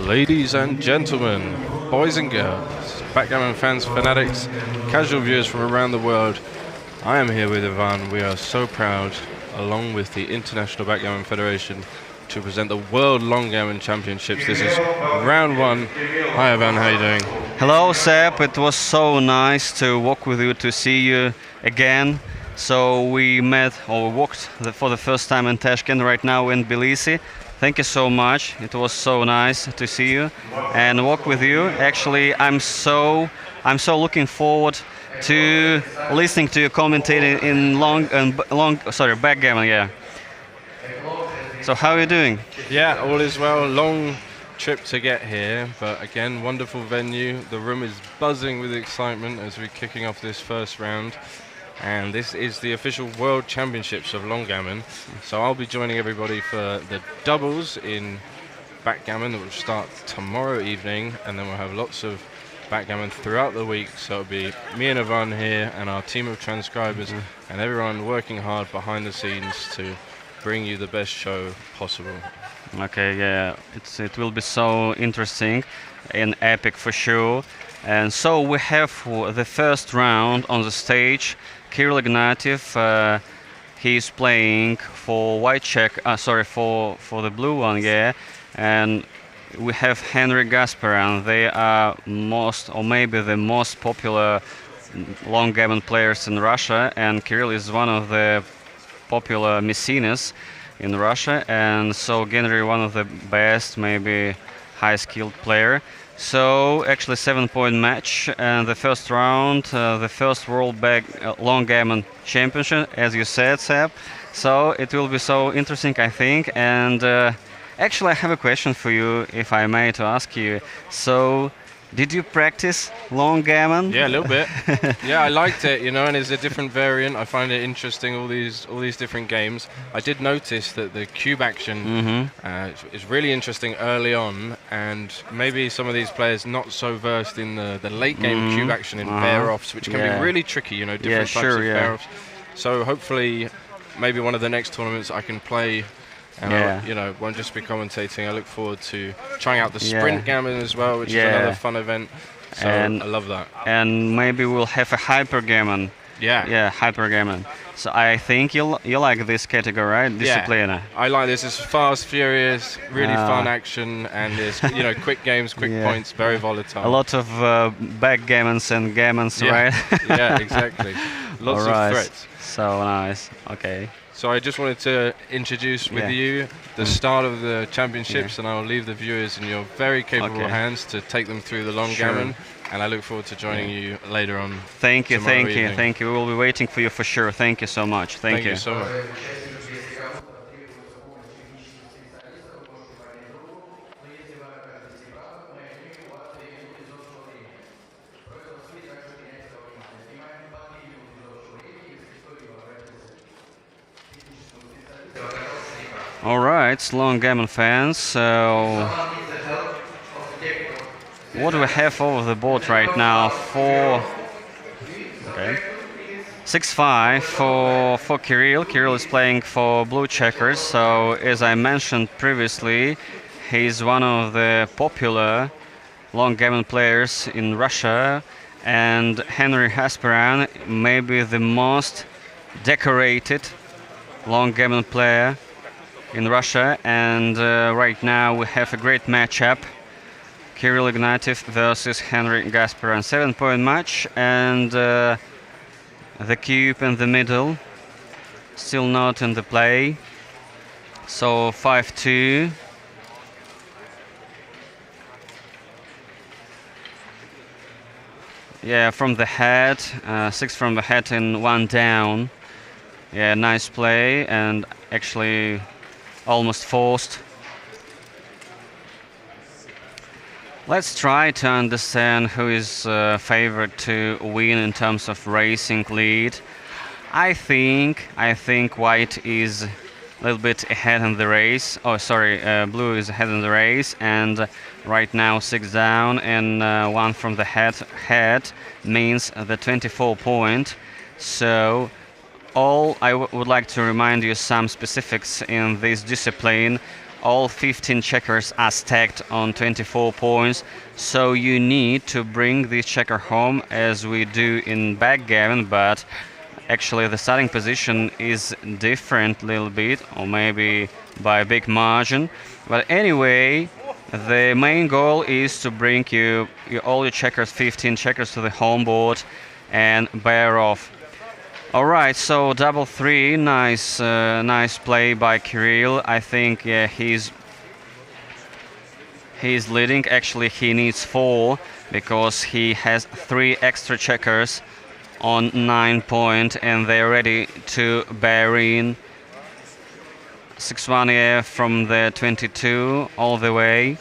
Ladies and gentlemen, boys and girls, backgammon fans, fanatics, casual viewers from around the world, I am here with Ivan. We are so proud, along with the International Backgammon Federation, to present the World Longgammon Championships. This is round one. Hi Ivan, how are you doing? Hello Seb, it was so nice to walk with you, to see you again. So we met or walked for the first time in Tashkent, right now in Tbilisi. Thank you so much. It was so nice to see you and walk with you. Actually, I'm so looking forward to listening to you commentating in backgammon. Yeah. So how are you doing? Yeah, all is well. Long trip to get here, but again, wonderful venue. The room is buzzing with excitement as we're kicking off this first round. And this is the official World Championships of Longgammon. So I'll be joining everybody for the doubles in backgammon that will start tomorrow evening, and then we'll have lots of backgammon throughout the week. So it'll be me and Ivan here and our team of transcribers and everyone working hard behind the scenes to bring you the best show possible. Okay, yeah, it will be so interesting and epic for sure. And so we have the first round on the stage. Kirill Ignatiev, he's playing for for the blue one, yeah. And we have Henry Gasparin. They are maybe the most popular Longgammon players in Russia, and Kirill is one of the popular mecenas in Russia, and so Henry one of the best, maybe high-skilled player. So actually 7-point match, and the first round, the first World Longgammon Championship, as you said, Seb. So it will be so interesting, I think. And actually, I have a question for you, if I may, to ask you. So, did you practice Longgammon? Yeah, a little bit. Yeah, I liked it, you know, and it's a different variant. I find it interesting, all these different games. I did notice that the cube action is really interesting early on, and maybe some of these players not so versed in the late game cube action in pair-offs, which can be really tricky, you know, different types of pair-offs. So hopefully, maybe one of the next tournaments I can play. And I won't just be commentating. I look forward to trying out the sprint gammon as well, which is another fun event. So I love that. And maybe we'll have a hypergammon. Yeah, hypergammon. So I think you like this category, right? Discipline. Yeah, I like this. It's fast, furious, really fun action, and it's quick games, quick points, very volatile. A lot of backgammons and gammons, right? Yeah, exactly. Lots of threats. So nice. Okay. So I just wanted to introduce with you the start of the championships, and I'll leave the viewers in your very capable hands to take them through the Longgammon. And I look forward to joining you later on. Thank you. We will be waiting for you for sure. Thank you so much. Thank you so much. Alright, Longgammon fans, so what do we have over the board right now? 6-5 for Kirill. Kirill is playing for blue checkers, so as I mentioned previously, he's one of the popular Longgammon players in Russia, and Henry Gasparin maybe the most decorated Longgammon player in Russia, and right now we have a great matchup. Kirill Ignatiev versus Henry Gasparin. 7-point match, and the cube in the middle still not in the play. So 5-2. Yeah, from the head, 6 from the head and 1 down. Yeah, nice play, and actually almost forced. Let's try to understand who is favored to win in terms of racing lead. I think white is a little bit ahead in the race. Oh, sorry, blue is ahead in the race, and right now 6 down and 1 from the head means the 24 point. So I would like to remind you some specifics in this discipline. all 15 checkers are stacked on 24 points, so you need to bring this checker home as we do in backgammon, but actually the starting position is different a little bit, or maybe by a big margin. But anyway, the main goal is to bring all your checkers, 15 checkers, to the home board and bear off. All right, so double three, nice play by Kirill. I think he's leading. Actually, he needs 4 because he has 3 extra checkers on 9 point, and they're ready to bear in 6-1 from the 22 all the way.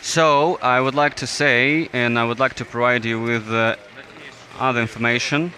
So I would like to say, and I would like to provide you with other information.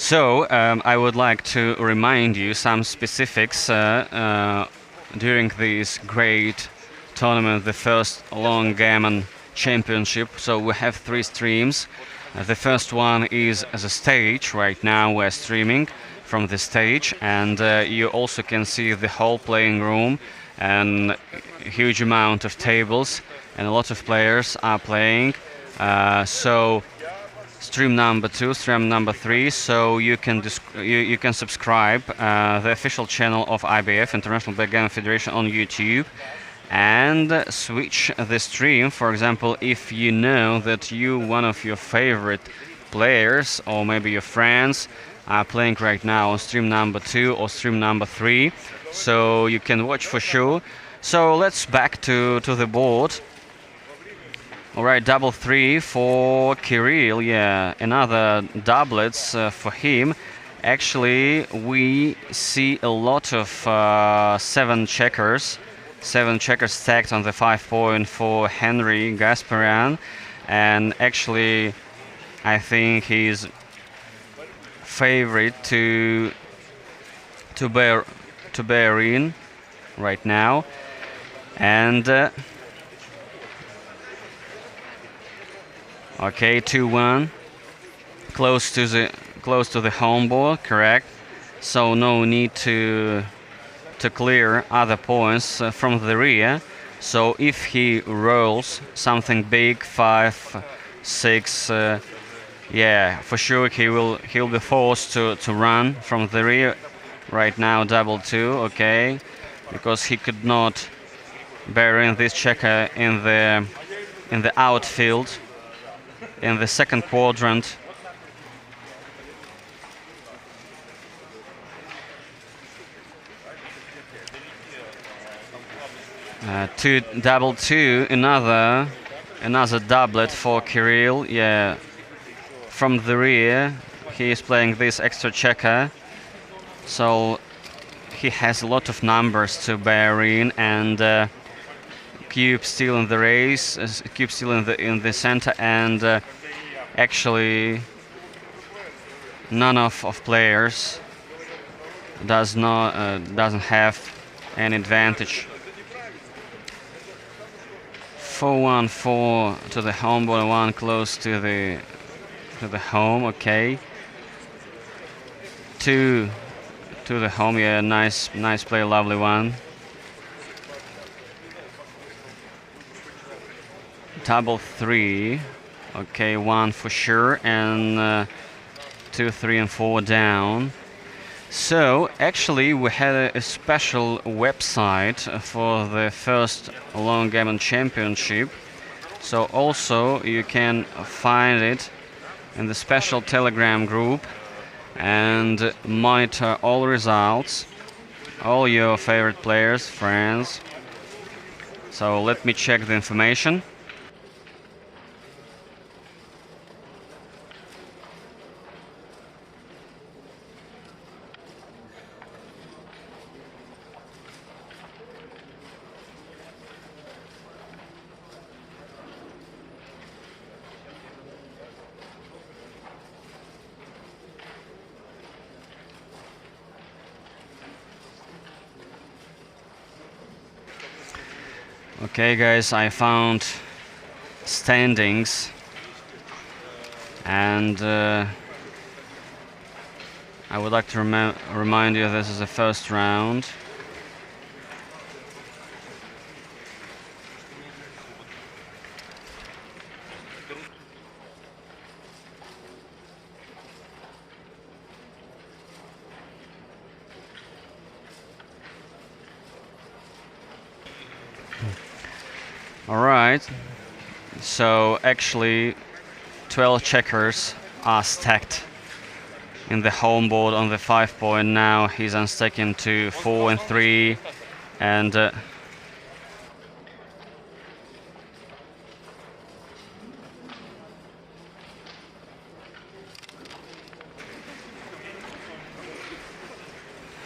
So I would like to remind you some specifics during this great tournament, the first Longgammon Championship. So we have 3 streams. The first one is as a stage. Right now we're streaming from the stage, and you also can see the whole playing room and a huge amount of tables, and a lot of players are playing. So stream number 2, stream number 3. So you can you can subscribe the official channel of IBF, International Backgammon Federation, on YouTube, and switch the stream. For example, if you know that one of your favorite players or maybe your friends are playing right now on stream number 2 or stream number 3, so you can watch for sure. So let's back to the board. All right, double three for Kirill. Yeah, another doublets for him. Actually, we see a lot of 7 checkers stacked on the 5 point for Henry Gasparian, and actually, I think he's favorite to bear in right now, and. Okay, 2-1, close to the home board, correct. So no need to clear other points from the rear. So if he rolls something big, 5, 6, yeah, for sure he'll be forced to run from the rear. Right now, double 2, okay, because he could not bear in this checker in the outfield, in the second quadrant. Double 2, another doublet for Kirill. Yeah, from the rear he is playing this extra checker, so he has a lot of numbers to bear in, and cube still in the race, cube still in the center, and actually none of players doesn't have an advantage. 4-1-4 to the home board, 1 close to the home. Okay, 2 to the home. Yeah, nice play, lovely one. Double 3. Okay, 1 for sure, and 2, 3, and 4 down. So actually we had a special website for the first Longgammon Championship. So also you can find it in the special Telegram group. and monitor all results, all your favorite players, friends. So let me check the information. Okay guys, I found standings, and I would like to remind you this is the first round. Alright, so actually 12 checkers are stacked in the home board on the 5 point. Now he's unstacking to 4 and 3, and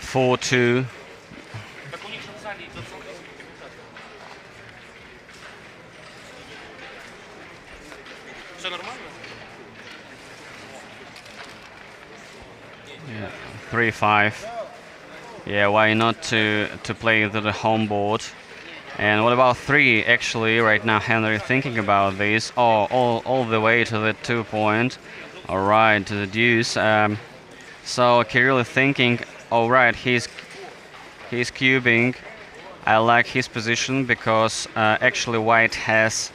4-2. Yeah, 3-5. Yeah, why not to play into the home board? And what about 3? Actually, right now Henry thinking about this. Oh, all the way to the 2 point. All right, to the deuce. So Kirill is thinking. All right, he's cubing. I like his position because actually white has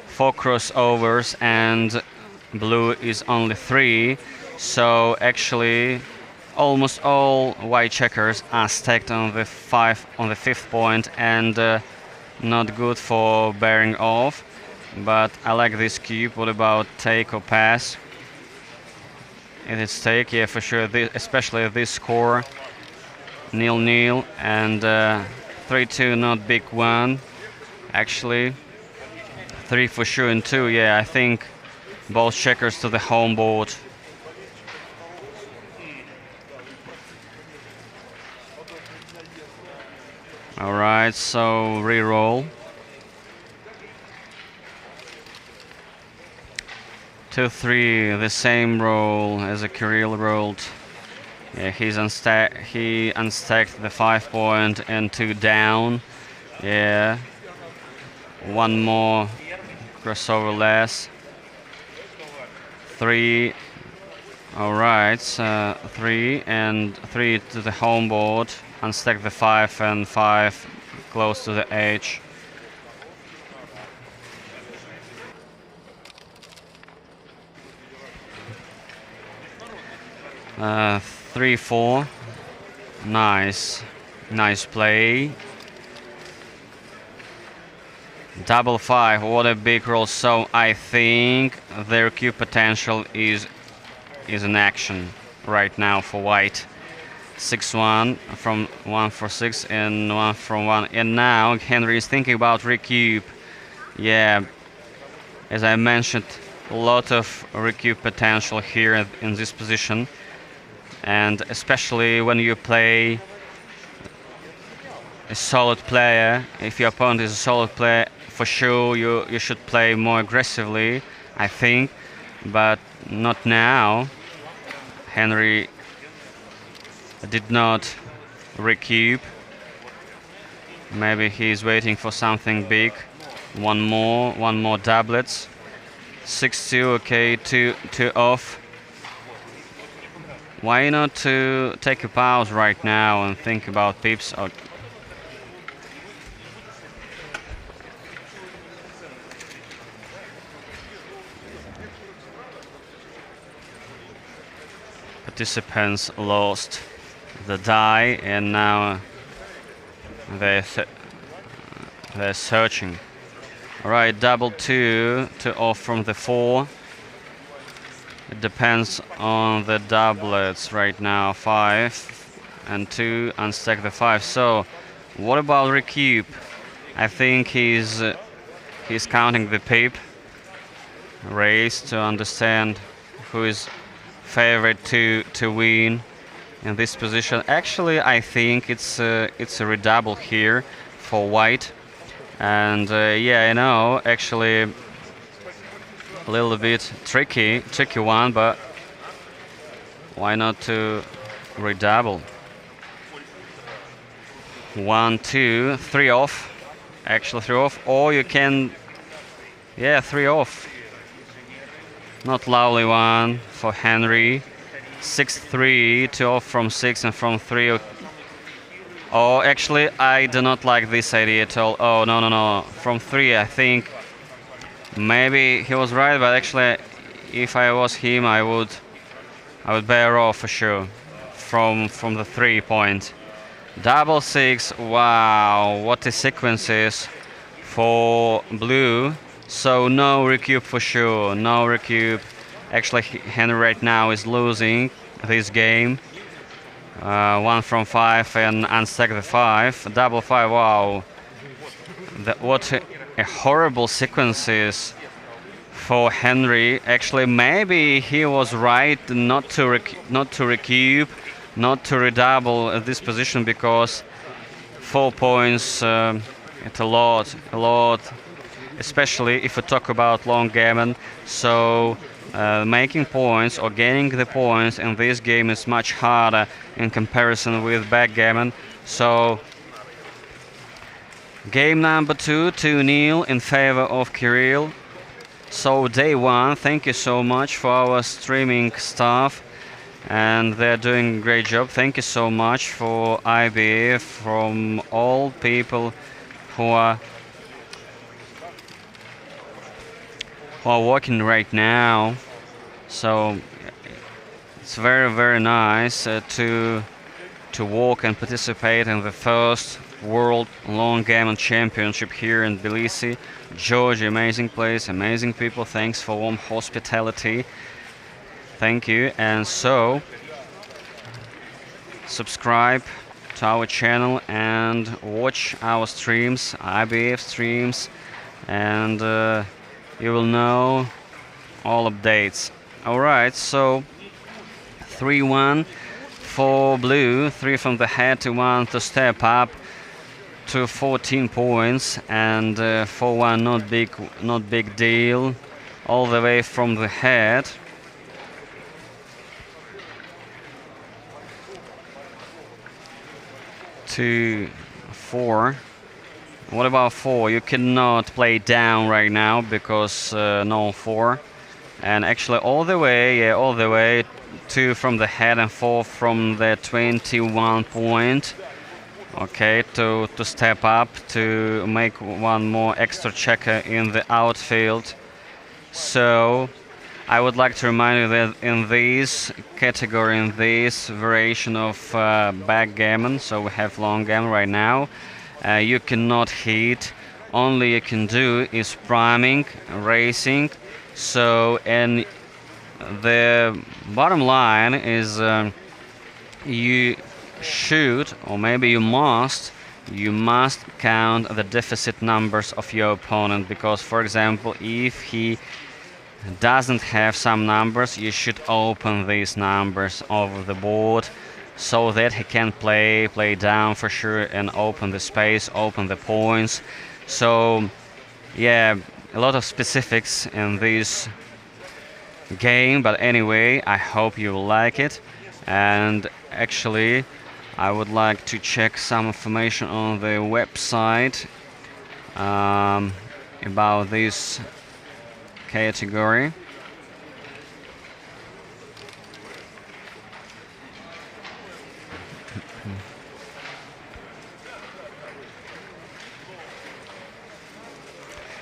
4 crossovers and blue is only 3. So actually almost all white checkers are stacked on the 5th point, and not good for bearing off. But I like this cube. What about take or pass? It is take, yeah, for sure. Especially this score, 0-0, and 3-2, not big one. Actually, 3 for sure, and 2, yeah, I think both checkers to the home board. Alright, so re-roll. 2-3, the same roll as a Kirill rolled. Yeah, he unstacked the 5 point and 2 down. Yeah, 1 more crossover less. 3. Alright, 3 and 3 to the home board. Unstack the 5 and 5 close to the edge. Uh, 3-4. Nice play. Double 5. What a big roll. So I think their cube potential is in action right now for white. 6-1 from 1 for 6 and 1 from 1. And now Henry is thinking about recube. Yeah, as I mentioned, a lot of recube potential here in this position. And especially when you play a solid player, if your opponent is a solid player, for sure you should play more aggressively, I think. But not now. Henry did not recube. Maybe he's waiting for something big. One more doublets. 6-2, okay, 2 off. Why not to take a pause right now and think about pips? Or participants lost the die, and now they're searching. All right, double 2 off from the 4. It depends on the doublets right now. 5 and 2, unstack the 5. So, what about recoup? I think he's counting the pip race to understand who is favorite to win in this position. Actually, I think it's a redouble here for white, and yeah, I know actually a little bit tricky one, but why not to redouble? 1, 2, 3 off. Actually, 3 off, or you can, yeah, 3 off. Not lovely one for Henry. 6, 3, 2 off from 6 and from 3. Oh, actually, I do not like this idea at all. Oh, no, no, no. From 3, I think maybe he was right, but actually, if I was him, I would bear off for sure from the 3 point. Double 6. Wow, what a sequence is for blue. So no recoup for sure. No recoup. Actually, Henry right now is losing this game. 1 from 5 and unstack the 5. Double 5. Wow. What a horrible sequences for Henry. Actually, maybe he was right not to recoup, not to redouble at this position, because 4 points, it's a lot, especially if we talk about Longgammon. So making points or gaining the points in this game is much harder in comparison with backgammon. So game number 2, 2-0 in favor of Kirill. So day 1, thank you so much for our streaming staff, and they're doing a great job. Thank you so much for IBF, from all people who are working right now. So it's very nice to walk and participate in the first World Longgammon Championship here in Tbilisi, Georgia. Amazing place, amazing people. Thanks for warm hospitality. Thank you. And so subscribe to our channel and watch our streams, IBF streams, and you will know all updates. Alright, so 3-1 for blue, 3 from the head to 1 to step up to 14 points, and 4-1 not big deal, all the way from the head. To 4. What about 4? You cannot play down right now because no 4. And actually all the way 2 from the head and 4 from the 21 point. Okay, to step up, to make one more extra checker in the outfield. So I would like to remind you that in this category, in this variation of backgammon, so we have Longgammon right now, you cannot hit. Only you can do is priming, racing. So, and the bottom line is you should, or maybe you must count the deficit numbers of your opponent, because, for example, if he doesn't have some numbers, you should open these numbers over the board so that he can play down for sure and open the space, open the points. So yeah, a lot of specifics in this game, but anyway, I hope you will like it. And actually I would like to check some information on the website about this category.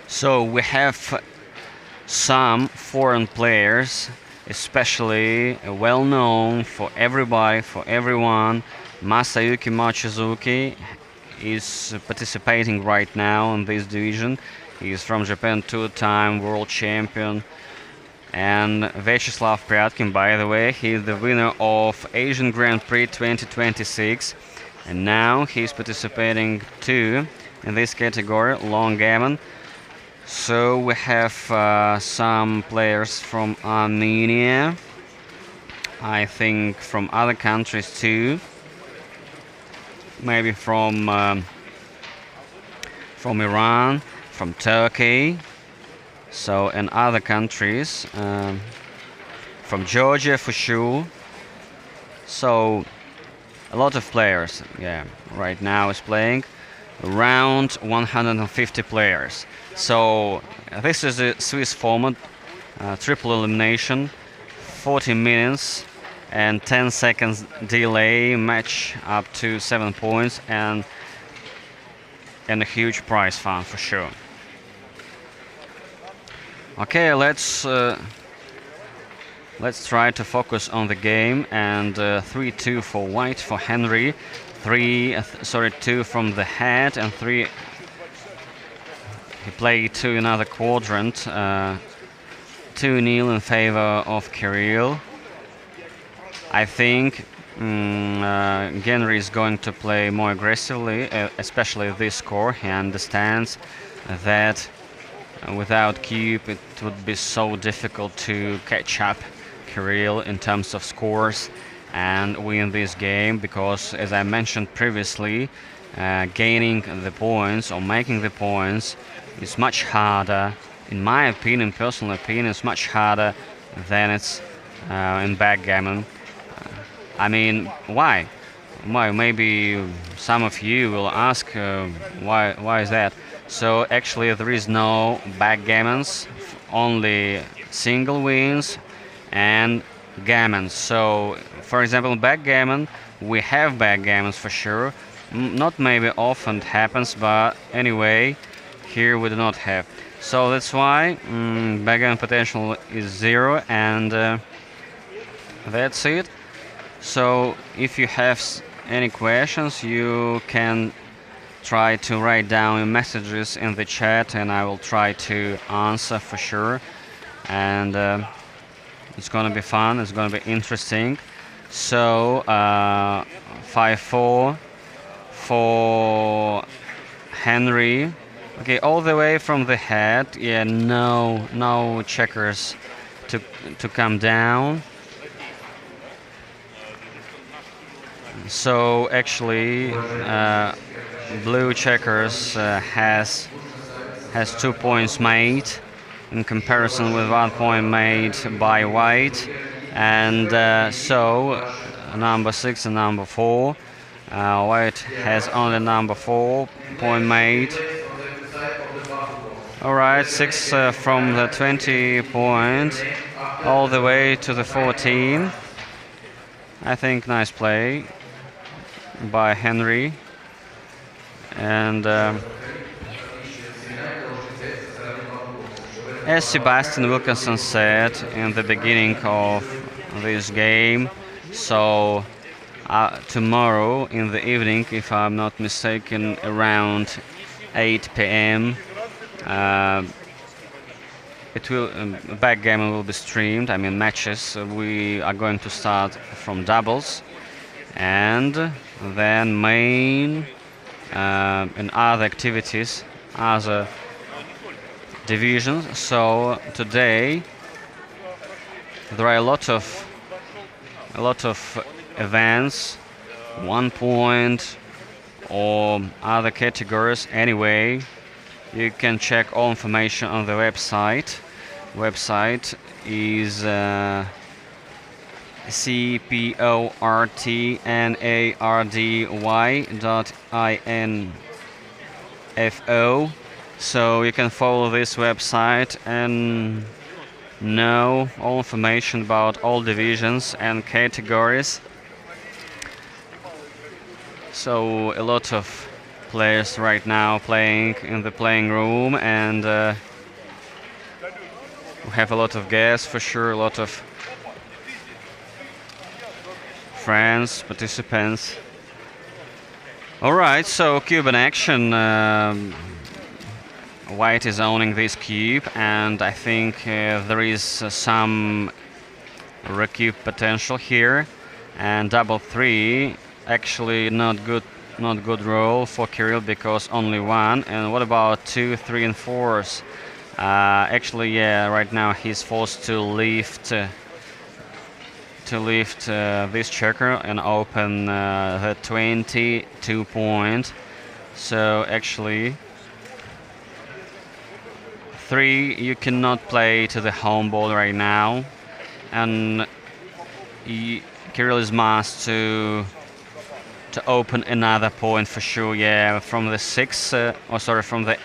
So we have some foreign players, especially well known for everybody, for everyone. Masayuki Machizuki is participating right now in this division. He is from Japan, 2-time world champion, And Vyacheslav Pryatkin, by the way, he's the winner of Asian Grand Prix 2026. And now he's participating too in this category, Longgammon. So we have some players from Armenia, I think from other countries too, maybe from Iran, from Turkey, so and other countries, from Georgia for sure. So a lot of players, yeah, right now is playing around 150 players. So this is a Swiss format, triple elimination, 40 minutes and 10 seconds delay, match up to 7 points, and a huge prize fund for sure. Okay, let's try to focus on the game. And 3-2 for white for Henry, 2 from the head, and 3 he played to another quadrant, 2-0 in favor of Kirill. I think Henry is going to play more aggressively, especially this score. He understands that without cube it would be so difficult to catch up Kirill in terms of scores and win this game, because as I mentioned previously, gaining the points or making the points is much harder, in my opinion, personal opinion, it's much harder than it's in backgammon. I mean, why? Why? Maybe some of you will ask why is that? So actually there is no backgammons, only single wins and gammons. So for example, backgammon, we have backgammons for sure. Not maybe often happens, but anyway, here we do not have. So that's why backgammon potential is 0, and that's it. So if you have any questions, you can try to write down your messages in the chat, and I will try to answer for sure. And it's gonna be fun, it's gonna be interesting. So 5-4 for Henry. Okay, all the way from the head. Yeah, no checkers to come down. So actually, blue checkers has 2 points made in comparison with 1 point made by white, and so number 6 and number 4. White has only number 4 point made. Alright, 6 from the 20 point all the way to the 14. I think nice play by Henry. And as Sebastian Wilkinson said in the beginning of this game, so tomorrow in the evening, if I'm not mistaken, around 8 p.m. It will backgammon will be streamed. I mean matches. We are going to start from doubles, and then main and other activities, other divisions. So today there are a lot of events, 1 point or other categories. Anyway, you can check all information on the website. Website is cportnardy.info. So you can follow this website and know all information about all divisions and categories. So a lot of players right now playing in the playing room, and we have a lot of guests for sure, a lot of friends, participants. Alright, so Cuban action. White is owning this cube, and I think there is some recube potential here. And double three, actually not good roll for Kirill because only one. And what about 2, 3, and 4s? Actually, yeah, right now he's forced to lift this checker and open the 22 point. So actually, 3 you cannot play to the home board right now, and Kirill is must to open another point for sure. Yeah, from the 6, from the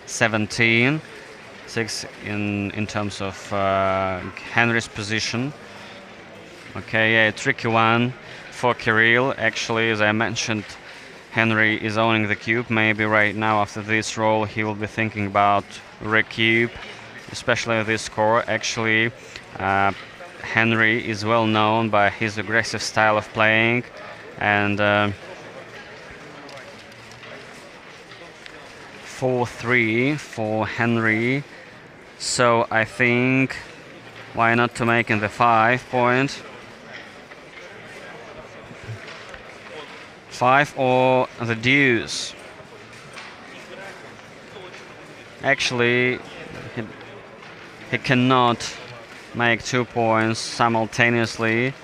17, 6 in terms of Henry's position. Okay, yeah, tricky one for Kirill. Actually, as I mentioned, Henry is owning the cube. Maybe right now after this roll he will be thinking about recube, especially this score. Actually, Henry is well known by his aggressive style of playing, and 4-3 for Henry. So I think why not to make in the 5 point. 5 or the deuce. Actually, he cannot make 2 points simultaneously.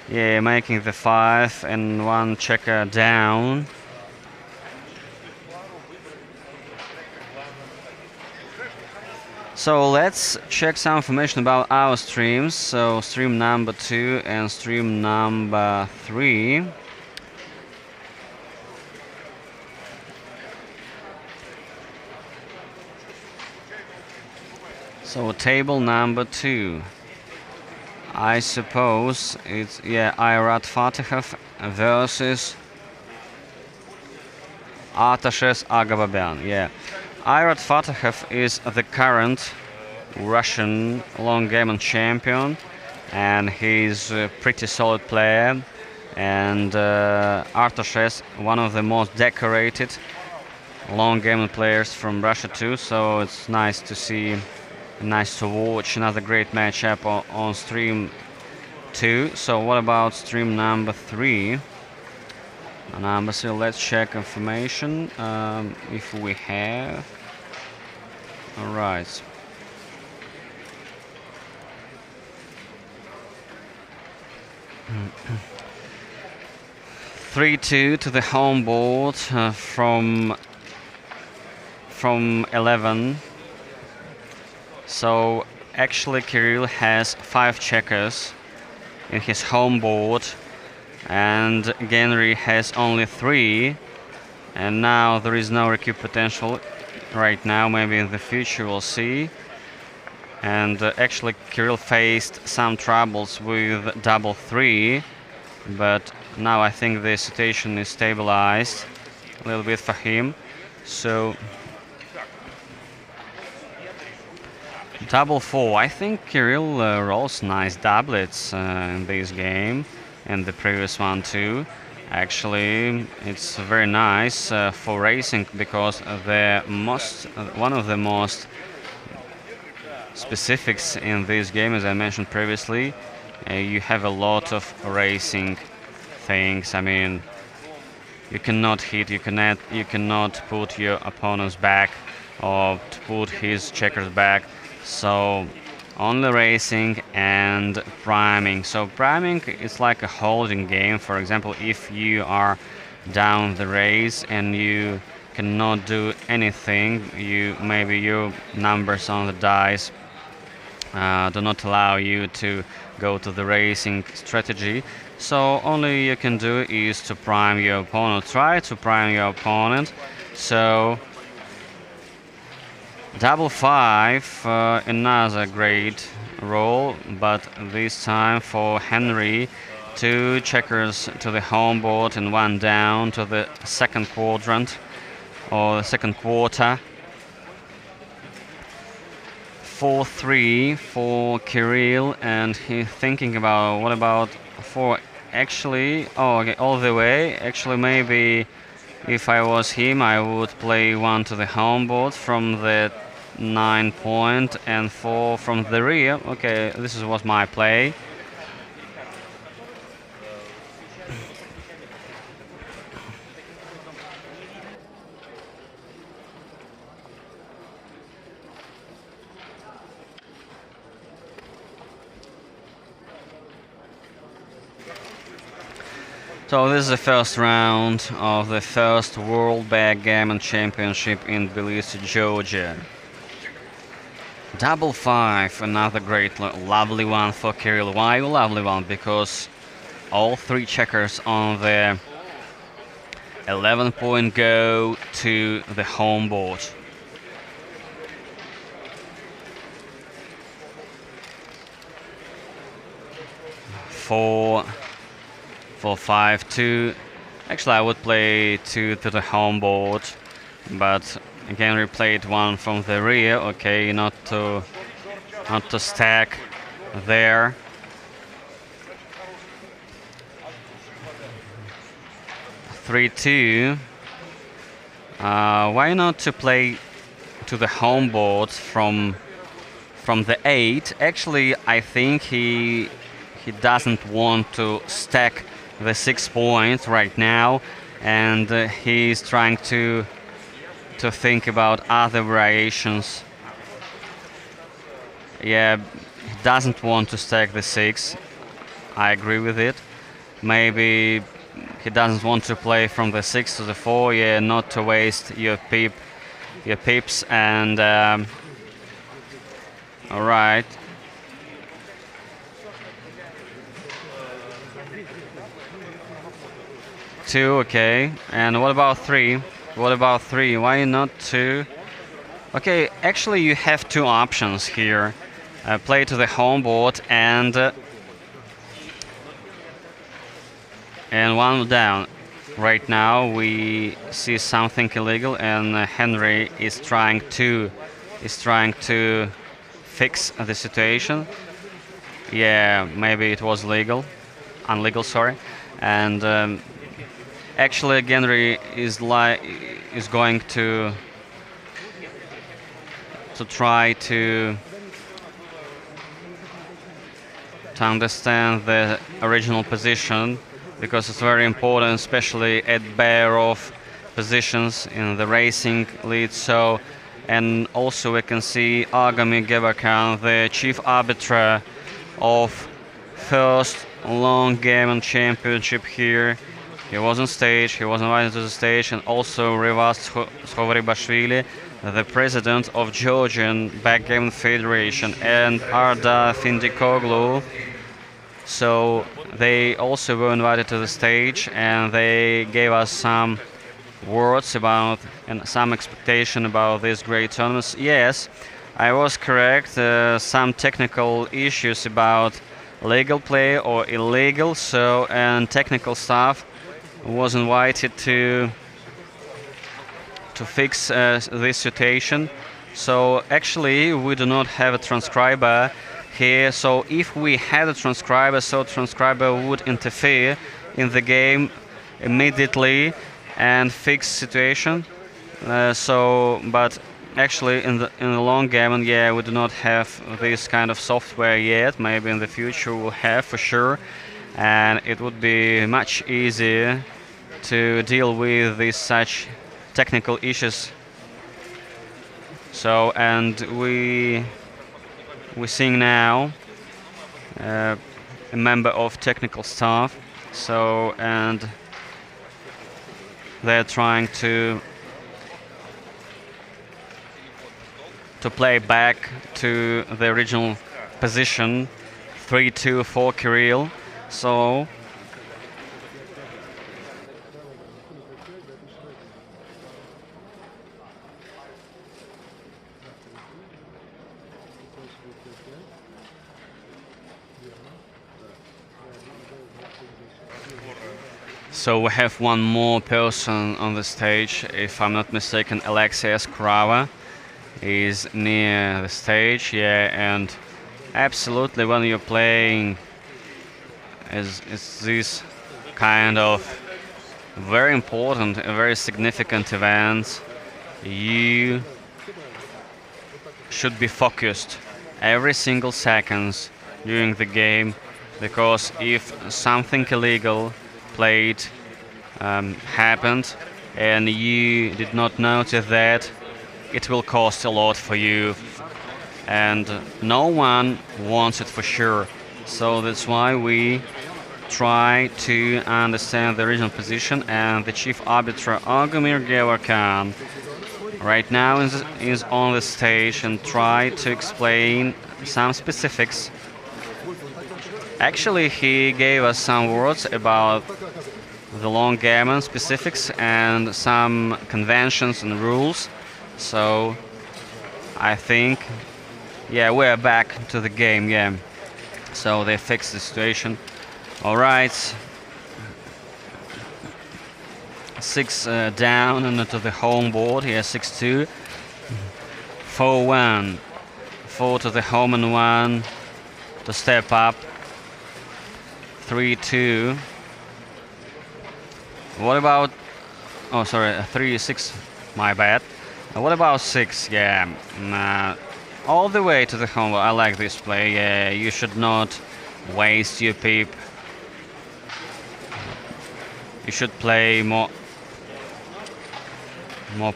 Yeah, making the 5 and 1 checker down. So let's check some information about our streams. So stream number 2 and stream number 3. So table number 2. I suppose it's Ayrat Fatihov versus Artashes Agababyan. Yeah, Ayrat Fatihov is the current Russian Longgammon champion, and he's a pretty solid player. And Artashes, one of the most decorated Longgammon players from Russia too. So it's nice to see. Nice to watch another great matchup on stream 2. So what about stream number 3? So let's check information if we have. All right. (3-2) to the home board from 11. So actually Kirill has 5 checkers in his home board, and Genry has only 3, and now there is no recube potential right now. Maybe in the future we'll see. And actually Kirill faced some troubles with double 3, but now I think the situation is stabilized a little bit for him. So double 4. I think Kirill rolls nice doublets in this game, and the previous one too. Actually, it's very nice for racing because one of the most specifics in this game, as I mentioned previously, you have a lot of racing things. I mean, you cannot hit, you cannot put your opponent's back or to put his checkers back. So only racing and priming. So priming is like a holding game. For example, if you are down the race and you cannot do anything, maybe your numbers on the dice do not allow you to go to the racing strategy. So only you can do is to prime your opponent. Try to prime your opponent. So double 5, another great roll, but this time for Henry, 2 checkers to the home board and 1 down to the second quadrant or the second quarter. 4-3 for Kirill, and he's thinking about what about 4. Actually, okay, all the way. Actually, maybe if I was him, I would play 1 to the home board from the 9 point and 4 from the rear. Okay, was my play. So this is the first round of the first World Backgammon Championship in Tbilisi, Georgia. Double 5, another great, lovely one for Kirill. Why lovely one? Because all 3 checkers on the 11 point go to the home board. For 5-2. Actually, I would play 2 to the home board, but again, we played 1 from the rear. Okay, not to stack there. Three, 2. Why not to play to the home board from the 8? Actually, I think he doesn't want to stack the 6 points right now, and he's trying to think about other variations. Yeah, he doesn't want to stack the 6. I agree with it. Maybe he doesn't want to play from the 6 to the 4. Yeah, not to waste your pips. And all right. Two, okay. And what about 3? What about 3? Why not 2? Okay, actually you have 2 options here. Play to the home board and 1 down. Right now we see something illegal, and Henry is trying to fix the situation. Yeah, maybe it was unlegal, sorry. And actually, Henry is going to try to understand the original position, because it's very important, especially at bare-off positions in the racing lead. So, and also we can see Agami Gebakan, the chief arbiter of first Longgammon Championship here. He was on stage, he was invited to the stage, and also Rivas Schovribashvili, the president of Georgian Backgammon Federation, and Arda Findikoglu. So they also were invited to the stage, and they gave us some words about and some expectation about this great tournament. Yes, I was correct. Some technical issues about legal play or illegal. So, and technical staff was invited to fix this situation. So actually we do not have a transcriber here, so if we had a transcriber, so transcriber would interfere in the game immediately and fix situation. But actually in the Longgammon, yeah, we do not have this kind of software yet. Maybe in the future we'll have for sure, and it would be much easier to deal with these such technical issues. So, and we're seeing now a member of technical staff. So, and they're trying to play back to the original position, 3-2 for Kirill. So we have one more person on the stage, if I'm not mistaken. Alexei Eskrava is near the stage, yeah, and absolutely when you're playing is this kind of very important, very significant events, you should be focused every single seconds during the game, because if something illegal played happened and you did not notice that, it will cost a lot for you, and no one wants it for sure. So that's why we try to understand the regional position, and the chief arbiter Agumir Gevarkan right now is on the stage and try to explain some specifics. Actually, he gave us some words about the Longgammon specifics and some conventions and rules. So I think, yeah, we're back to the game, yeah. So they fixed the situation. All right. 6 down and to the home board here, 6-2. 4-1. 4 to the home and 1 to step up. 3-2. What about... Oh, sorry, 3-6. My bad. What about 6? Yeah. All the way to the home. I like this play. Yeah, you should not waste your peep. You should play more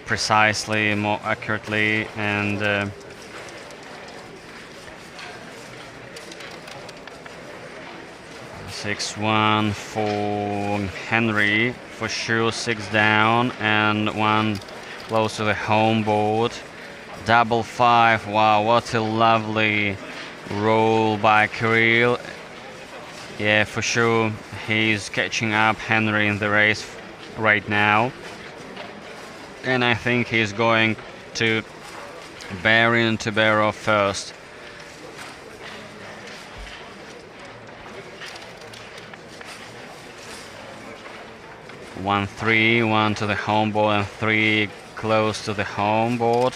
precisely, more accurately, and 6-1 for Henry, for sure. 6 down and 1 close to the home board. 5-5. Wow, what a lovely roll by Kirill. Yeah, for sure, he's catching up Henry in the race right now. And I think he's going to Baron to Barrow first. One 3, 1 to the home board and 3 close to the home board.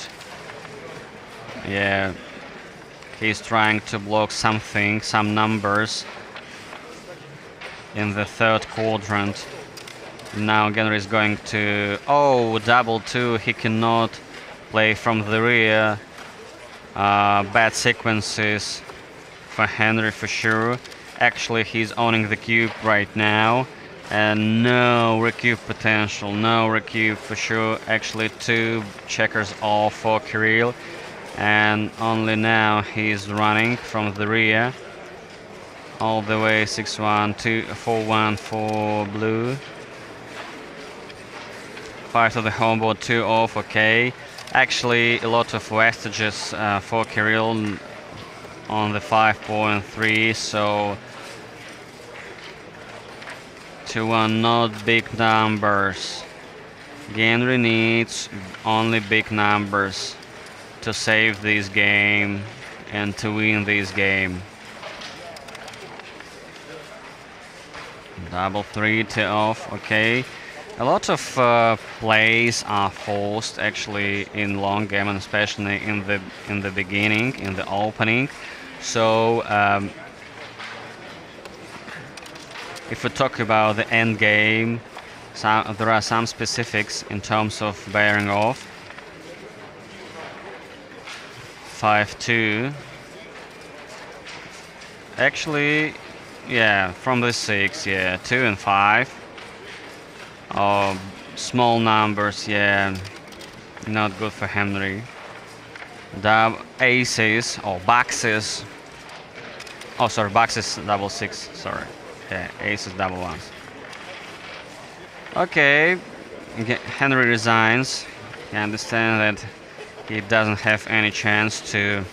Yeah, he's trying to block something, some numbers in the third quadrant. Now Henry is going to... Oh, 2-2. He cannot play from the rear. Bad sequences for Henry for sure. Actually, he's owning the cube right now. And no recoup potential. No recoup for sure. Actually, 2 checkers all for Kirill. And only now he's running from the rear. All the way 6-1, 4-1 for blue. 5 to the home board, 2 off, okay. Actually, a lot of vestiges for Kirill on the 5.3, so 2-1, not big numbers. Henry needs only big numbers to save this game and to win this game. 3 to off, okay. A lot of plays are forced actually in Longgammon, especially in the beginning, in the opening. So if we talk about the end game, there are some specifics in terms of bearing off. 5-2. Actually, yeah, from the 6, yeah, 2 and 5. Small numbers, yeah, not good for Henry. Aces or boxes. Oh, sorry, boxes 6. Sorry, yeah, aces 1. Okay, Henry resigns. I understand that he doesn't have any chance to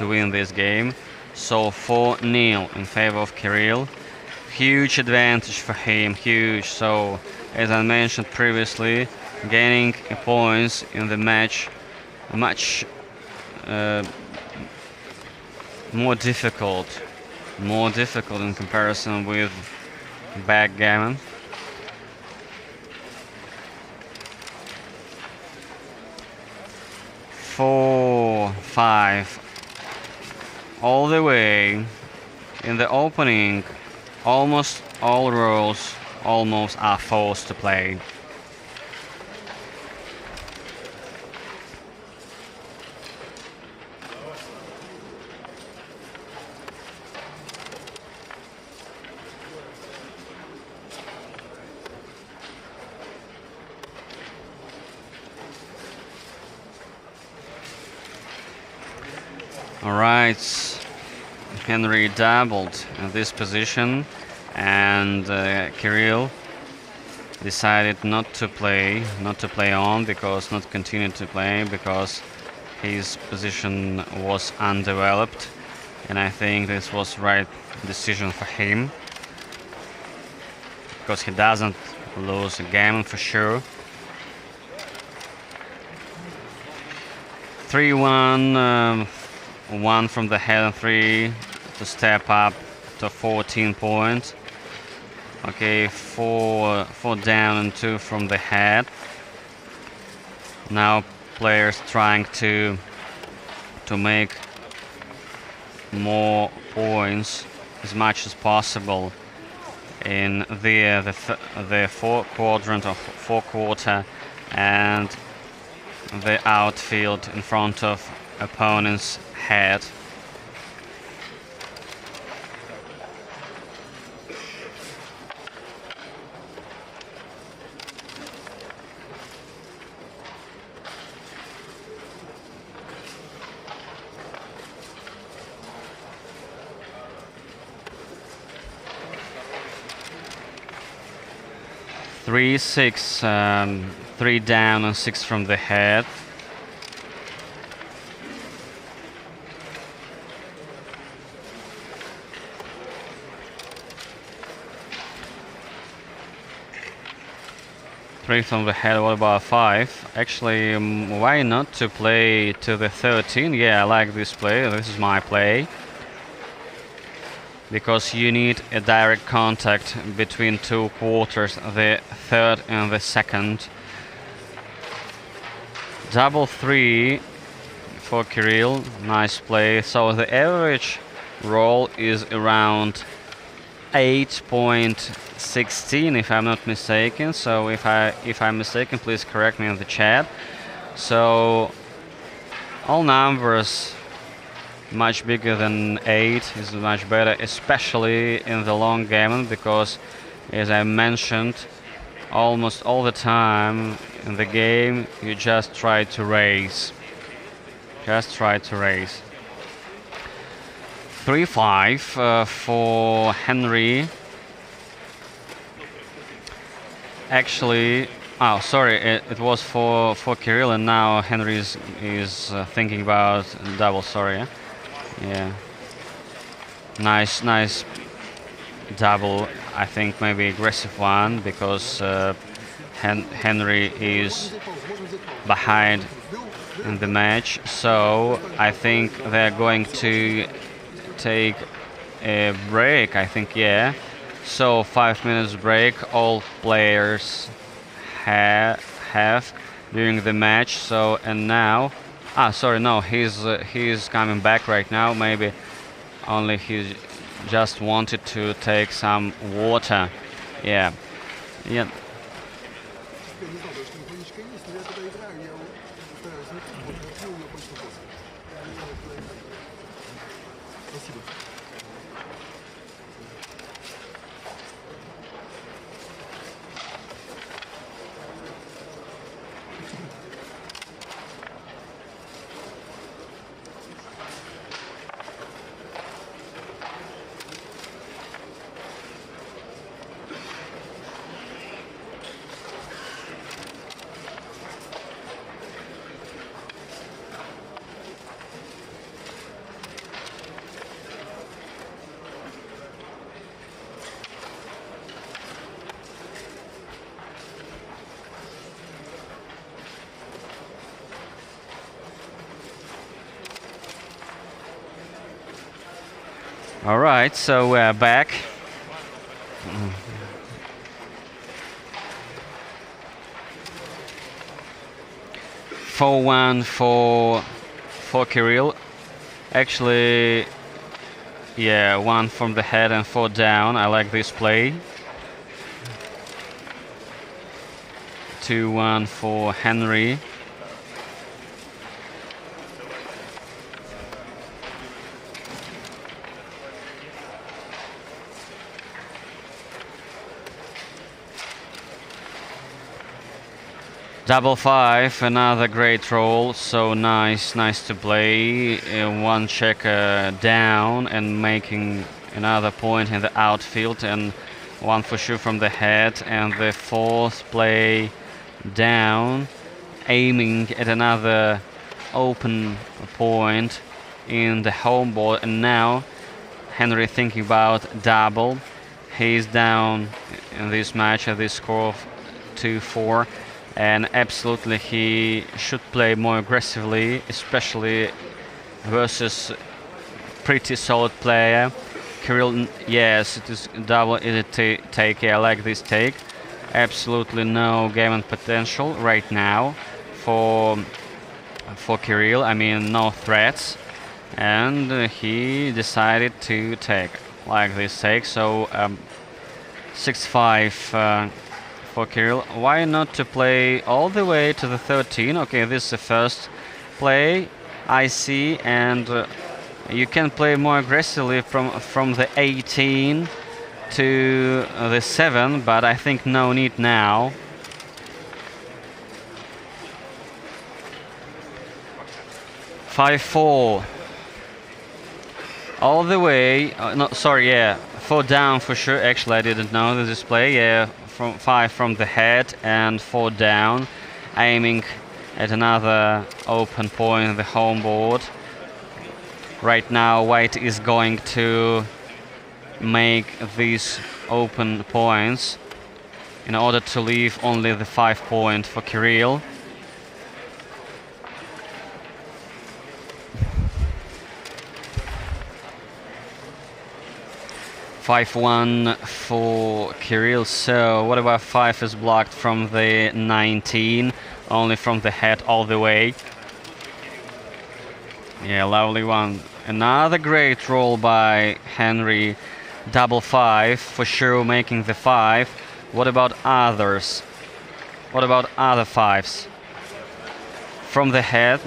win this game. So 4-0 in favor of Kirill. Huge advantage for him, huge. So, as I mentioned previously, gaining points in the match much more difficult in comparison with backgammon. Four, 5, all the way in the opening. Almost all roles are forced to play. Alright, Henry doubled in this position, and Kirill decided not to play on, because not continue to play, because his position was undeveloped, and I think this was right decision for him, because he doesn't lose a game for sure. 3-1, 1 from the head and 3 to step up to 14 points. Okay, 4 down and 2 from the head. Now players trying to make more points as much as possible in the four quadrant or four quarter and the outfield in front of opponent's head. Three, 6, 3 down and 6 from the head. Three from the head. What about 5? Actually, why not to play to the 13? Yeah, I like this play. This is my play. Because you need a direct contact between two quarters, the third and the second. Double 3 for Kirill, nice play. So the average roll is around 8.16 if I'm not mistaken. So if I'm mistaken, please correct me in the chat. So all numbers much bigger than 8 is much better, especially in the Longgammon, because as I mentioned, almost all the time in the game you just try to raise. 3-5 for Henry. Actually, oh sorry, it was for Kirill, and now Henry is thinking about double. Sorry. Yeah, nice double. I think maybe aggressive one, because Henry is behind in the match. So I think they're going to take a break. I think, yeah. So 5 minutes break all players have during the match. So, and now. Sorry, no, he's coming back right now. Maybe only he just wanted to take some water. Yeah. All right, so we're back. For 1 for Kirill. Actually, yeah, 1 from the head and 4 down. I like this play. 2-1 for Henry. Double five, another great roll. So nice to play. One checker down and making another point in the outfield, and one for sure from the head. And the fourth play down, aiming at another open point in the home board. And now Henry thinking about double. He's down in this match at this score of 2-4. And absolutely he should play more aggressively, especially versus pretty solid player. Kirill, yes, it is double, is it take, yeah, I like this take. Absolutely no game potential right now for Kirill, I mean no threats. And he decided to take, like this take, so 6-5 for Kirill. Why not to play all the way to the 13? Okay, this is the first play I see, and you can play more aggressively from the 18 to the 7, but I think no need now. Five-4. All the way. No, sorry, yeah, 4 down for sure. Actually, I didn't know the display. Yeah, from 5 from the head and 4 down, aiming at another open point in the home board. Right now, White is going to make these open points in order to leave only the 5 point for Kirill. Five-1 for Kirill. So what about 5 is blocked from the 19, only from the head all the way. Yeah, lovely one. Another great roll by Henry. Double 5 for sure, making the 5. What about others? What about other 5s? From the head.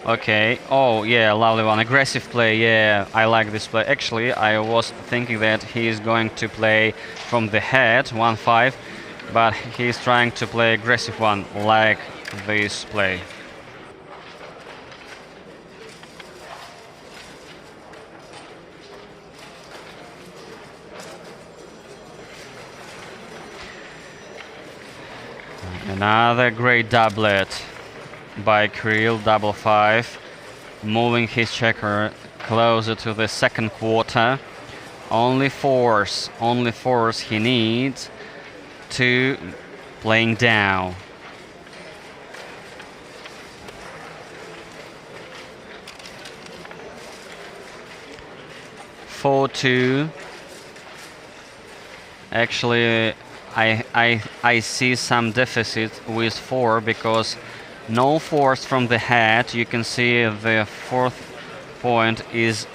Okay. Oh, yeah, lovely one. Aggressive play. Yeah, I like this play. Actually, I was thinking that he is going to play from the head, 1-5, but he's trying to play aggressive one, like this play. Another great doublet by Kirill, double 5, moving his checker closer to the second quarter. Only fours he needs to playing down. Four-2. Actually, I see some deficit with 4 because no force from the head. You can see the 4th point is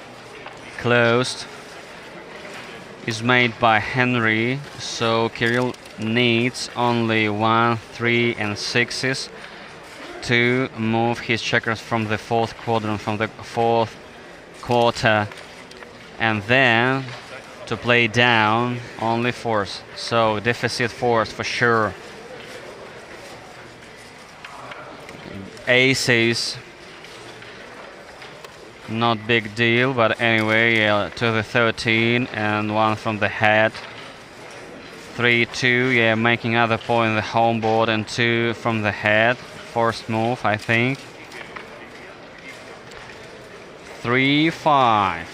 closed, is made by Henry, so Kirill needs only 1, 3 and 6s to move his checkers from the 4th quadrant, from the 4th quarter, and then to play down only 4s. So deficit 4s for sure. Aces, not big deal, but anyway, yeah, to the 13 and 1 from the head. 3-2, yeah, making other point in the home board, and 2 from the head. Forced move, I think. 3-5.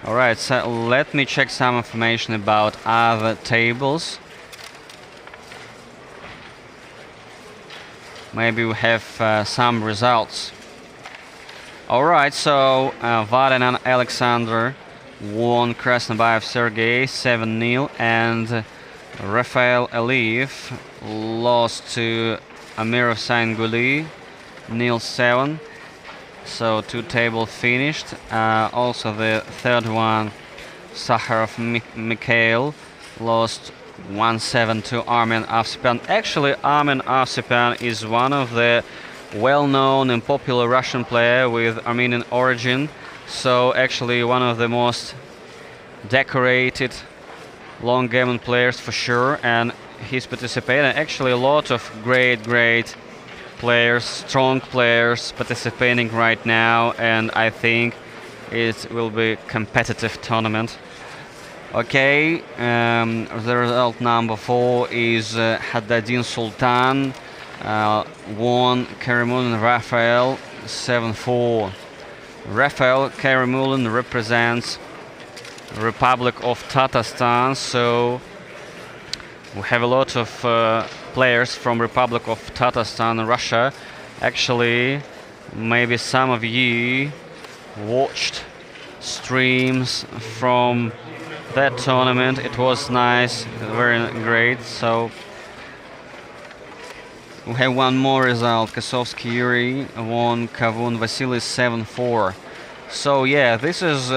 Alright, so let me check some information about other tables. Maybe we have some results. Alright, so Vaden and Alexander won Krasnobayev Sergei 7-0, and Rafael Aliyev lost to Amirov Sainguli 0-7. So 2 tables finished. Also the third one, Sakharov Mikhail lost 1-7 to Armen Avsepan. Actually, Armen Avsepan is one of the well-known and popular Russian player with Armenian origin. So actually one of the most decorated Longgammon players for sure, and he's participating. Actually, a lot of great players, strong players participating right now, and I think it will be a competitive tournament. Okay, the result number 4 is Haddadin Sultan won Karimulin Rafael 7-4. Rafael Karimulin represents Republic of Tatarstan, so we have a lot of players from Republic of Tatarstan, Russia. Actually, maybe some of you watched streams from that tournament. It was nice, very great. So we have one more result. Kosovsky Yuri won Kavun Vasily 7-4. So yeah, this is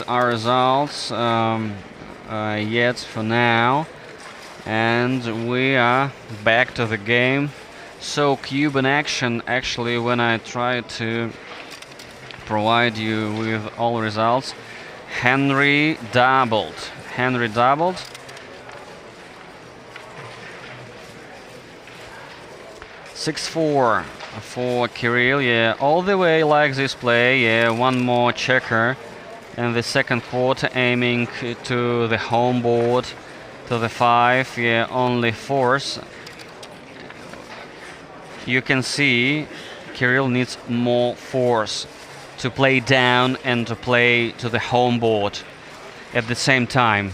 our results yet for now, and we are back to the game. So Cuban action, actually, when I try to provide you with all results, Henry doubled. 6-4 for Kirill. Yeah, all the way like this play. Yeah, one more checker in the second quarter, aiming to the home board, to the 5. Yeah, only force. You can see Kirill needs more force to play down and to play to the home board at the same time.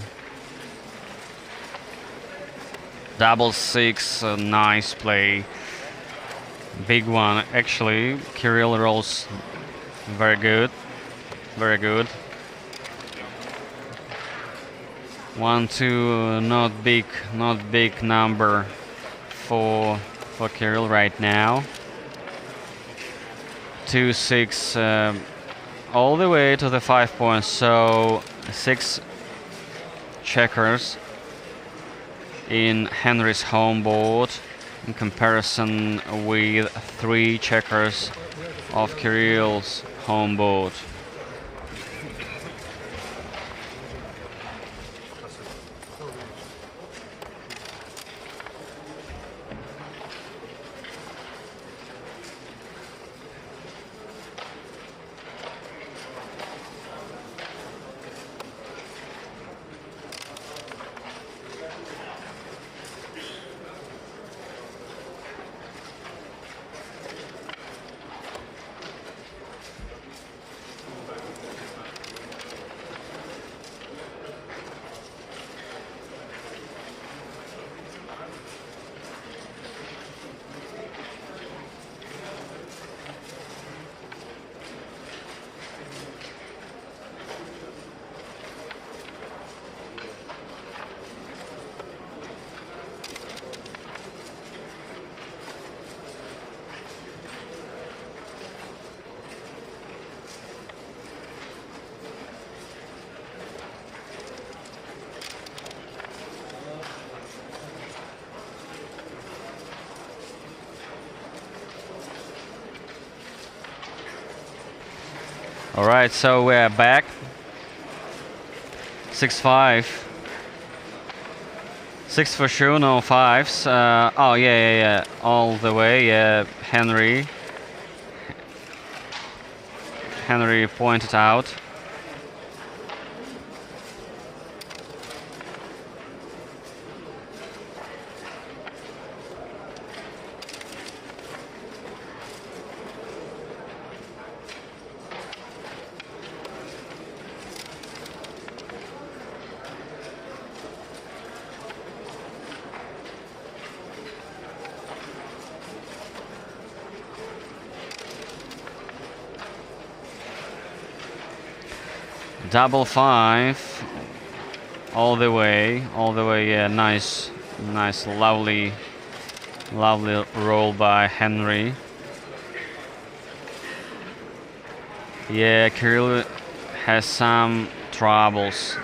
6-6, nice play. Big one. Actually, Kirill rolls very good. 1-2, not big number for Kirill right now. 2-6, all the way to the 5 points. So 6 checkers in Henry's home board in comparison with 3 checkers of Kirill's home board. All right, so we're back. 6-5. 6 for sure, no 5s. Oh yeah, all the way. Yeah, Henry pointed out. Double 5, all the way. Yeah, nice, lovely roll by Henry. Yeah, Kirill has some troubles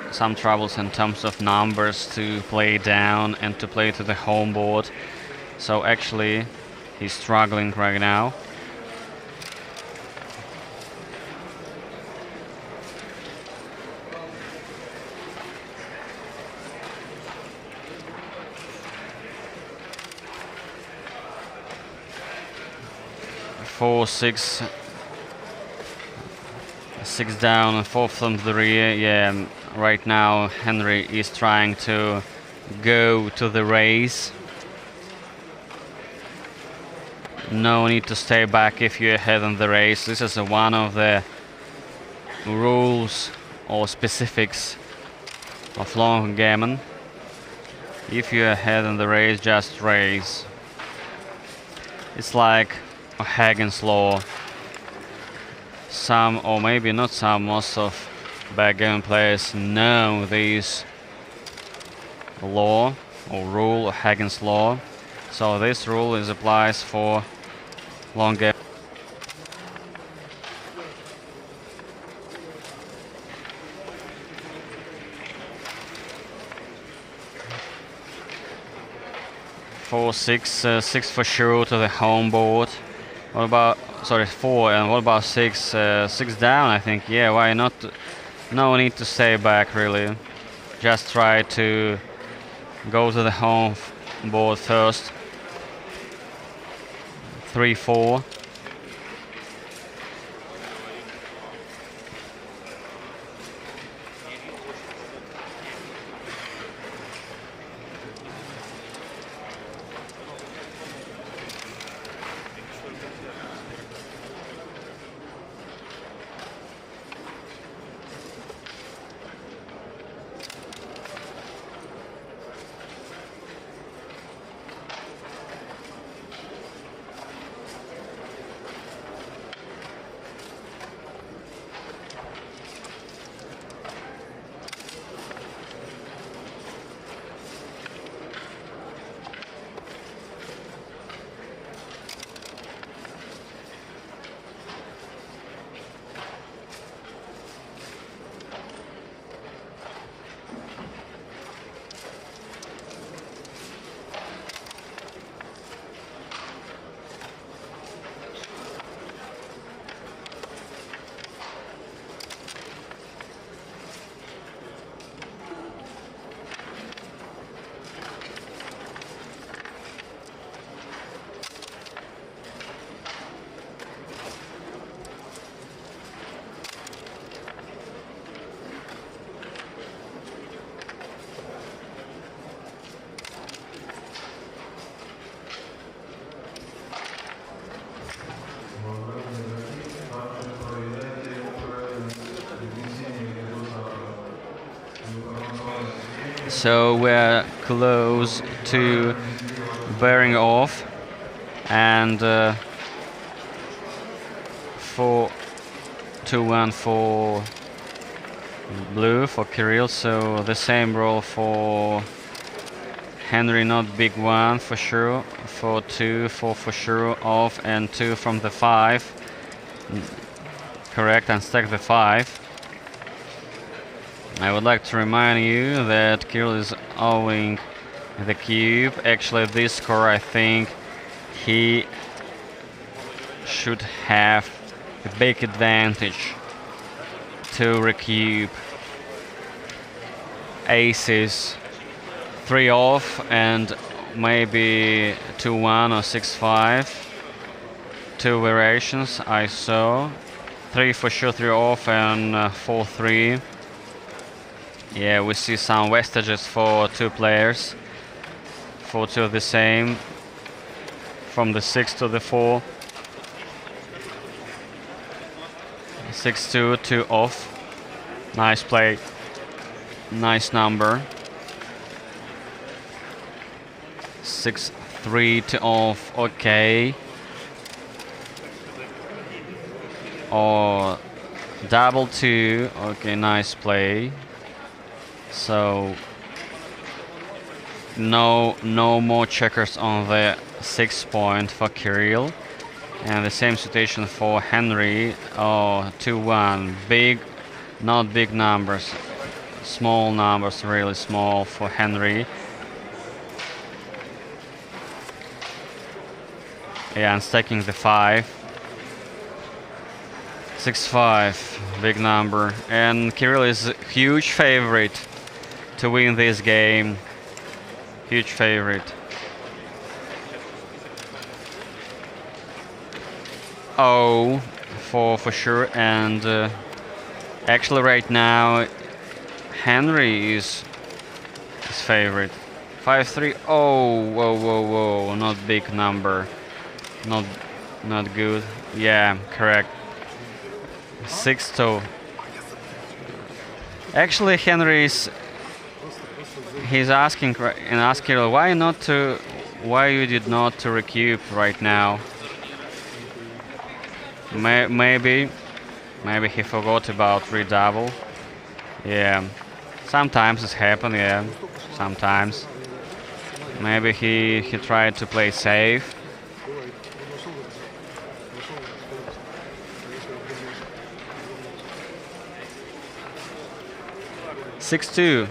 in terms of numbers to play down and to play to the home board. So actually, he's struggling right now. 4-6. 6 down and 4 from the rear. Yeah, right now Henry is trying to go to the race. No need to stay back if you're ahead in the race. This is one of the rules or specifics of Longgammon. If you're ahead in the race, just race. It's like Hagen's law. Some, or maybe not some, most of backgammon players know this law or rule, Hagen's law. So this rule applies for Longgammon. Four, six, 6 for sure to the home board. What about, sorry, 4, and what about 6? 6 down, I think. Yeah, why not? No need to stay back, really. Just try to go to the home board first. 3, 4. So we're close to bearing off, and 4-2-1 for blue for Kirill. So the same roll for Henry, not big one for sure. 4-2, 4 for sure off, and 2 from the 5. Correct, and stack the 5. I would like to remind you that Kirill is owing the cube. Actually, this score, I think he should have a big advantage to recube. Aces, 3 off, and maybe 2-1 or 6-5. 2 variations I saw. 3 for sure, 3 off, and 4-3. Yeah, we see some vestiges for 2 players. 4-2 the same. From the 6 to the 4. 6-2, 2 off. Nice play. Nice number. 6-3 to off. Okay. Or double 2. Okay, nice play. So no more checkers on the 6 point for Kirill, and the same situation for Henry. Oh, 2-1, big, not big numbers, small numbers, really small for Henry. Yeah, and stacking the 5. 6-5, big number, and Kirill is a huge favorite to win this game. Huge favorite. 6-0 for sure, and actually right now Henry is his favorite. 5-3. Oh, whoa, whoa, whoa! Not big number. Not not good. Yeah, correct. 6-2. Actually, Henry is he's asking and asking why you did not to recoup right now. Maybe he forgot about redouble. Yeah, sometimes it's happen. Yeah, sometimes. Maybe he tried to play safe. Six two.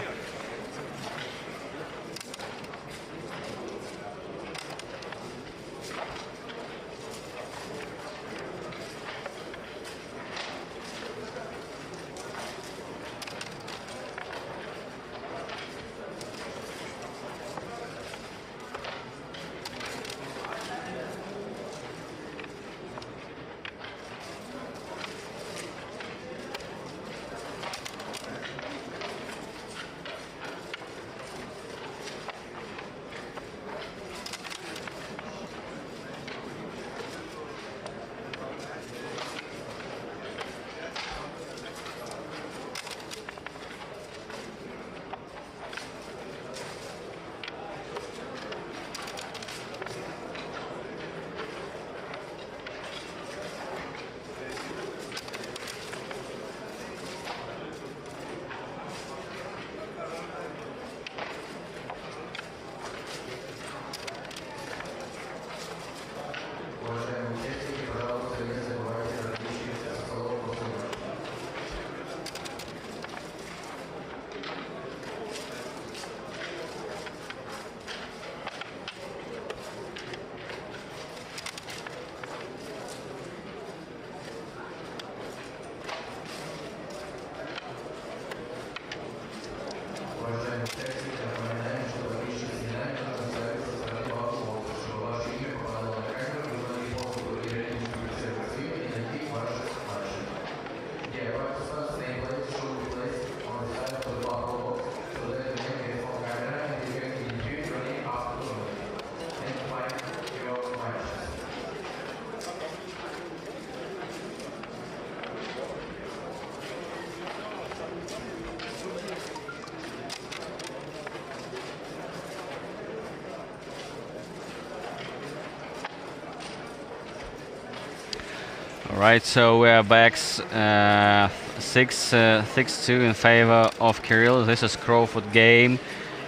Right, so we are back 6-2 in favor of Kirill. This is Crawford game,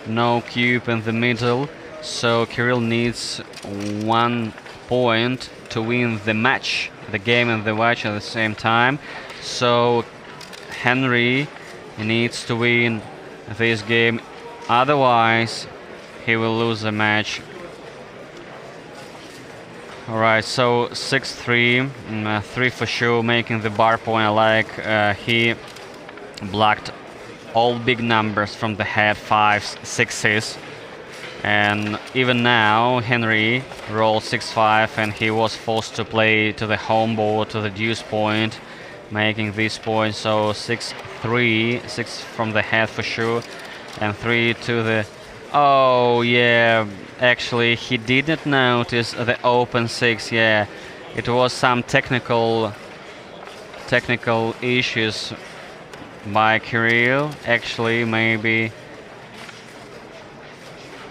no cube in the middle, so Kirill needs 1 point to win the match, the game and the match at the same time. So Henry needs to win this game, otherwise he will lose the match. Alright, so 6-3, 3 for sure, making the bar point. I like he blocked all big numbers from the head, 5s, 6s. And even now, Henry rolled 6-5 and he was forced to play to the home board, to the deuce point, making this point. So 6-3, 6 from the head for sure, and 3 to the... Oh, yeah. Actually, he didn't notice the open 6. Yeah, it was some technical issues by Kirill. Actually, maybe.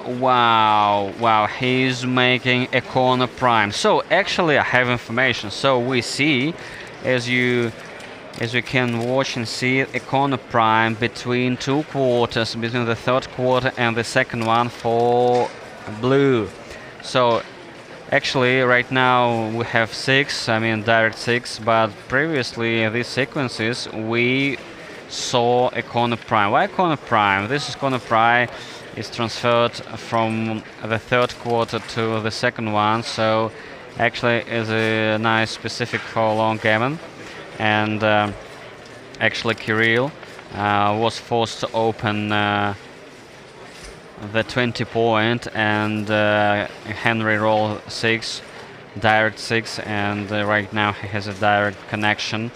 Wow, he's making a corner prime. So actually, I have information. So we see, as you can watch and see, a corner prime between 2 quarters, between the third quarter and the second one for blue. So actually right now we have 6, I mean direct 6, but previously in these sequences we saw a corner prime. Why corner prime? This is corner prime is transferred from the third quarter to the second one, so actually is a nice specific for Longgammon. And actually Kirill was forced to open the 20 point, and Henry rolled 6, direct 6, and right now he has a direct connection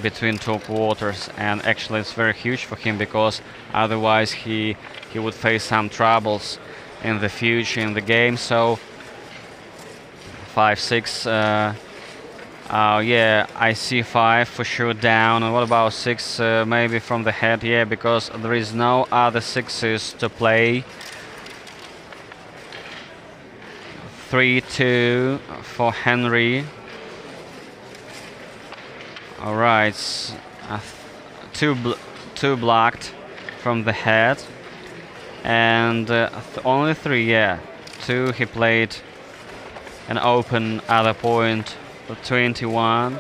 between two quarters, and actually it's very huge for him because otherwise he would face some troubles in the future in the game. So 5-6. Yeah, I see 5 for sure down. And what about 6? Maybe from the head, yeah, because there is no other 6s to play. 3-2 for Henry. All right, two blocked from the head, and only 3. Yeah, 2 he played an open other point. 21.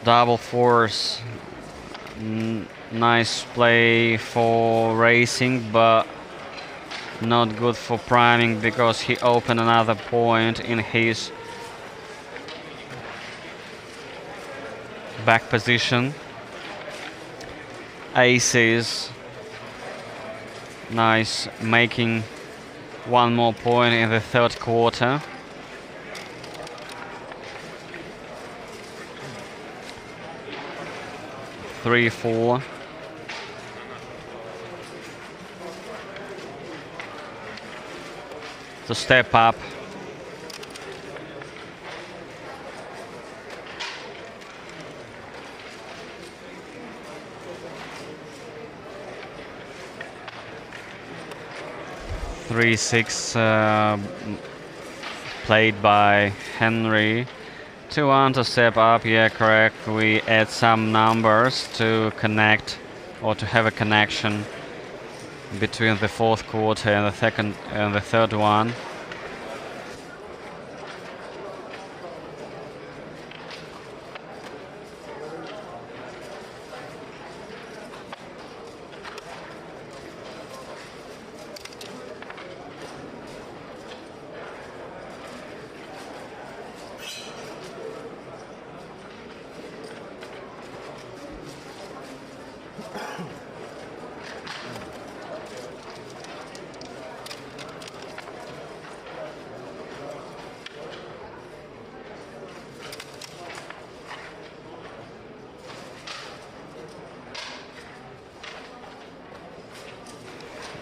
Double force. Nice play for racing, but not good for priming because he opened another point in his back position. Aces. Nice, making one more point in the third quarter. Three, 4. To step up. Three, 6 played by Henry. 2-1 to step up, yeah, correct. We add some numbers to connect or to have a connection between the fourth quarter and the second and the third one.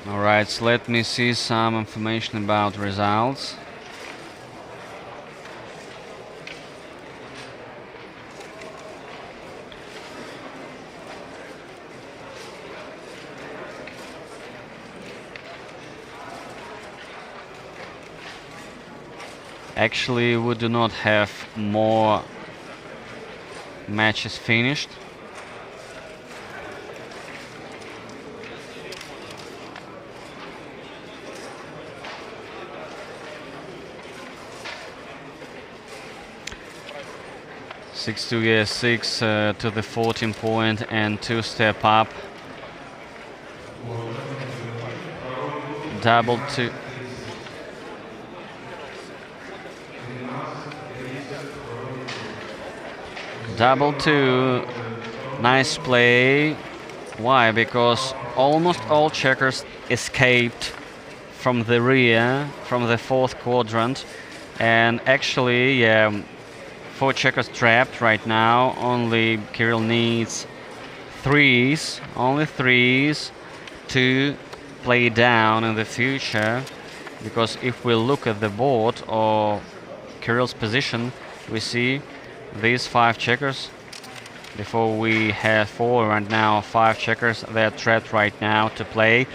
Alright, so let me see some information about results. Actually, we do not have more matches finished. Six to yeah, 6 to the 14 point and 2 step up. Double 2. Double 2. Nice play. Why? Because almost all checkers escaped from the rear, from the fourth quadrant, and actually, yeah. 4 checkers trapped right now. Only Kirill needs 3s, only 3s to play down in the future. Because if we look at the board or Kirill's position, we see these 5 checkers. Before we had 4, and now 5 checkers. They're trapped right now to play.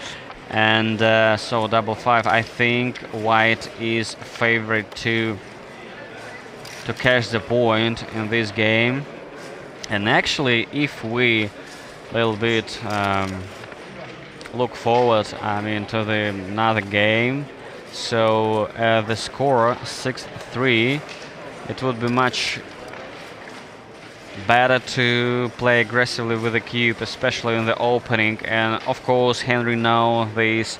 And so double 5. I think white is favorite to catch the point in this game. And actually, if we a little bit look forward, I mean, to the another game, so the score 6-3, it would be much better to play aggressively with the cube, especially in the opening. And of course, Henry knows these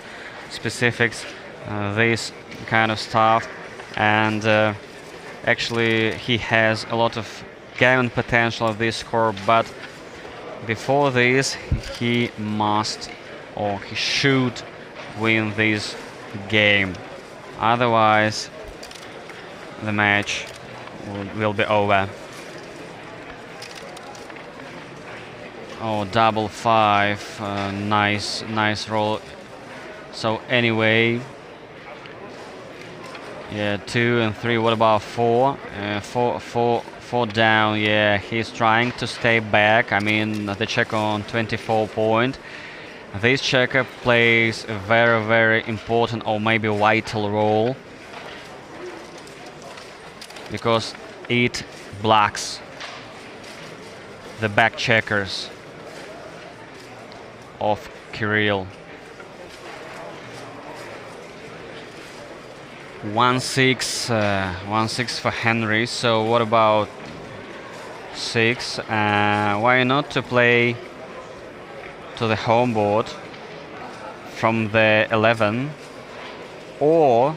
specifics, this kind of stuff, and actually, he has a lot of gammon potential of this score, but before this, he must or he should win this game. Otherwise, the match will be over. Oh, double 5. Nice roll. So anyway, yeah, 2 and 3. What about 4? 4 down. Yeah, he's trying to stay back. I mean, the check on 24 point. This checker plays a very important or maybe vital role because it blocks the back checkers of Kirill. 1-6, 1-6 for Henry. So what about 6? Why not to play to the home board from the 11? Or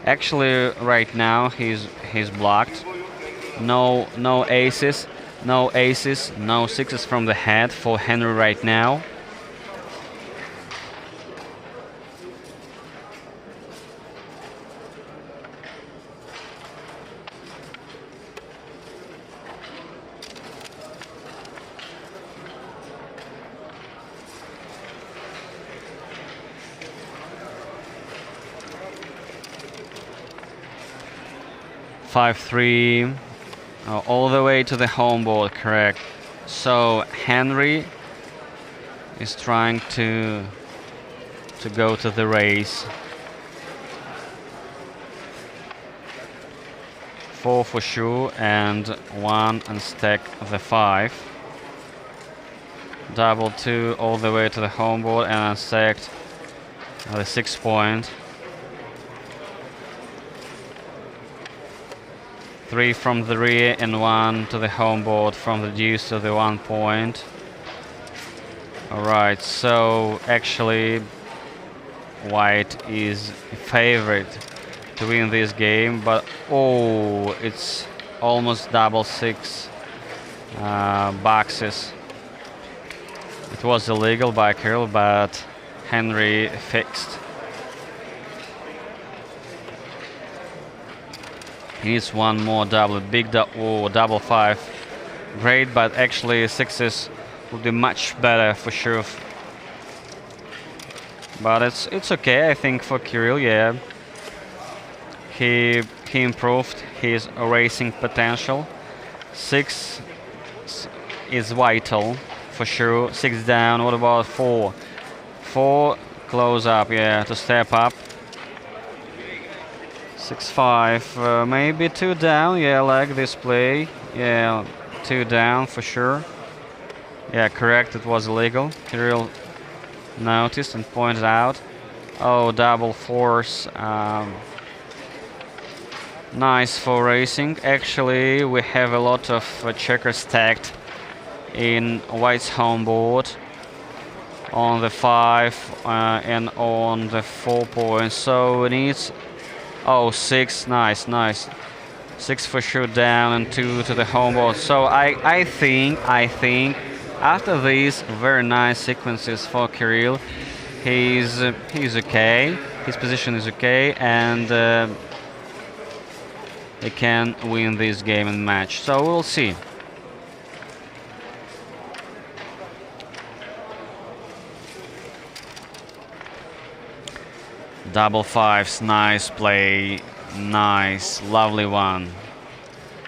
actually right now he's blocked. No aces, no 6s from the head for Henry right now. Five, 3, all the way to the home board, correct. So Henry is trying to go to the race. 4 for sure, and 1 and stack the 5. Double 2 all the way to the home board and stacked the 6 point. 3 from the rear and 1 to the home board from the deuce to the 1 point. Alright, so actually white is favorite to win this game, but oh, it's almost double 6 boxes. It was illegal by Kirill, but Henry fixed. He needs one more double, double 5. Great, but actually 6s would be much better for sure. But it's okay, I think, for Kirill. Yeah, he improved his racing potential. 6 is vital for sure. 6 down. What about 4? 4 close up. Yeah, to step up. 6-5, maybe 2 down. Yeah, I like this play. Yeah, 2 down for sure. Yeah, correct, it was illegal. Kirill noticed and pointed out. Oh, double 4s. Nice for racing. Actually, we have a lot of checkers stacked in white's home board on the 5 and on the 4 points. So it needs. Oh, 6, nice. 6 for sure down and 2 to the home board. So I think after these very nice sequences for Kirill, he's okay. His position is okay, and he can win this game and match. So we'll see. Double 5s, nice play, nice, lovely one.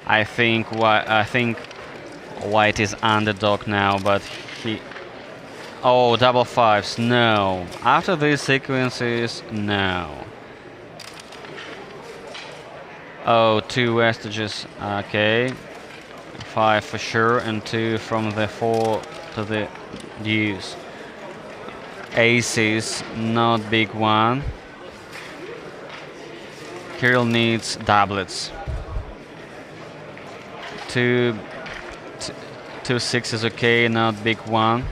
I think white is underdog now, but he. Oh, double 5s, no. After these sequences, no. Oh, 2 vestiges, okay. 5 for sure, and 2 from the 4 to the deuce. Aces, not big one. Kirill needs doublets. 2 6s, okay, not big one.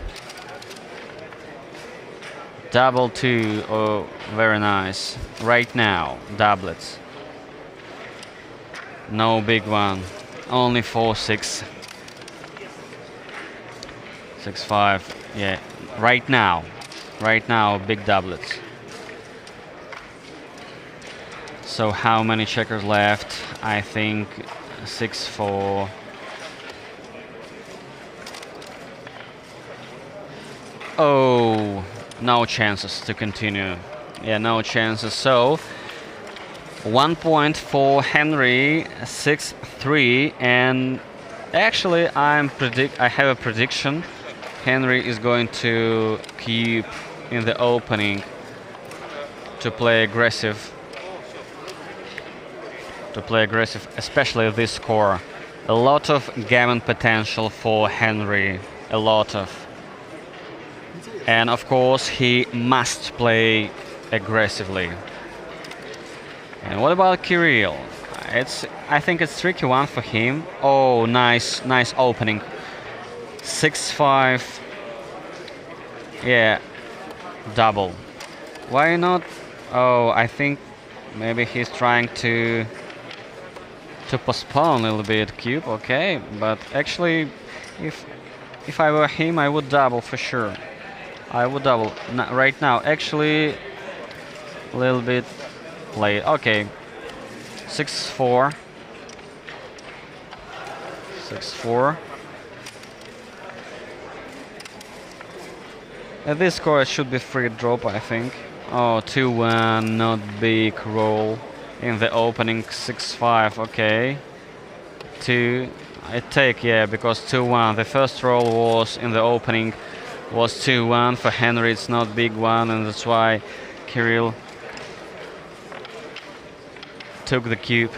Double 2, oh, very nice. Right now, doublets. No big one, only 4 6. 6 5, yeah. Right now, big doublets. So how many checkers left? I think 6-4. Oh, no chances to continue. Yeah, no chances. So 1 point for Henry, 6-3, and actually I have a prediction. Henry is going to keep in the opening to play aggressive. Especially this score. A lot of gammon potential for Henry, a lot of. And of course, he must play aggressively. And what about Kirill? I think it's tricky one for him. Oh, nice opening. 6-5. Yeah, double. Why not? Oh, I think maybe he's trying to postpone a little bit cube. Okay, but actually, if I were him, I would double for sure. I would double right now. Actually, a little bit late. Okay, 6-4. 6-4. At this score, it should be free drop, I think. Oh, 2-1, not big roll in the opening. 6-5. Okay. 2. I take, yeah, because 2-1. The first roll was in the opening was 2-1 for Henry. It's not big one, and that's why Kirill took the cube.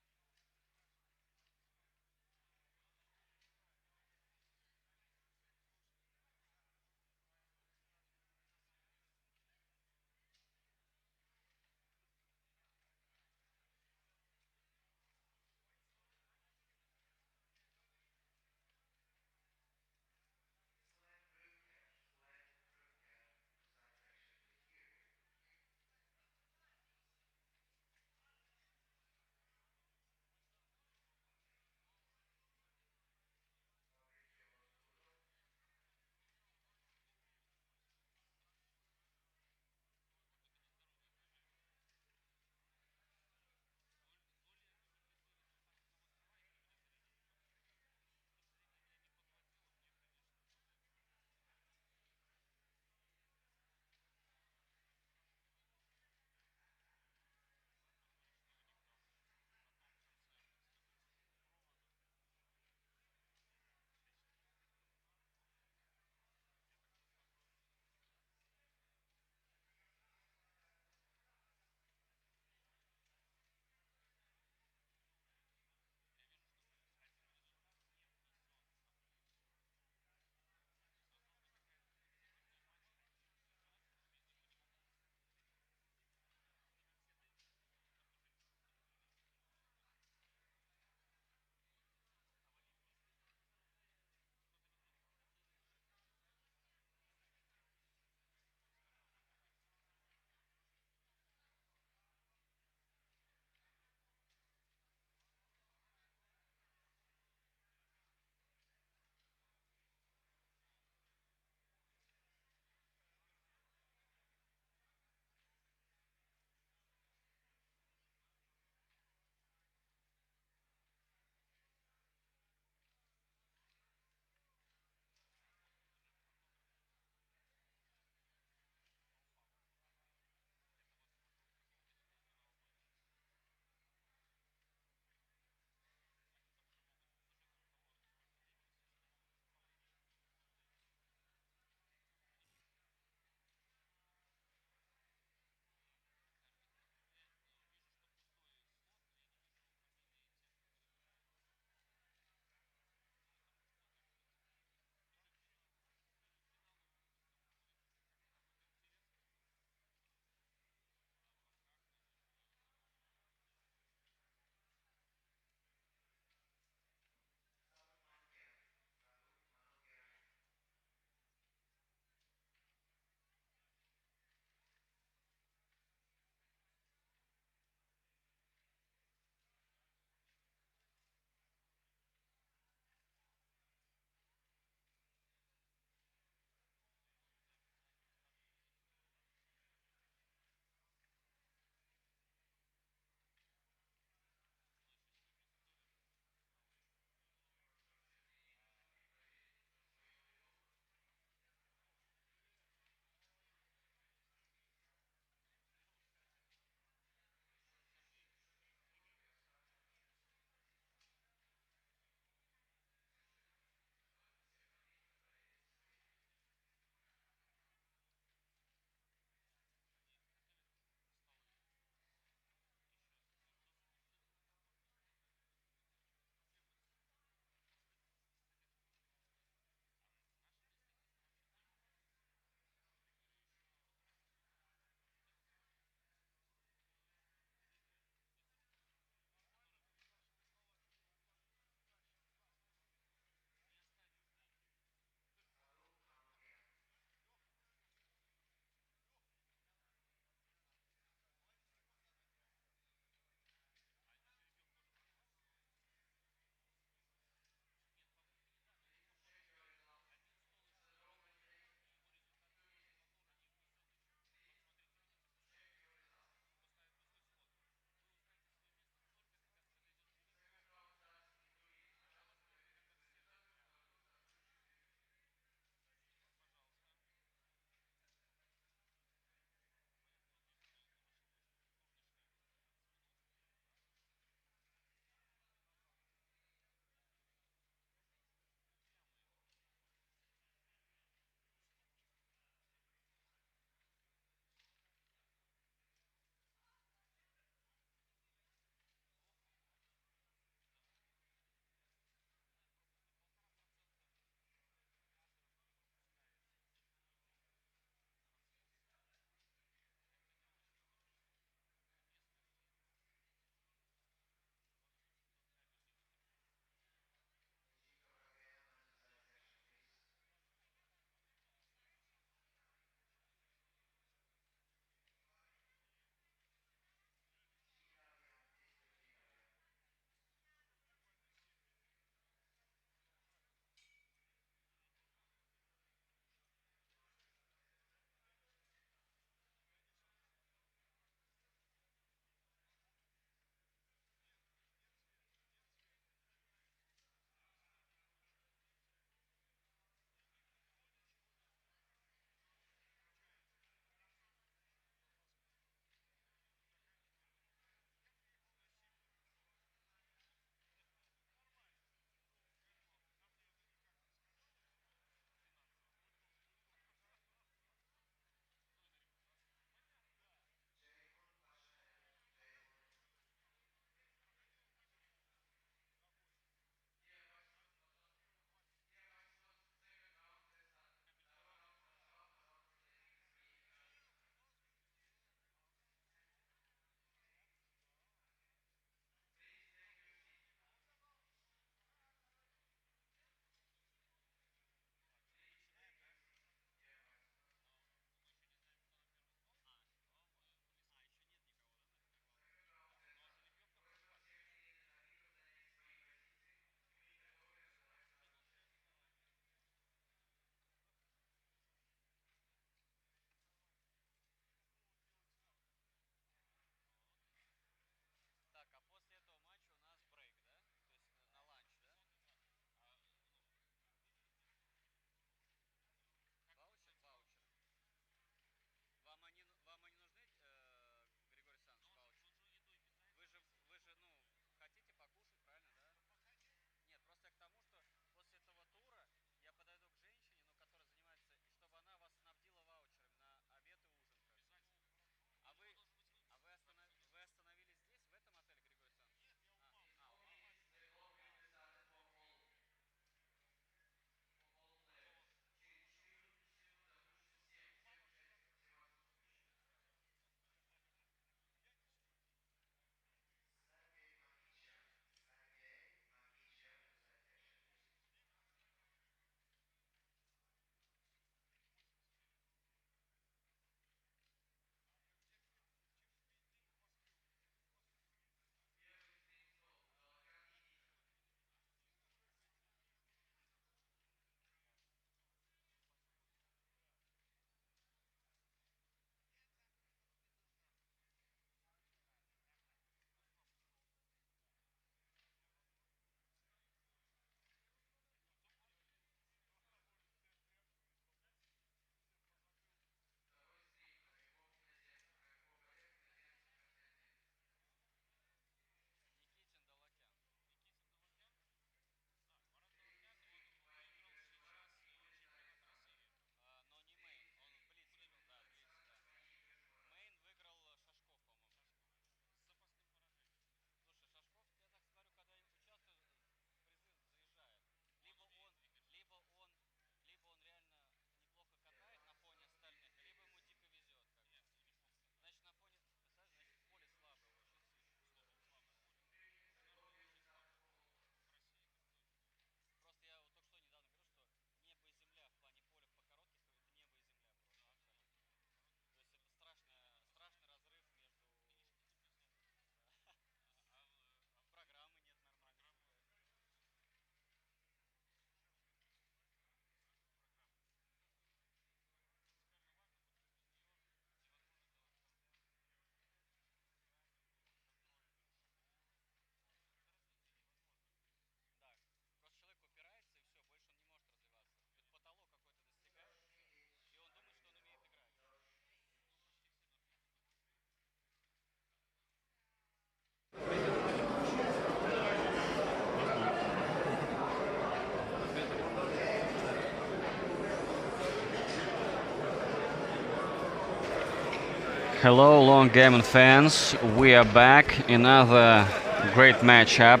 Hello, Longgammon fans. We are back. Another great matchup.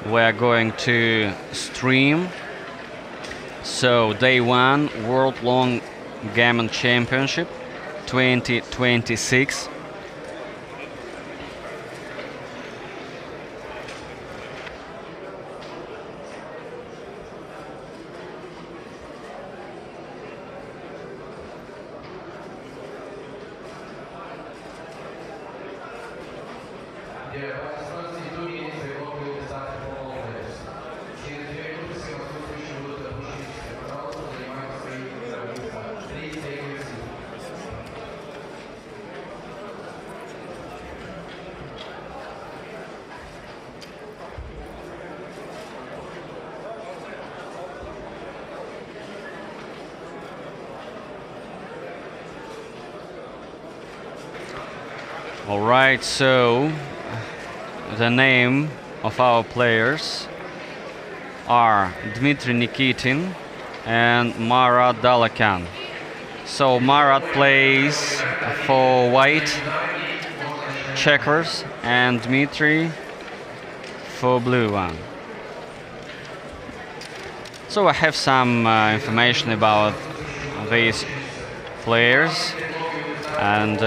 We are going to stream. So, day one, World Longgammon Championship 2026. Alright, so the name of our players are Dmitry Nikitin and Marat Dalakan. So Marat plays for white checkers and Dmitry for blue one. So I have some information about these players. And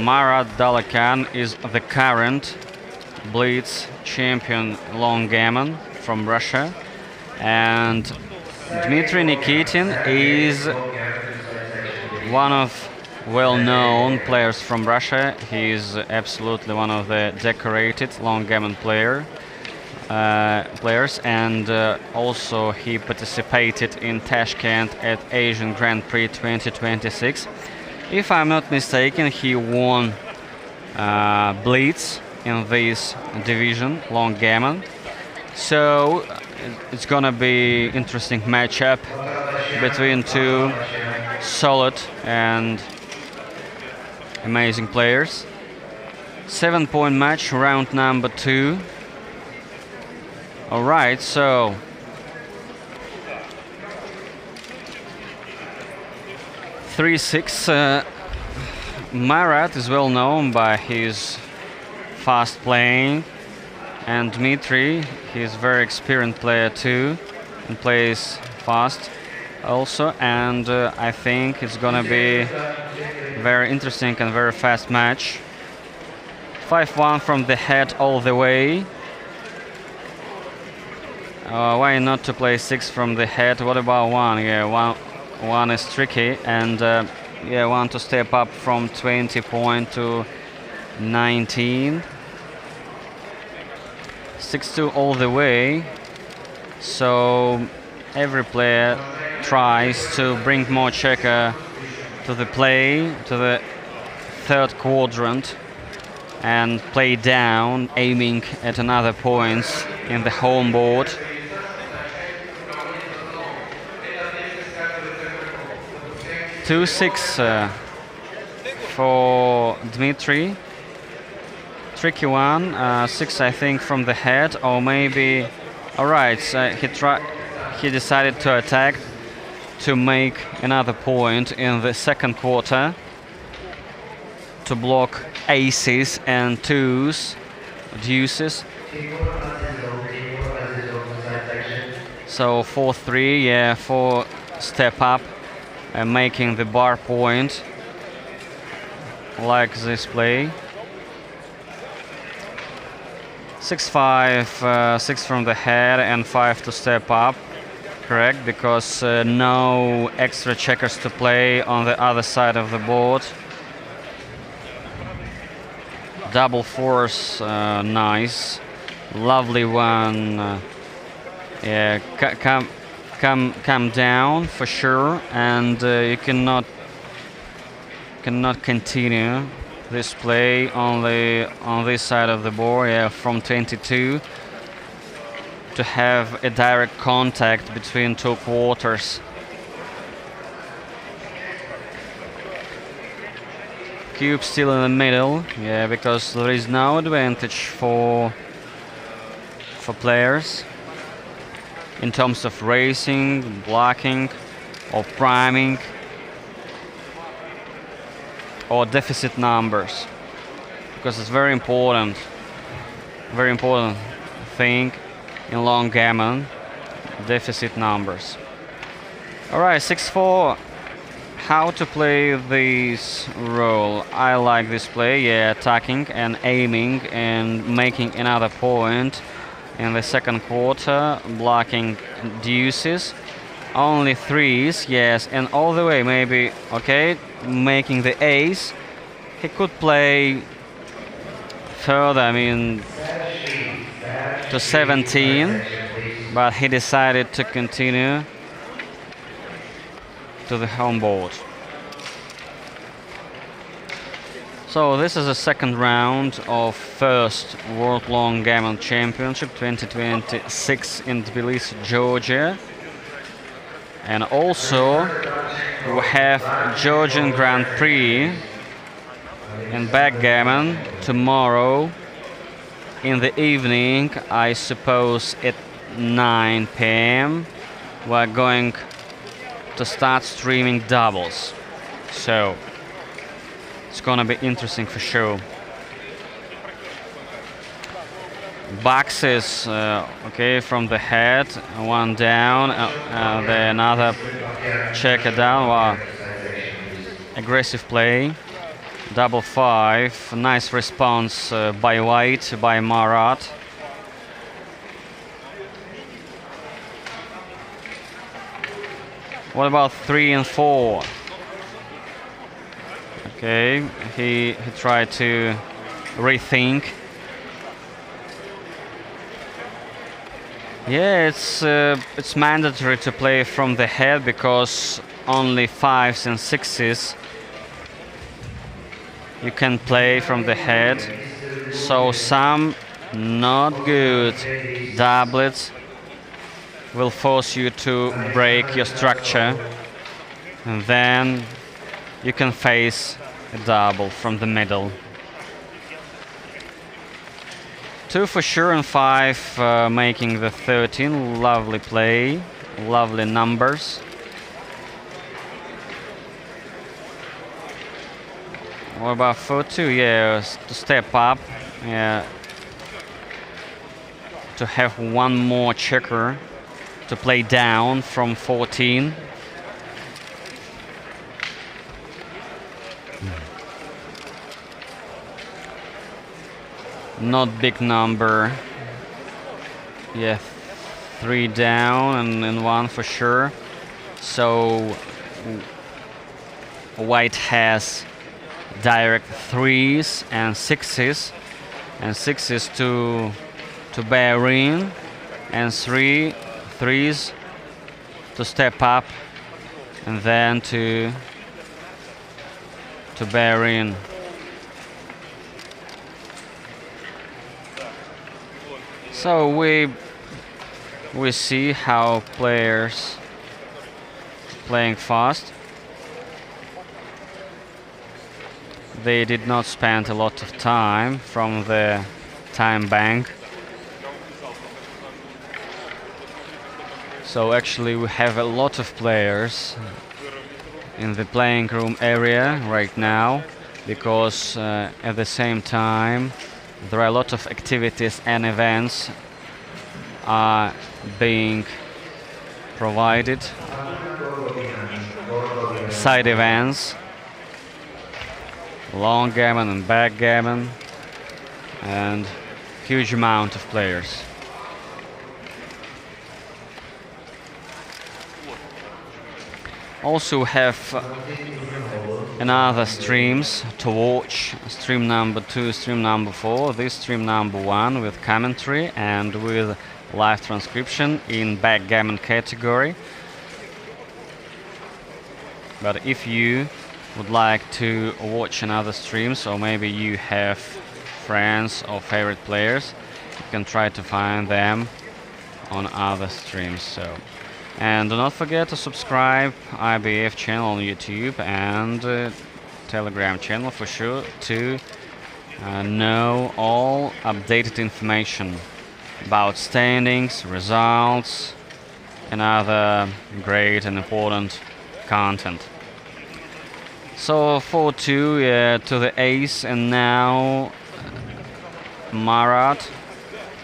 Marat Dalakan is the current Blitz champion Longgammon from Russia, and Dmitry Nikitin is one of well-known players from Russia. He is absolutely one of the decorated Longgammon players, and also he participated in Tashkent at Asian Grand Prix 2026. If I'm not mistaken, he won Blitz in this division, Longgammon. So it's gonna be interesting matchup between two solid and amazing players. 7-point match, round number 2. All right, so 3-6. Marat is well known by his fast playing, and Dmitry, he's a very experienced player too, and plays fast also. And I think it's gonna be very interesting and very fast match. 5-1 from the head all the way. Why not to play 6 from the head? What about 1? Yeah, one is tricky, and yeah, want to step up from 20 point to 19. 6-2 all the way. So every player tries to bring more checker to the play, to the third quadrant, and play down, aiming at another points in the home board. 2-6 for Dmitry. Tricky one. 6, I think, from the head, or maybe. All right, so he decided to attack to make another point in the second quarter to block aces and twos, deuces. So 4-3, yeah, 4 step up. Making the bar point like this play. 6-5, 6 from the head and 5 to step up. Correct, because no extra checkers to play on the other side of the board. Double force, nice, lovely one. Yeah, come down for sure, and you cannot continue this play on this side of the board. Yeah, from 22 to have a direct contact between two quarters. Cube still in the middle, yeah, because there is no advantage for players in terms of racing, blocking, or priming. or deficit numbers, because it's very important thing in Longgammon, deficit numbers. Alright, 6-4. How to play this role? I like this play, yeah, attacking and aiming and making another point in the second quarter, blocking deuces, only threes, yes, and all the way maybe, okay, making the ace. He could play further, I mean, to 17, but he decided to continue to the home board. So this is the second round of first World Longgammon Championship 2026 in Tbilisi, Georgia. And also we have Georgian Grand Prix in backgammon tomorrow in the evening, I suppose at 9 p.m. We're going to start streaming doubles, so it's gonna be interesting for sure. Boxes, okay, from the head, one down, the another checker down. Wow, aggressive play, double five, nice response by White, by Marat. What about 3 and 4? Okay, he tried to rethink. Yeah, it's mandatory to play from the head because only 5s and 6s you can play from the head. So some not good doublets will force you to break your structure, and then you can face a double from the middle. 2 for sure and 5 making the 13. Lovely play, lovely numbers. What about 4-2? Yeah, to step up, yeah, to have one more checker to play down from 14. Not big number. Yeah, 3 down and 1 for sure. So White has direct 3s and 6s, and 6s to bear in, and 3s to step up, and then to bear in. So we see how players playing fast. They did not spend a lot of time from the time bank. So actually we have a lot of players in the playing room area right now, because at the same time there are a lot of activities and events are being provided, side events, Longgammon and backgammon, and huge amount of players. Also have another streams to watch, stream number 2, stream number 4, this stream number 1 with commentary and with live transcription in backgammon category. But if you would like to watch another streams, or maybe you have friends or favorite players, you can try to find them on other streams. So, and do not forget to subscribe IBF channel on YouTube and Telegram channel for sure to know all updated information about standings, results, and other great and important content. So 4-2, yeah, to the ace, and now Marat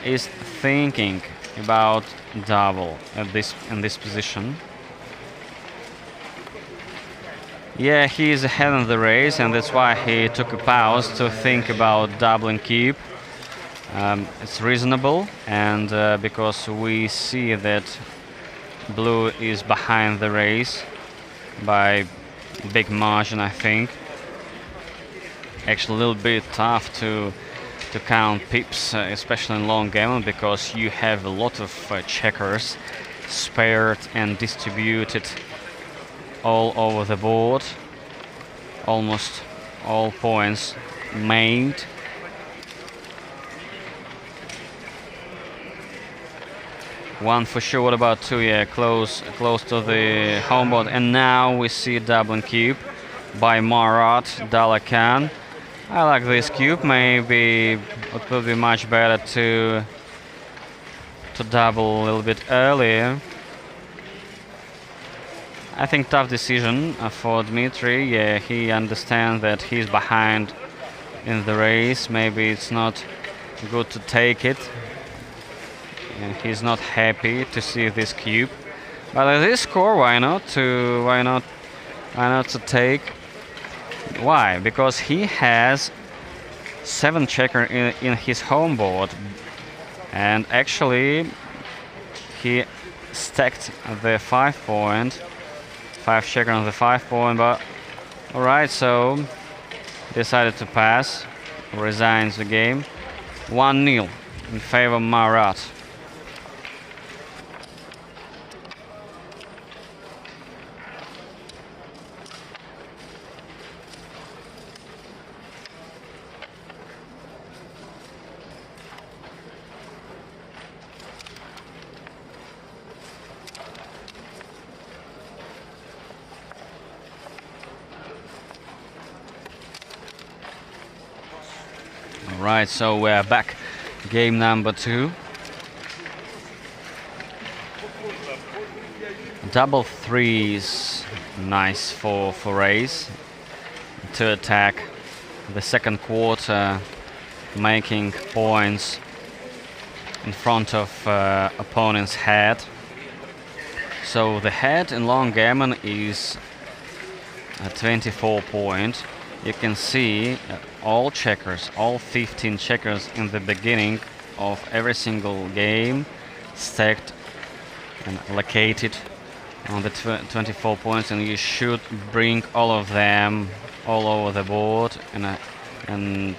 is thinking about double at this in this position. Yeah, he is ahead in the race, and that's why he took a pause to think about double and cube. It's reasonable, and because we see that blue is behind the race by big margin, I think. Actually, a little bit tough to count pips, especially in Longgammon, because you have a lot of checkers spared and distributed all over the board. Almost all points made. One for sure. What about two? Yeah, close to the home board. And now we see double and cube by Marat Dalakan. I like this cube. Maybe it would be much better to double a little bit earlier. I think tough decision for Dmitry. Yeah, he understands that he's behind in the race. Maybe it's not good to take it. And he's not happy to see this cube. But at this score, why not to take? Why? Because he has 7 checker in his home board, and actually he stacked the 5 checker on the 5 point. But all right, so decided to pass, resigns the game. 1-0 in favor of Marat. Right, so we're back. Game number 2. Double threes, nice for race to attack the second quarter, making points in front of opponent's head. So the head in Longgammon is 24 points. You can see all checkers, all 15 checkers in the beginning of every single game stacked and located on the 24 points, and you should bring all of them all over the board and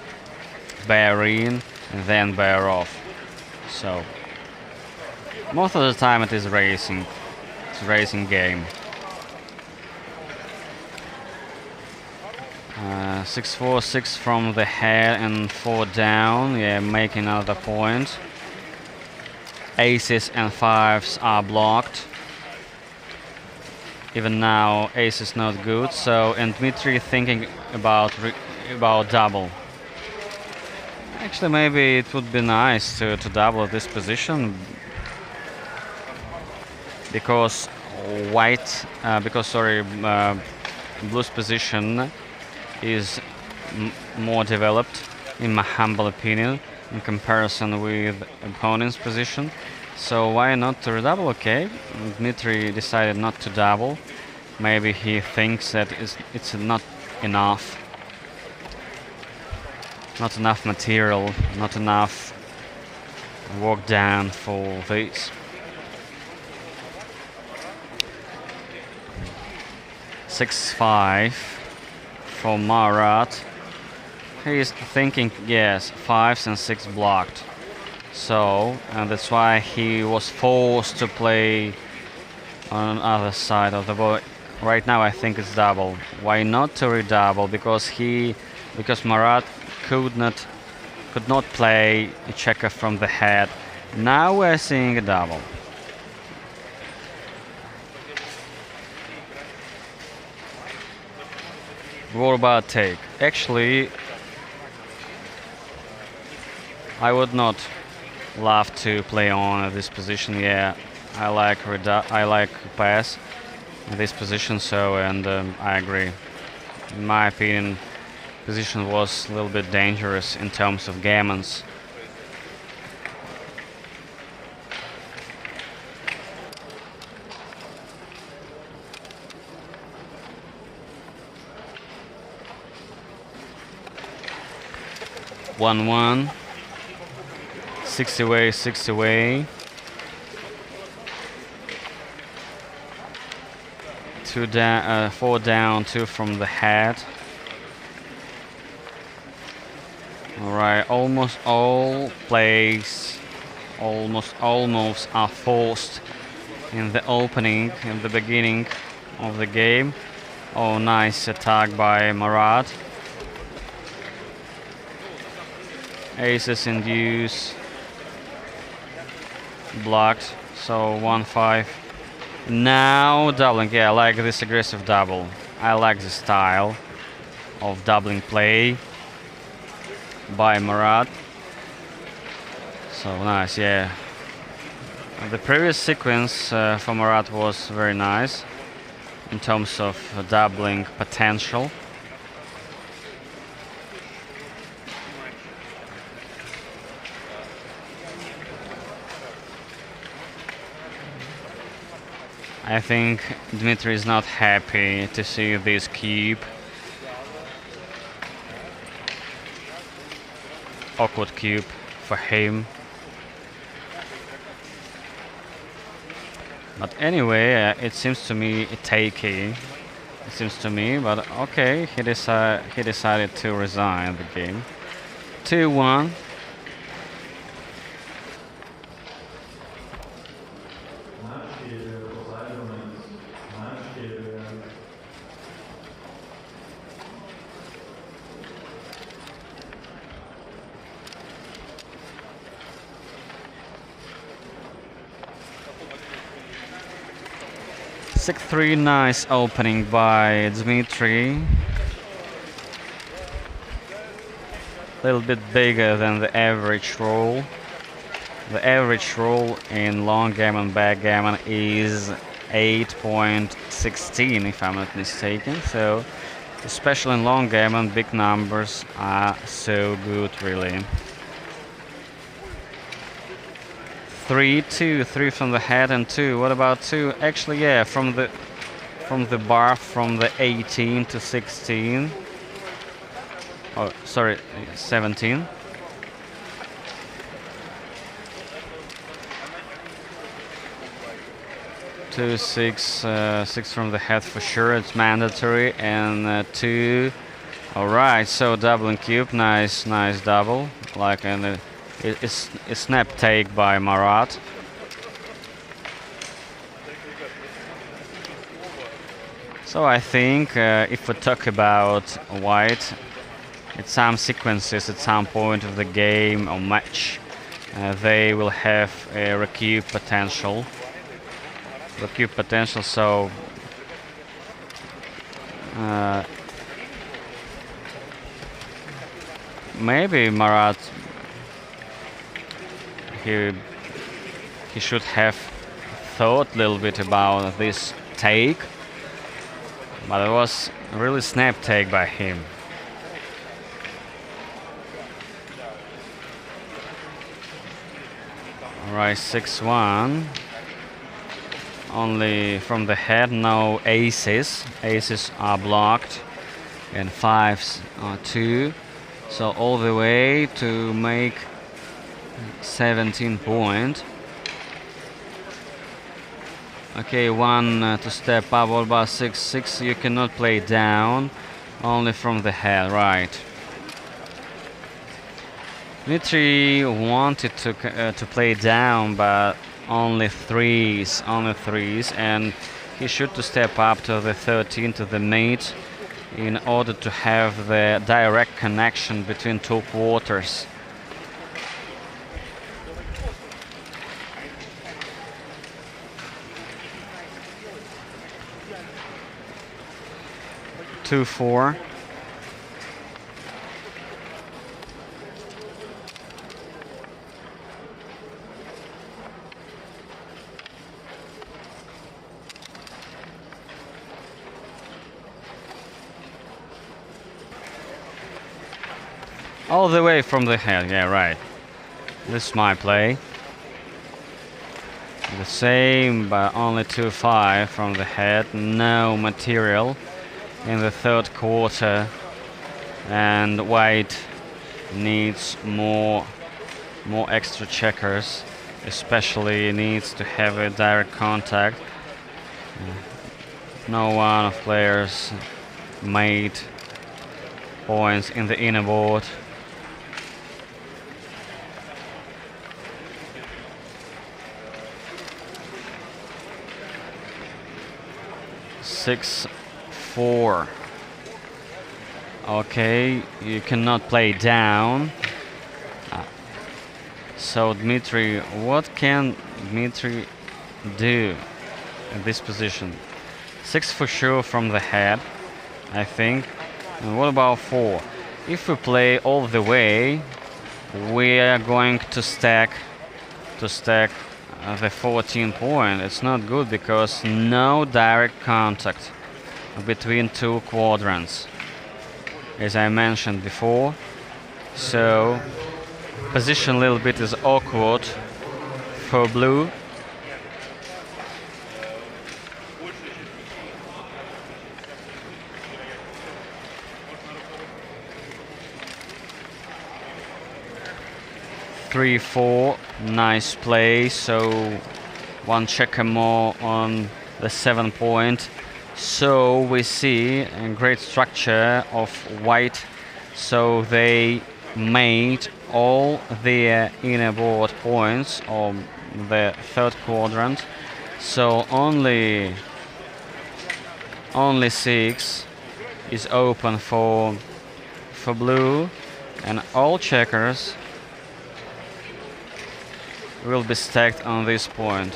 bear in and then bear off. So most of the time it is racing. It's a racing game. 6-4, 6 from the head and 4 down. Yeah, making another point. Aces and 5s are blocked. Even now, ace is not good. So, and Dmitry thinking about double. Actually, maybe it would be nice to double at this position, because blue's position is more developed, in my humble opinion, in comparison with opponent's position. So why not to redouble? Okay, Dmitry decided not to double. Maybe he thinks that it's not enough material, not enough work done for this. 6-5 for Marat. He's thinking, yes, 5s and 6 blocked. So, and that's why he was forced to play on the other side of the board. Right now I think it's double. Why not to redouble? Because Marat could not play a checker from the head. Now we're seeing a double. What about take? Actually, I would not love to play on this position. Yeah, I like pass in this position. So, and I agree. In my opinion, position was a little bit dangerous in terms of gammons. One, 60 away, 60 away. 2 down, 4 down, 2 from the head. Alright, almost all plays, almost all moves are forced in the opening, in the beginning of the game. Oh, nice attack by Marat. Aces induce. Blocked, so 1-5. Now doubling, yeah, I like this aggressive double. I like the style of doubling play by Marat. So nice, yeah. The previous sequence for Marat was very nice in terms of doubling potential. I think Dmitry is not happy to see this cube. Awkward cube for him. But anyway, it seems to me takey. It seems to me, but okay, he decided to resign the game. 2-1. Six 3, nice opening by Dmitry. A little bit bigger than the average roll. The average roll in Longgammon backgammon is 8.16, if I'm not mistaken. So, especially in Longgammon, big numbers are so good, really. 3, 2, 3 from the head and 2. What about 2? Actually, yeah, from the bar from the 18 to 16. Oh, sorry, 17. Two, 6, 6 from the head for sure. It's mandatory, and 2. All right, so doubling cube, nice double, like an. It's a snap take by Marat. So I think if we talk about white, at some sequences, at some point of the game or match, they will have a recube potential. So maybe Marat. He should have thought a little bit about this take, but it was a really snap take by him. Alright, 6-1. Only from the head, no aces. Aces are blocked, and 5s are 2. So all the way to make 17 point. Okay, 1 to step up. What about 6-6? You cannot play down, only from the head, right? Dmitry wanted to play down, but only threes, and he should to step up to the 13 to the mate in order to have the direct connection between 2 quarters. Two, 4. All the way from the head, yeah, right. This is my play. The same, but only 2-5 from the head. No material in the third quarter. And white needs more extra checkers. Especially needs to have a direct contact. No one of players made points in the inner board. Six, 4. Okay, you cannot play down. So Dmitry, what can Dmitry do in this position? 6 for sure from the head, I think. And what about 4? If we play all the way, we are going to stack the 14 point. It's not good because no direct contact between two quadrants, as I mentioned before. So position a little bit is awkward for blue. Three, 4, nice play. So one checker more on the 7 point. So we see a great structure of white. So they made all their inner board points on the third quadrant. So only 6 is open for blue, and all checkers will be stacked on this point.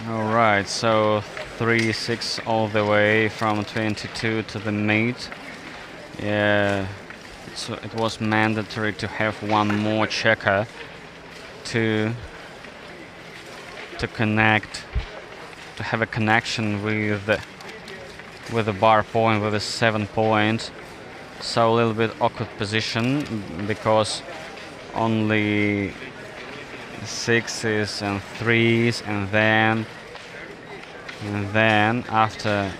Alright, so 3-6 all the way from 22 to the mate. Yeah, it was mandatory to have one more checker to connect, to have a connection with the bar point, with the 7 point. So a little bit awkward position because only 6s and 3s, and then after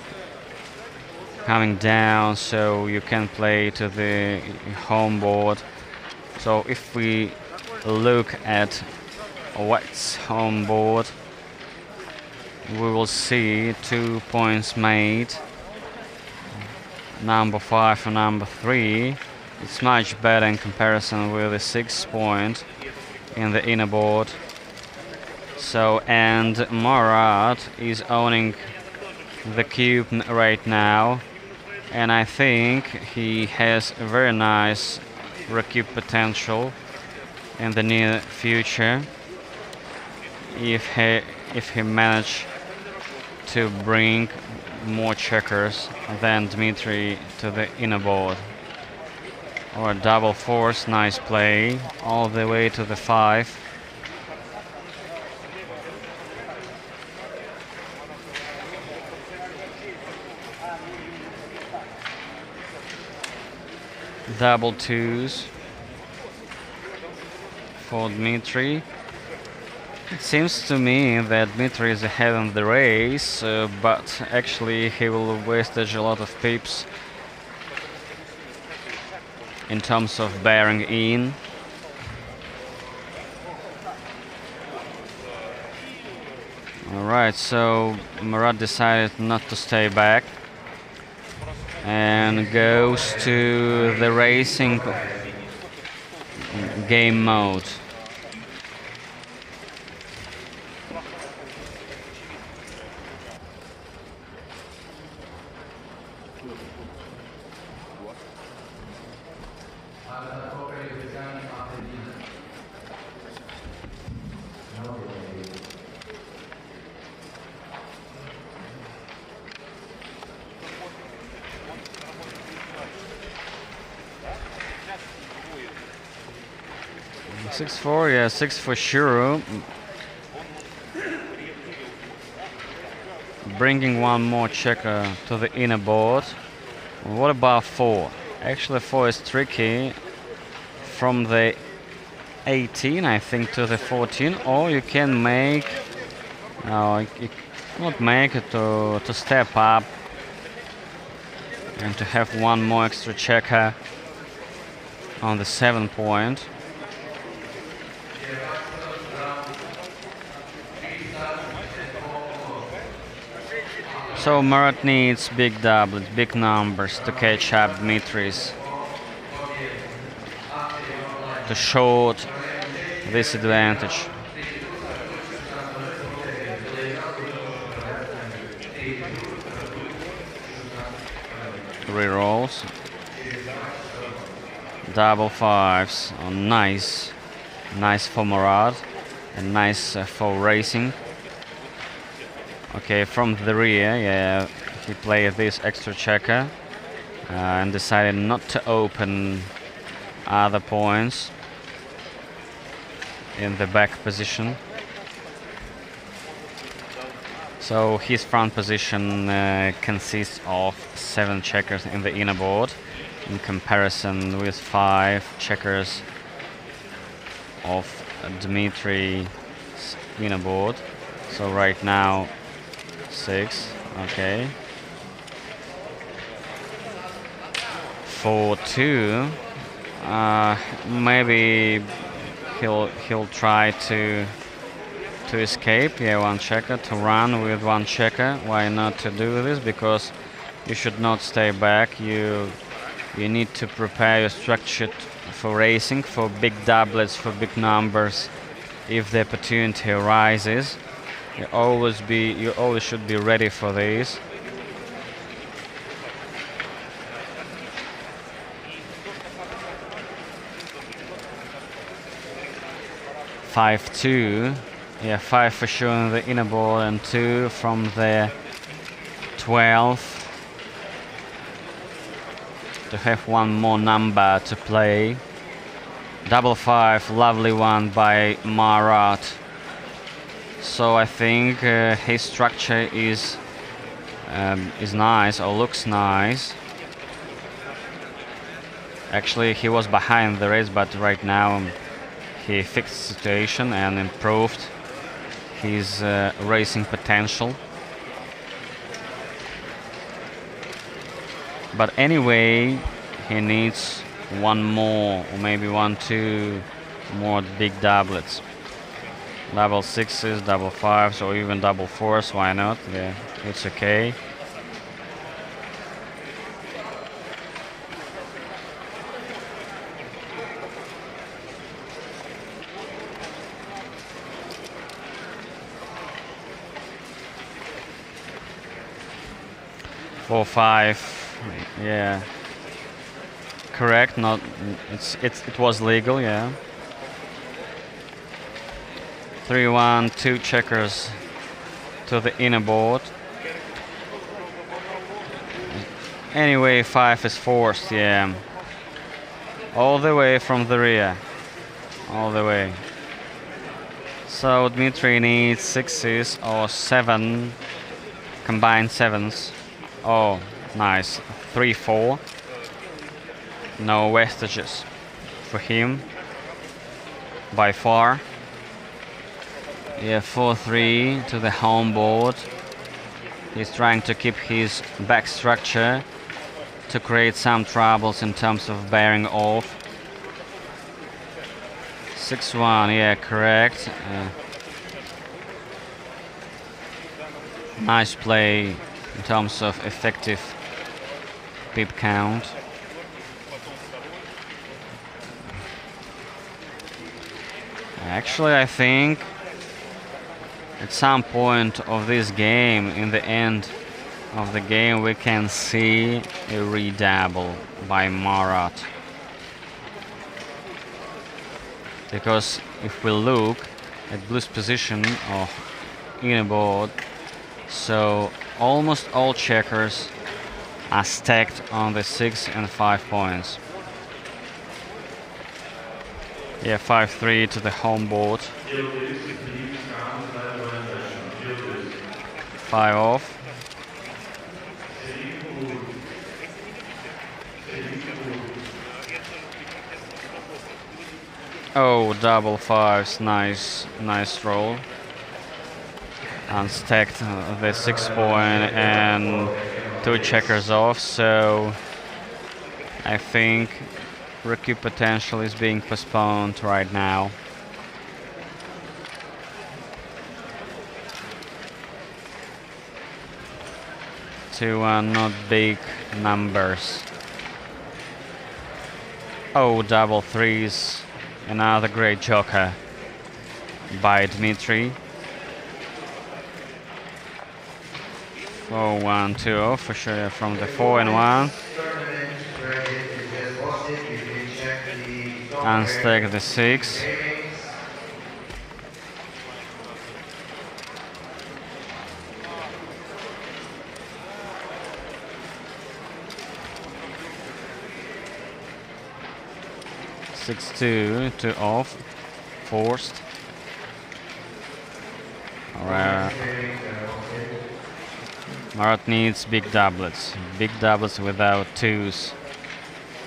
coming down, so you can play to the home board. So if we look at white's home board, we will see 2 points made, number 5 and number 3. It's much better in comparison with the 6 point in the inner board. So, and Marat is owning the cube right now, and I think he has a very nice recube potential in the near future if he manage to bring more checkers than Dmitry to the inner board. Or double force, nice play, all the way to the 5. Double 2s for Dmitry. It seems to me that Dmitry is ahead in the race, but actually he will wastage a lot of pips in terms of bearing in. Alright, so Marat decided not to stay back and goes to the racing game mode. 6-4, yeah, 6 for sure. Bringing one more checker to the inner board. What about 4? Actually, 4 is tricky. From the 18, I think, to the 14, or you can make, no, you not make it to step up and to have one more extra checker on the 7 point. So Murat needs big doublets, big numbers to catch up Dmitri's, to short this advantage. Rerolls. Double fives. Oh, nice. Nice for Murat. And nice for racing. Okay, from the rear, yeah, he played this extra checker and decided not to open other points in the back position. So his front position consists of 7 checkers in the inner board, in comparison with 5 checkers of Dmitri's inner board. So right now 6, okay. 4-2. Maybe he'll try to escape. Yeah, 1 checker, to run with 1 checker. Why not to do this? Because you should not stay back. You need to prepare your structure for racing, for big doublets, for big numbers. If the opportunity arises, you always should be ready for this. Five, 2. Yeah, 5 for sure in the inner board and 2 from the 12. To have 1 more number to play. Double 5, lovely one by Murat. So I think his structure is nice, or looks nice. Actually, he was behind the race, but right now he fixed the situation and improved his racing potential. But anyway, he needs 1 more, or maybe 1, 2 more big doublets. Double 6s, double 5s, or even double 4s, why not? Yeah, it's okay. Four, 5, yeah. Correct, not it was legal, yeah. 3-1, 2 checkers to the inner board. Anyway, 5 is forced, yeah. All the way from the rear. All the way. So Dmitri needs 6s or 7 combined 7s. Oh, nice. 3-4. No wastages for him by far. Yeah, 4-3 to the home board. He's trying to keep his back structure to create some troubles in terms of bearing off. 6-1, yeah, correct. Nice play in terms of effective pip count. Actually, I think at some point of this game, in the end of the game, we can see a redouble by Murat. Because if we look at blue's position or inner board, so almost all checkers are stacked on the 6 and 5 points. Yeah, 5-3 to the home board. 5 off. Oh, double fives, nice roll. And stacked the 6 point and 2 checkers off, so I think recoup potential is being postponed right now. Two not big numbers. Oh, double threes. Another great joker by Dmitry. 4-1-2 for sure from the 4 and 1. Unstack the 6. Six two off, forced. Alright. Marat needs big doublets without twos.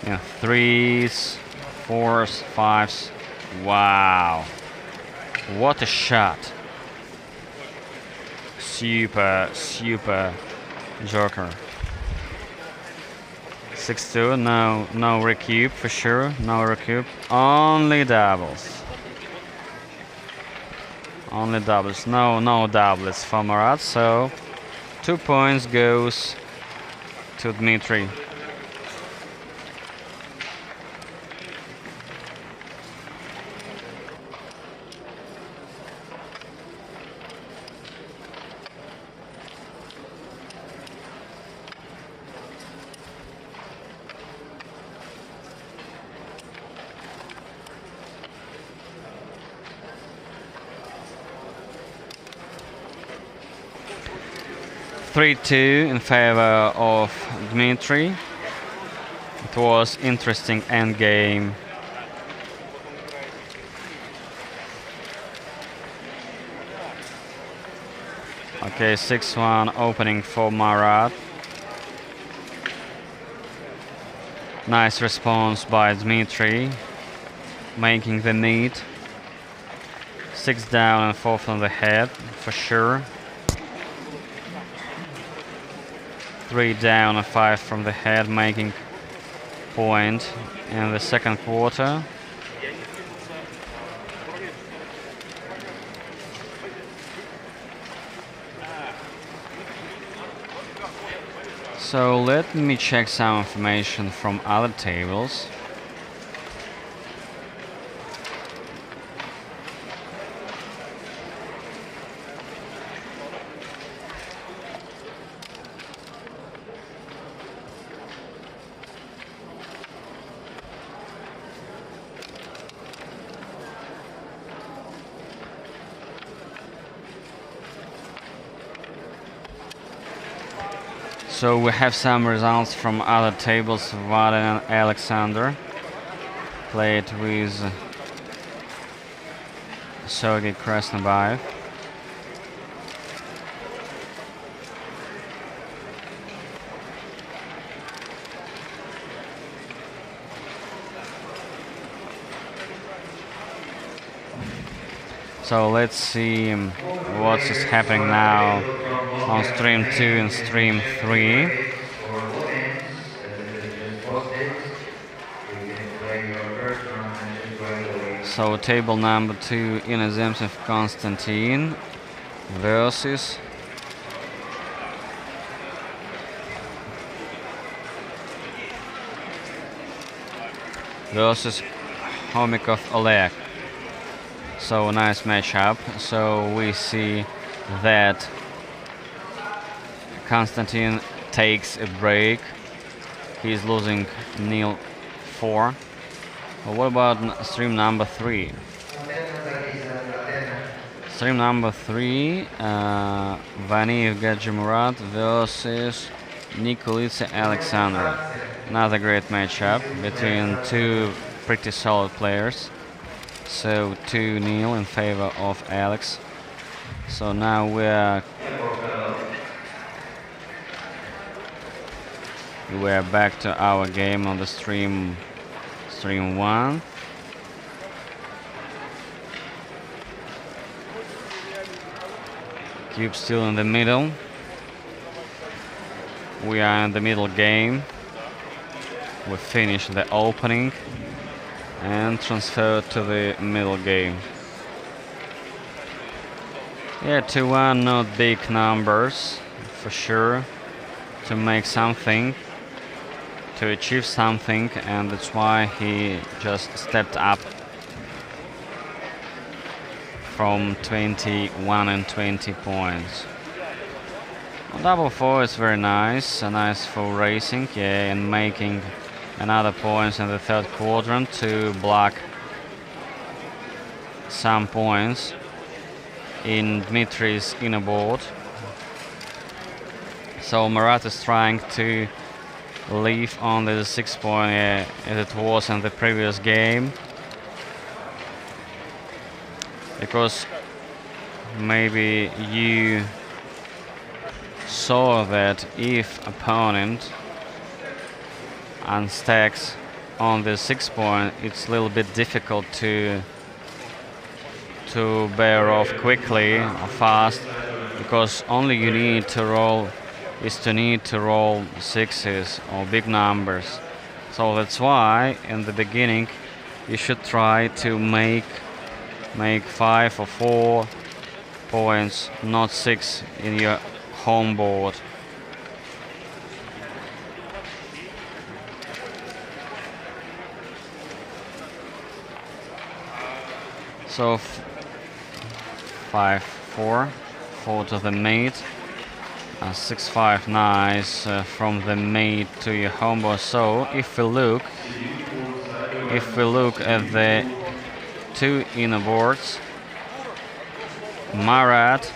Yeah, threes, fours, fives. Wow, what a shot! Super joker. 6-2, no recoup for sure, no recoup. Only doubles. No doublets for Marat, so 2 points goes to Dmitry. Three-two in favor of Dmitry. It was interesting endgame. Okay, 6-1 opening for Marat. Nice response by Dmitry, making the meet. 6 down and 4 from the head for sure. 3 down and 5 from the head, making point in the second quarter. So let me check some information from other tables. So we have some results from other tables. Vaden and Alexander played with Sergei Krasnobayev. So let's see what is happening now on stream 2 and stream 3. So table number 2, Inozemtsev Konstantin versus Homikov Oleg. So nice matchup. So we see that Konstantin takes a break. He's losing nil 4. Well, what about stream number 3? Stream number 3, Vaniev Gajimurat versus Nikolitsa Alexander. Another great matchup between two pretty solid players. So 2-0 in favor of Alex. So now we're back to our game on the stream 1. Cube still in the middle. We are in the middle game. We finished the opening and transfer to the middle game. Yeah, 2-1, not big numbers for sure to make something, to achieve something, and that's why he just stepped up from 21 and 20 points. Double 4 is very nice, a nice full racing, yeah, and making another points in the third quadrant to block some points in Dmitri's inner board. So Marat is trying to leave on the 6 point as it was in the previous game, because maybe you saw that if opponent unstacks on the 6 point, it's a little bit difficult to bear off quickly or fast, because only you need to roll sixes or big numbers. So that's why in the beginning you should try to make 5 or 4 points, not 6 in your home board. So 5-4, 4 to the mate, 6-5, nice from the mate to your home board. So if we look at the 2 inner boards, Marat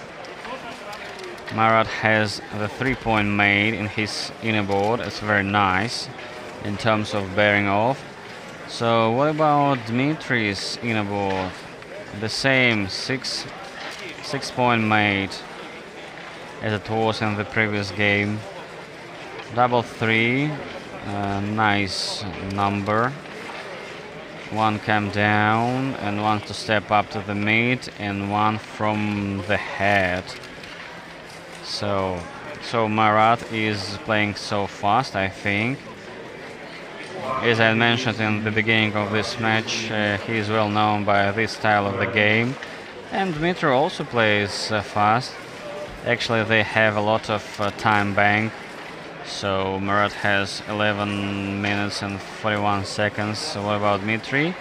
has the 3-point mate in his inner board. It's very nice in terms of bearing off. So what about Dmitri's inner board? The same 6-point mate as it was in the previous game. Double 3, nice number. 1 came down and 1 to step up to the mate, and 1 from the head. So Marat is playing so fast, I think. As I mentioned in the beginning of this match, he is well known by this style of the game. And Dmitry also plays fast. Actually, they have a lot of time bank. So Marat has 11 minutes and 41 seconds. So what about Dmitry?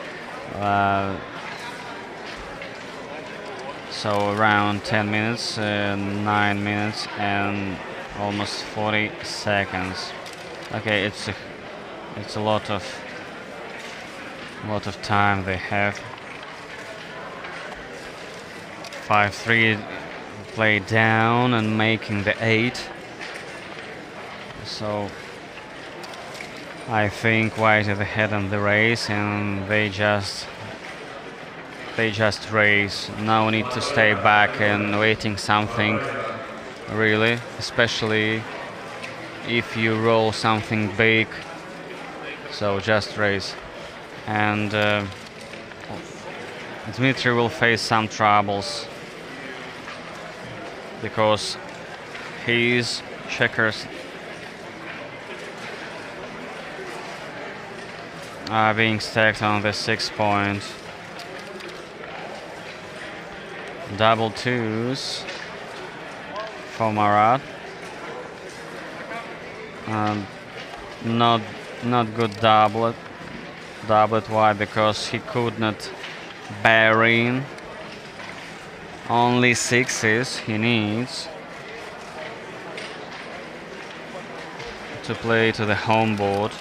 So around 10 minutes, 9 minutes and almost 40 seconds. Okay, it's a lot of time they have. 5-3 play down and making the 8. So I think White is ahead in the race, and they just race. No need to stay back and waiting something, really, especially if you roll something big. So just race. And Dmitry will face some troubles because his checkers are being stacked on the 6 point. Double 2s for Marat. Not good doublet. Why? Because he could not bear in. Only 6s he needs to play to the home board.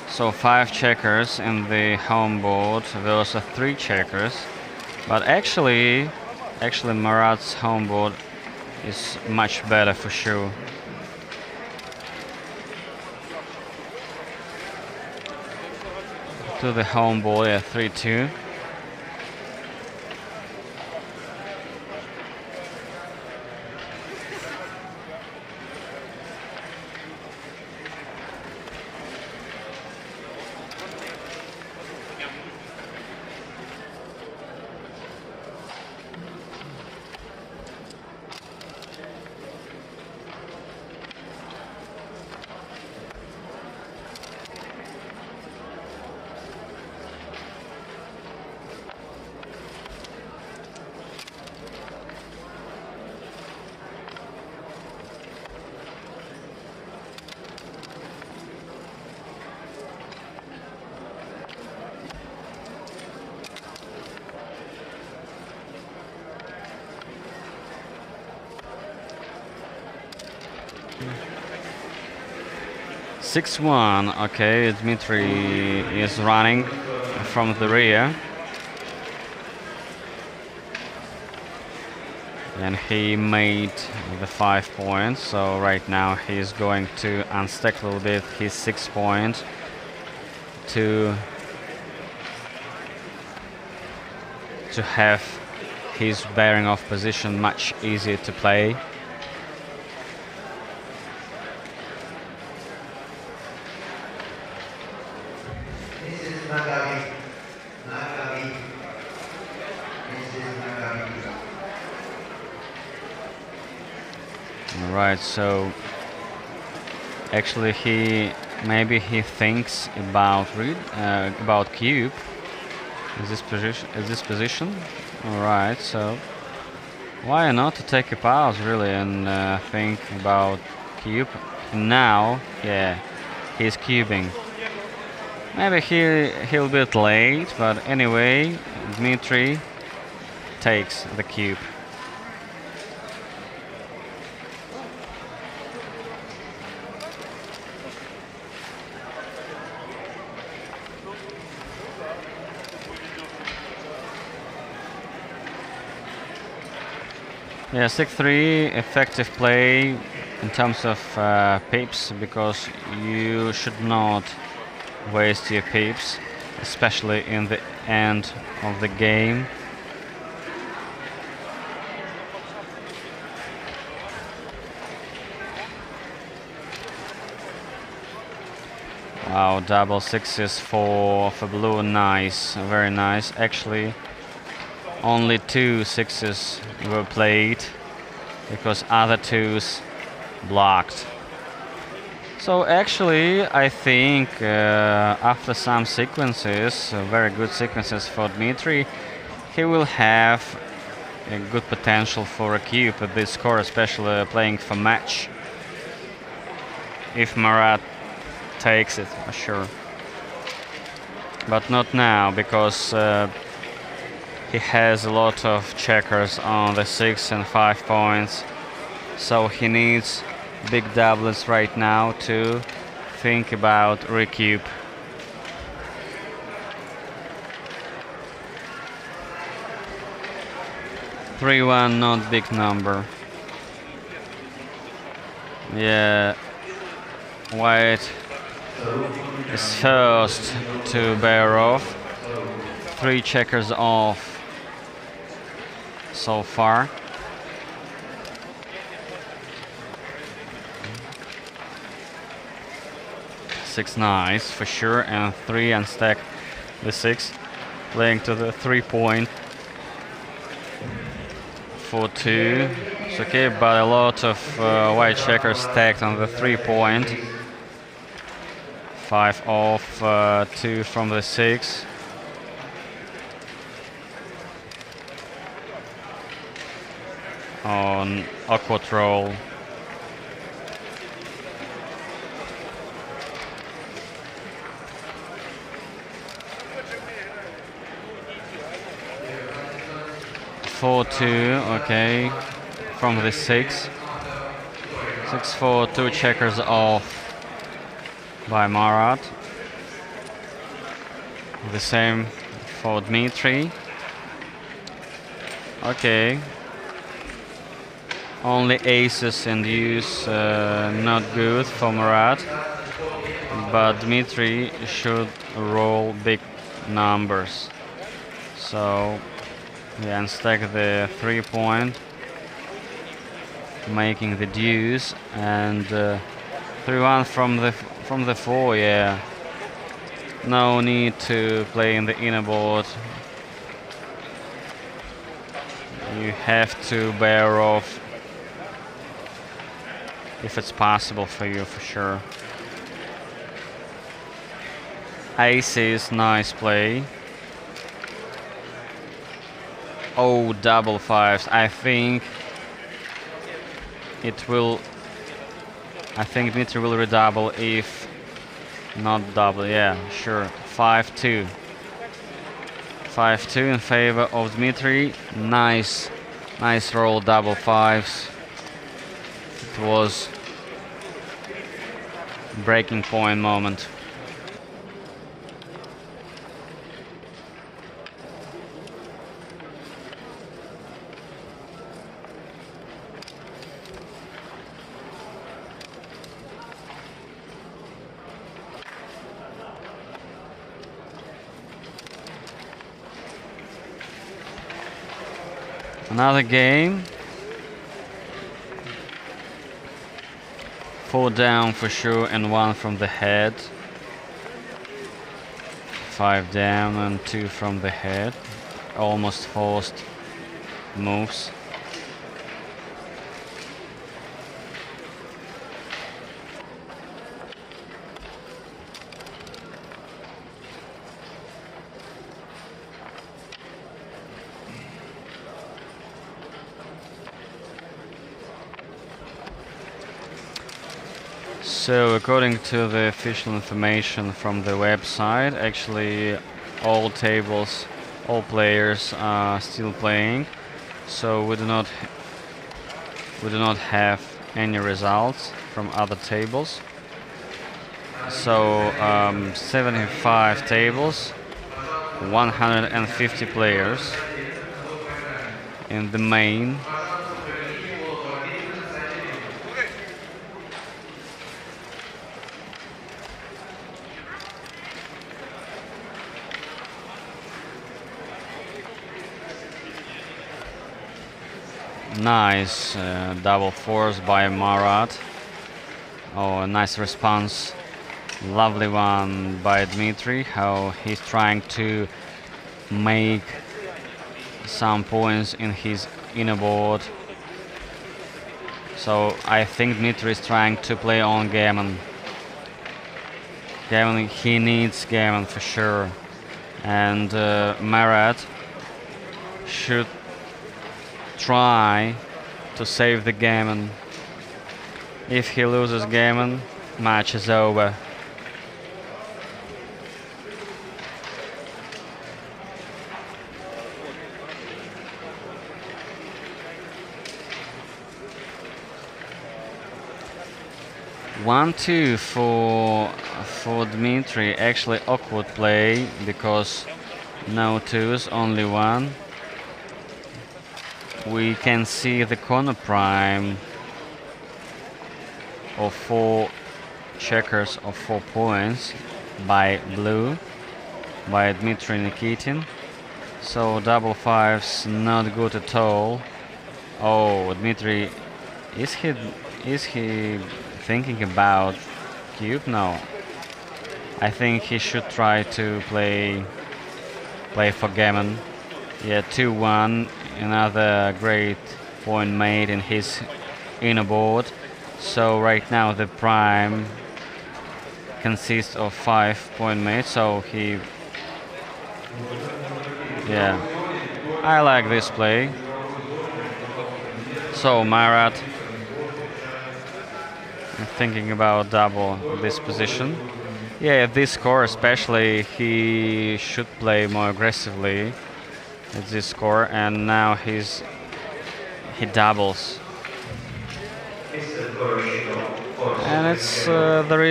So 5 checkers in the home board versus 3 checkers. But actually Marat's home board is much better for sure. to the home ball, yeah, 3-2. Six-one. Okay, Dmitry is running from the rear. And he made the 5 points, so right now he's going to unstack a little bit his 6 point to have his bearing of position much easier to play. Right, so actually maybe he thinks about cube in this position. All right, so why not to take a pause really and think about cube now? Yeah, he's cubing. Maybe he'll be late, but anyway, Dmitry takes the cube. Yeah, 6-3, effective play in terms of pips, because you should not waste your pips, especially in the end of the game. Wow, double sixes for blue, nice, very nice. Actually, only 2 sixes were played because other 2s blocked. So actually, I think after some sequences, very good sequences for Dmitry, he will have a good potential for a cube at this score, especially playing for match. If Marat takes it, for sure. But not now, because he has a lot of checkers on the 6 and 5 points, so he needs big doublets right now to think about recube. (3-1), not big number. Yeah, white is first to bear off. 3 checkers off so far. Six nice for sure, and 3 unstack the 6, playing to the 3 point. 4-2. It's okay, but a lot of white checkers stacked on the 3 point. 5 off, 2 from the 6. On awkward roll. Four two, okay, from the 6. 6-4, 2 checkers off by Marat. The same for Dmitry. Okay. Only aces in use, not good for Marat, but Dmitry should roll big numbers. So yeah, and stack the 3-point, making the deuce, and 3-1 from the 4. Yeah, no need to play in the inner board. You have to bear off if it's possible for you, for sure. Aces, nice play. Oh, double fives. I think Dmitry will redouble if not double. Yeah, sure. 5-2. 5-2 in favor of Dmitry. Nice roll, double fives. It was breaking point moment. Another game. 4 down for sure and 1 from the head. 5 down and 2 from the head. Almost forced moves. So according to the official information from the website, actually all tables, all players are still playing. So we do not have any results from other tables. So 75 tables, 150 players in the main. Nice double force by Marat. Oh, a nice response. Lovely one by Dmitry. How he's trying to make some points in his inner board. So I think Dmitry is trying to play on gammon. Gammon, he needs gammon for sure. And Marat should try to save the gammon. If he loses gammon, match is over. One, two for Dmitry. Actually awkward play because no twos, only one. We can see the corner prime of 4 checkers of 4 points by blue, by Dmitry Nikitin. So double fives not good at all. Oh, Dmitry, is he thinking about cube? No. I think he should try to play for gammon. Yeah, 2-1. Another great point made in his inner board. So right now the prime consists of 5 point made. So he, yeah, I like this play. So Marat thinking about double this position. Yeah, this score especially, he should play more aggressively. It's this score, and now he doubles, and it's there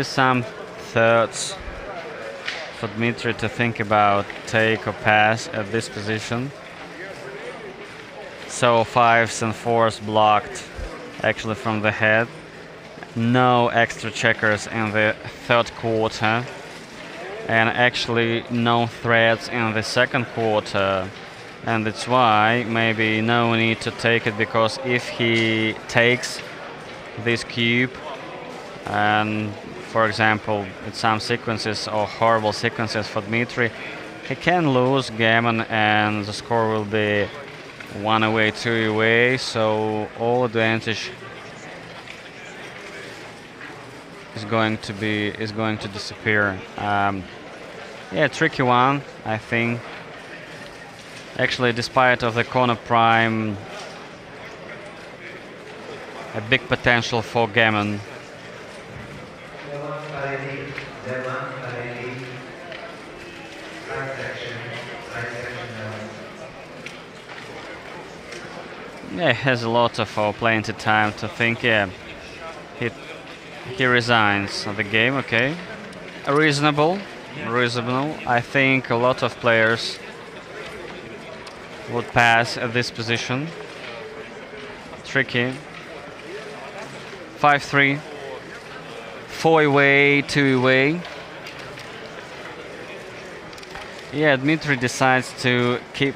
is some thirds for Dmitry to think about take or pass at this position. So 5s and 4s blocked actually from the head. No extra extra checkers in the third quarter, and actually no threats in the second quarter. And that's why maybe no need to take it, because if he takes this cube, and for example, in some sequences or horrible sequences for Dmitry, he can lose gammon and the score will be 1 away, 2 away, so all advantage is going to disappear. Yeah, tricky one, I think. Actually, despite of the corner prime, a big potential for gammon. Yeah, he has a lot of plenty time to think. Yeah, he resigns the game. Okay, reasonable. I think a lot of players would pass at this position. Tricky. 5-3. 4 away, 2 away. Yeah, Dmitry decides to keep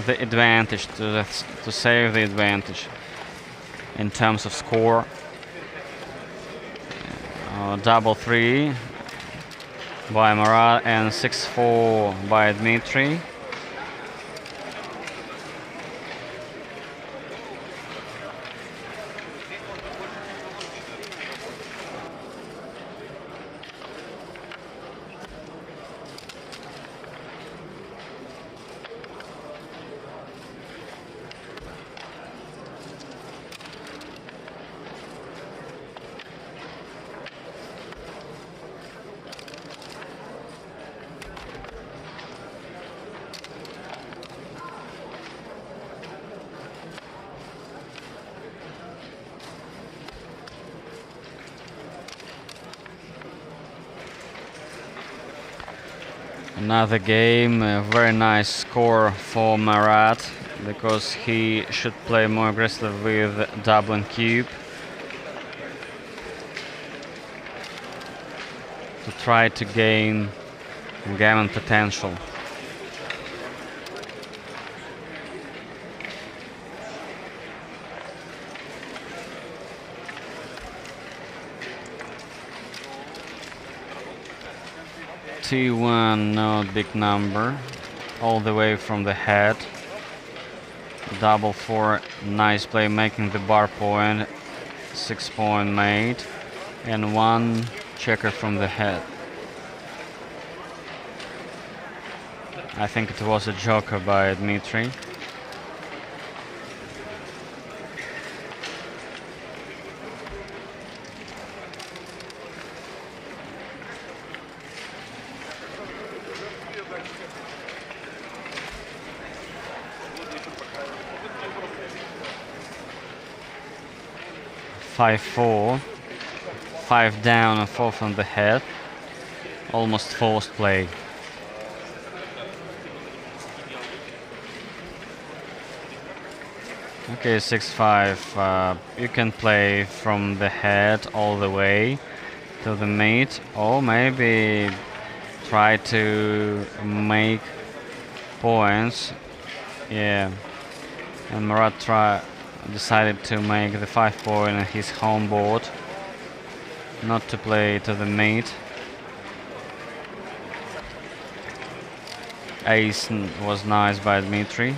the advantage, to save the advantage in terms of score. Double 3 by Marat and 6-4 by Dmitry. Another game, a very nice score for Marat, because he should play more aggressive with Dublin cube to try to gain gammon potential. T1, no big number, all the way from the head. Double 4, nice play, making the bar point, 6 point made, and 1 checker from the head. I think it was a joker by Dmitry. Five-4, 5 down and 4 from the head. Almost forced play. Okay, 6-5. You can play from the head all the way to the mate, or maybe try to make points. Yeah, and Marat decided to make the 5 point on his home board, not to play to the mate. Ace was nice by Dmitry,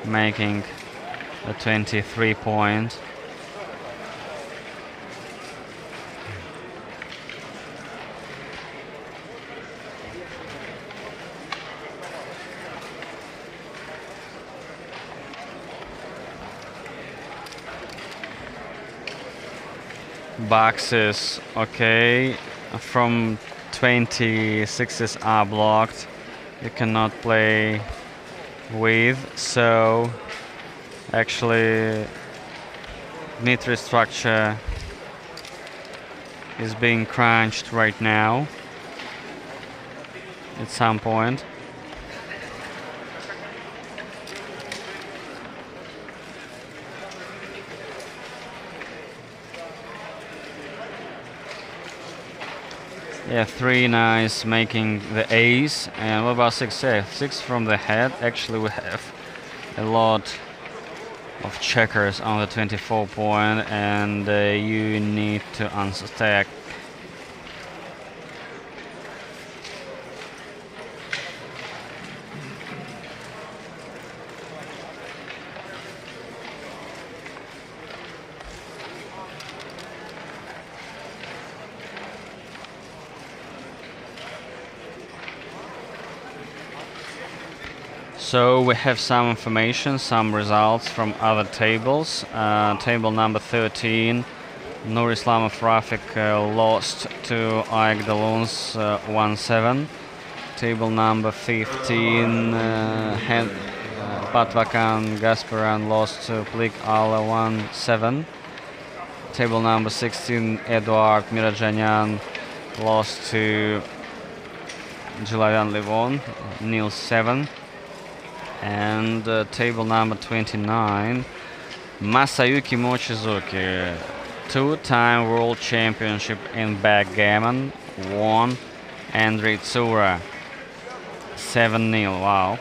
making a 23 point. Boxes, okay, from 26s are blocked. You cannot play with, so actually Dmitry's structure is being crunched right now at some point. Yeah, 3 nice, making the ace. And what about 6? Yeah, 6 from the head. Actually, we have a lot of checkers on the 24 point, and you need to unstack. So we have some information, some results from other tables. Table number 13, Nur Islamov Rafik lost to Aik Daluns 1-7. Table number 15, Patvakan Gasparan lost to Plik Ala 1-7. Table number 16, Eduard Mirajanyan lost to Julayan Levon, Nil 7. And table number 29, Masayuki Mochizuki, 2-time world championship in backgammon, won Andrei Tsura 7-0. Wow.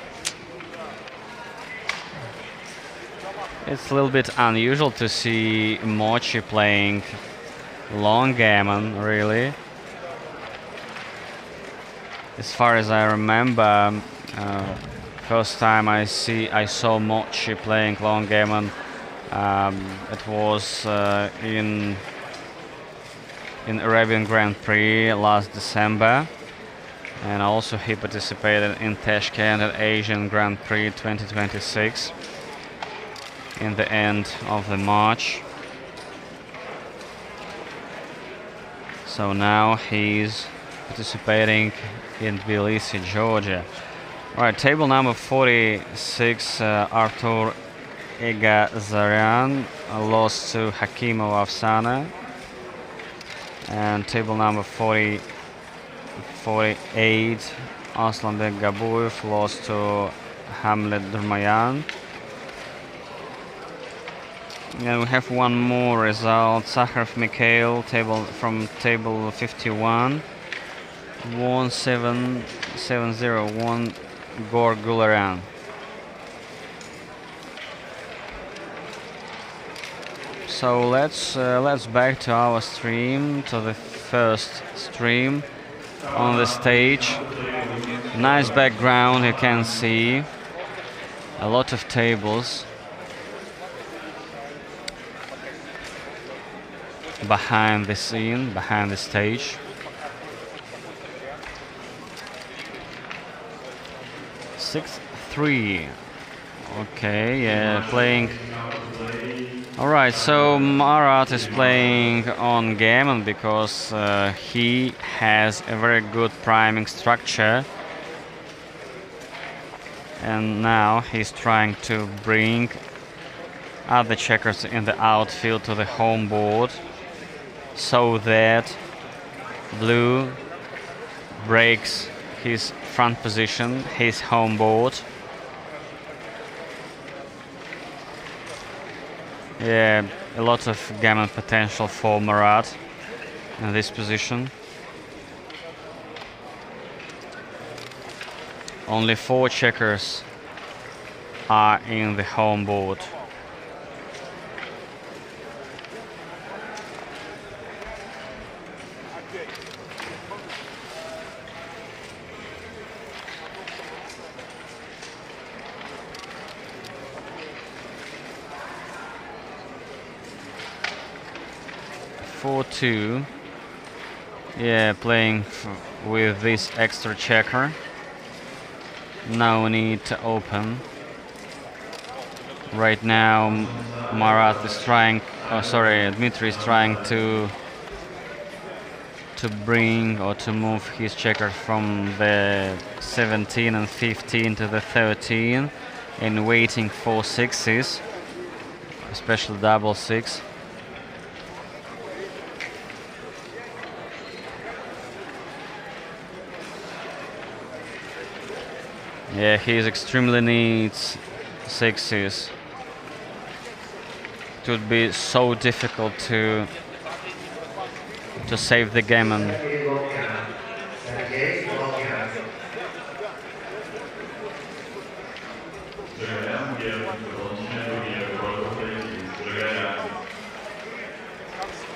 It's a little bit unusual to see Mochi playing Longgammon, really. As far as I remember, first time I saw Mochi playing Longgammon, it was in Arabian Grand Prix last December, and also he participated in Tashkent at Asian Grand Prix 2026 in the end of the March. So now he's participating in Tbilisi, Georgia. Alright, table number 46, Artur Egazarian lost to Hakimov Afsana. And table number 48, Aslanbek Gabuev lost to Hamlet Durmayan. And we have one more result, Sakharov Mikhail, from table 51, 1-7-7-0, Gor Gularan. So let's back to our stream, to the first stream on the stage. Nice background, you can see a lot of tables behind the scene, behind the stage. Three. Okay, yeah, playing. Alright, so Marat is playing on gammon because he has a very good priming structure. And now he's trying to bring other checkers in the outfield to the home board, so that blue breaks his front position, his home board. Yeah, a lot of gammon potential for Marat in this position. Only 4 checkers are in the home board. Two, yeah, playing with this extra checker. No need to open. Right now, Marat is trying. Oh, sorry, Dmitry is trying to bring or to move his checker from the 17 and 15 to the 13, and waiting for sixes, especially double six. Yeah, he extremely needs sixes. It would be so difficult to save the gammon.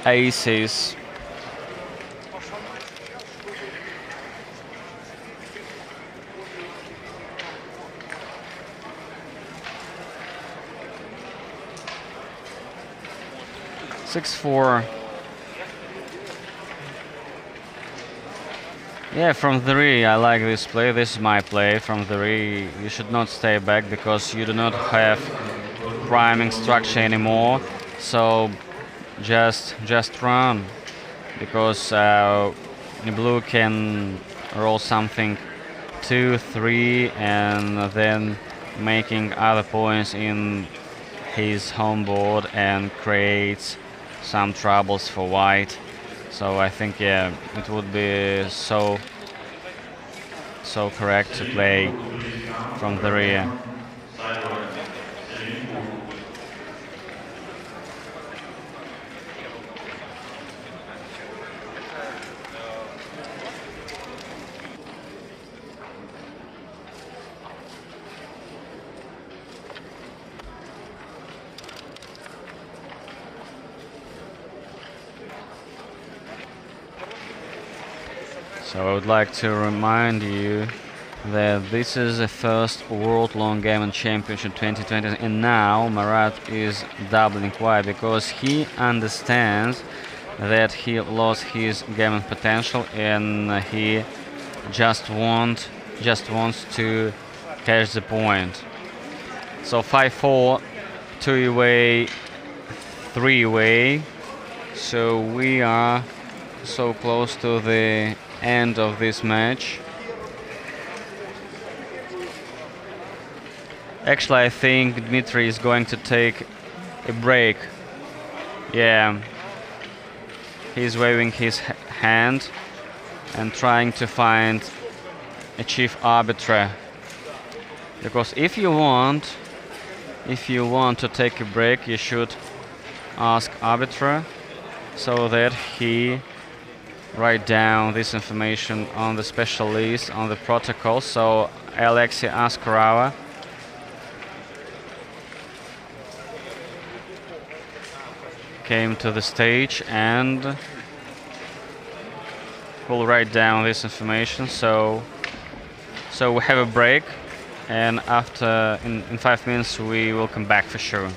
Aces. Six, 4. Yeah, from 3 I like this play. This is my play. From 3 you should not stay back because you do not have priming structure anymore. So just run because blue can roll something 2, 3 and then making other points in his home board and creates some troubles for white. So I think yeah, it would be so correct to play from the rear. So I would like to remind you that this is the first World Longgammon Championship 2020 and now Marat is doubling. Why? Because he understands that he lost his gammon potential and he just wants to catch the point. So 5-4, 2-way, 3-way. So we are so close to the end of this match. Actually, I think Dmitry is going to take a break. Yeah, he's waving his hand and trying to find a chief arbiter. Because if you want to take a break, you should ask arbiter so that he write down this information on the special list on the protocol. So Alexei Askarova came to the stage and will write down this information. So we have a break, and after in 5 minutes we will come back for sure.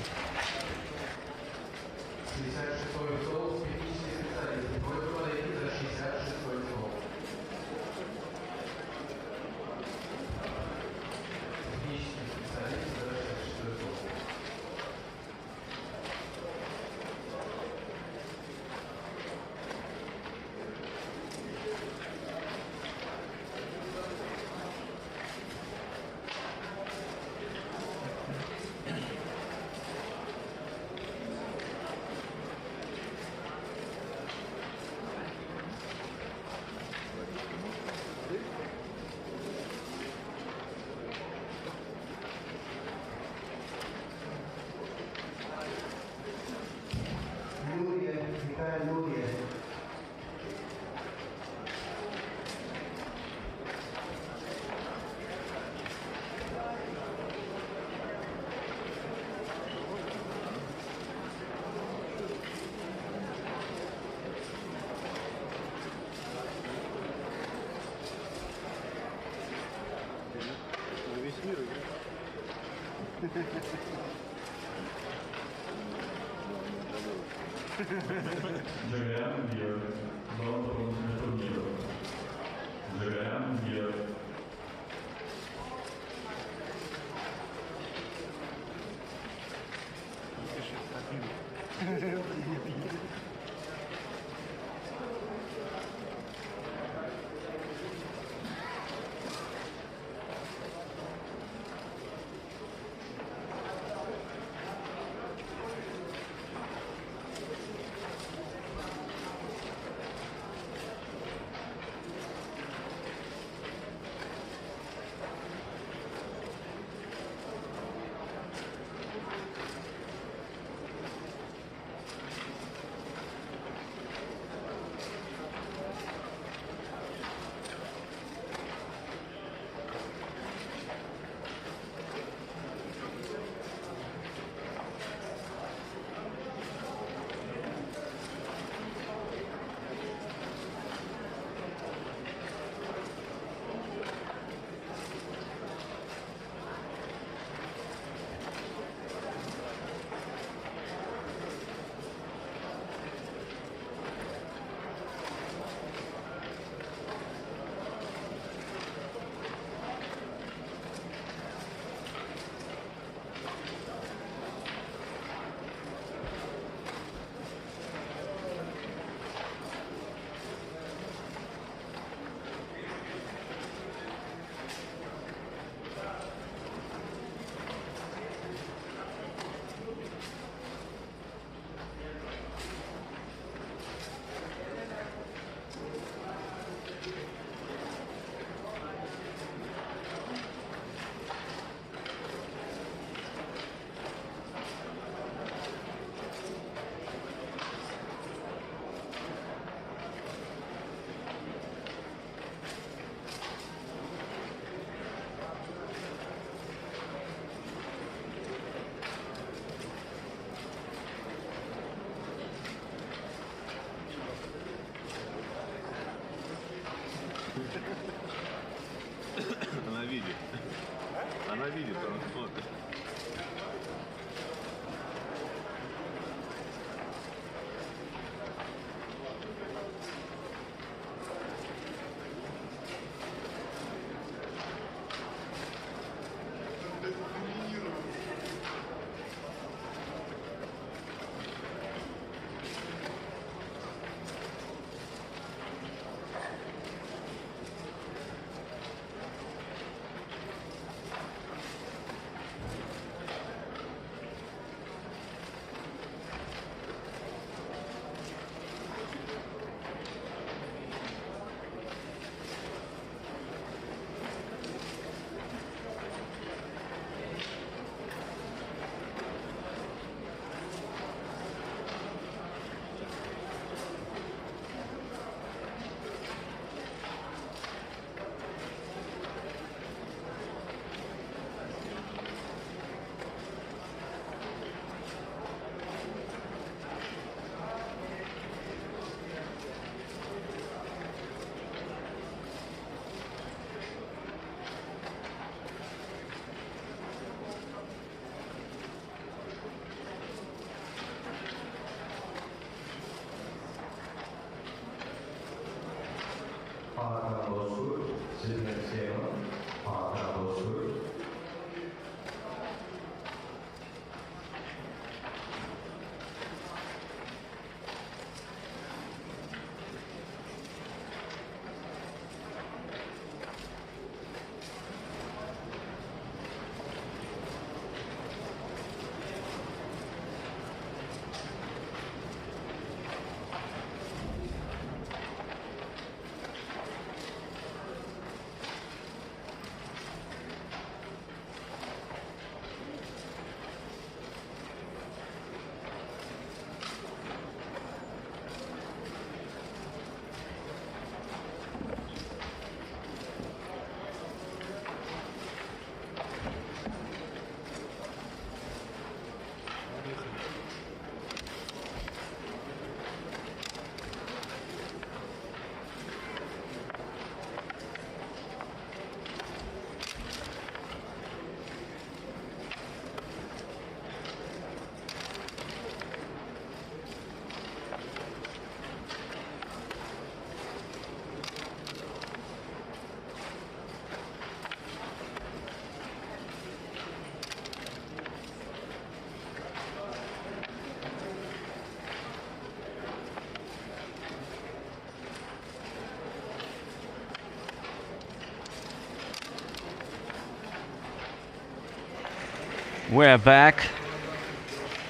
We're back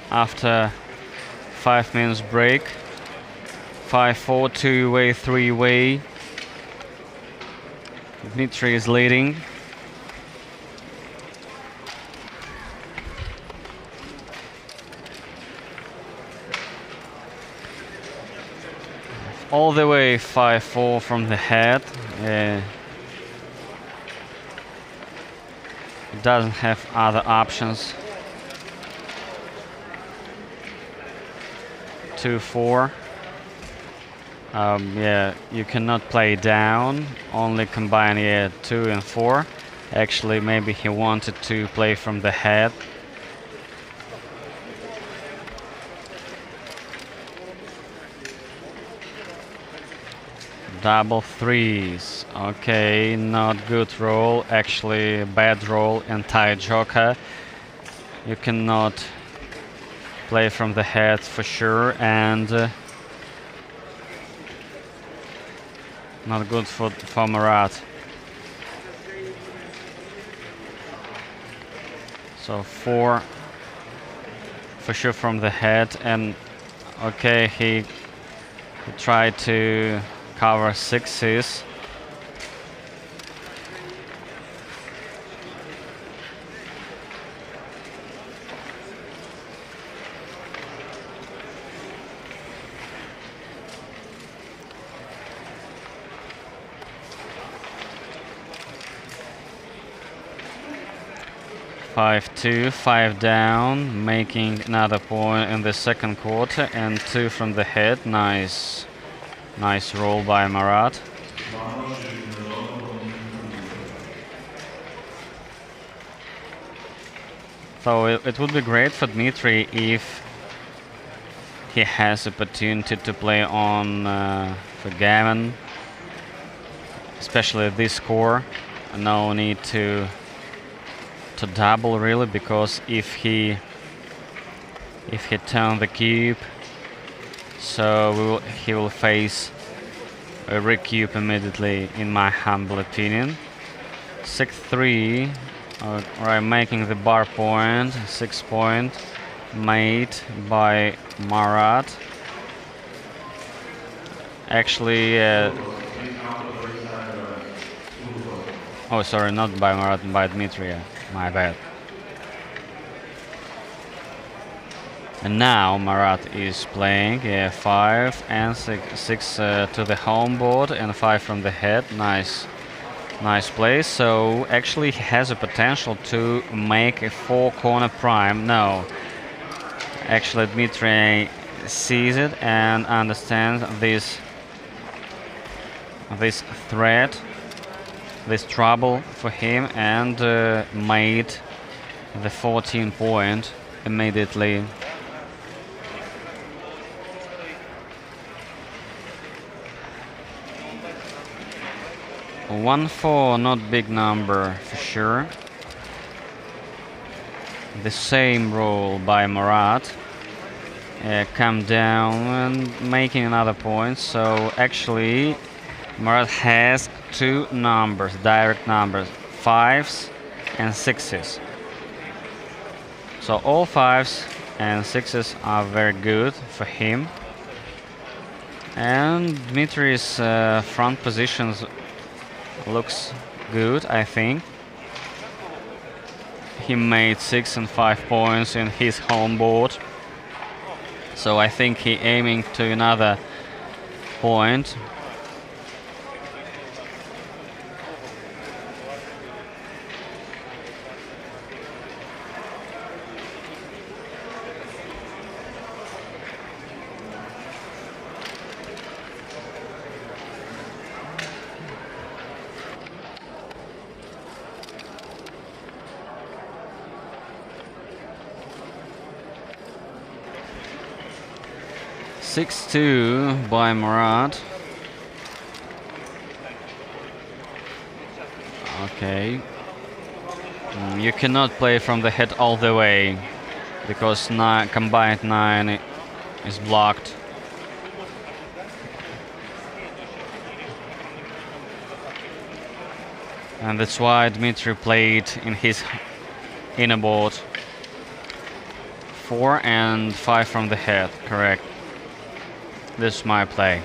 after 5 minutes break. 5-4, two-way, three-way. Dmitry is leading. All the way 5-4 from the head. Doesn't have other options. 2-4. Yeah, you cannot play down, only combine 2 and 4. Actually, maybe he wanted to play from the head. Double threes. Okay, not good roll. Actually, bad roll. Anti-joker. You cannot play from the head for sure, and not good for Marat. So 4 for sure from the head, and okay, he tried to cover 6s. Five, 2, 5 down, making another point in the second quarter, and 2 from the head. Nice roll by Marat. So it would be great for Dmitry if he has opportunity to play on Longgammon, especially this score. No need to double really, because if he turn the cube, so he will face a recube immediately, in my humble opinion. 6-3, right, making the bar point. 6 point made by Marat. Actually, oh sorry, not by Marat, by Dmitry. My bad. And now Marat is playing 5 and 6 to the home board and 5 from the head. Nice play. So actually he has a potential to make a 4-corner prime. No, actually Dmitry sees it and understands this threat, this trouble for him, and made the 14 point immediately. 1-4, not big number for sure. The same roll by Murat. Come down and making another point. So actually, Murat has two numbers, direct numbers, 5s and 6s. So all 5s and 6s are very good for him. And Dmitri's front positions looks good, I think. He made 6 and 5 points in his home board. So I think he aiming to another point. Six-two by Murat. Okay. You cannot play from the head all the way because combined 9 is blocked. And that's why Dmitry played in his inner board. 4 and 5 from the head, correct. This is my play.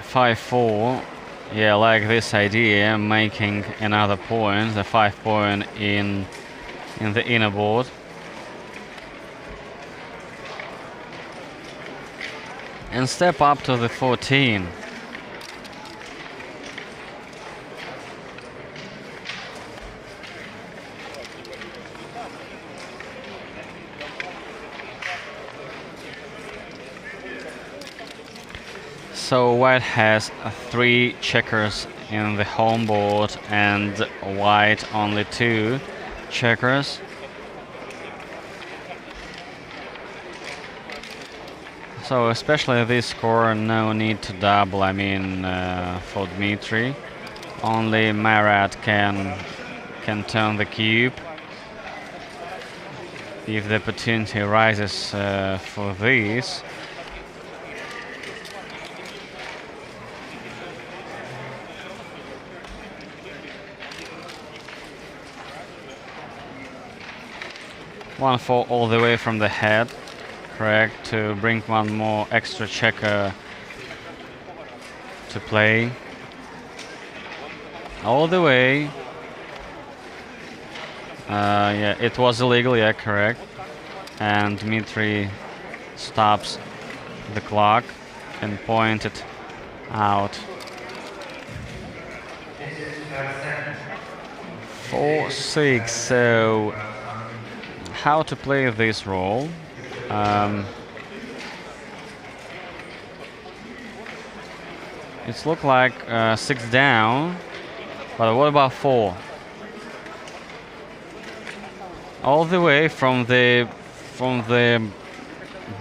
Five-four. Yeah, I like this idea, making another point, the 5 point in the inner board. And step up to the 14. So white has 3 checkers in the home board and white only 2 checkers. So especially this score, no need to double, I mean, for Dmitry. Only Murat can turn the cube. If the opportunity rises for this. One for all the way from the head, correct, to bring one more extra checker to play. All the way. Yeah, it was illegal, yeah, correct. And Dmitry stops the clock and pointed out. 4-6, so how to play this role. It's look like 6 down, but what about 4? All the way from the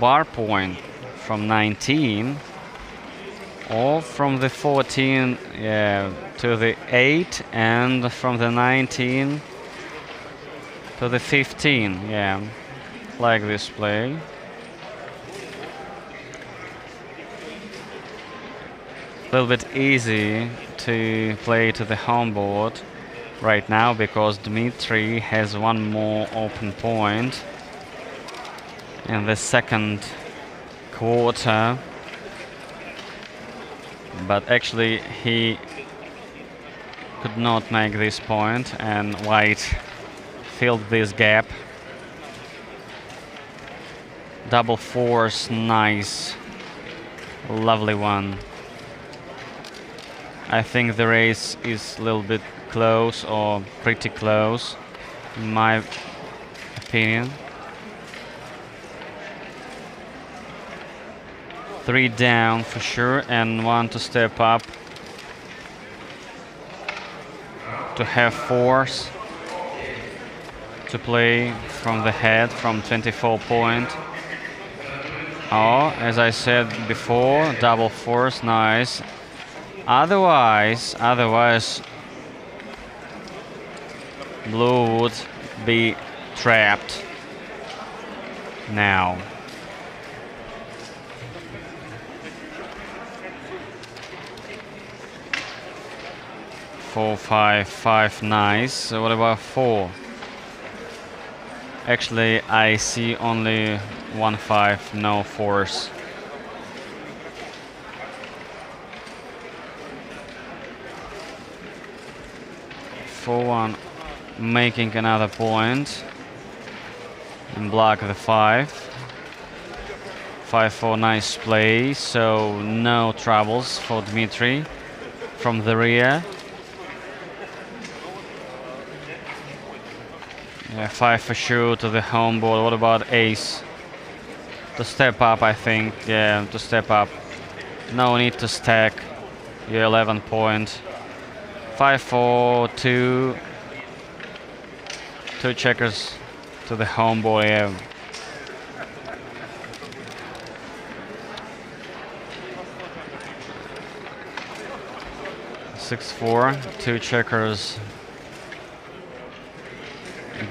bar point from 19, or from the 14 to the 8, and from the 19 to the 15, yeah, like this play. A little bit easy to play to the home board right now because Dmitry has one more open point in the second quarter, but actually he could not make this point and white filled this gap. Double fours, nice, lovely one. I think the race is a little bit close or pretty close, in my opinion. 3 down for sure, and 1 to step up to have force to play from the head from 24 point. Oh, as I said before, double force, nice. Otherwise, blue would be trapped now. Four, five, nice. So what about 4? Actually, I see only 1, 5, no force. 4-1, making another point. And block the 5. 5-4, nice play. So no troubles for Dmitry from the rear. Yeah, 5 for sure to the home board. What about ace? To step up, I think. Yeah, to step up. No need to stack your 11 point. 5-4, 2. 2 checkers to the home board. Yeah. Six, 4, 2 checkers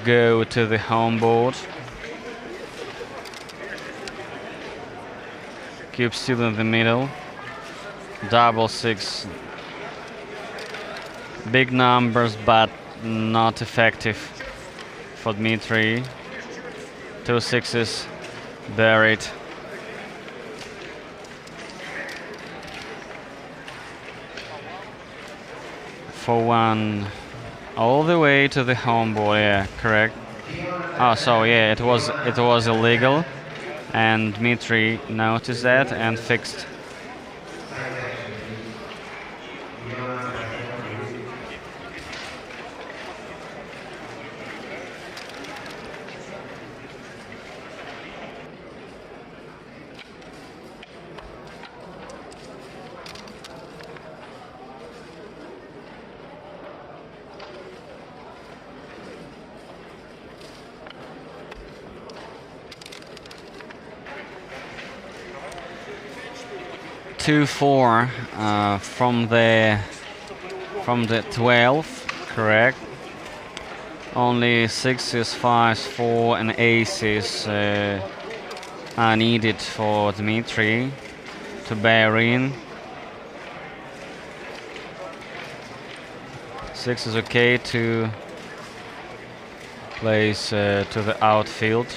go to the home board. Cube still in the middle. Double 6. Big numbers, but not effective for Dmitry. 2 6s buried. For 1. All the way to the home board, yeah, correct. Oh, so yeah, it was illegal, and Dmitry noticed that and fixed. Two, 4 from the 12, correct. Only 6s, 5s, 4, and aces are needed for Dmitry to bear in. 6 is okay to place to the outfield.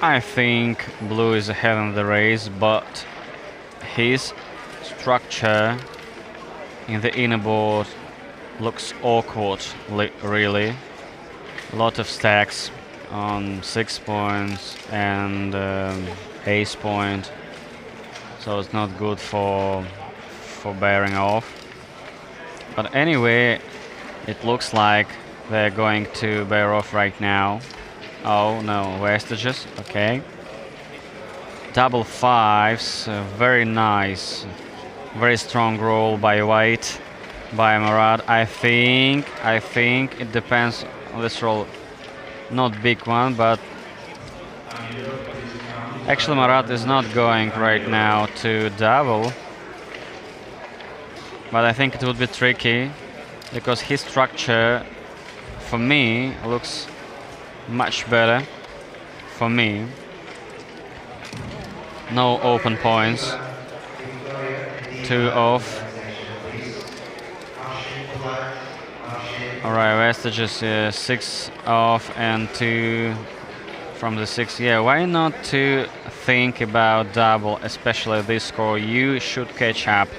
I think blue is ahead in the race, but his structure in the inner board looks awkward, really. A lot of stacks on 6 points and ace point, so it's not good for bearing off. But anyway, it looks like they're going to bear off right now. Oh no, wastages, okay. Double 5s, very nice. Very strong roll by white, by Marat. I think it depends on this roll. Not big one, but actually Marat is not going right now to double. But I think it would be tricky because his structure for me looks much better for me. No open points. 2 off. Alright, Vestiges 6 off and 2 from the 6. Yeah, why not to think about double, especially this score? You should catch up.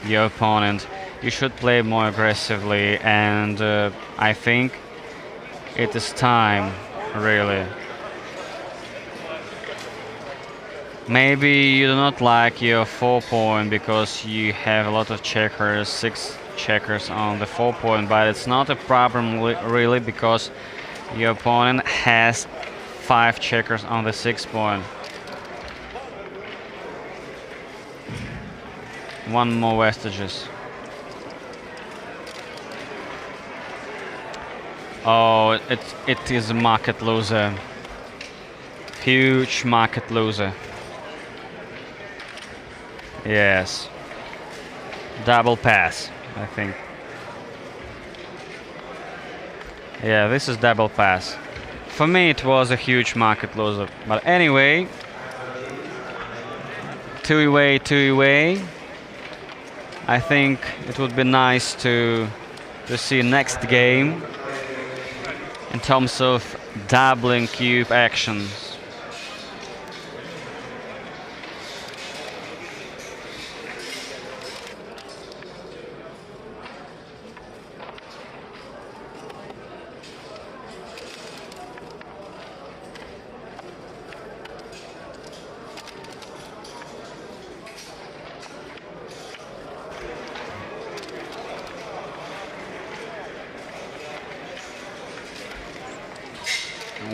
your opponent. You should play more aggressively, and I think it is time, really. Maybe you do not like your 4 point because you have a lot of checkers, 6 checkers on the 4 point, but it's not a problem really because your opponent has 5 checkers on the 6 point. One more vestiges. Oh, it is a market loser. Huge market loser. Yes. Double pass, I think. Yeah, this is double pass. For me, it was a huge market loser. But anyway, two away. I think it would be nice to see next game in terms of doubling cube actions.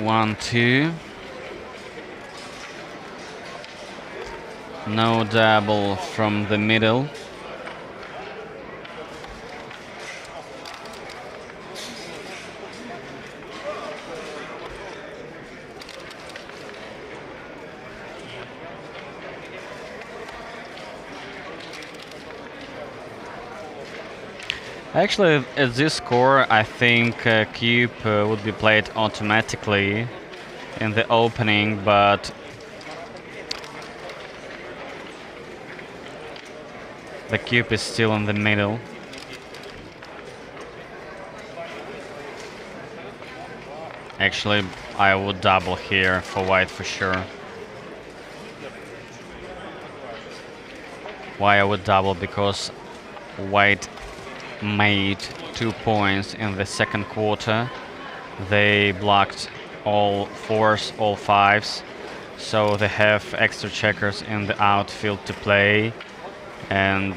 One, two. No double from the middle. Actually, at this score, I think cube would be played automatically in the opening, but the cube is still in the middle. Actually, I would double here for white for sure. Why I would double? Because white made 2 points in the second quarter. They blocked all 4s, all 5s, so they have extra checkers in the outfield to play, and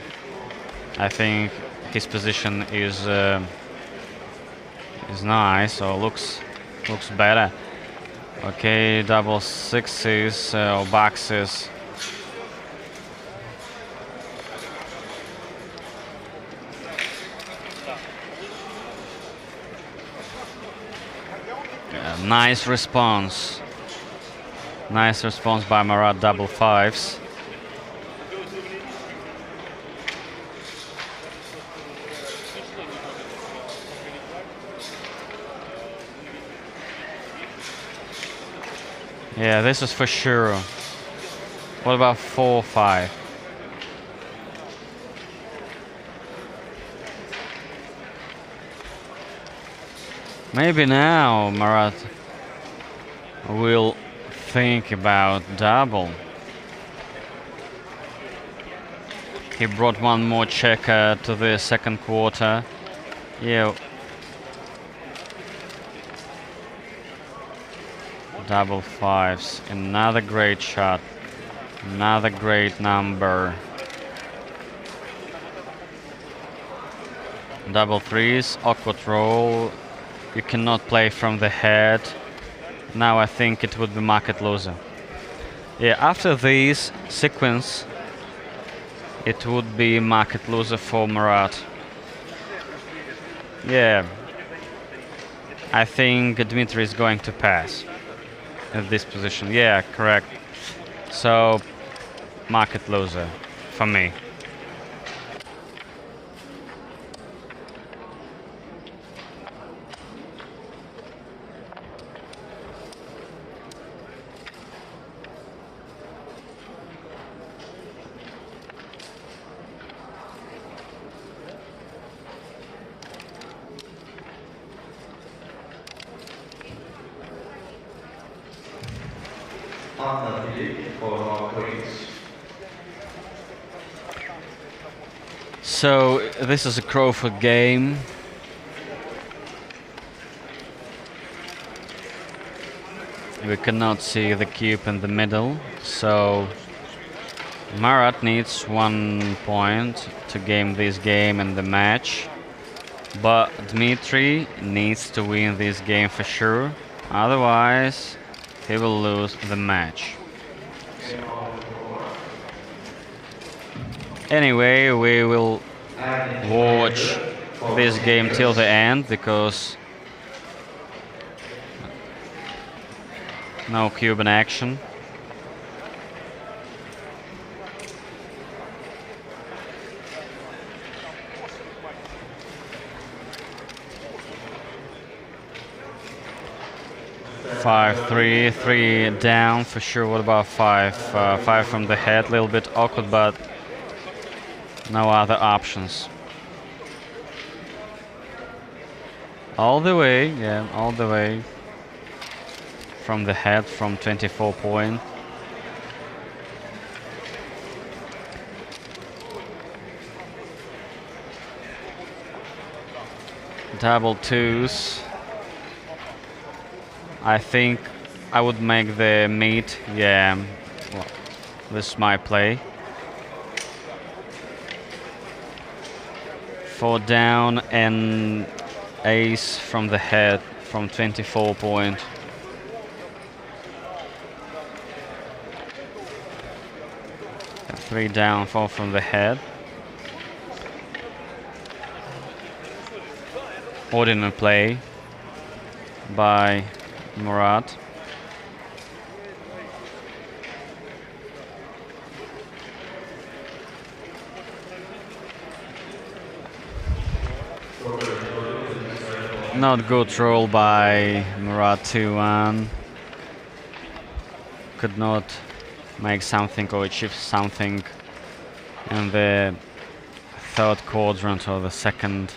I think his position is nice, or looks better. Okay, double 6s or boxes. Nice response. Nice response by Marat, double 5s. Yeah, this is for sure. What about 4-5? Maybe now Marat will think about double. He brought one more checker to the second quarter. Yeah. Double 5s. Another great shot. Another great number. Double 3s. Awkward roll. You cannot play from the head. Now I think it would be market loser. Yeah, after this sequence, it would be market loser for Marat. Yeah, I think Dmitry is going to pass at this position. Yeah, correct. So, market loser for me. So this is a Crawford game. We cannot see the cube in the middle, so Marat needs 1 point to game this game and the match. But Dmitry needs to win this game for sure, otherwise he will lose the match. Anyway, we will watch this game till the end because no Cuban action. Five, three down for sure. What about five? Five from the head, a little bit awkward, but no other options. All the way, yeah, all the way from the head from 24 point. Double twos. I think I would make the meet, yeah, well, this is my play. 4 down and ace from the head from 24 point. And 3 down, 4 from the head. Ordinary play by Murat. Not good roll by Murat 2-1. Could not make something or achieve something in the third quadrant or the second.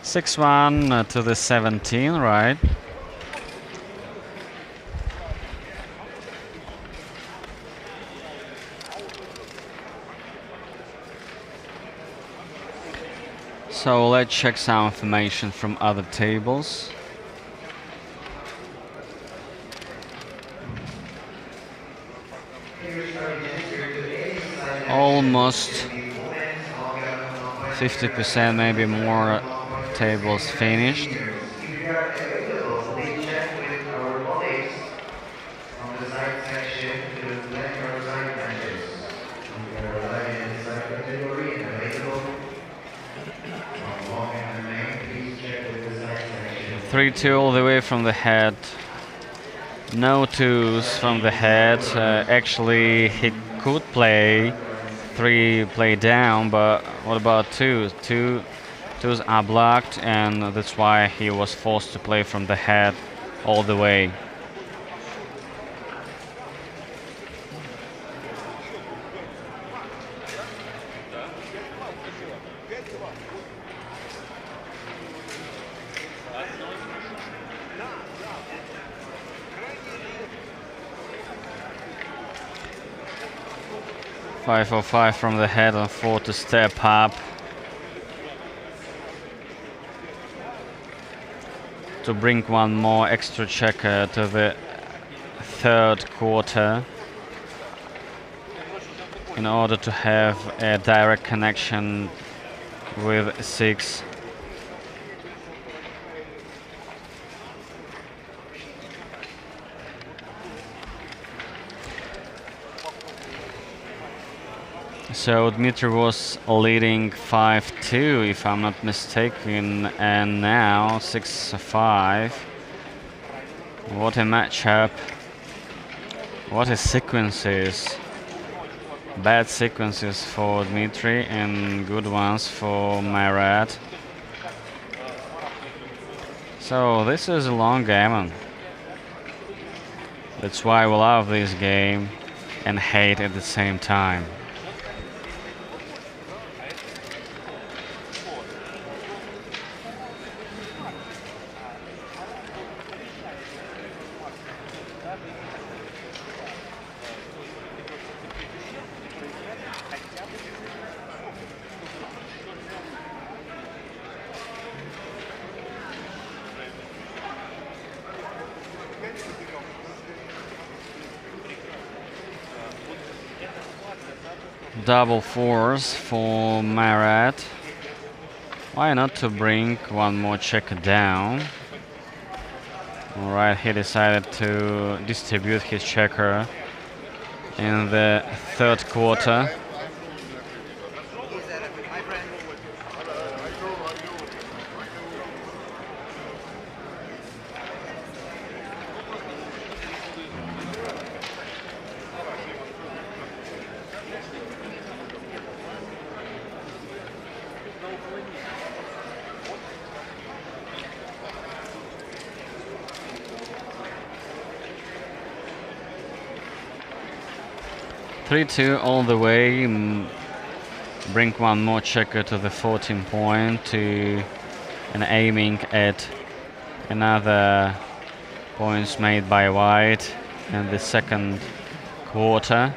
(6-1) to the 17, right? So let's check some information from other tables. Almost 50%, maybe more tables finished. Three two all the way from the head. No twos from the head. Actually, he could play 3 play down, but what about twos? Twos are blocked, and that's why he was forced to play from the head all the way. Five or 5 from the head and 4 to step up. To bring one more extra checker to the third quarter in order to have a direct connection with 6. So Dmitry was leading 5-2 if I'm not mistaken, and now 6-5. What a matchup. What a sequences. Bad sequences for Dmitry and good ones for Marat. So this is a Longgammon. That's why we love this game and hate at the same time. Double fours for Marat. Why not to bring one more checker down? Alright, he decided to distribute his checker in the third quarter. Three-two all the way. Bring one more checker to the 14 point and aiming at another points made by white in the second quarter.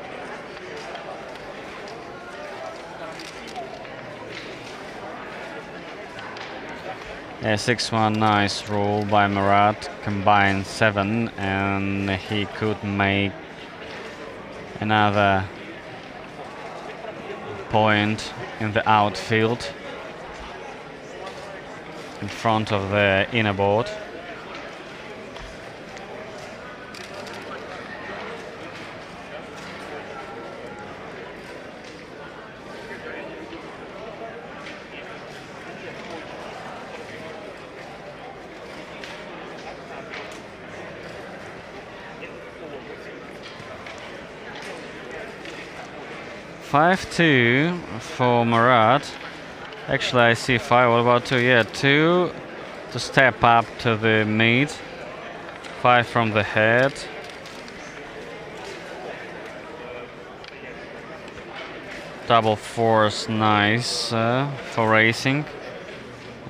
A 6-1 nice roll by Marat, combined 7, and he could make another point in the outfield in front of the inner board. Five-two for Marat. Actually, I see 5. What about 2? Yeah, 2 to step up to the mid. 5 from the head. Double fours, nice for racing.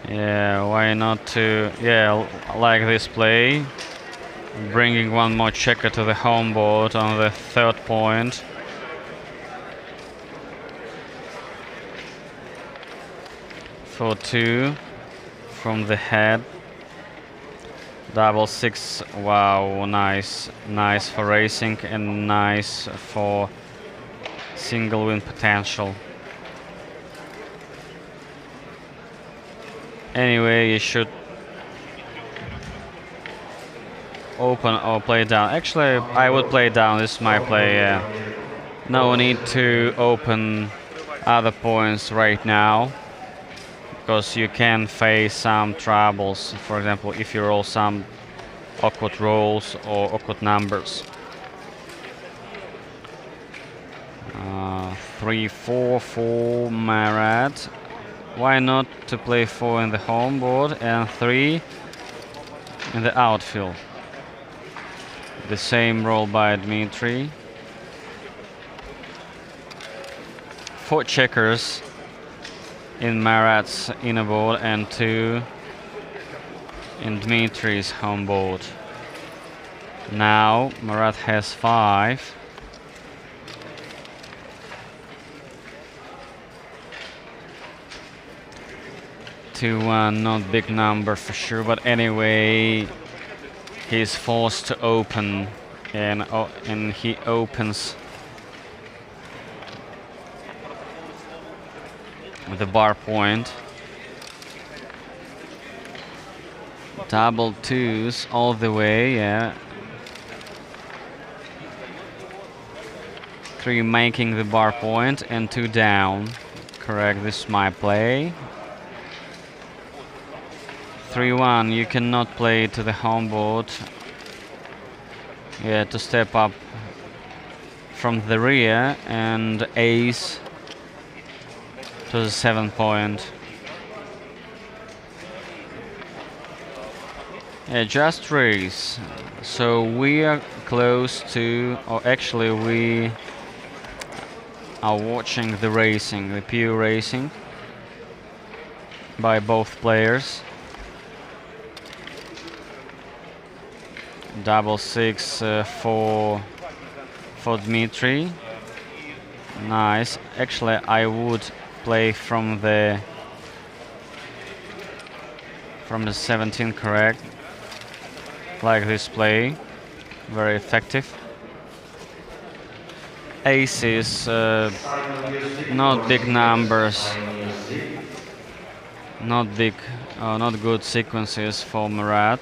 Yeah, why not to? Yeah, like this play. Bringing one more checker to the home board on the third point. For 2 from the head. Double 6. Wow, nice for racing and nice for single win potential. Anyway, you should open or play down. Actually, I would play down. This is my play. No need to open other points right now, because you can face some troubles. For example, if you roll some awkward rolls or awkward numbers. 3-4 for Marat. Why not to play 4 in the home board and 3 in the outfield? The same roll by Dmitry. 4 checkers in Marat's inner board and 2 in Dmitry's home board. Now Marat has 5. Two one, not big number for sure, but anyway, he's forced to open, and he opens with the bar point. Double 2s all the way, yeah. 3 making the bar point and 2 down. Correct, this is my play. 3-1, you cannot play to the home board. Yeah, to step up from the rear and ace to the 7 point. Yeah, just raise. So we are close to, or actually we are watching the racing, the pure racing by both players. Double 6 for Dmitry. Nice. Actually, I would play from the 17, correct. Like this play, very effective. aces, not big numbers, not good sequences for Murat.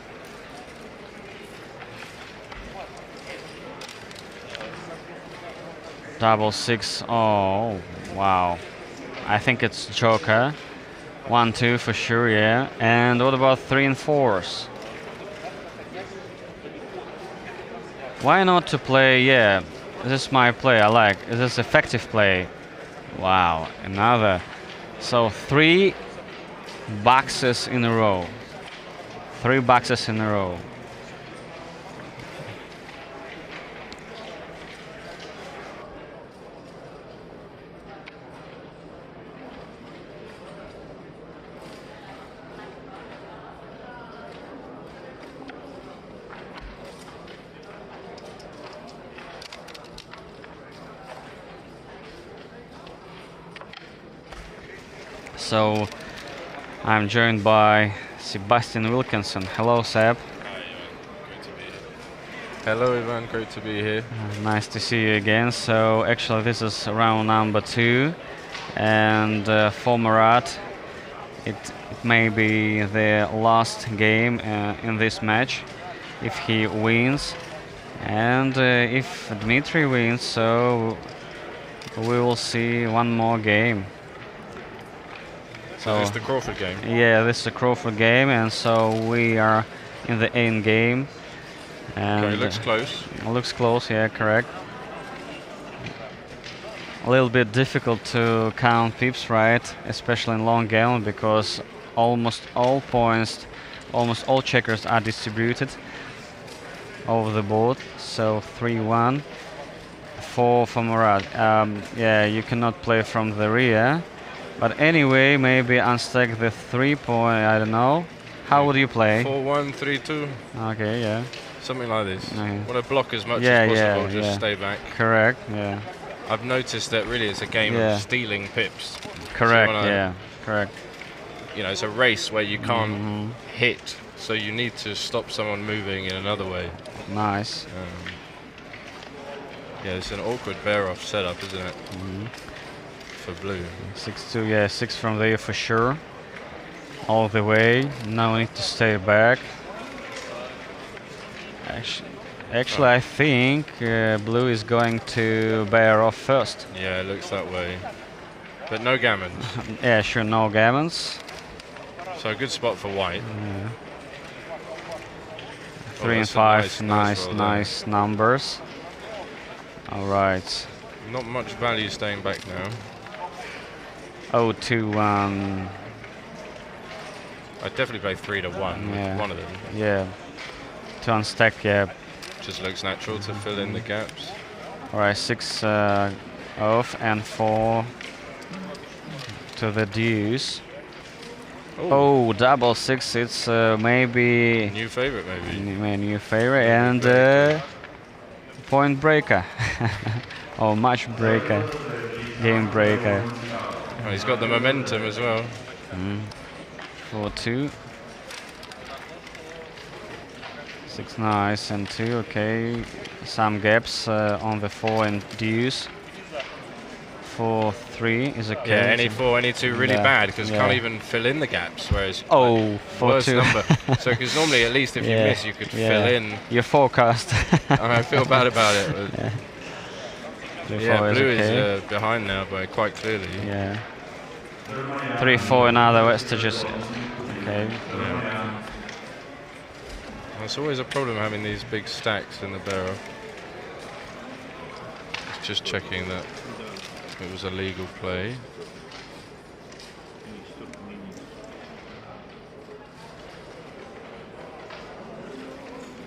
Double six. Oh, wow. I think it's Joker. 1-2 for sure, yeah. And what about 3 and 4s? Why not to play? Yeah, this is my play. I like. This is effective play. Wow, another. So 3 boxes in a row. 3 boxes in a row. So I'm joined by Sebastian Wilkinson. Hello, Seb. Hello, Ivan. Great to be here. Nice to see you again. So actually, this is round number 2, and for Murat, it may be the last game in this match if he wins, and if Dmitry wins, so we will see one more game. So this is the Crawford game? Yeah, this is a Crawford game, and so we are in the end game. And okay, looks close. Looks close, yeah, correct. A little bit difficult to count pips, right? Especially in Longgammon, because almost all points, almost all checkers are distributed over the board. So 3-1 for Murat. Yeah, you cannot play from the rear. But anyway, maybe unstack the 3-point, I don't know. How would you play? 4-1, 3-2. Okay, yeah. Something like this. Okay. Want to block as much as possible, just stay back. Correct, yeah. I've noticed that really it's a game of stealing pips. Correct, so correct. You know, it's a race where you can't hit, so you need to stop someone moving in another way. Nice. Yeah, it's an awkward bear-off setup, isn't it? For blue. 6-2, yeah, 6 from there for sure. All the way. No need to stay back. Actually, I think blue is going to bear off first. Yeah, it looks that way. But no gammons. Yeah, sure, no gammons. So a good spot for white. 3 and 5, nice numbers. All right. Not much value staying back now. 0-2-1. I'd definitely play 3-1 with one of them. Yeah. To unstack, yeah. Just looks natural to fill in the gaps. All right, 6 off and 4 to the deuce. Oh, double 6. It's maybe new favorite, maybe. New favorite and point breaker. Oh, match breaker, game breaker. Oh, he's got the momentum as well. 4-2. 6 nice and 2. Okay, some gaps on the 4 and deuce. 4-3 is okay. Yeah, any 4, any 2 really bad because can't even fill in the gaps. Whereas 4-2 number. So because normally at least if you miss you could fill in. Your forecast. I feel bad about it. But blue is behind now by quite clearly. Yeah. 3-4 in other Westages. Okay. Yeah. It's always a problem having these big stacks in the barrel. Just checking that it was a legal play.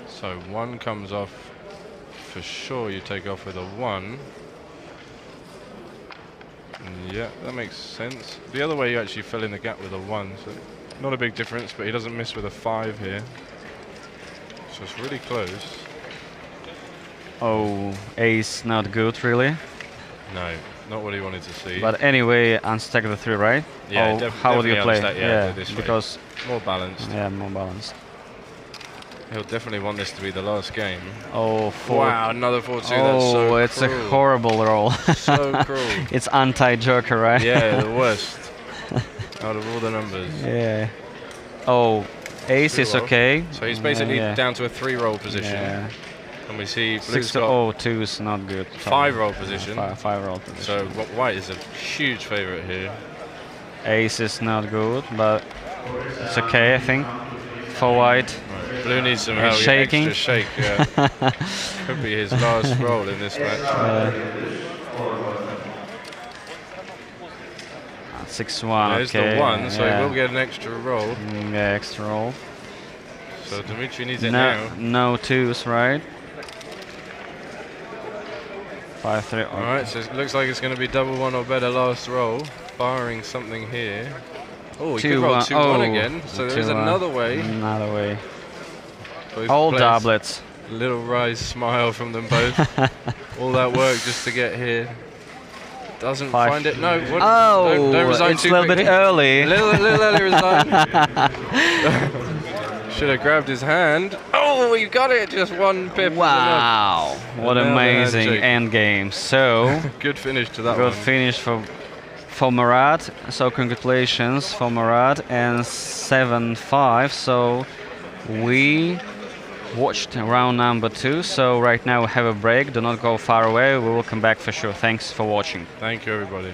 So 1 comes off. For sure you take off with a 1. Yeah, that makes sense. The other way you actually fill in the gap with a 1, so not a big difference, but he doesn't miss with a 5 here. So it's really close. Oh, ace not good really. No, not what he wanted to see. But anyway, unstack the 3, right? Yeah, how would you play? Yeah, this because more balanced. Yeah, more balanced. He'll definitely want this to be the last game. Oh, four. Wow, another 4-2. That's Oh, so it's a cruel. horrible roll. So cruel. It's anti-joker, right? Yeah, the worst out of all the numbers. Yeah. Oh, ace is 2-0. okay. So he's basically Yeah. down to a 3-roll position. Yeah. And we see blue's 6 to got 2 is not good. 5-roll position. Five roll position. So white is a huge favourite here. Ace is not good, but it's okay, I think, for white. Right. Blue needs some It's help. shaking. Extra shake. Yeah. Could be his last roll in this match. 6-1. There's Okay. the 1, so yeah. he will get an extra roll. Yeah, extra roll. So Dimitri needs it No, now. no 2s, right? 5-3. Okay. Alright, so it looks like it's going to be double 1 or better last roll. Barring something here. Oh, he could roll 2-1 again. So there is another way. Another way. Both All players. doublets. Little wry smile from them both. All that work just to get here. Doesn't 5. find it. No. What? Oh, don't resign it's a too little bit quickly. early. little early resign. Should have grabbed his hand. Oh, you got it. Just one pip. Wow, what Another amazing handshake. end game. So, Good finish to that good one. finish for Murad. So, congratulations for Murad. And 7-5. So, we watched round number 2. So, right now we have a break. Do not go far away. We will come back for sure. Thanks for watching. Thank you, everybody.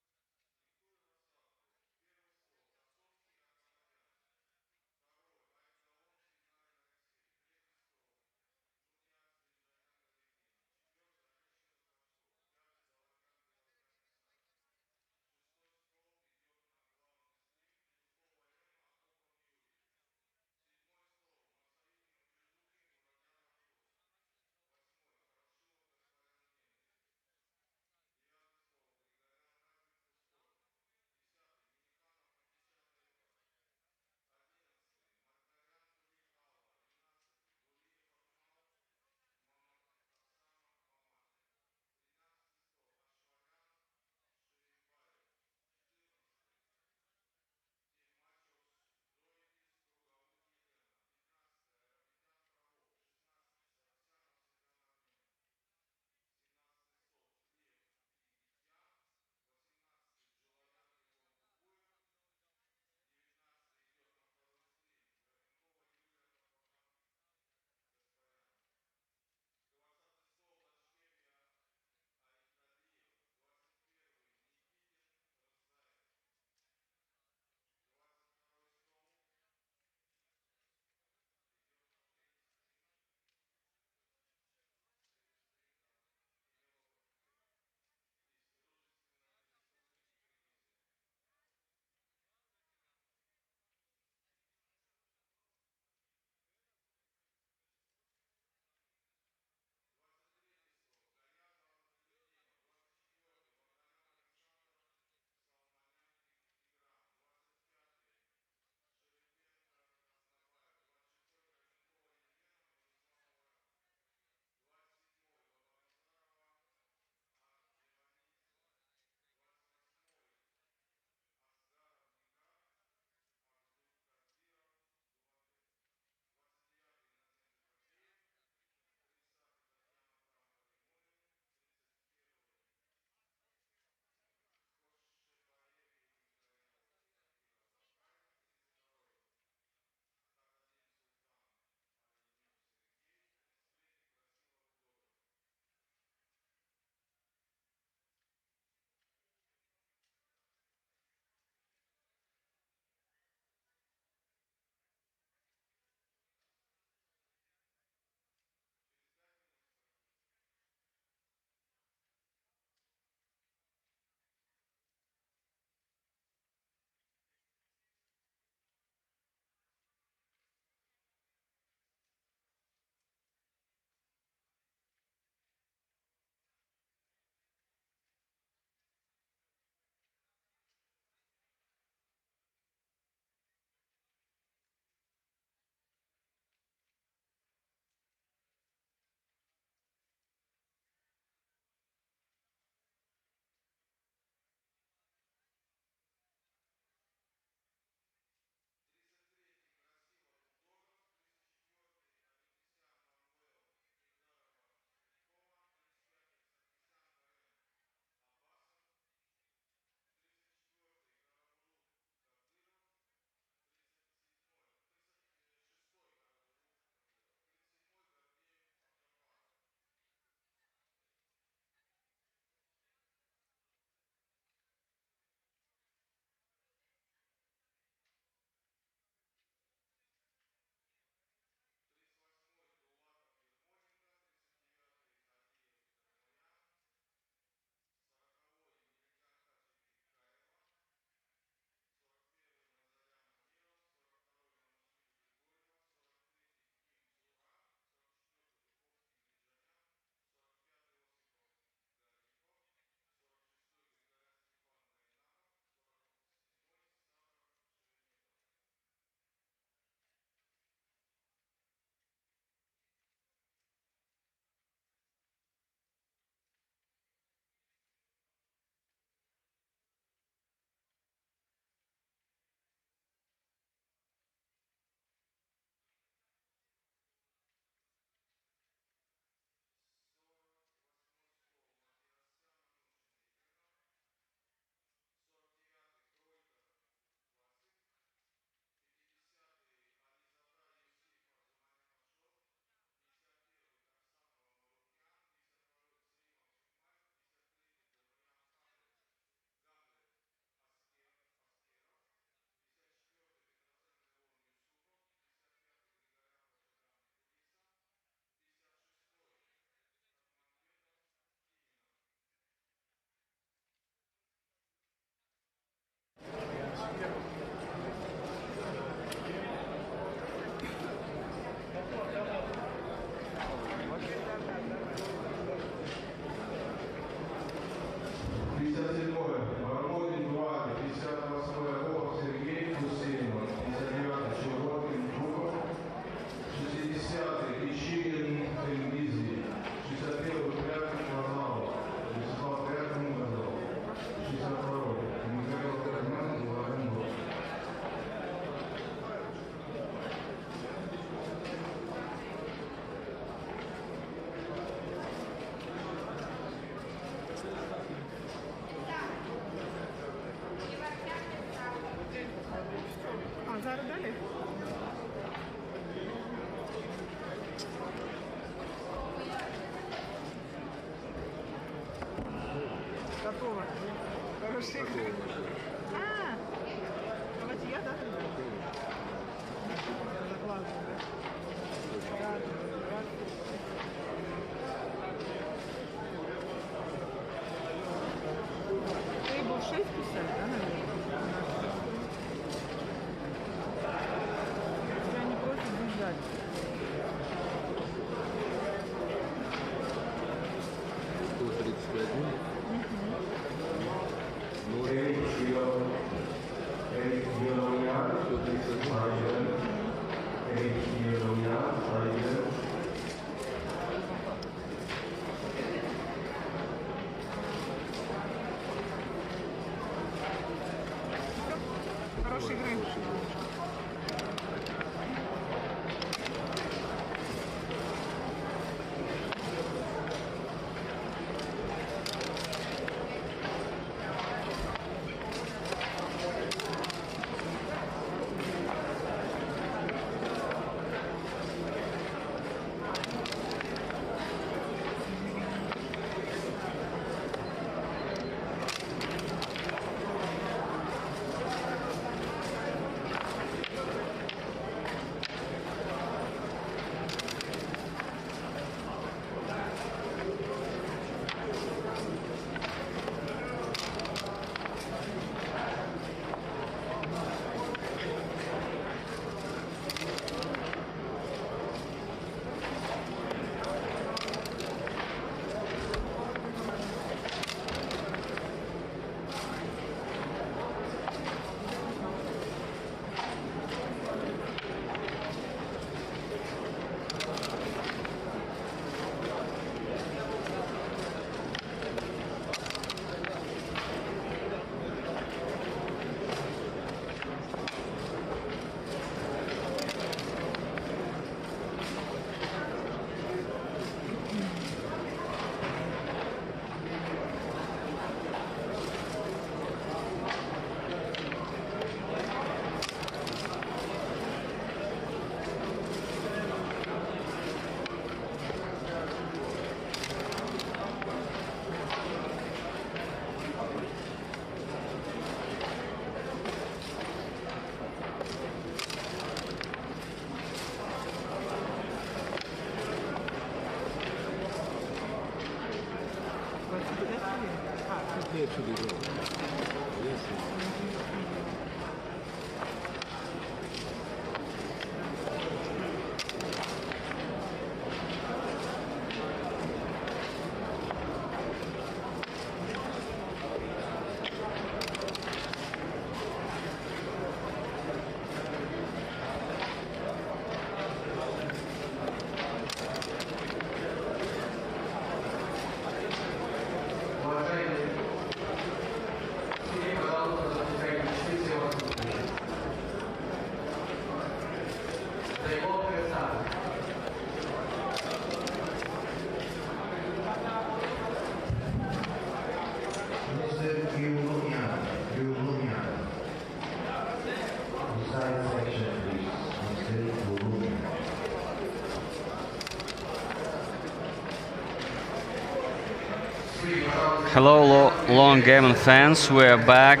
Hello, Longgammon fans. We are back.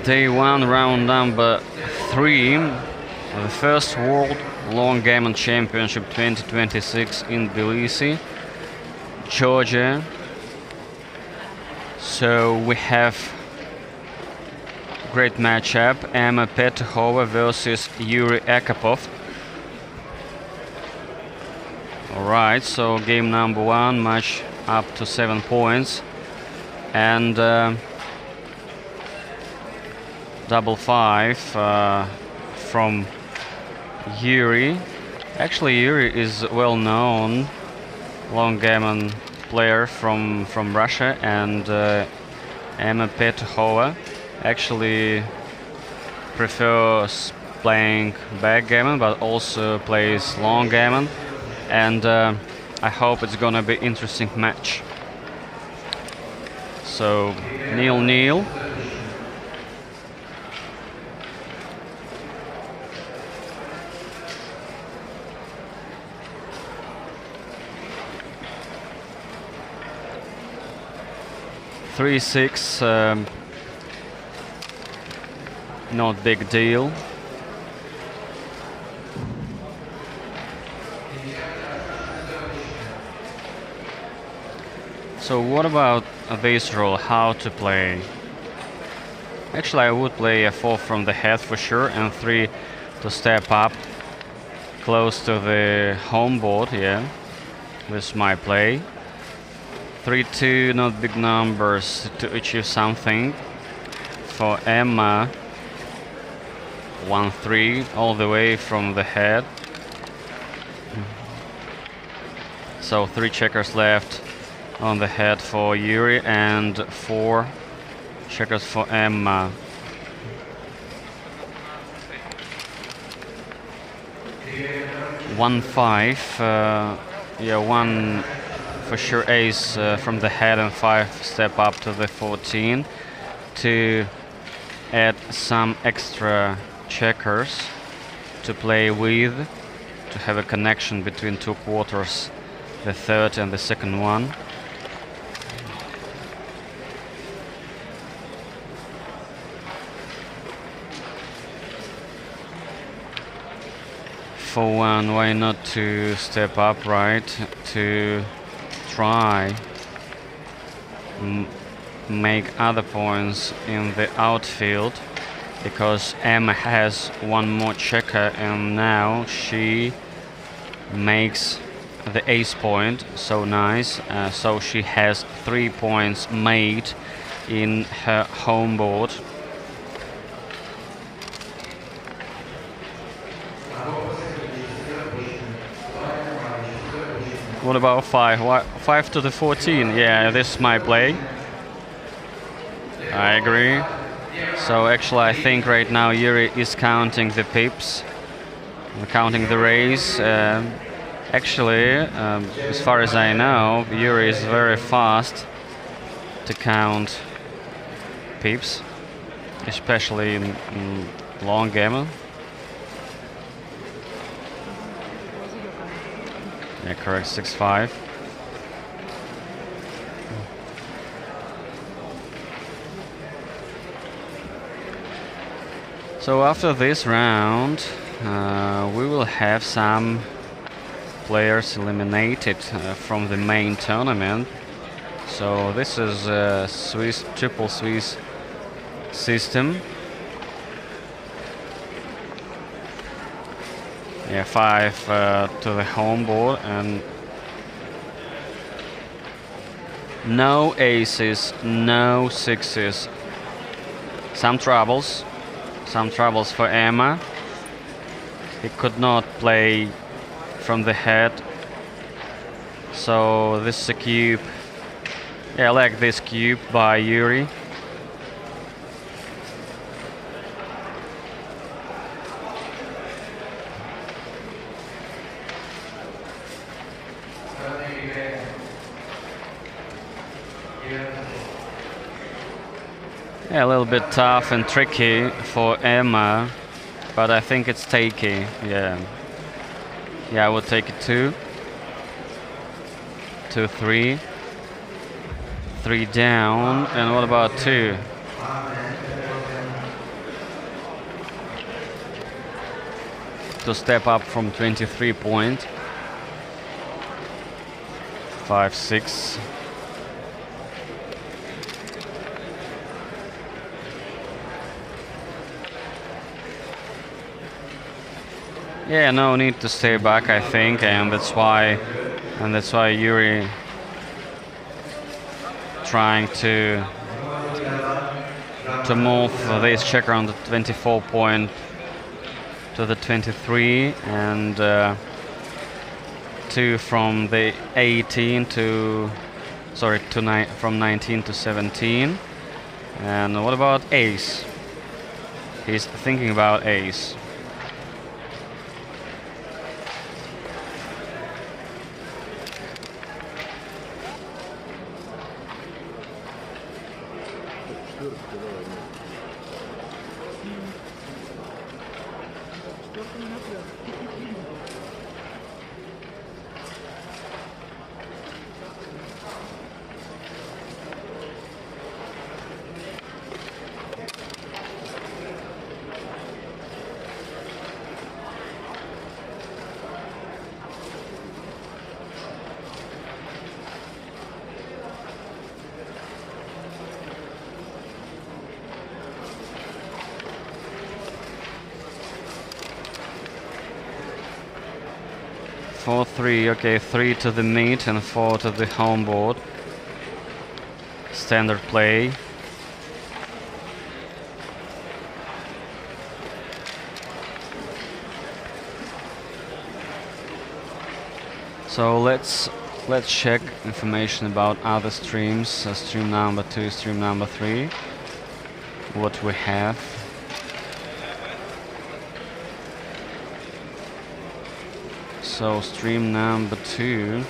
Day 1, round number 3. The first World Longgammon Championship 2026 in Tbilisi, Georgia. So we have great matchup: Emma Petahova versus Yuri Akapov. Alright, so game number 1, match up to 7 points, and double 5 from Yuri. Actually, Yuri is well-known Longgammon player from Russia, and Emma Petahova actually prefers playing backgammon, but also plays Longgammon, and I hope it's gonna be interesting match. So 0-0. 3-6, not big deal. So what about this rule, how to play? Actually, I would play a 4 from the head for sure, and 3 to step up close to the home board, yeah. This is my play. 3-2, not big numbers to achieve something. For Emma, 1-3, all the way from the head. So 3 checkers left on the head for Yuri, and 4 checkers for Emma. One 5, yeah, 1 for sure ace from the head, and 5 step up to the 14 to add some extra checkers to play with, to have a connection between 2 quarters, the third and the second one. For 1, why not to step up, right, to try make other points in the outfield, because Emma has 1 more checker, and now she makes the ace point. So nice. So she has 3 points made in her home board. What about 5? 5 to the 14. Yeah, this is my play. I agree. So actually, I think right now Yuri is counting the pips, counting the raise. Actually, as far as I know, Yuri is very fast to count pips, especially in Longgammon. Yeah, correct, 6-5. So after this round, we will have some players eliminated from the main tournament. So this is a triple Swiss system. Yeah, 5 to the home board, and no aces, no 6s. Some troubles for Emma. He could not play from the head. So this is a cube. Yeah, I like this cube by Yuri. Yeah, a little bit tough and tricky for Emma, but I think it's takey. Yeah, I would take it 2, 3, 3 down, and what about 2? To step up from 23 point. 5, 6. Yeah, no need to stay back, I think, and that's why Yuri trying to move this checker on the 24 point to the 23, and 2 from the 18 to from 19 to 17. And what about ace? He's thinking about ace. 4-3. Okay, 3 to the mid and 4 to the home board. Standard play. So let's check information about other streams. Stream number 2, stream number 3. What we have. So stream number 2.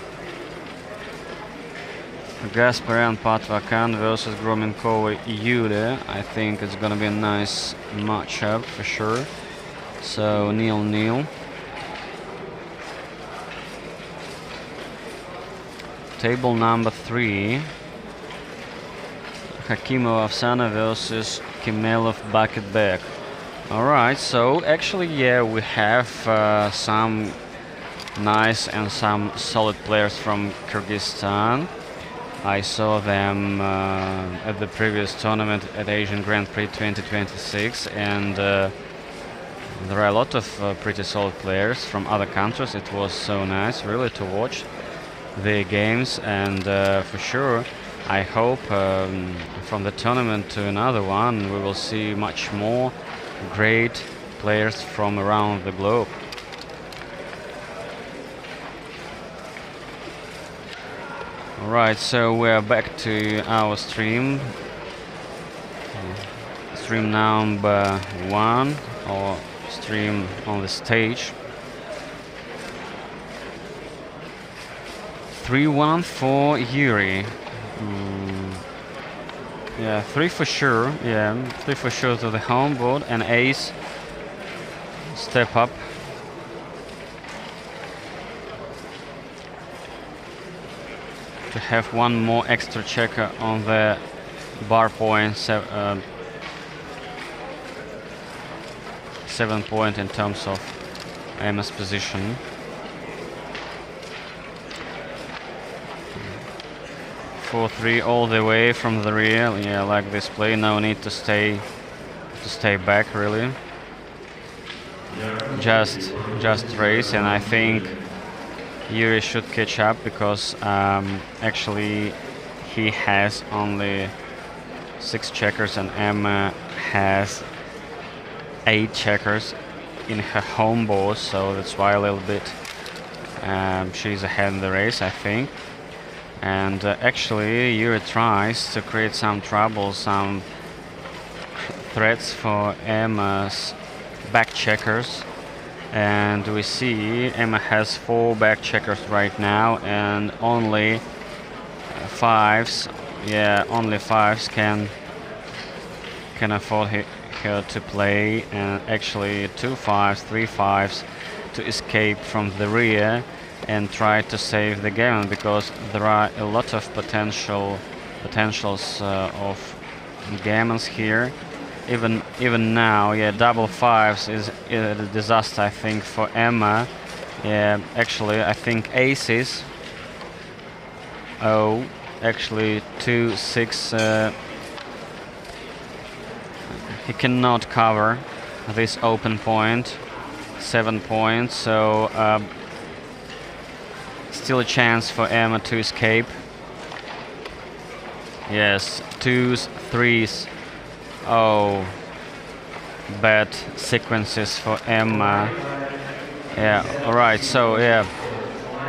Gasparan Patvakan versus Grominkova Yude. I think it's gonna be a nice matchup for sure. So 0-0. Table number 3. Hakimov Afsana versus Kimelov Baketbek. Alright, so actually, yeah, we have some nice and some solid players from Kyrgyzstan. I saw them at the previous tournament at Asian Grand Prix 2026, and there are a lot of pretty solid players from other countries. It was so nice really to watch the games, and for sure I hope from the tournament to another one we will see much more great players from around the globe. Alright, so we're back to our stream. Stream number 1, or stream on the stage. 3-1 for Yuri. Yeah, 3 for sure. Yeah, 3 for sure to the home board, and ace. Step up. To have one more extra checker on the bar point, 7 point in terms of Emma's position. 4-3 all the way from the rear. Yeah, I like this play. No need to stay back really. Just race, and I think Yuri should catch up because actually he has only 6 checkers and Emma has 8 checkers in her home board, so that's why a little bit she's ahead in the race, I think. And actually Yuri tries to create some trouble, some threats for Emma's back checkers. And we see Emma has 4 back checkers right now, and only 5s. Yeah, only 5s can afford her to play, and actually 2 5s, 3 5s to escape from the rear and try to save the game, because there are a lot of potentials of gammons here. Even now, yeah, double 5s is a disaster, I think, for Emma. Yeah, actually, I think aces. Oh, actually 2 6. He cannot cover this open point. 7 points, so still a chance for Emma to escape. Yes, 2s, 3s. Oh, bad sequences for Emma. Yeah, alright, so yeah,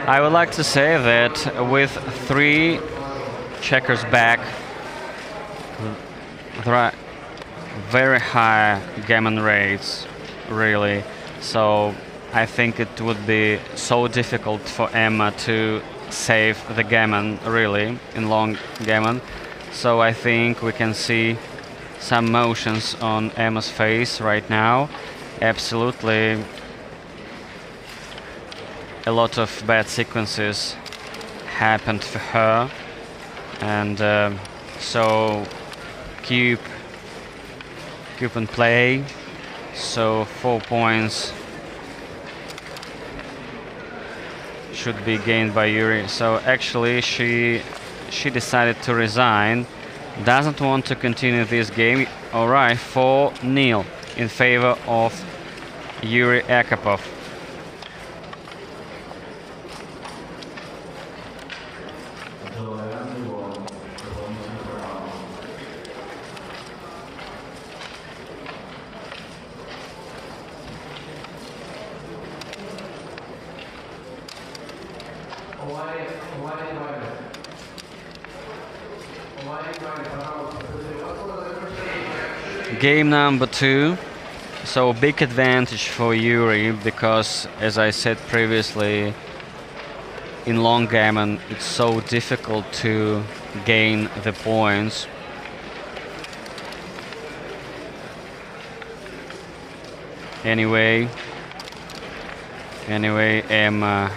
I would like to say that with 3 checkers back, there are very high gammon rates, really. So I think it would be so difficult for Emma to save the gammon, really, in long gammon. So I think we can see some motions on Emma's face right now. Absolutely a lot of bad sequences happened for her, and so keep and play. So 4 points should be gained by Yuri. So actually she decided to resign, doesn't want to continue this game. Alright, 4-0 in favor of Yuri Akapov. Game number 2. So big advantage for Yuri because, as I said previously, in Longgammon it's so difficult to gain the points. Anyway, Emma,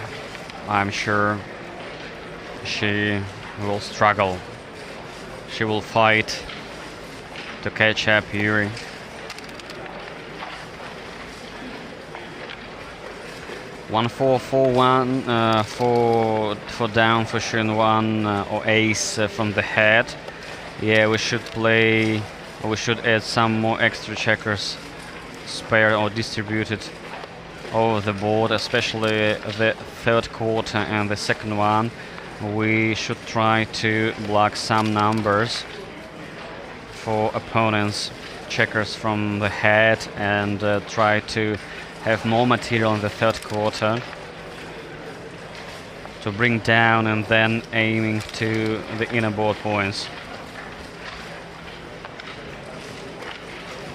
I'm sure she will struggle. She will fight to catch up Yuri. One four four one for down for sure, and one or ace from the head. Yeah, we should play. Or we should add some more extra checkers, spare or distributed over the board, especially the third quarter and the second one. We should try to block some numbers for opponents, checkers from the head, and try to have more material in the third quarter to bring down and then aiming to the inner board points.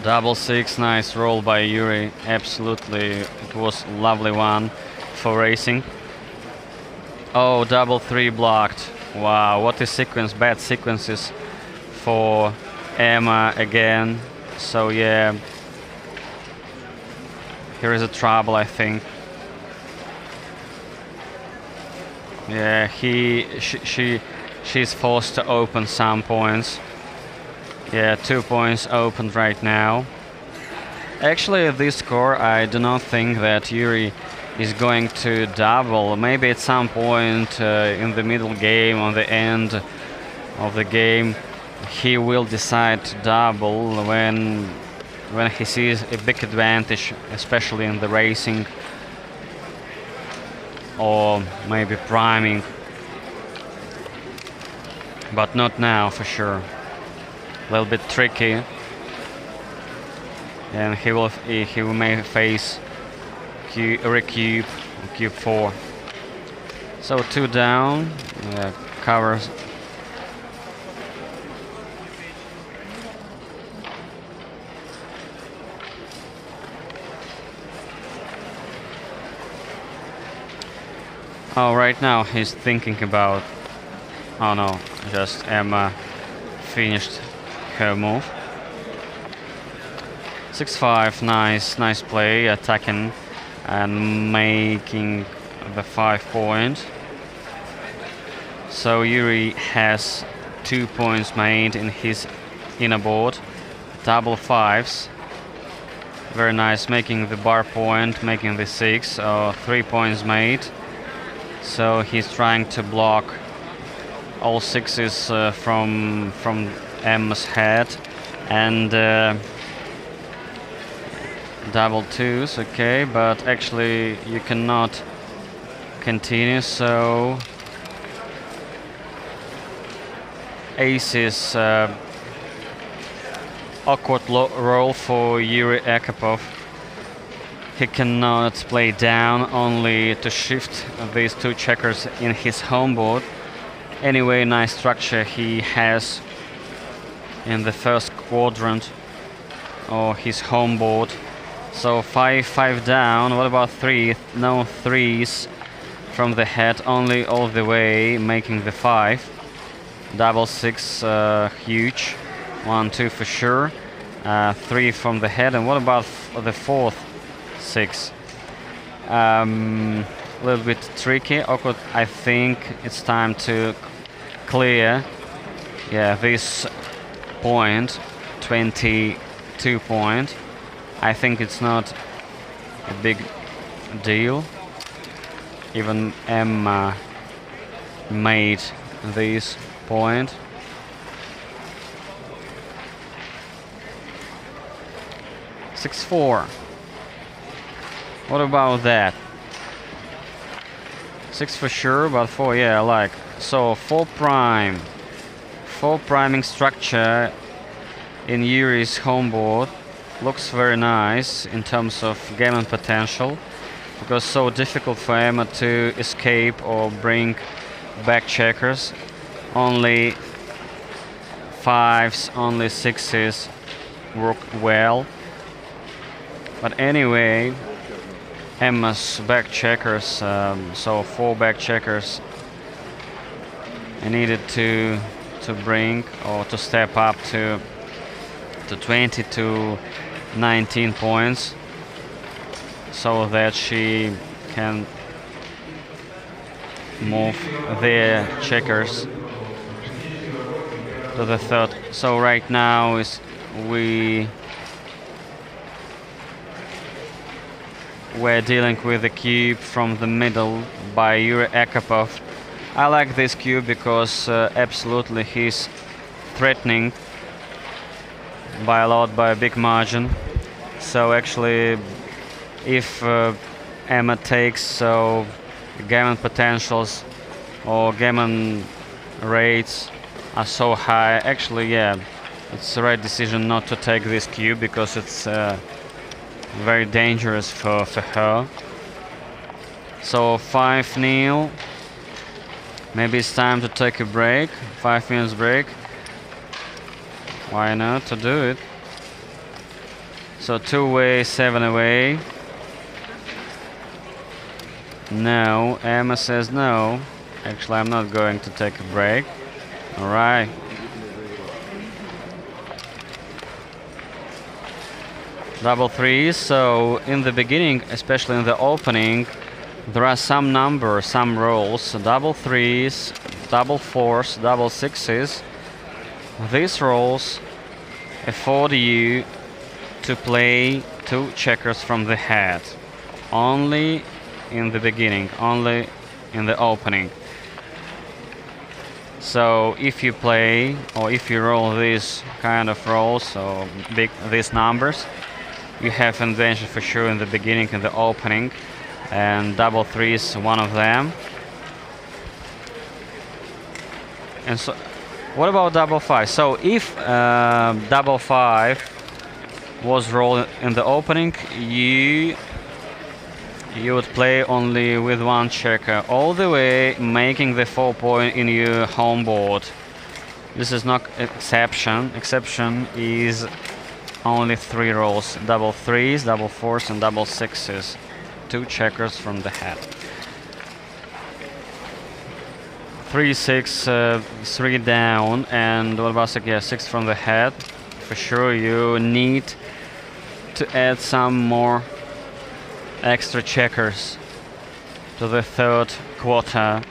Double six, nice roll by Yuri. Absolutely, it was lovely one for racing. Oh, double three blocked. Wow, what a sequence, bad sequences for Emma again. So yeah, here is a trouble, I think. Yeah, she's forced to open some points. Yeah, 2 points opened right now. Actually, at this score, I do not think that Yuri is going to double. Maybe at some point in the middle game, on the end of the game, he will decide to double when he sees a big advantage, especially in the racing or maybe priming, but not now for sure. A little bit tricky, and he may face recube cube 4. So 2 down, covers. Oh, right now he's thinking about. Oh no, just Emma finished her move. 6-5, nice play, attacking and making the 5 point. So Yuri has 2 points made in his inner board. Double fives. Very nice, making the bar point, making the 6, 3 points made. So he's trying to block all 6s from Emma's head, and double 2s, okay, but actually you cannot continue, so aces, awkward roll for Yuri Akapov. He cannot play down, only to shift these 2 checkers in his home board. Anyway, nice structure he has in the first quadrant or his home board. So 5 down. What about 3? No 3s from the head, only all the way, making the 5. Double 6, huge. 1, 2 for sure. 3 from the head. And what about the 4th 6? A little bit tricky, awkward. I think it's time to clear. Yeah, this point, 22 point. I think it's not a big deal. Even Emma made this point. Six, 4. What about that? 6 for sure, but 4, yeah, I like. So 4 prime. 4 priming structure in Yuri's home board. Looks very nice in terms of gammon potential. because so difficult for Emma to escape or bring back checkers. Only fives, only sixes work well. But anyway, Emma's back checkers, so 4 back checkers, I needed to bring or to step up to 20 to 19 points, so that she can move their checkers to the third. So right now we're dealing with the cube from the middle by Yuri Akapov. I like this cube because absolutely he's threatening by a lot, by a big margin. So actually, if Emma takes, so gammon potentials or gammon rates are so high, actually, yeah, it's the right decision not to take this cube because it's very dangerous for her. So 5-0. Maybe it's time to take a break. 5 minutes break. Why not to do it? So 2 away, 7 away. No, Emma says no. Actually, I'm not going to take a break. All right. Double threes. So in the beginning, especially in the opening, there are some numbers, some rolls. So double threes, double fours, double sixes. These rolls afford you to play 2 checkers from the head. Only in the beginning, only in the opening. So if you play or if you roll these kind of rolls, so these numbers, you have an advantage for sure in the beginning, in the opening, and double three is one of them. And so, what about double five? So if double five was rolled in the opening, you would play only with 1 checker all the way, making the 4 point in your home board. This is not exception. Exception is only 3 rolls: double threes, double fours, and double sixes. 2 checkers from the head. 3, 6, 3 down, and what about 6? Yeah, 6 from the head. For sure, you need to add some more extra checkers to the 3rd quarter,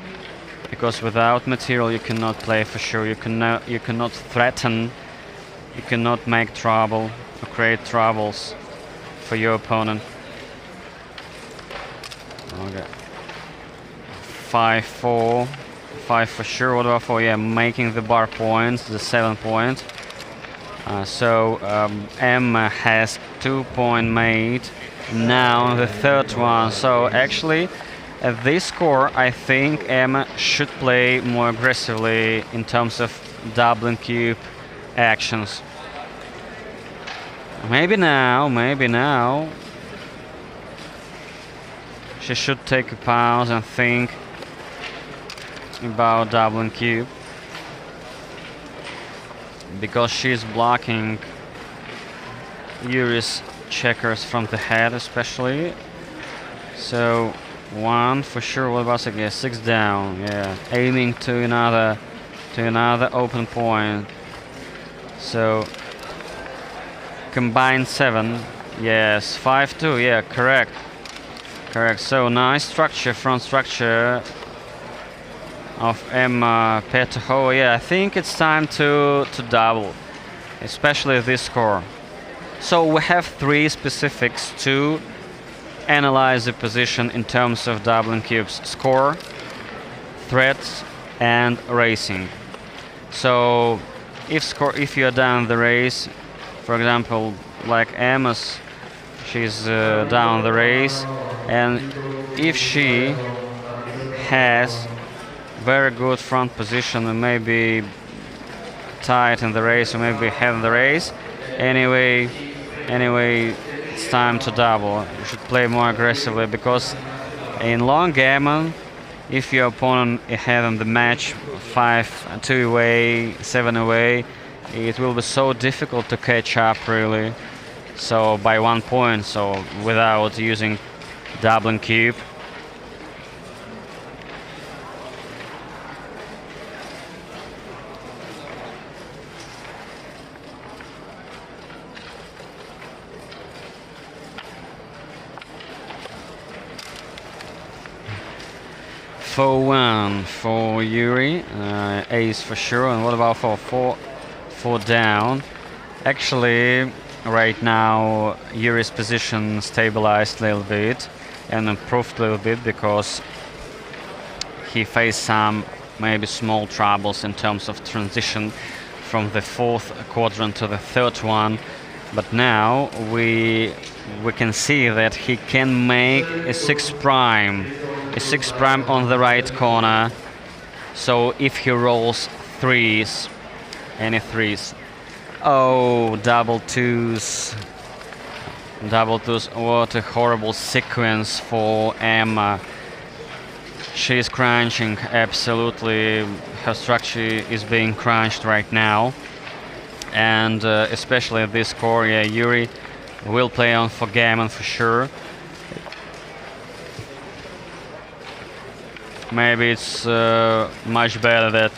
because without material you cannot play for sure. You cannot threaten, you cannot make trouble or create troubles for your opponent. Okay. 5, 4, 5 for sure. What about 4? Yeah, making the bar points, the 7 point. So Emma has 2 point made. Now the 3rd one. So actually, at this score, I think Emma should play more aggressively in terms of doubling cube actions. Maybe now she should take a pause and think about doubling cube, because she's blocking Yuri's checkers from the head especially. So 1 for sure. What about 6? Yeah, 6 down. Yeah, aiming to another open point. So combined 7. Yes, 5-2. Yeah, correct. So nice structure, front structure of Emma Petaho. Yeah, I think it's time to double, especially this score. So we have 3 specifics to analyze the position in terms of doubling cubes: score, threats, and racing. So if you are down the race, for example, like Emma's, she's down the race, and if she has very good front position and maybe tight in the race or maybe head in the race, anyway it's time to double. You should play more aggressively because in Longgammon, if your opponent had in the match 5-2 away, 7 away, it will be so difficult to catch up really. So by 1 point, so without using doubling cube. For 1 for Yuri, ace for sure. And what about for 4 down? Actually, right now Yuri's position stabilized a little bit and improved a little bit because he faced some maybe small troubles in terms of transition from the 4th quadrant to the 3rd one. But now we can see that he can make a 6 prime on the right corner. So if he rolls threes, any threes, oh, double twos, what a horrible sequence for Emma. She's crunching, absolutely, her structure is being crunched right now. And especially at this score, yeah, Yuri will play on for gammon for sure. Maybe it's much better that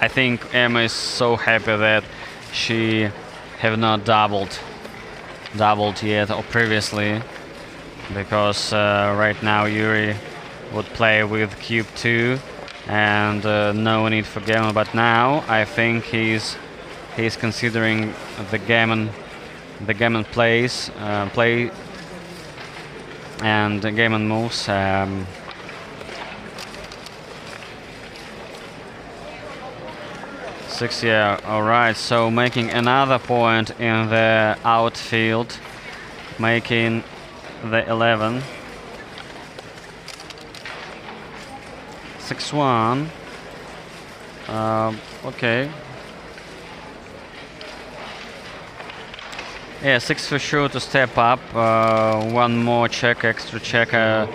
I think Emma is so happy that she have not doubled yet or previously, because right now Yuri would play with cube 2 and no need for gammon. But now I think he's considering the gammon plays play and the gammon moves. Six, yeah, alright, so making another point in the outfield, making the 11. 6-1. Okay. Yeah, 6 for sure to step up. One more check, extra checker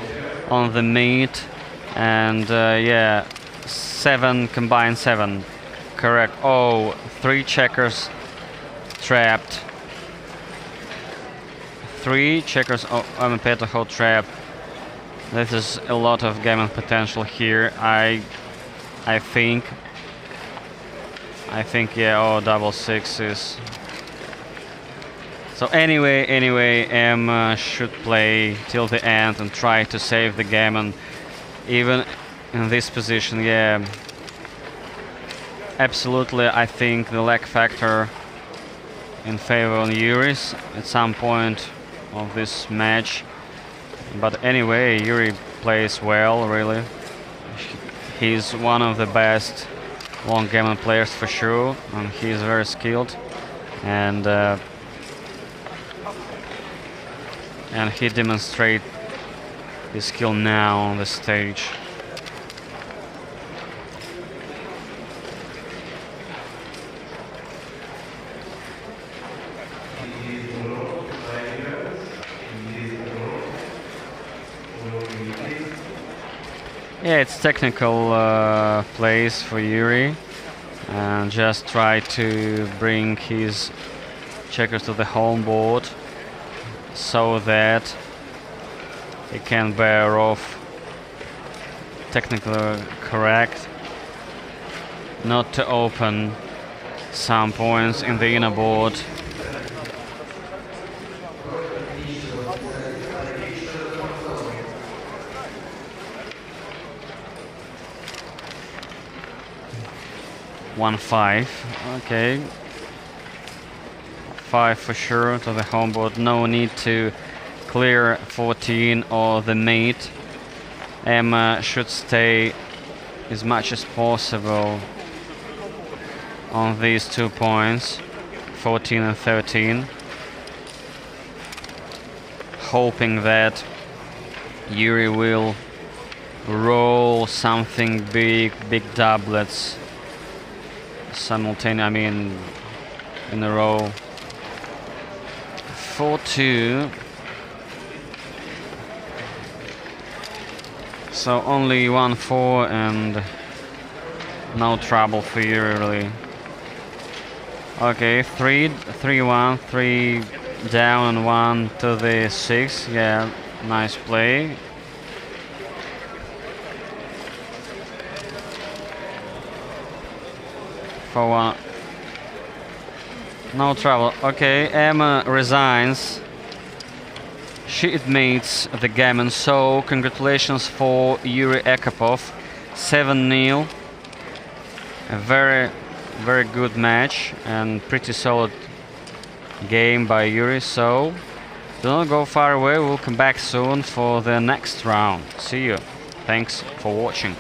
on the meat. And yeah, 7, combined 7. Correct. Oh, 3 checkers trapped. 3 checkers on a Petaho trapped. This is a lot of gammon potential here. I think, yeah. Oh, double 6 is. So anyway, M should play till the end and try to save the gammon, even in this position. Yeah. Absolutely, I think the lag factor in favor of Yuri's at some point of this match. But anyway, Yuri plays well, really. He's one of the best Longgammon players for sure, and he's very skilled. And he demonstrates his skill now on the stage. Yeah, it's technical plays for Yuri, and just try to bring his checkers to the home board so that he can bear off technically correct, not to open some points in the inner board. One 5, okay. 5 for sure to the home board. No need to clear 14 or the mate. Emma should stay as much as possible on these 2 points, 14 and 13, hoping that Yuri will roll something big doublets simultaneously, I mean in a row. 4-2. So only 1-4 and no trouble for you really. Okay, 3-1, 3 down and 1 to the 6. Yeah, nice play. For 1. No trouble. Okay, Emma resigns. She admits the gammon, so congratulations for Yuri Ekapov. 7-0. A very good match and pretty solid game by Yuri, so do not go far away. We'll come back soon for the next round. See you. Thanks for watching.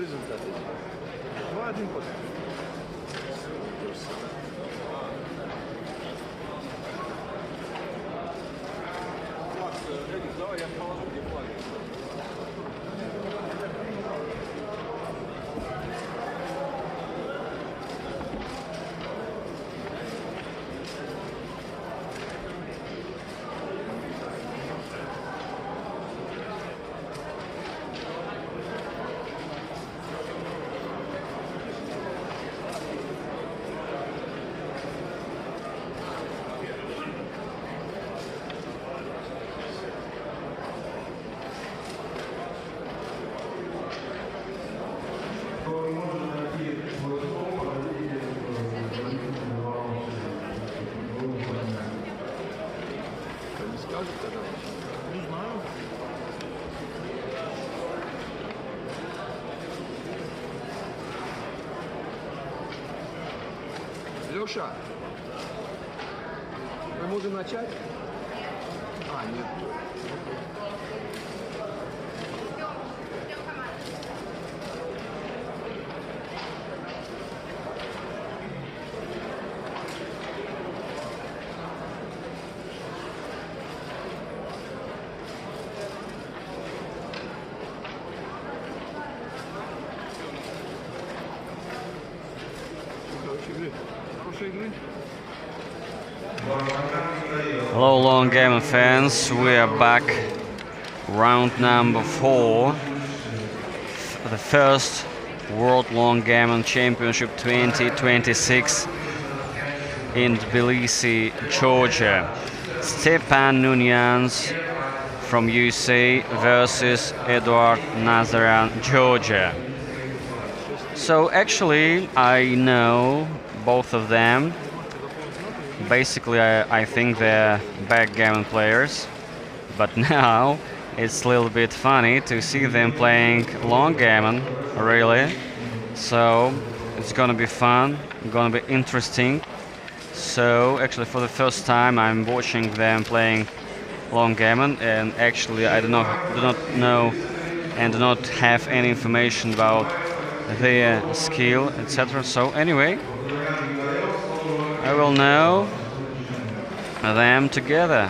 результат? 2-1 ход. Давай я положу, где флаги. Не скажет тогда? Не знаю. Леша, мы можем начать? А, нет. Хорошей игры. Хорошей игры. Hello, Longgammon fans. We are back. Round number 4. The first World Longgammon Championship 2026 in Tbilisi, Georgia. Stepan Nunyans from USA versus Eduard Nazaran, Georgia. So actually, I know both of them. Basically, I think they're backgammon players, but now it's a little bit funny to see them playing Longgammon, really. So it's gonna be fun, gonna be interesting. So actually, for the first time, I'm watching them playing Longgammon, and actually, I do not know and do not have any information about their skill, etc. So anyway, I will know them together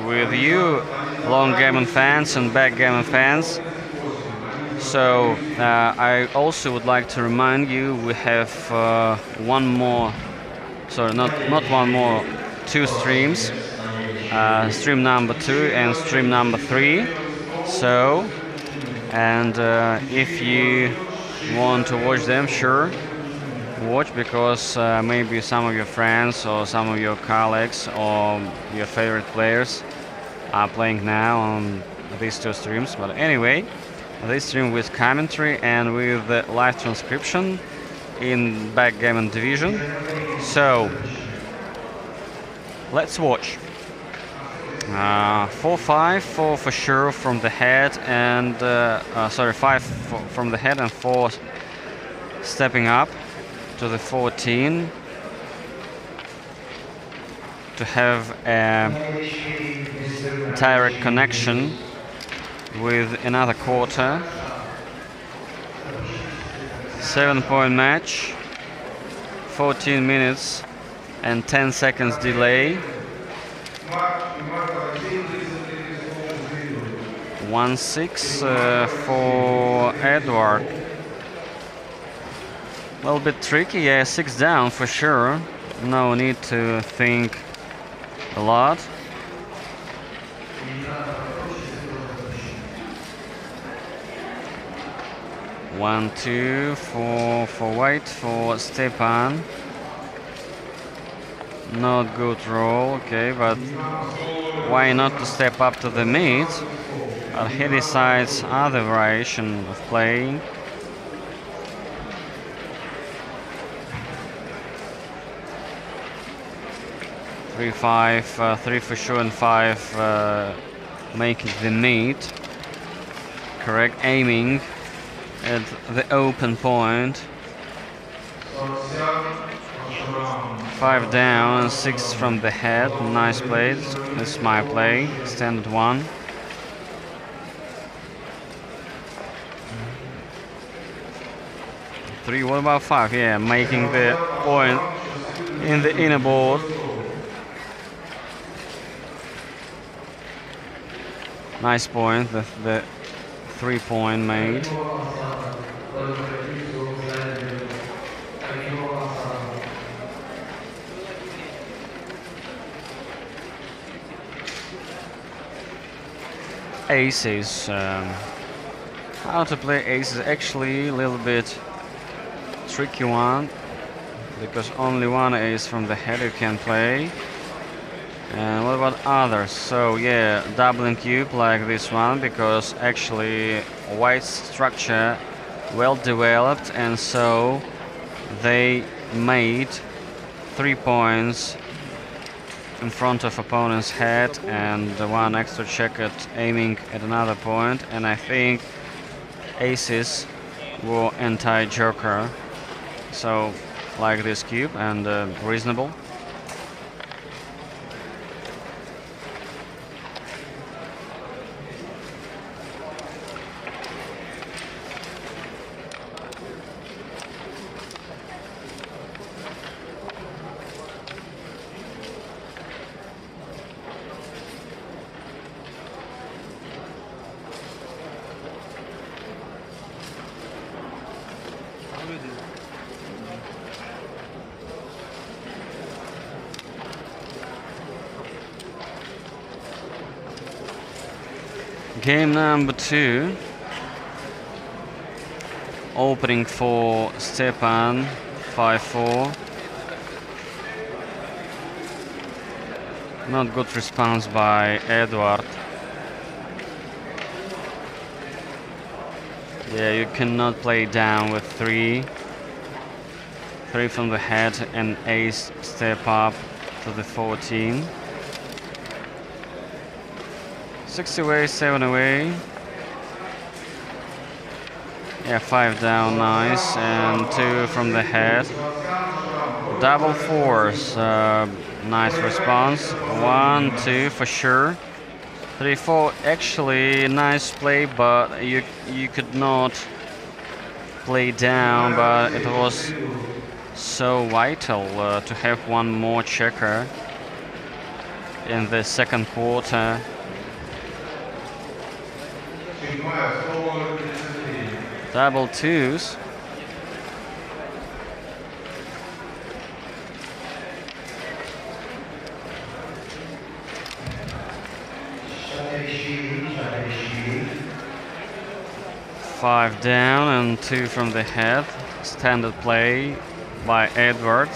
with you, Longgammon fans and backgammon fans. So I also would like to remind you we have one more, sorry, not one more, 2 streams, stream number 2 and stream number 3. So, and if you want to watch them, sure, watch, because maybe some of your friends or some of your colleagues or your favorite players are playing now on these 2 streams. But anyway, this stream with commentary and with the live transcription in backgammon division. So let's watch. 4-5 for sure from the head, and sorry, 5 from the head and 4 stepping up to the 14 to have a direct connection with another quarter. 7-point match, 14 minutes and 10 seconds delay. 1-6 for Edward. A little bit tricky, yeah, 6 down for sure. No need to think a lot. One, two for white for Stepan. Not good roll, okay, but why not to step up to the mid? But he decides other variation of playing. Three, 5, 3 for sure, and 5 making the mid. Correct, aiming at the open point. 5 down and 6 from the head. Nice play. This is my play. Standard 1. 3. What about 5? Yeah, making the point in the inner board. Nice point, the 3-point made. Aces. How to play aces? Actually, a little bit tricky one, because only one ace from the head you can play. And what about others? So yeah, doubling cube like this one, because actually white structure well developed, and so they made 3 points in front of opponent's head and one extra check at aiming at another point, and I think aces were anti-joker, so like this cube, and reasonable. Game number 2. Opening for Stepan, 5-4. Not good response by Edward. Yeah, you cannot play down with 3. 3 from the head and ace step up to the 14. 6 away, 7 away. Yeah, 5 down, nice. And 2 from the head. Double 4s, nice response. 1, 2 for sure. 3, 4, actually nice play, but you could not play down, but it was so vital to have one more checker in the second quarter. Double 2s. Five down and 2 from the head. Standard play by Edward.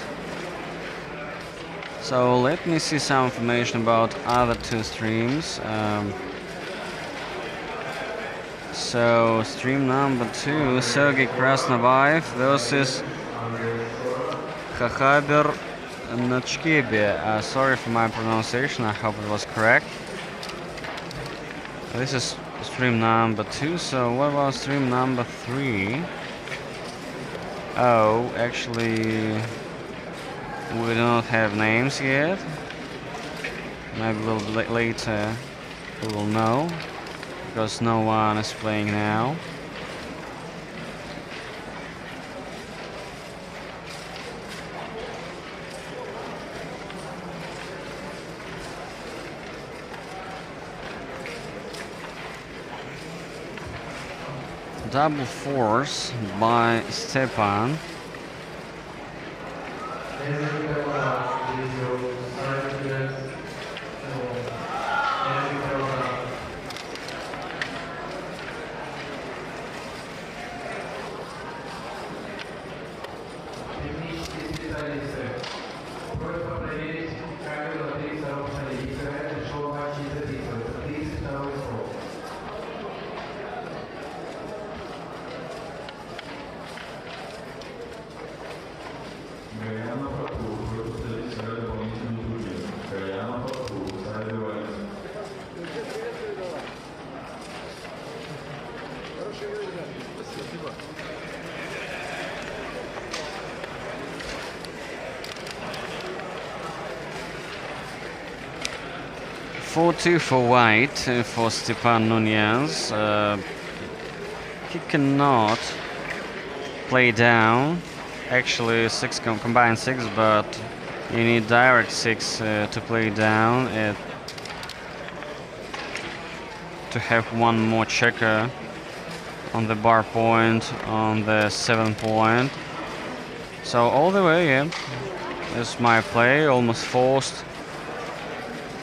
So let me see some information about other 2 streams. So stream number 2, Sergey Krasnovaev versus Khachaber Nachkebe. Sorry for my pronunciation, I hope it was correct. This is stream number 2, so what about stream number 3? Oh, actually, we do not have names yet. Maybe a little bit later we will know, because no one is playing now. Double 4s by Stepan. Four-two for white for Stepan Nunez. He cannot play down. Actually, combined six, but you need direct six to play down. To have one more checker on the bar point on the 7 point. So all the way, yeah. That's my play, almost forced.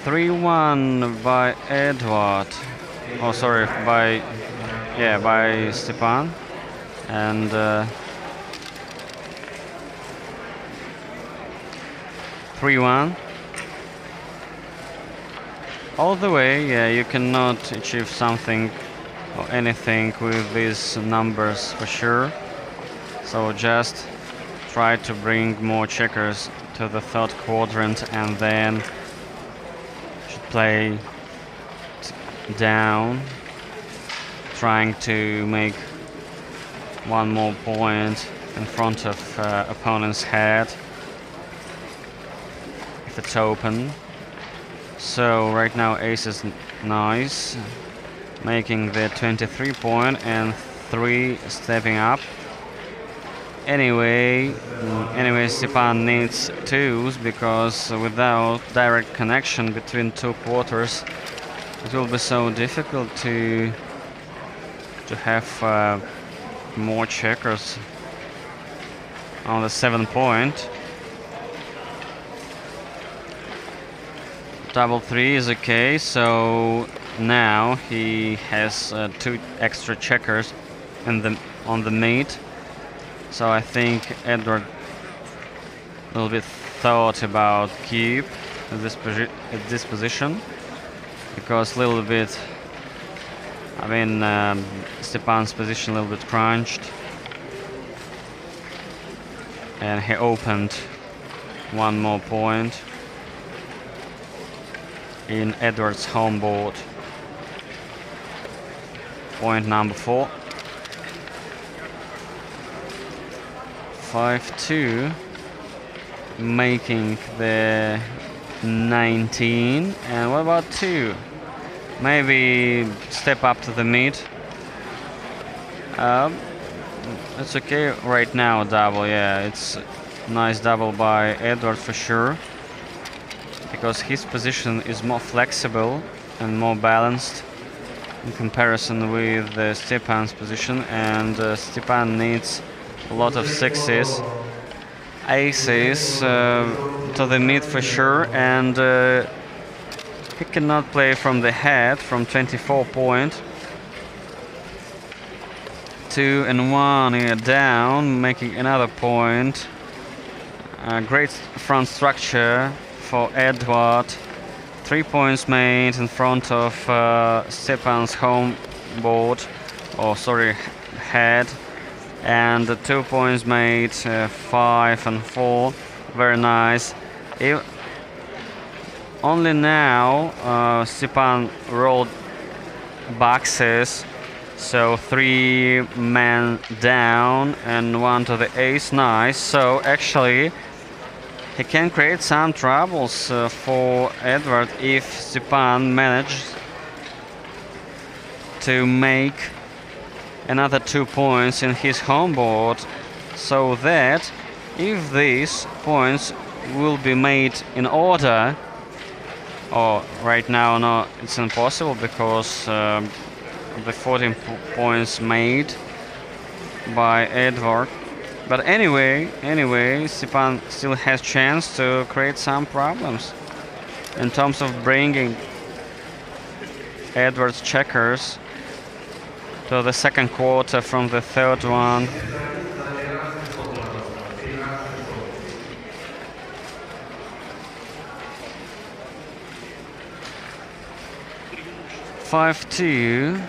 3-1 by Edward. Oh, sorry, by Stepan. And 3-1. All the way, yeah, you cannot achieve something or anything with these numbers for sure. So just try to bring more checkers to the third quadrant and then should play down, trying to make one more point in front of opponent's head if it's open. So right now ace is nice, making the 23 point and 3 stepping up. Anyway, Stepan needs twos because without direct connection between two quarters, it will be so difficult to have more checkers on the 7 point. Double 3 is okay, so now he has 2 extra checkers on the mate. So I think Edward a little bit thought about keep at this position, because a little bit, I mean, Stepan's position a little bit crunched, and he opened one more point in Edward's home board. Point number 4. 5-2, making the 19. And what about 2? Maybe step up to the mid. It's okay right now, double, yeah, it's nice double by Edward for sure, because his position is more flexible and more balanced in comparison with Stepan's position, and Stepan needs a lot of sixes, aces to the mid for sure, and he cannot play from the head from 24 point. 2 and 1 here down, making another point. Great front structure for Edward. 3 points made in front of Stepan's home board, or sorry, head. And 2 points made, 5 and 4, very nice. Only now Stepan rolled boxes, so 3 men down and 1 to the ace, nice. So actually he can create some troubles for Edward if Stepan manages to make another 2 points in his home board, so that if these points will be made in order, or right now no, it's impossible because the 14 points made by Edward. But anyway, Stepan still has chance to create some problems in terms of bringing Edward's checkers to the second quarter from the third one. (5-2)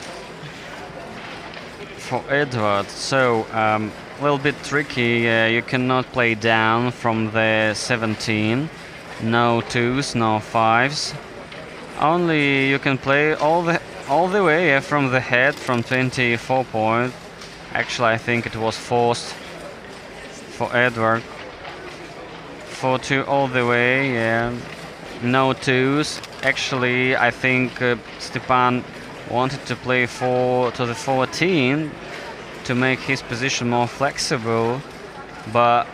for Edward. So a little bit tricky. You cannot play down from the 17. No 2s, no 5s. Only you can play all the way from the head from 24 point. Actually, I think it was forced for Edward. 4-2 all the way, yeah. No 2s. Actually, I think Stepan wanted to play 4 to the 14 to make his position more flexible, but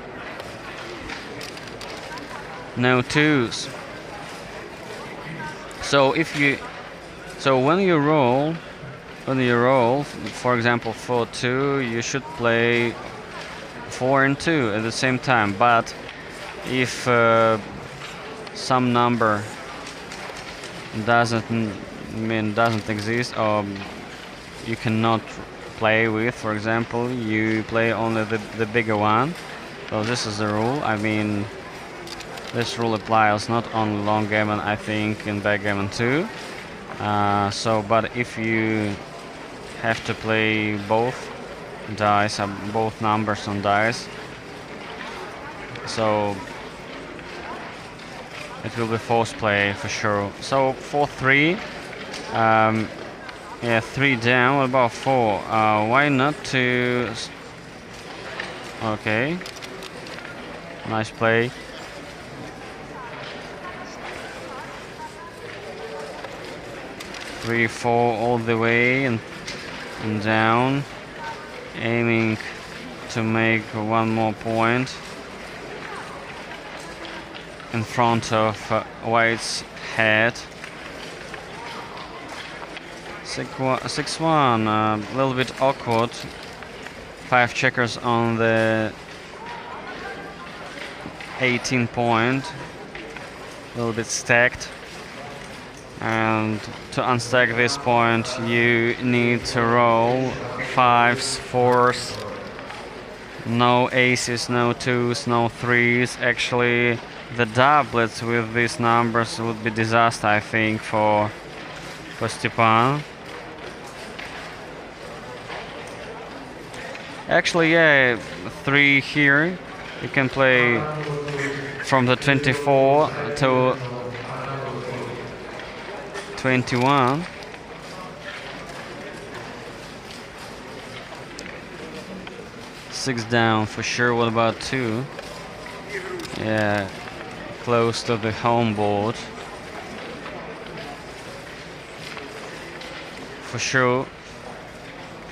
no twos. So when you roll, for example 4-2, you should play 4 and 2 at the same time. But if some number doesn't exist, or you cannot play with, for example, you play only the bigger one. So this is the rule. I mean, this rule applies not only Longgammon, I think, in backgammon too. But if you have to play both dice, both numbers on dice, so it will be forced play for sure. So 4-3, yeah, 3 down. What about 4? Why not to? Okay, nice play. 3-4 all the way and down, aiming to make one more point in front of White's head. 6-1, a little bit awkward. 5 checkers on the 18 point, a little bit stacked. And to unstack this point, you need to roll 5s, 4s, no aces, no 2s, no 3s. Actually, the doublets with these numbers would be disaster, I think, for Stepan. Actually, yeah, 3 here. You can play from the 24 to 21. Six down for sure. What about 2? Yeah, close to the home board. For sure,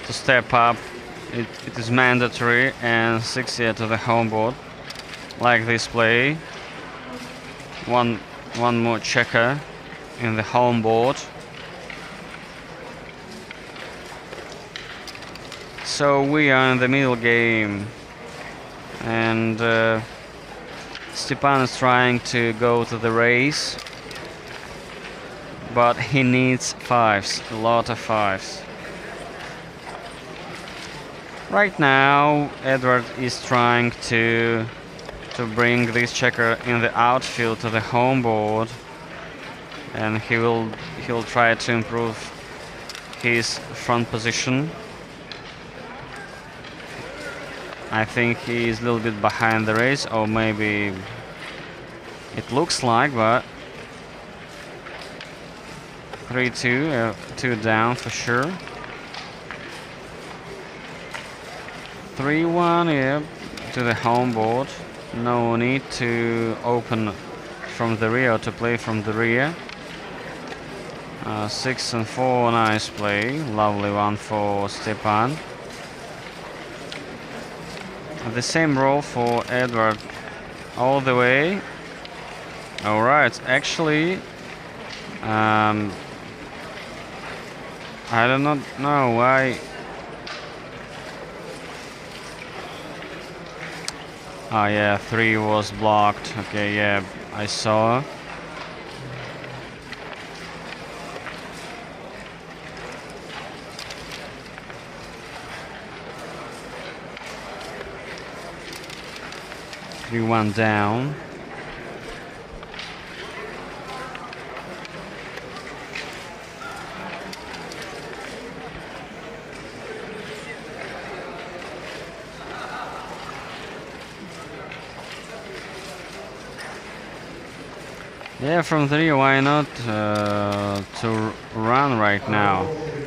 to step up, it is mandatory, and 6 here to the home board. Like this play. One more checker in the home board. So we are in the middle game, and Stepan is trying to go to the race, but he needs 5s, a lot of 5s. Right now Edward is trying to bring this checker in the outfield to the home board, and he'll try to improve his front position. I think he is a little bit behind the race, or maybe it looks like, but 3-2, 2 down for sure. 3-1, yeah, to the home board. No need to open from the rear, to play from the rear. 6 and 4, nice play, lovely one for Stepan. The same roll for Edward all the way. Alright, actually, I do not know why. Oh yeah, 3 was blocked. Okay, yeah, I saw. One down. Yeah, from 3, why not to run right now?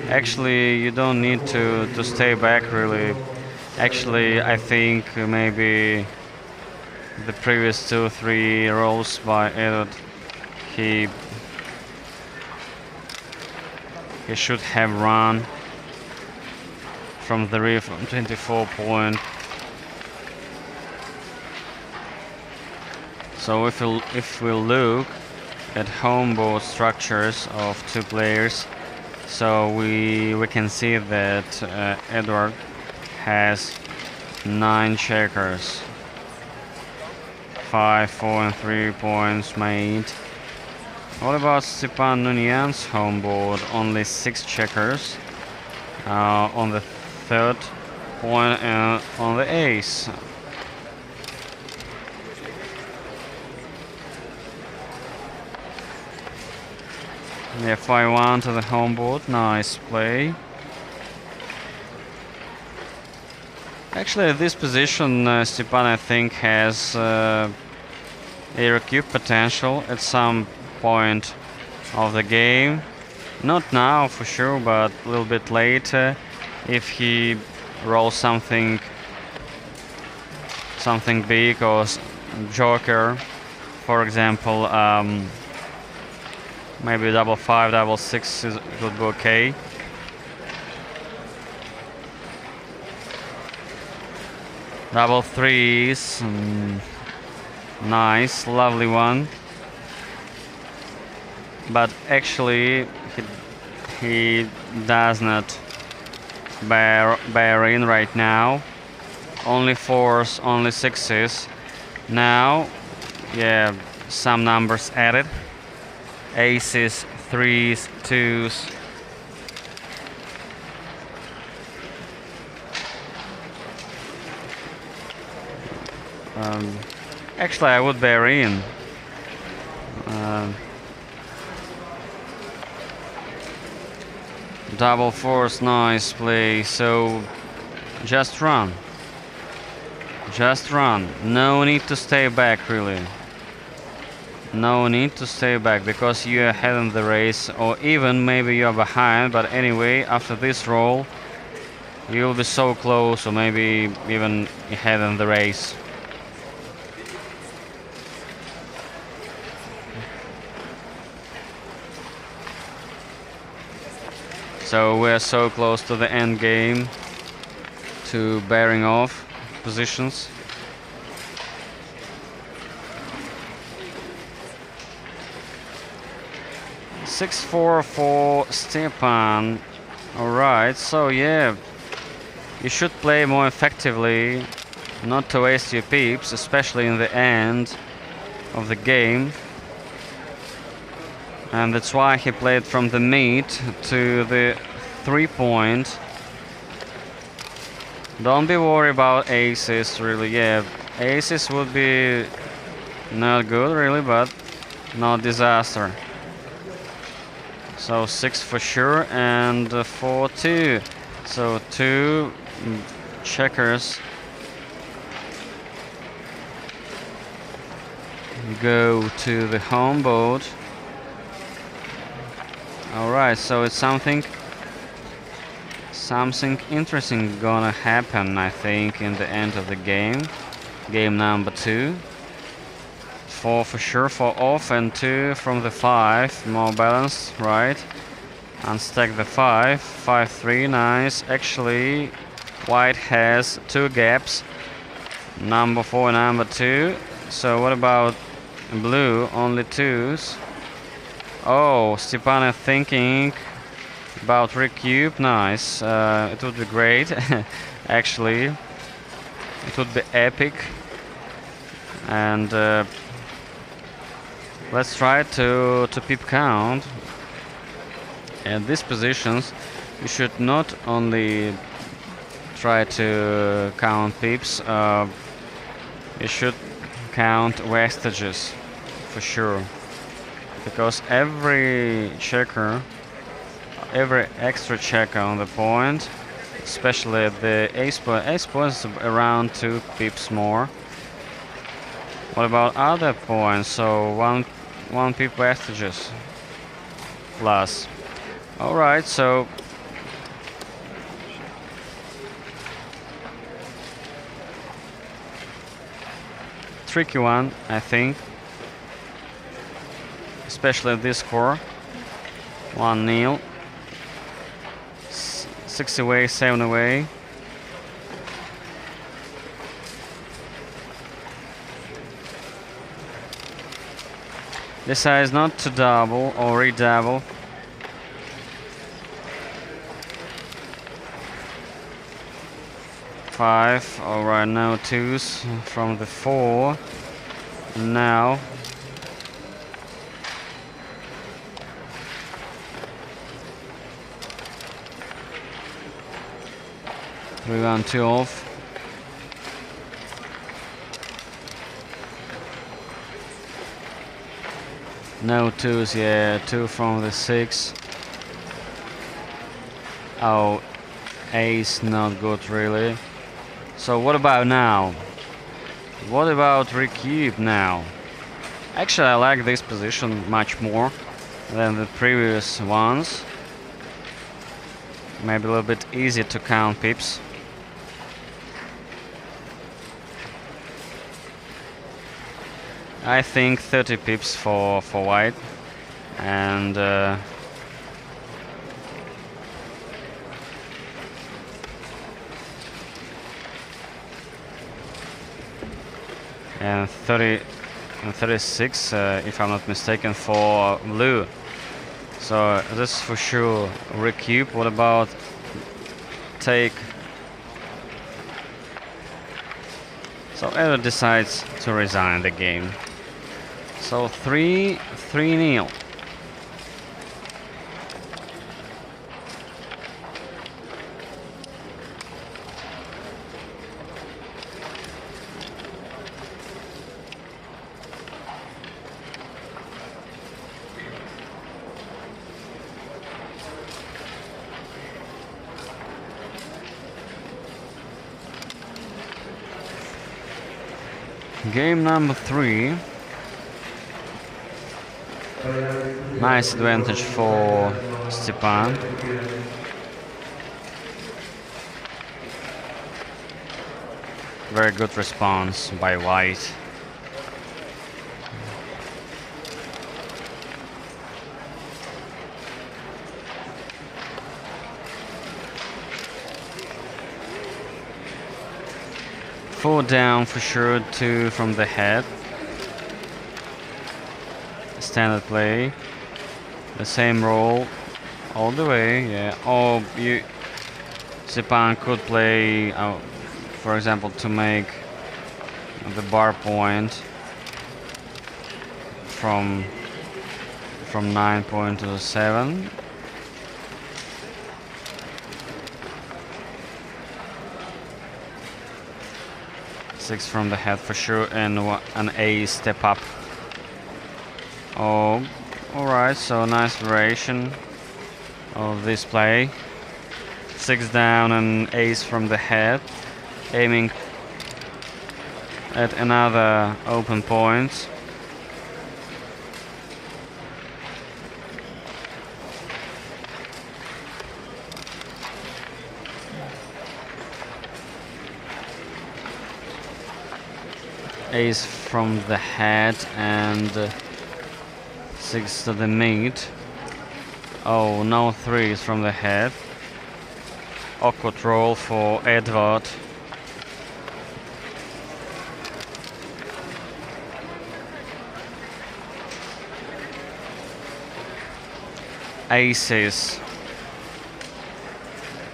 Actually, you don't need to stay back really. Actually, I think maybe the previous 2-3 rolls by Edward, he should have run. from the reef, 24 point. So if we look at home board structures of two players, so we can see that Edward has 9 checkers, 5, 4 and 3 points made. What about Stepan Nunyan's home board? Only 6 checkers on the 3rd point and on the ace. Yeah, 5-1 to the home board. Nice play. Actually, at this position, Stepan, I think, has a recoup potential at some point of the game. Not now, for sure, but a little bit later, if he rolls something big or joker, for example. Maybe double 5, double 6 would be okay. Double 3s, nice, lovely one. But actually, he does not bear in right now. Only 4s, only 6s. Now, yeah, some numbers added. Aces, 3s, 2s. Actually, I would bear in. Double 4s, nice play. So just run. Just run. No need to stay back, really. No need to stay back because you're ahead in the race, or even maybe you're behind, but anyway, after this roll you'll be so close, or maybe even ahead in the race. So we're so close to the end game, to bearing off positions. Six-4 for Stepan. Alright, so yeah, you should play more effectively, not to waste your pips, especially in the end of the game. And that's why he played from the mid to the 3-point. Don't be worried about aces, really. Yeah, aces would be not good, really, but not disaster. So 6 for sure, and 4, 2. So 2 checkers go to the home board. Alright, so it's something interesting gonna happen, I think, in the end of the game. Game number 2. 4 for sure, 4 off, and 2 from the 5. More balanced, right? Unstack the 5. 5-3, nice. Actually, white has 2 gaps. Number 4 and number 2. So what about blue? Only 2s. Oh, Stepan is thinking about recoup. Nice. It would be great. Actually, it would be epic. And let's try to pip count. At these positions, you should not only try to count pips. You should count wastages for sure. Because every checker, every extra checker on the point, especially the ace point is around 2 pips more. What about other points? So one pip wastages plus. All right, so tricky one, I think. Especially this score, 1-0. 6 away, 7 away. Decides not to double or redouble. Five. All right, now twos from the 4. Now. Three, 1, 2 off. No twos, yeah, 2 from the 6. Oh, ace not good really. So what about now? What about recube now? Actually, I like this position much more than the previous ones. Maybe a little bit easier to count pips. I think 30 pips for white, and and 30 and 36, if I'm not mistaken, for blue. So this is for sure recube. What about take? So Edo decides to resign the game. So 3-0. Game number 3. Nice advantage for Stepan. Very good response by white. Four down for sure, 2 from the head. Standard play. The same roll all the way, yeah. Oh, Stepan could play, for example, to make the bar point from 9 point to 7. Six from the head for sure, and an ace step up. Oh, alright, so nice variation of this play. 6 down and ace from the head, aiming at another open point. Ace from the head and 6 to the mid. Oh, no 3s from the head. Awkward roll for Edward. Aces.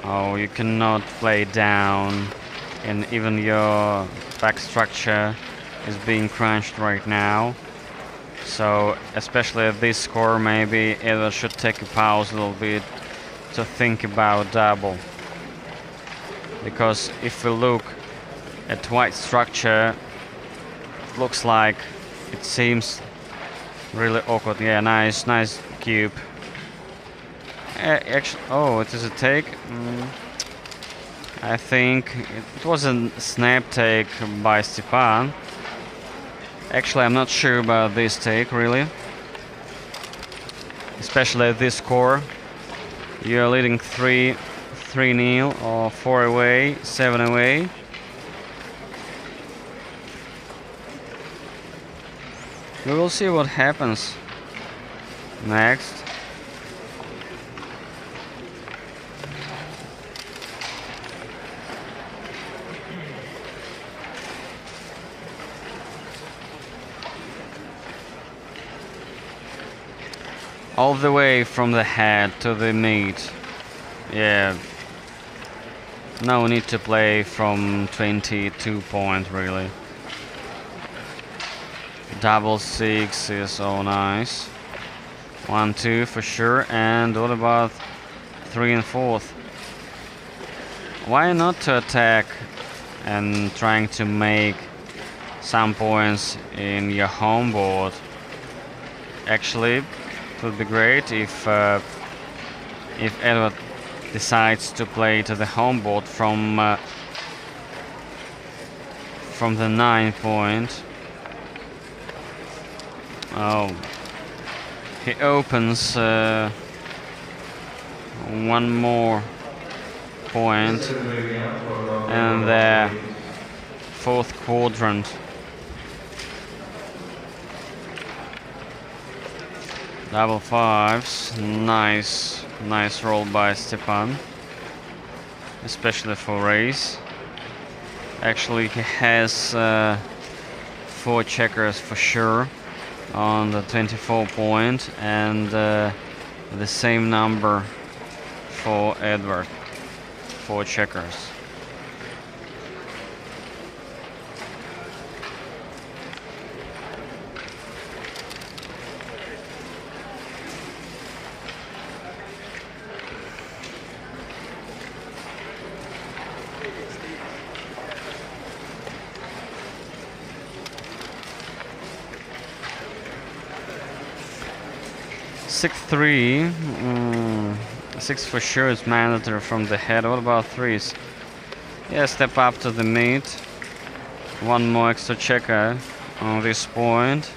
Oh, you cannot play down, and even your back structure is being crunched right now. So especially at this score, maybe Edward should take a pause a little bit to think about double. Because if we look at white structure, it looks like it seems really awkward. Yeah, nice cube. Actually, oh, it is a take. I think it was a snap take by Stepan. Actually, I'm not sure about this take, really. Especially at this score. You're leading 3-0 or 4 away, 7 away. We will see what happens next. all the way from the head to the mid. Yeah. No need to play from 22 point really. Double six is so nice. 1-2 for sure. And what about 3 and 4th? Why not to attack and trying to make some points in your home board? Actually, it would be great if Edward decides to play to the home board from the 9 point. Oh, he opens one more point and the 4th quadrant. Double fives, nice roll by Stepan, especially for race. Actually, he has 4 checkers for sure on the 24 point, and the same number for Edward, 4 checkers. Six three, 6 for sure is mandatory from the head. What about 3s? Yeah, step up to the mid. One more extra checker on this point.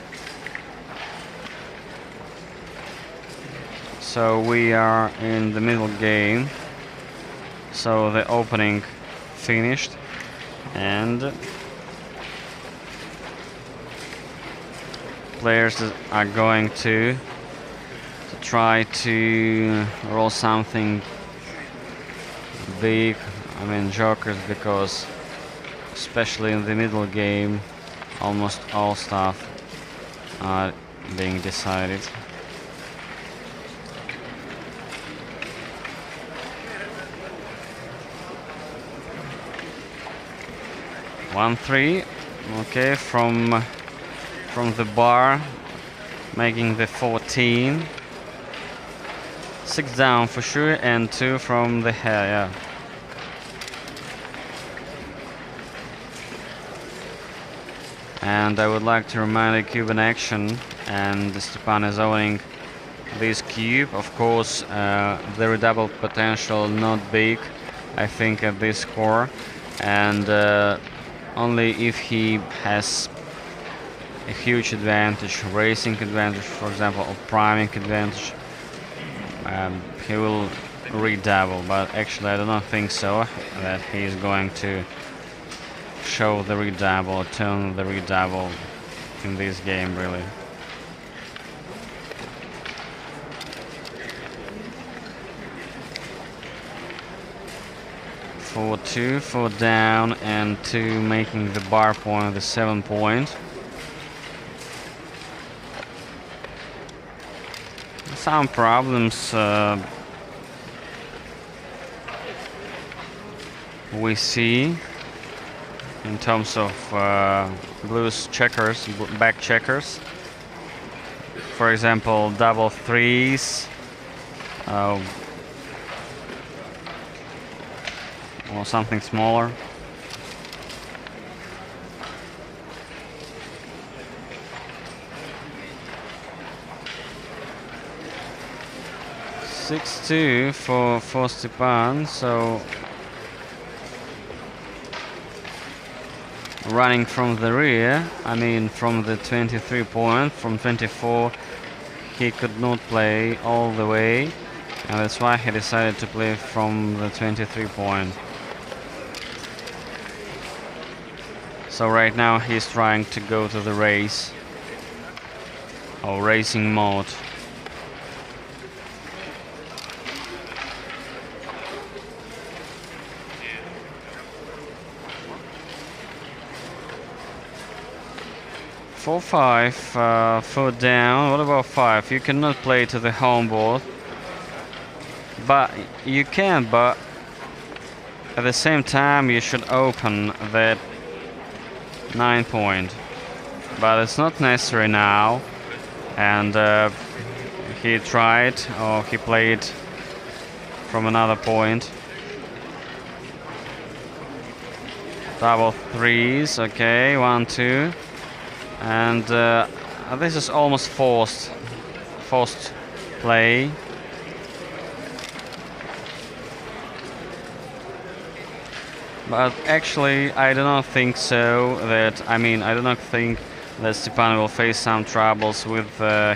So we are in the middle game. So the opening finished, and players are going to try to roll something big, I mean jokers, because especially in the middle game almost all stuff are being decided. One three, okay, from the bar, making the 14. 6 down for sure, and 2 from the head, yeah. And I would like to remind a cube in action, and Stepan is owning this cube. Of course, the redouble potential not big, I think, at this score, and only if he has a huge advantage, racing advantage, for example, or priming advantage, he will redouble. But actually I do not think so, that he is going to show the redouble, turn the redouble in this game really. Four two, 4 down, and 2 making the bar point the 7 point. Some problems we see in terms of blues checkers, back checkers. For example, double 3s, or something smaller. Six two for Stepan, so running from the rear, I mean from the 23 point, from 24 he could not play all the way, and that's why he decided to play from the 23 point. So right now he's trying to go to the race, or racing mode. 4-5, 4 down. What about 5? You cannot play to the home board. But you can, but at the same time you should open that 9 point. But it's not necessary now. And he tried, or he played from another point. Double threes, okay, 1, 2. And this is almost forced play. But actually, I do not think so. I do not think that Stepan will face some troubles with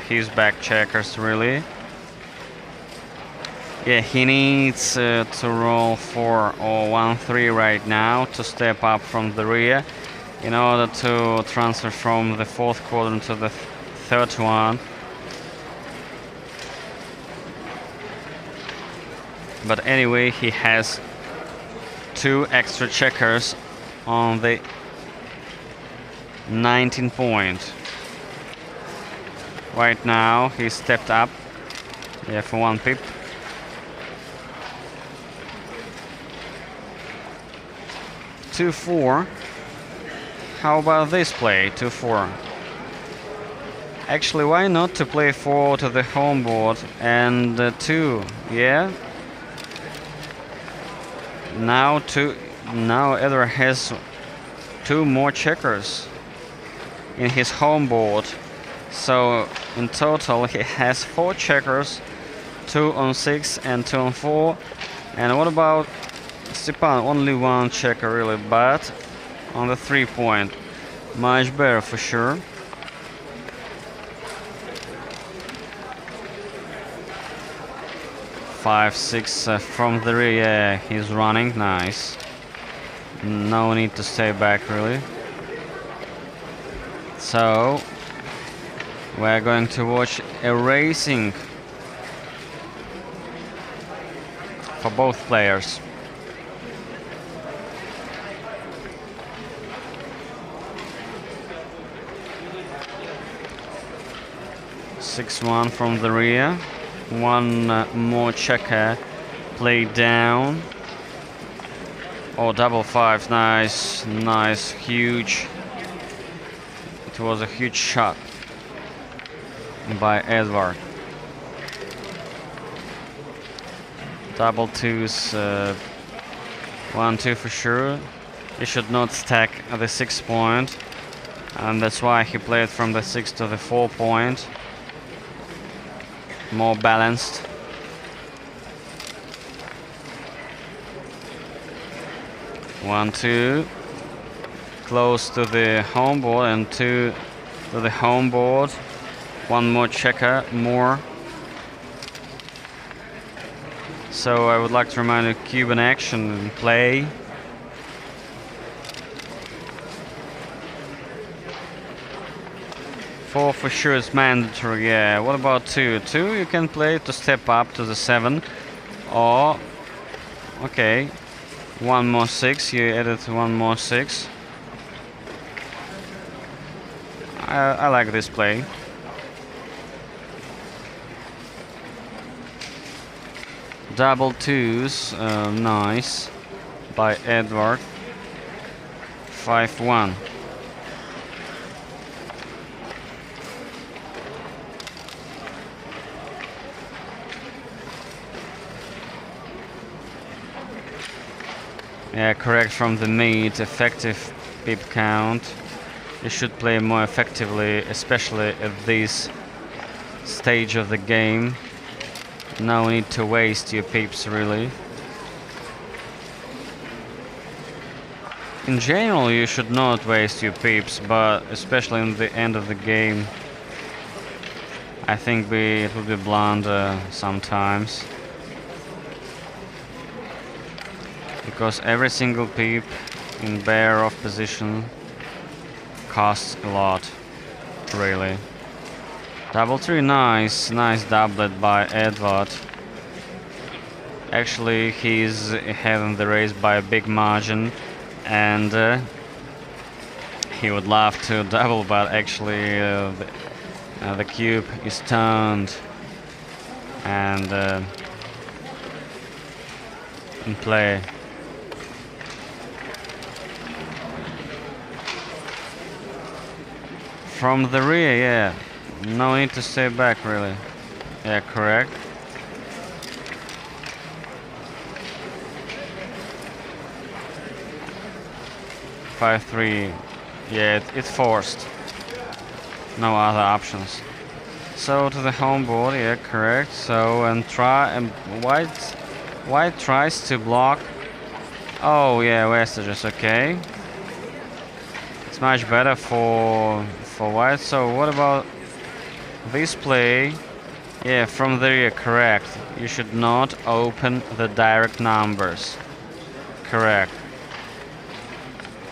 his back checkers, really. Yeah, he needs to roll 4 or 1-3 right now to step up from the rear in order to transfer from the 4th quadrant to the 3rd one. But anyway, he has 2 extra checkers on the 19 point. Right now he stepped up, yeah, for 1 pip. Two, 4. How about this play? 2-4. Actually, why not to play 4 to the home board and 2? Yeah. Now Edward has 2 more checkers in his home board. So in total he has 4 checkers, 2 on 6 and 2 on 4. And what about Stepan? Only 1 checker really, but on the 3 point. Much better for sure. Five, 6 from the rear, yeah, he's running, nice. No need to stay back really. So we're going to watch a racing for both players. Six, 1 from the rear. 1 more checker played down. Oh, double 5, nice, nice, huge. It was a huge shot by Edward. Double 2s, 1, 2 for sure. He should not stack at the 6 point, and that's why he played from the 6 to the 4 point. More balanced. One, 2, close to the home board, and 2 to the home board. 1 more checker, more. So I would like to remind you, Cuban action in play. Four for sure is mandatory, yeah. What about 2? 2 you can play to step up to the 7. Or, okay, 1 more 6, you added 1 more 6. I like this play. Double 2s, nice, by Edward. 5-1. Yeah, correct from the mid, effective pip count. You should play more effectively, especially at this stage of the game. No need to waste your pips, really. In general, you should not waste your pips, but especially in the end of the game, I think it will be blunder sometimes. Because every single pip in bear off position costs a lot, really. Double 3, nice, nice doublet by Edward. Actually, he's ahead in the race by a big margin, and He would love to double, but actually the cube is turned and in play. From the rear, yeah. No need to stay back, really. Yeah, correct. Five three. Yeah, it's forced. No other options. So to the home board, yeah, correct. So and try and white tries to block. Oh yeah, Vestiges, okay. It's much better for white. So what about this play? Yeah, from the rear, correct. You should not open the direct numbers. Correct.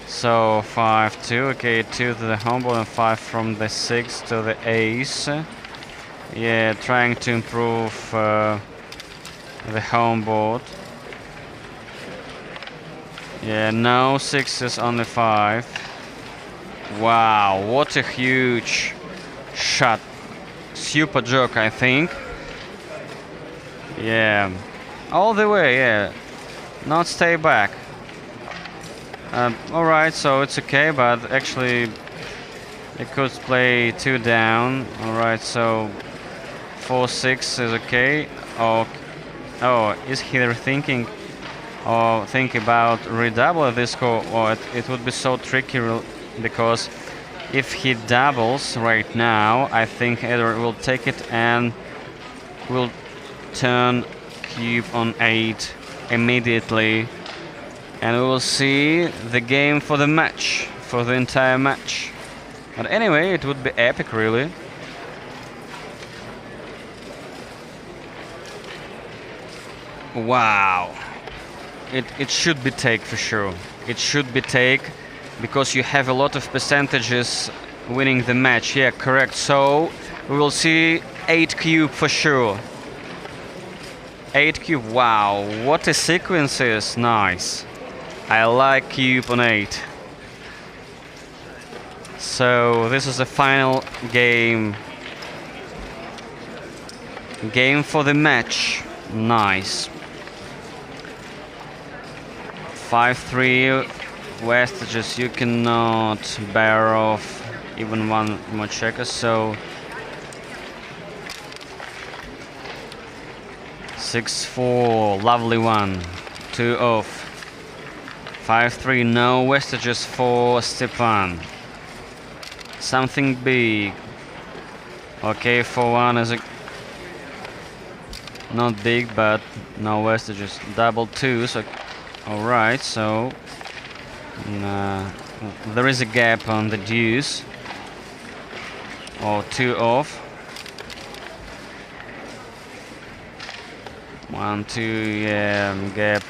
So 5-2, okay, 2 to the home board and 5 from the 6 to the ace. Yeah, trying to improve the home board. Yeah, no sixes, only 5. Wow, what a huge shot. Super joke, I think. Yeah, all the way, yeah. Not stay back. Alright, so it's okay, but actually it could play 2 down. Alright, so 4-6 is okay. Oh, is he thinking or think about redouble this score? Or it would be so tricky because if he doubles right now, I think Edward will take it and will turn cube on 8 immediately. And we will see the game for the match, for the entire match. But anyway, it would be epic, really. Wow. It should be take for sure. It should be take because you have a lot of percentages winning the match. Yeah, correct. So we will see 8 cube for sure. 8 cube. Wow, what a sequence is. Nice. I like cube on 8. So this is the final game. Game for the match. Nice. 5-3 Vestiges. You cannot bear off even one more checker. So 6-4. Lovely one. 2 off. 5-3, no Vestiges for Stepan. Something big. Okay, 4-1 is not big, but no Vestiges. Double 2, so alright, so there is a gap on the deuce. Or 2 off. 1-2, yeah, gap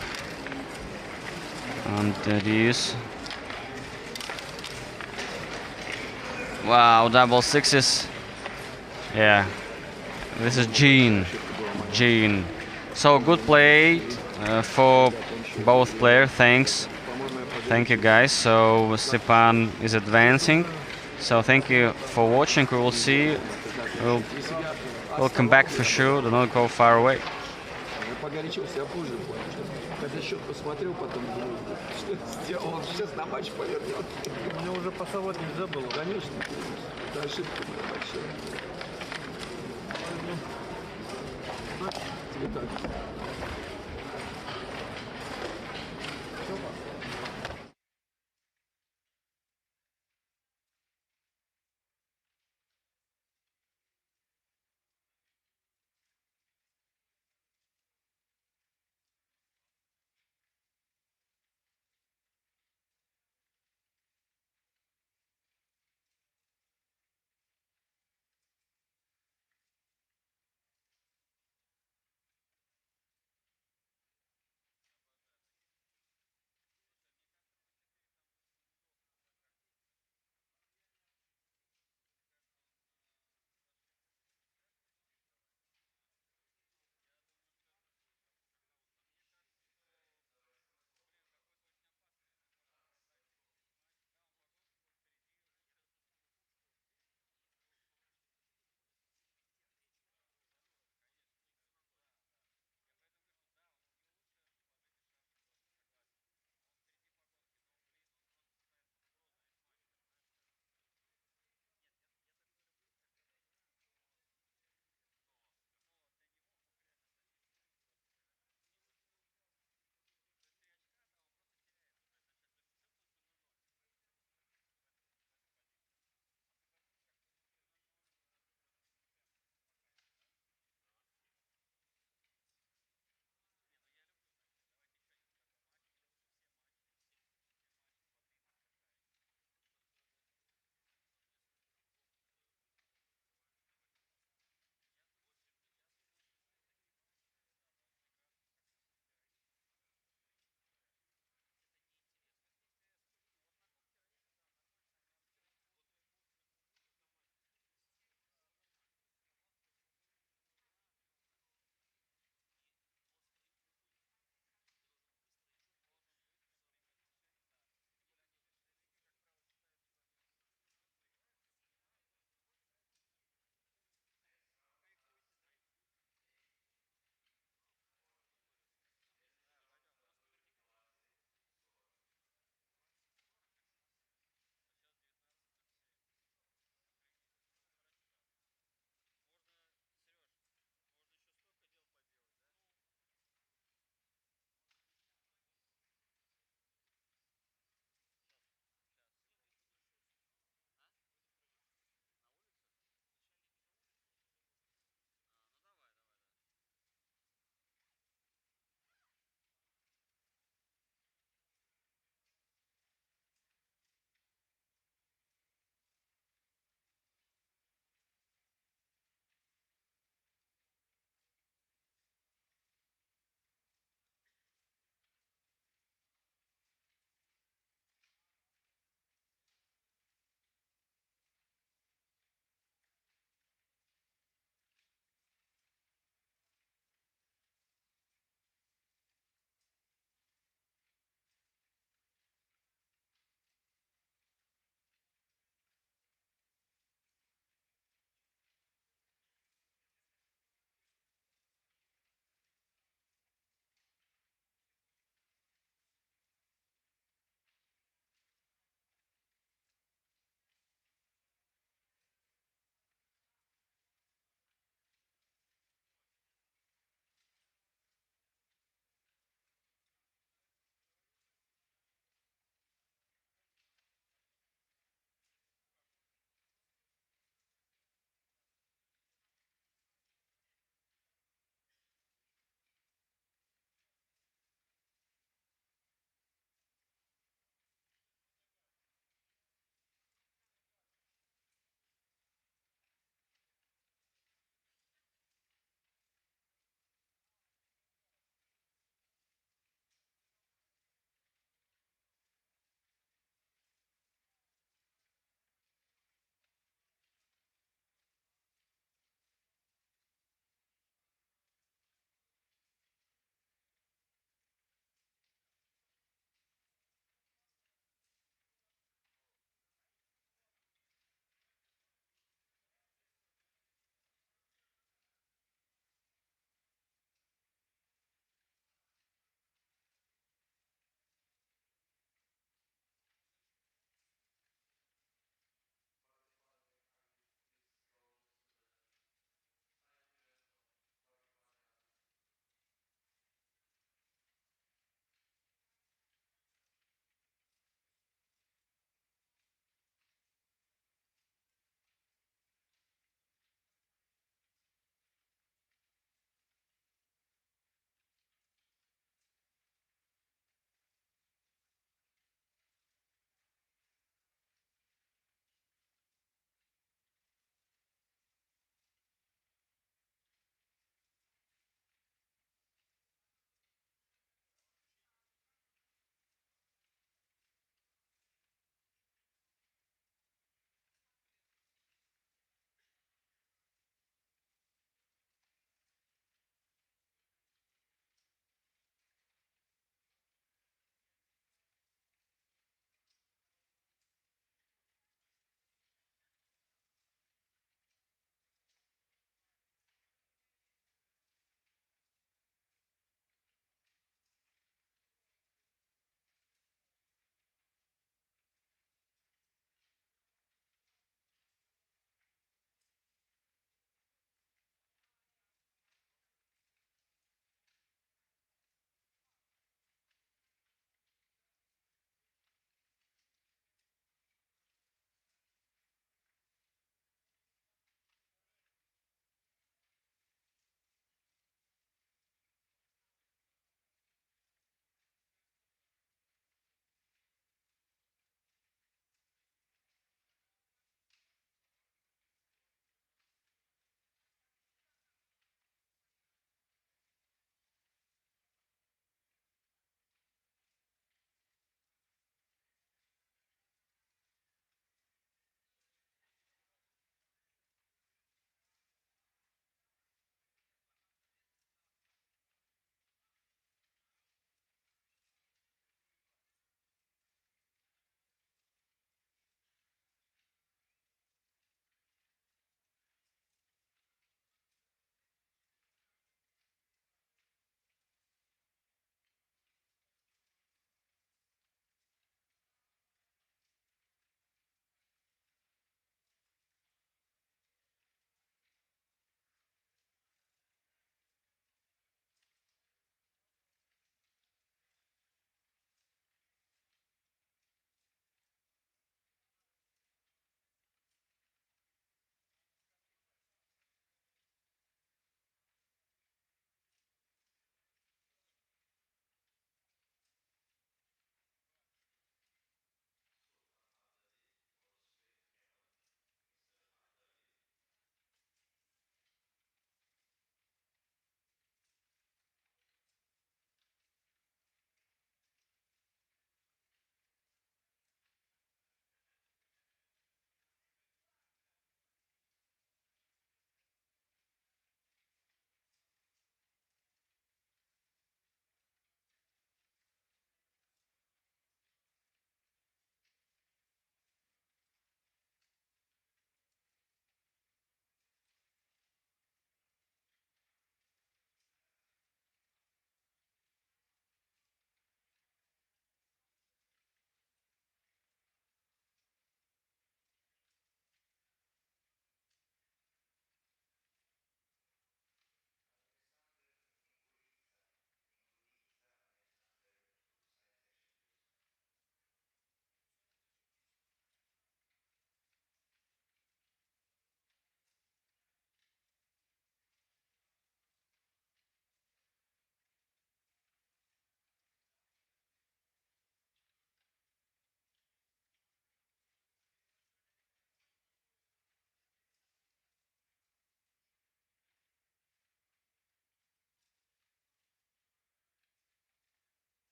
on the deuce. Wow, double 6s. Yeah, this is Gene. So good play for both players. Thank you guys. So Stepan is advancing. So thank you for watching. We will see. We'll come back for sure. Do not go far away. Погорячился, я позже понял, что когда счет посмотрел, потом думаю, что это сделал, он сейчас на матч повернет. Мне уже пасовать нельзя было. Конечно. Это ошибка моя большая. Тебе как?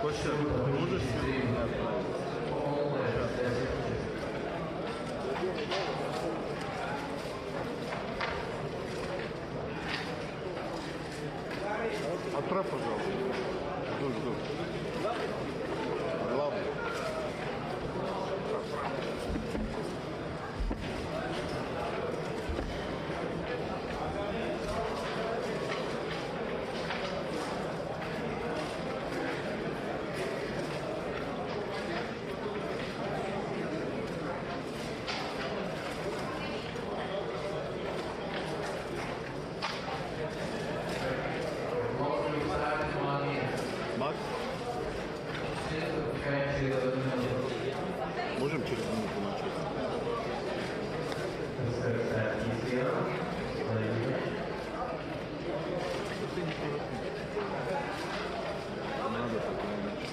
Костя, можешь сегодня отправить? Отправь, пожалуйста. Жду. Главное. Макс? Можем через минуту начать? Надо такое начать.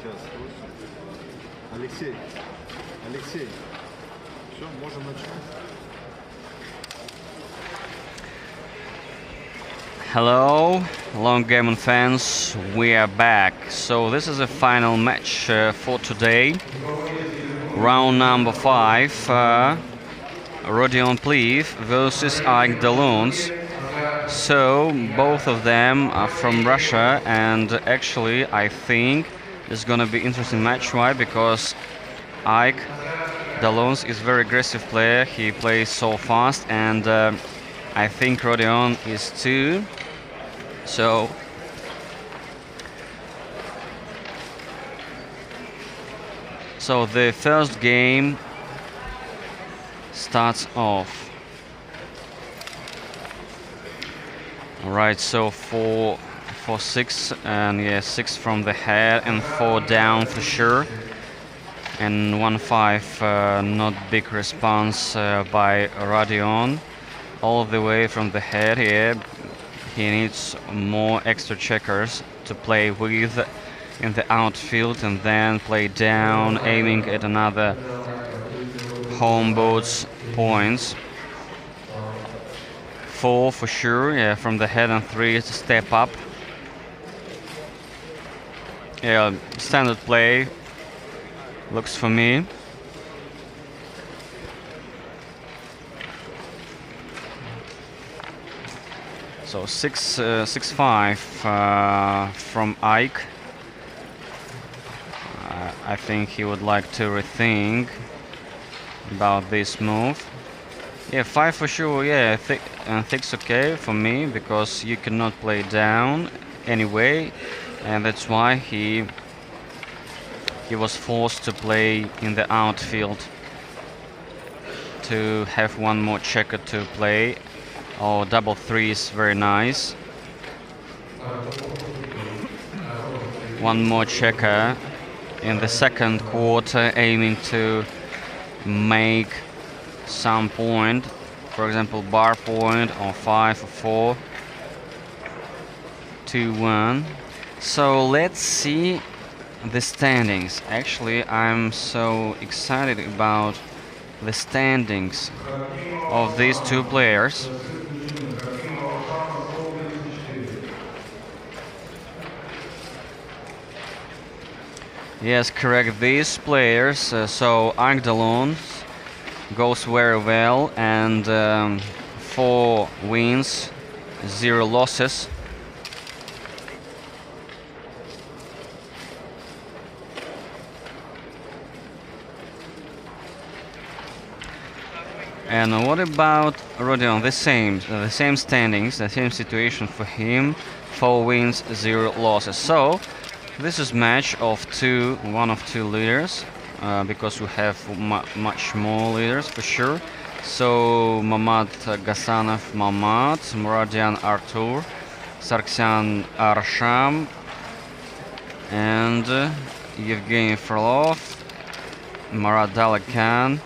Сейчас, Алексей, все, можем начинать. Hello, Longgammon fans, we are back. So this is the final match for today. Round number 5, Rodion Pliv versus Ike Dalons. So both of them are from Russia, and actually I think it's gonna be interesting match. Why? Because Ike Dalons is very aggressive player. He plays so fast, and I think Rodion is too. So the first game starts off. Alright, so for 6, and yeah, 6 from the head and 4 down for sure. And 1-5, not big response by Rodion. All the way from the head here. He needs more extra checkers to play with in the outfield, and then play down, aiming at another home boat's points. 4 for sure, yeah, from the head, and 3 to step up. Yeah, standard play looks for me. So 6-5 from Ike. I think he would like to rethink about this move. Yeah, 5 for sure. Yeah, I think it's okay for me, because you cannot play down anyway, and that's why he was forced to play in the outfield to have one more checker to play. Oh, double 3 is very nice. One more checker in the second quarter, aiming to make some point, for example bar point, or 5 or 4. 2-1. So let's see the standings. Actually, I'm so excited about the standings of these two players. Yes, correct. These players, so Agdalon goes very well, and 4 wins, 0 losses. And what about Rodion? The same standings, the same situation for him. 4 wins, 0 losses. So this is match of one of two leaders, because we have much more leaders for sure. So Mamad Gasanov, Mamad, Muradian Artur, Sargsyan Arsham, and Evgeny Frolov, Marat Dalakan,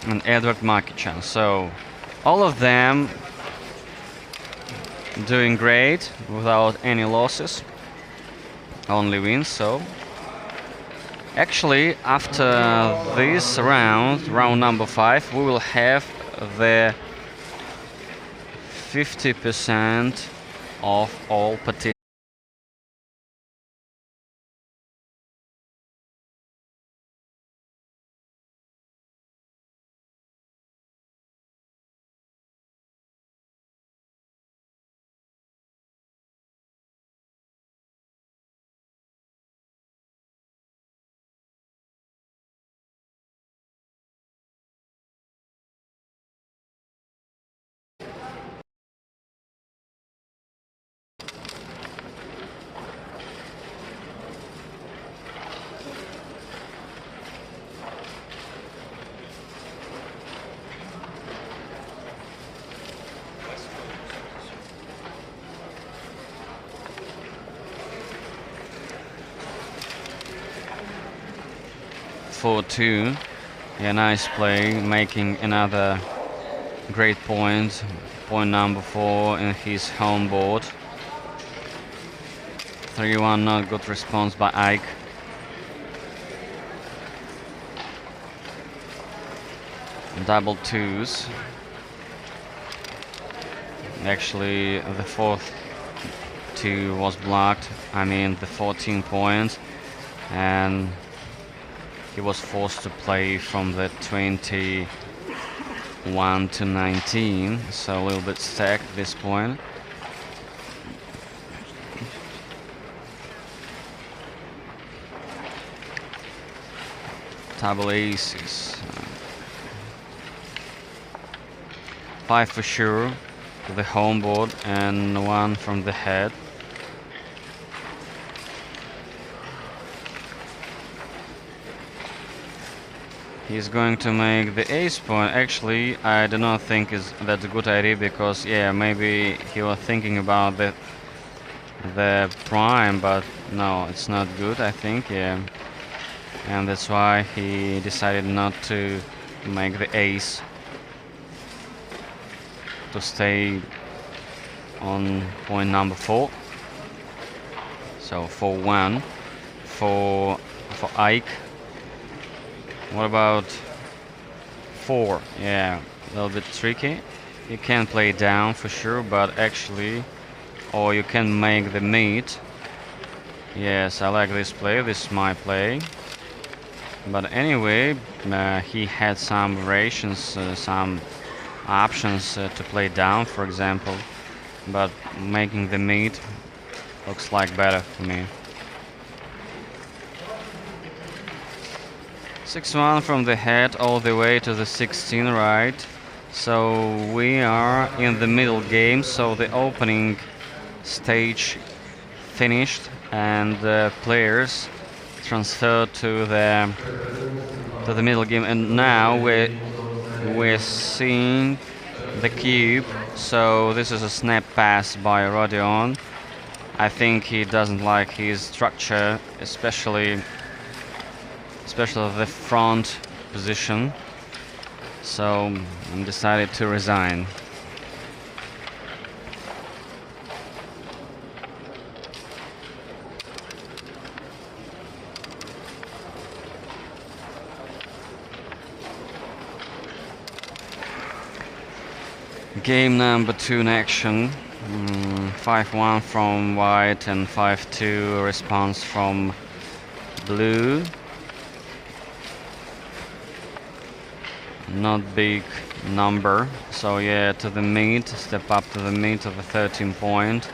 and Edward Makichan. So all of them doing great without any losses, only wins. So actually after this round number 5, we will have the 50% of all participants. For 2, yeah, nice play, making another great point number 4 in his home board. 3-1, not good response by Ike. Double 2s. Actually, the 4th 2 was blocked. I mean, the 14 points, and he was forced to play from the 21 to 19, so a little bit stacked at this point. Tbilisi. 5 for sure to the home board and 1 from the head. He's going to make the ace point. Actually, I do not think that's a good idea, because yeah, maybe he was thinking about the prime, but no, it's not good, I think, yeah. And that's why he decided not to make the ace, to stay on point number 4. So 4-1 for Ike. What about 4? Yeah, a little bit tricky. You can play down for sure, but actually, or you can make the meet. Yes, I like this play. This is my play. But anyway, he had some variations, some options to play down, for example. But making the meet looks like better for me. 6-1 from the head all the way to the 16, right? So we are in the middle game, so the opening stage finished and the players transferred to the middle game, and now we're seeing the cube. So this is a snap pass by Rodion. I think he doesn't like his structure, especially the front position, so I decided to resign. Game number 2 in action. 5-1 from white and 5-2 response from blue. Not big number, so yeah, to the mid, step up to the mid of a 13 point,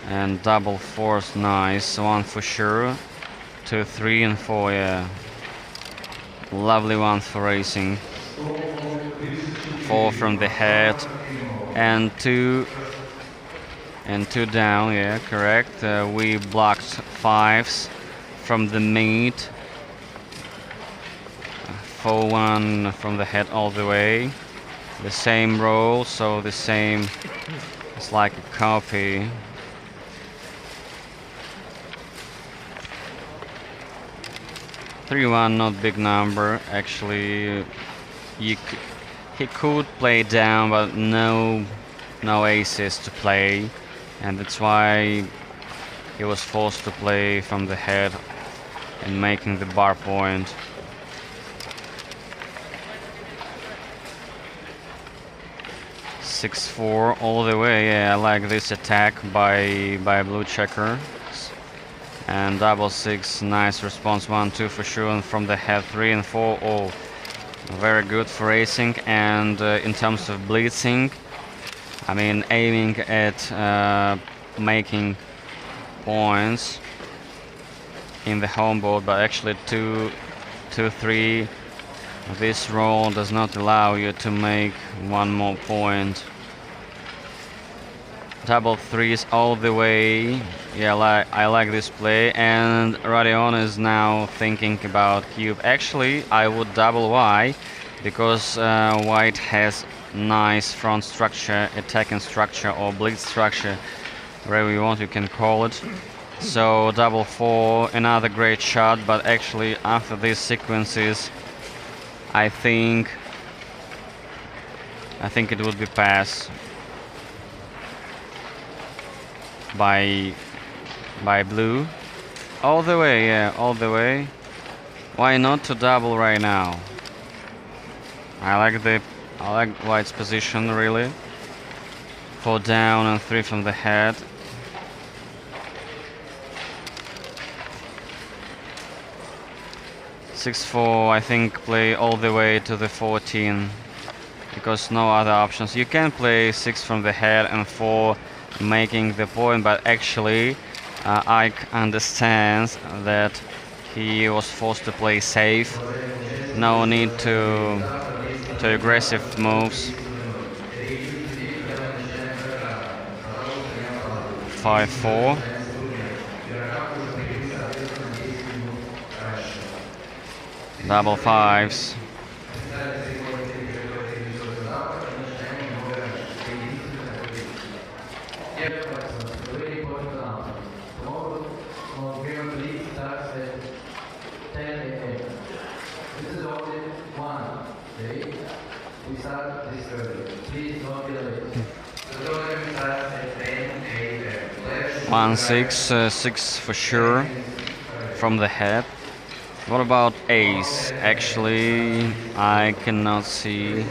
and double fours, nice, 1 for sure, 2, 3 and 4, yeah, lovely one for racing, 4 from the head, and 2 down, yeah, correct, we blocked 5s from the mid, 4-1 from the head all the way. The same roll, so the same, it's like a copy. Three one, not big number. Actually, he could play down, but no aces to play, and that's why he was forced to play from the head and making the bar point. 6-4 all the way. Yeah, I like this attack by blue checker. And double 6, nice response. 1-2 for sure, and from the head 3 and 4. Oh, very good for racing. And in terms of blitzing, I mean aiming at making points in the home board, but actually 2-3. This roll does not allow you to make one more point. Double 3s all the way. Yeah, I like this play. And Rodion is now thinking about cube. Actually, I would double Y because white has nice front structure, attacking structure, or blitz structure, whatever you want, you can call it. So double 4, another great shot. But actually, after these sequences, I think it would be pass by blue. All the way, yeah, all the way. Why not to double right now? I like white's position really. 4 down and 3 from the head. Six-4, I think play all the way to the 14 because no other options. You can play 6 from the head and 4 making the point, but actually Ike understands that he was forced to play safe. No need to aggressive moves. 5-4. Double 5s. One 6 for sure from the head. What about ace? Actually, I cannot see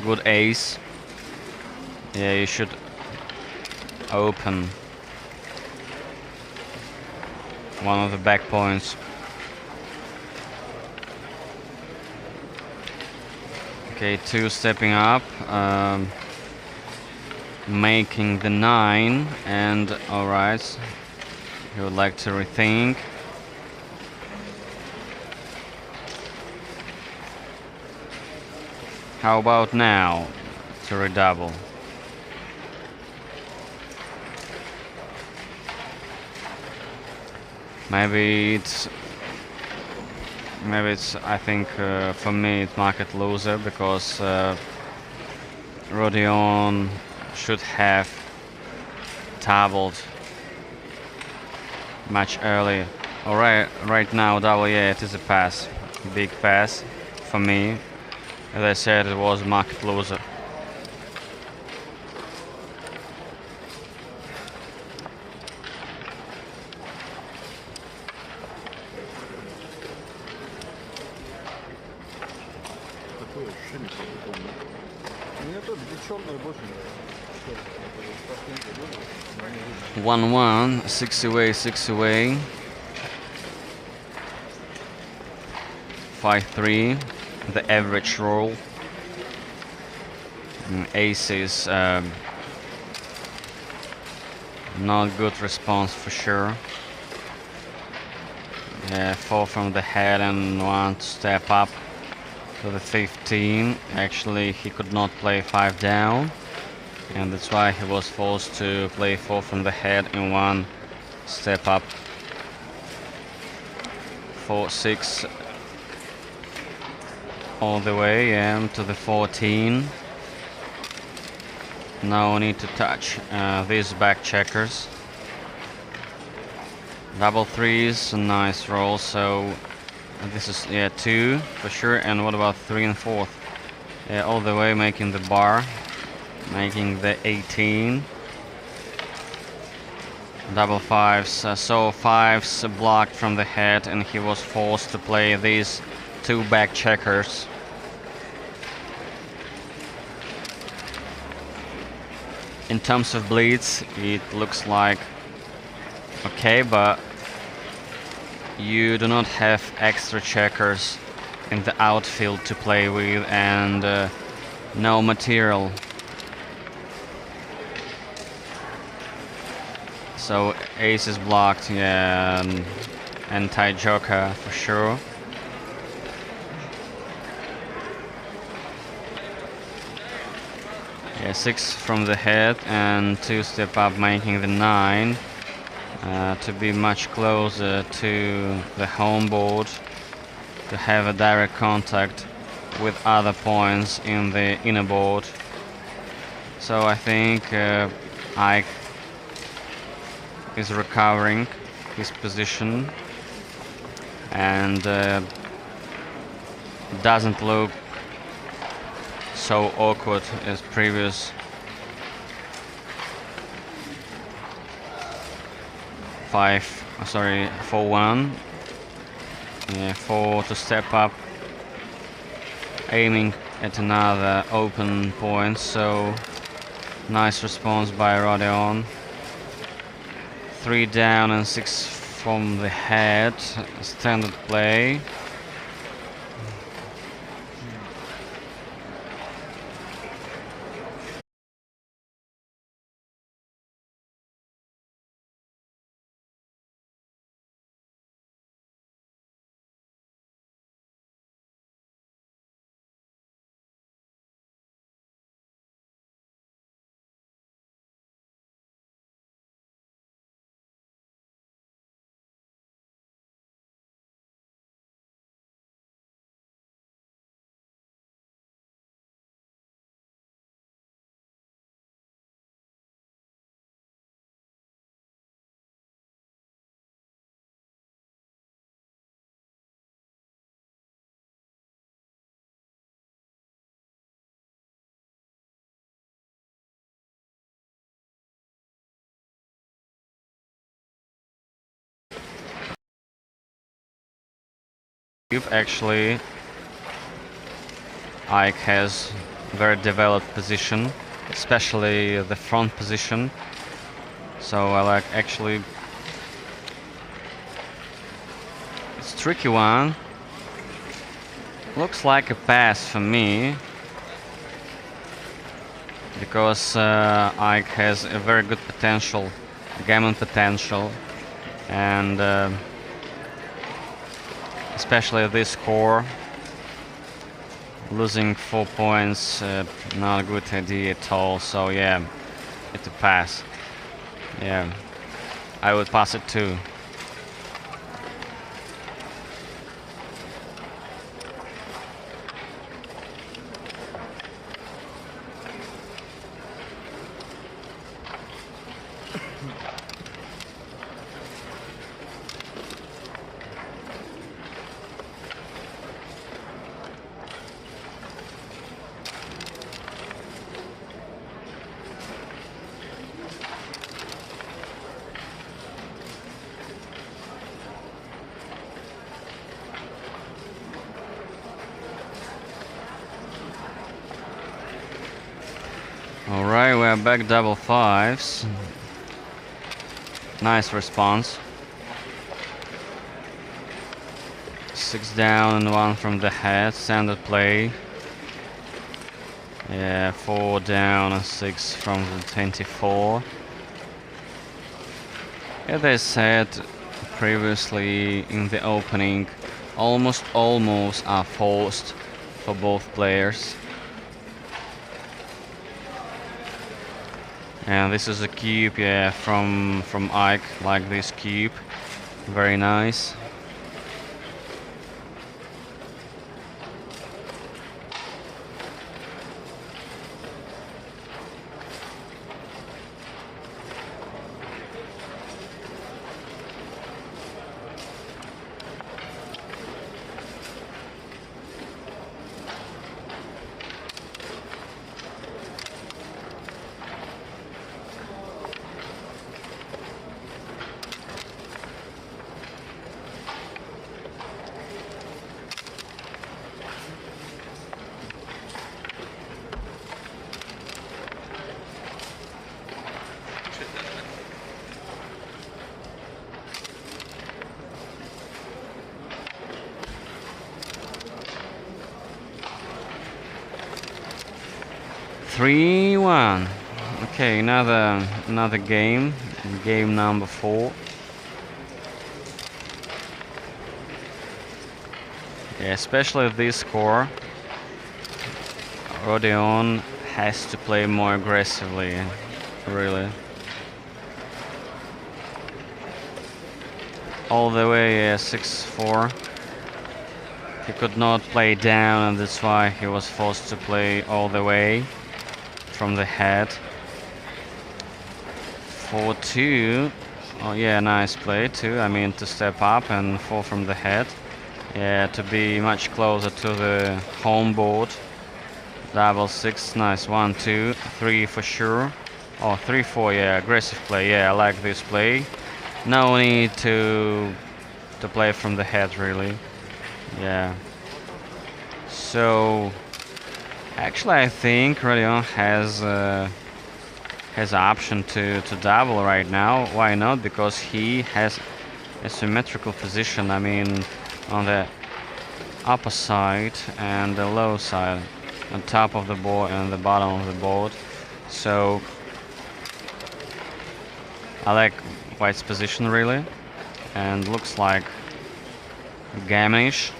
good ace. Yeah, you should open one of the back points. Okay, 2 stepping up, making the 9, and alright. He would like to rethink. How about now to redouble? Maybe it's I think for me it's market loser because Rodion should have doubled much earlier. Alright, right now double, yeah, it is a pass. Big pass for me. As I said, it was market loser. Такое ощущение, как будто он Мне тоже черный больше нравится. 1-1, 6 away, 6 away. 5-3, the average roll. Aces, not good response for sure. Yeah, 4 from the head and 1 to step up to the 15. Actually, he could not play 5 down, and that's why he was forced to play 4 from the head and 1 step up. 4-6 all the way, yeah, to the 14. No need to touch these back checkers. Double threes, a nice roll. So this is 2 for sure. And what about 3 and 4? Yeah, all the way, making the bar, making the 18. Double fives. So fives blocked from the head, and he was forced to play these 2 back checkers. In terms of bleeds, it looks like okay, but you do not have extra checkers in the outfield to play with, and no material. So ace is blocked, yeah, anti-joker for sure. Yeah, 6 from the head and 2 step up, making the 9 to be much closer to the home board, to have a direct contact with other points in the inner board. So I think Ike is recovering his position and doesn't look so awkward as previous. 4-1. Yeah, 4 to step up, aiming at another open point. So nice response by Rodion. 3 down and 6 from the head. Standard play. Actually, Ike has very developed position, especially the front position. So I like, actually, it's a tricky one. Looks like a pass for me, because Ike has a very good potential, gammon potential, and especially this score, losing 4 points, not a good idea at all. So yeah, it's a pass. Yeah, I would pass it too. Alright, we're back double fives. Nice response. 6 down and 1 from the head, standard play. Yeah, 4 down and 6 from the 24. As I said previously in the opening, almost are forced for both players. And this is a cube, yeah, from Ike, like this cube, very nice. Three, 1. Okay, another game number 4. Yeah, especially this score, Rodeon has to play more aggressively, really. All the way, yeah, 6-4. He could not play down, and that's why he was forced to play all the way from the head. 4-2. Oh yeah, nice play too. I mean, to step up, and 4 from the head. Yeah, to be much closer to the home board. Double 6, nice. 1, 2, 3 for sure. Oh, 3-4, yeah, aggressive play. Yeah, I like this play. No need to play from the head, really. Yeah. So actually, I think Rodeon has option to double right now. Why not? Because he has a symmetrical position. I mean, on the upper side and the low side, on top of the board and the bottom of the board. So I like White's position really, and looks like gammonish.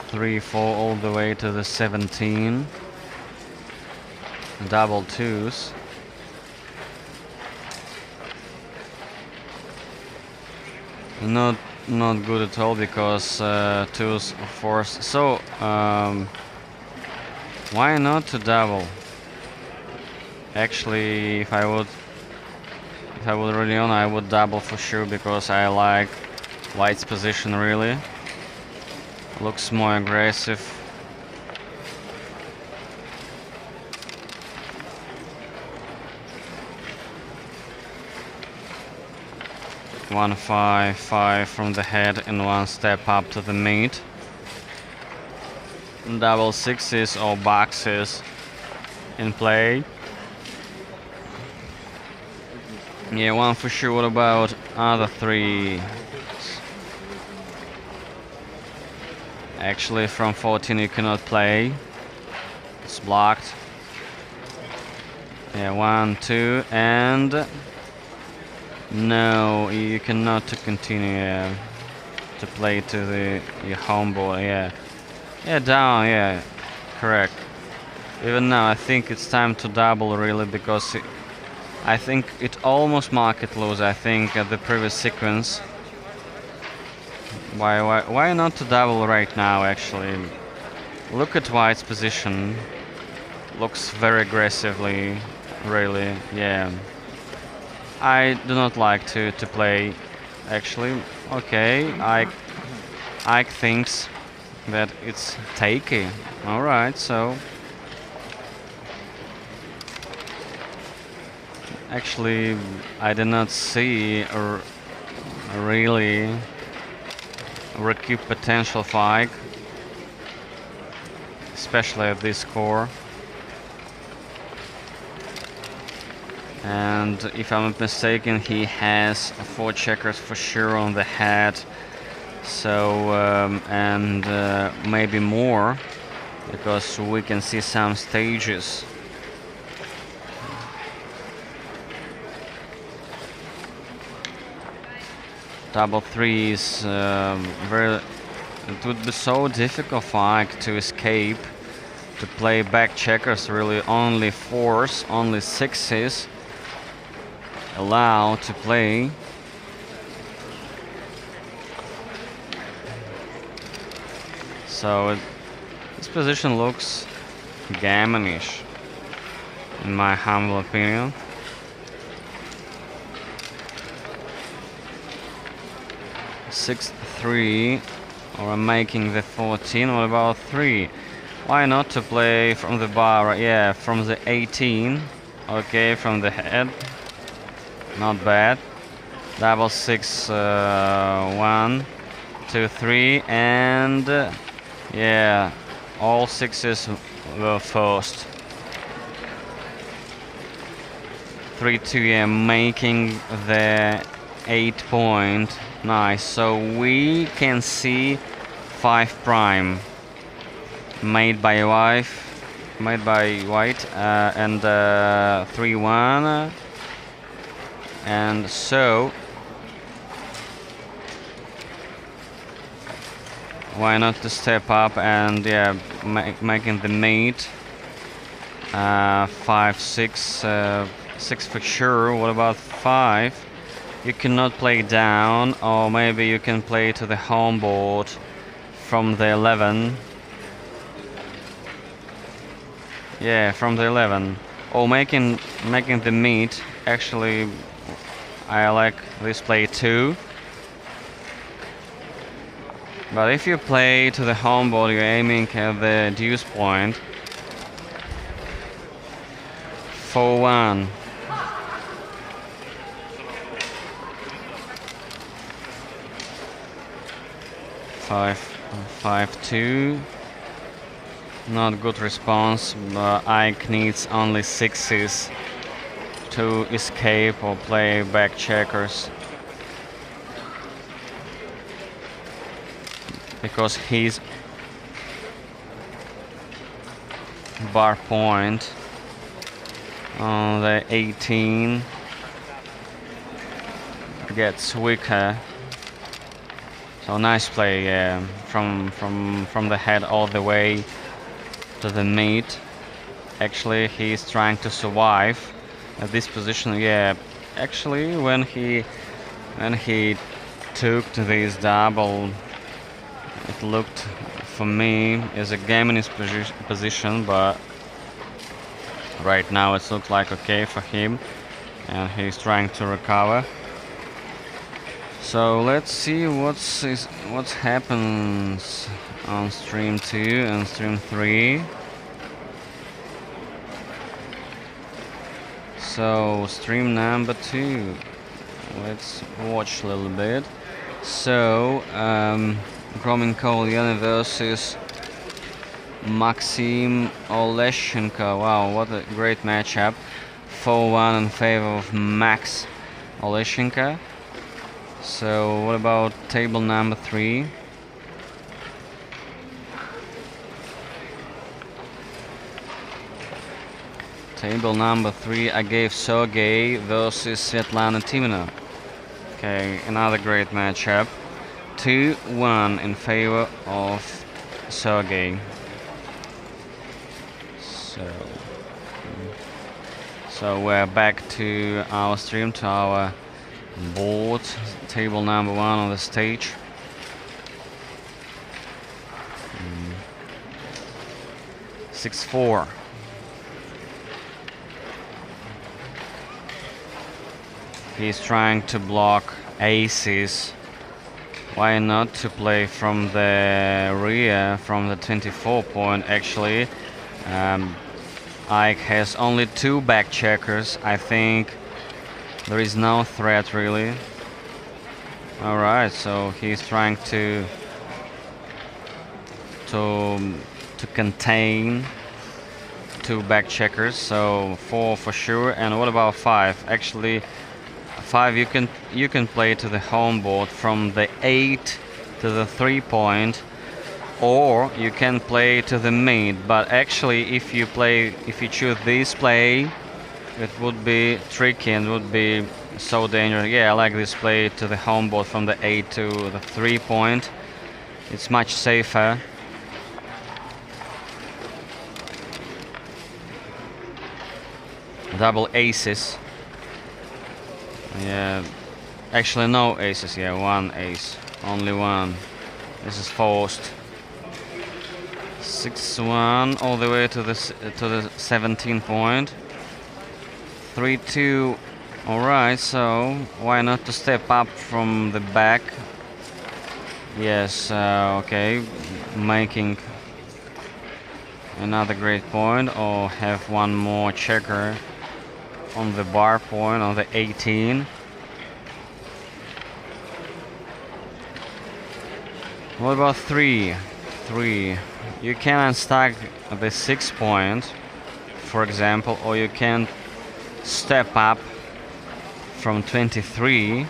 Three, 4 all the way to the 17. Double 2s. Not good at all, because 2s, 4s. So why not to double? Actually, if I would really on, I would double for sure, because I like White's position really. Looks more aggressive. One 5, 5 from the head and 1 step up to the mid. Double 6s or boxes in play. Yeah, 1 for sure. What about other 3? Actually, from 14 you cannot play. It's blocked. Yeah, 1, 2, and no, you cannot continue to play to your home board. Yeah, yeah, down. Yeah, correct. Even now, I think it's time to double really, because I think it almost market lose. I think at the previous sequence. Why not to double right now? Actually, look at White's position. Looks very aggressively, really. Yeah. I do not like to play. Actually, okay. Ike thinks that it's takey. All right, so actually, I did not see really recoup potential for Ike, especially at this score. And if I'm not mistaken, he has 4 checkers for sure on the head. So and maybe more, because we can see some stages. Double three is very. It would be so difficult for Ike to escape, to play back checkers. Really, only 4s, only 6s allowed to play. So this position looks gammonish, in my humble opinion. Six, 3, or I'm making the 14. What about 3? Why not to play from the bar? Yeah, from the 18. Okay, from the head. Not bad. Double 6, 1, 2, 3, and yeah, all 6s were first. 3, 2, yeah, making the 8 point. Nice. So we can see 5 prime made by white, and 3, 1, and so why not to step up and yeah, making the mate 5, 6, 6 for sure. What about 5? You cannot play down, or maybe you can play to the home board from the 11. Yeah, from the 11. Or making the meat. Actually, I like this play too. But if you play to the home board, you're aiming at the deuce point. 4-1. 5-2. Not good response, but Ike needs only 6s to escape or play back checkers, because his bar point on the 18 gets weaker. So nice play, yeah, from the head all the way to the meat. Actually, he's trying to survive at this position. Yeah, actually, when he took to this double, it looked for me as a gammonist position, but right now it looks like okay for him, and he's trying to recover. So let's see what happens on stream 2 and stream 3. So stream number 2, let's watch a little bit. So Gromin Kolyana versus Maxim Oleshenko. Wow, what a great matchup. 4-1 in favor of Max Oleshenko. So what about table number 3? Table number 3, I gave Sergey versus Svetlana Timina. Okay, another great matchup. 2-1 in favor of Sergey. So we're back to our stream, to our board. Table number 1 on the stage. Mm. 6-4. He's trying to block aces. Why not to play from the rear, from the 24 point actually. Ike has only 2 back checkers. I think there is no threat really. Alright, so he's trying to to contain two back checkers. So 4 for sure. And what about 5? Actually, 5 you can play to the home board from the 8 to the 3-point, or you can play to the mid. But actually, if you choose this play, it would be tricky and would be so dangerous. Yeah, I like this play to the home board from the 8 to the 3-point. It's much safer. Double aces. Yeah, actually no aces. Yeah, one ace, only one. This is forced. 6-1 all the way to the 17-point. 3-2. All right, so why not to step up from the back? Yes, okay, making another great point, or have one more checker on the bar point on the 18. What about 3? 3. You can unstack the 6-point, for example, or you can step up from 23.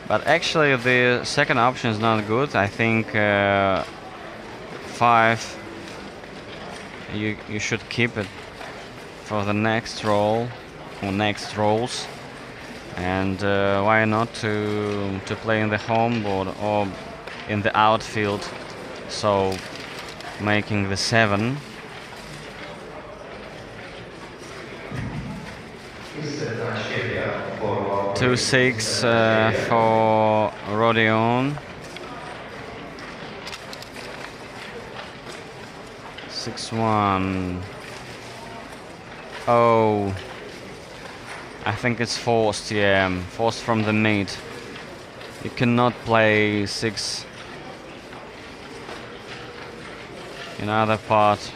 But actually, the second option is not good. I think 5. You should keep it for the next roll or next rolls. And why not to play in the home board or in the outfield? So making the 7. Two 6 for Rodion. 6-1. Oh, I think it's forced. Yeah, forced from the mid. You cannot play 6 in other part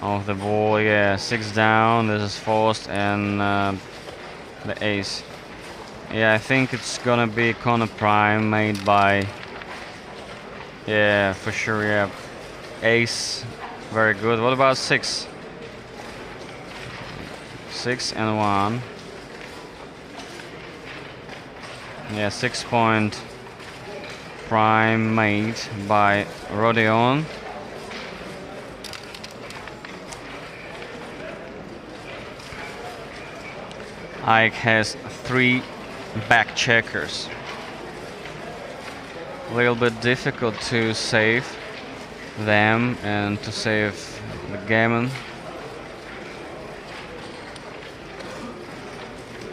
of the ball. Yeah, 6 down. This is forced, and the ace. Yeah, I think it's gonna be corner prime made by. Yeah, for sure. Yeah, ace, very good. What about 6? 6 and 1. Yeah, 6-point prime made by Rodion. Ike has 3 back checkers. A little bit difficult to save them and to save the gammon.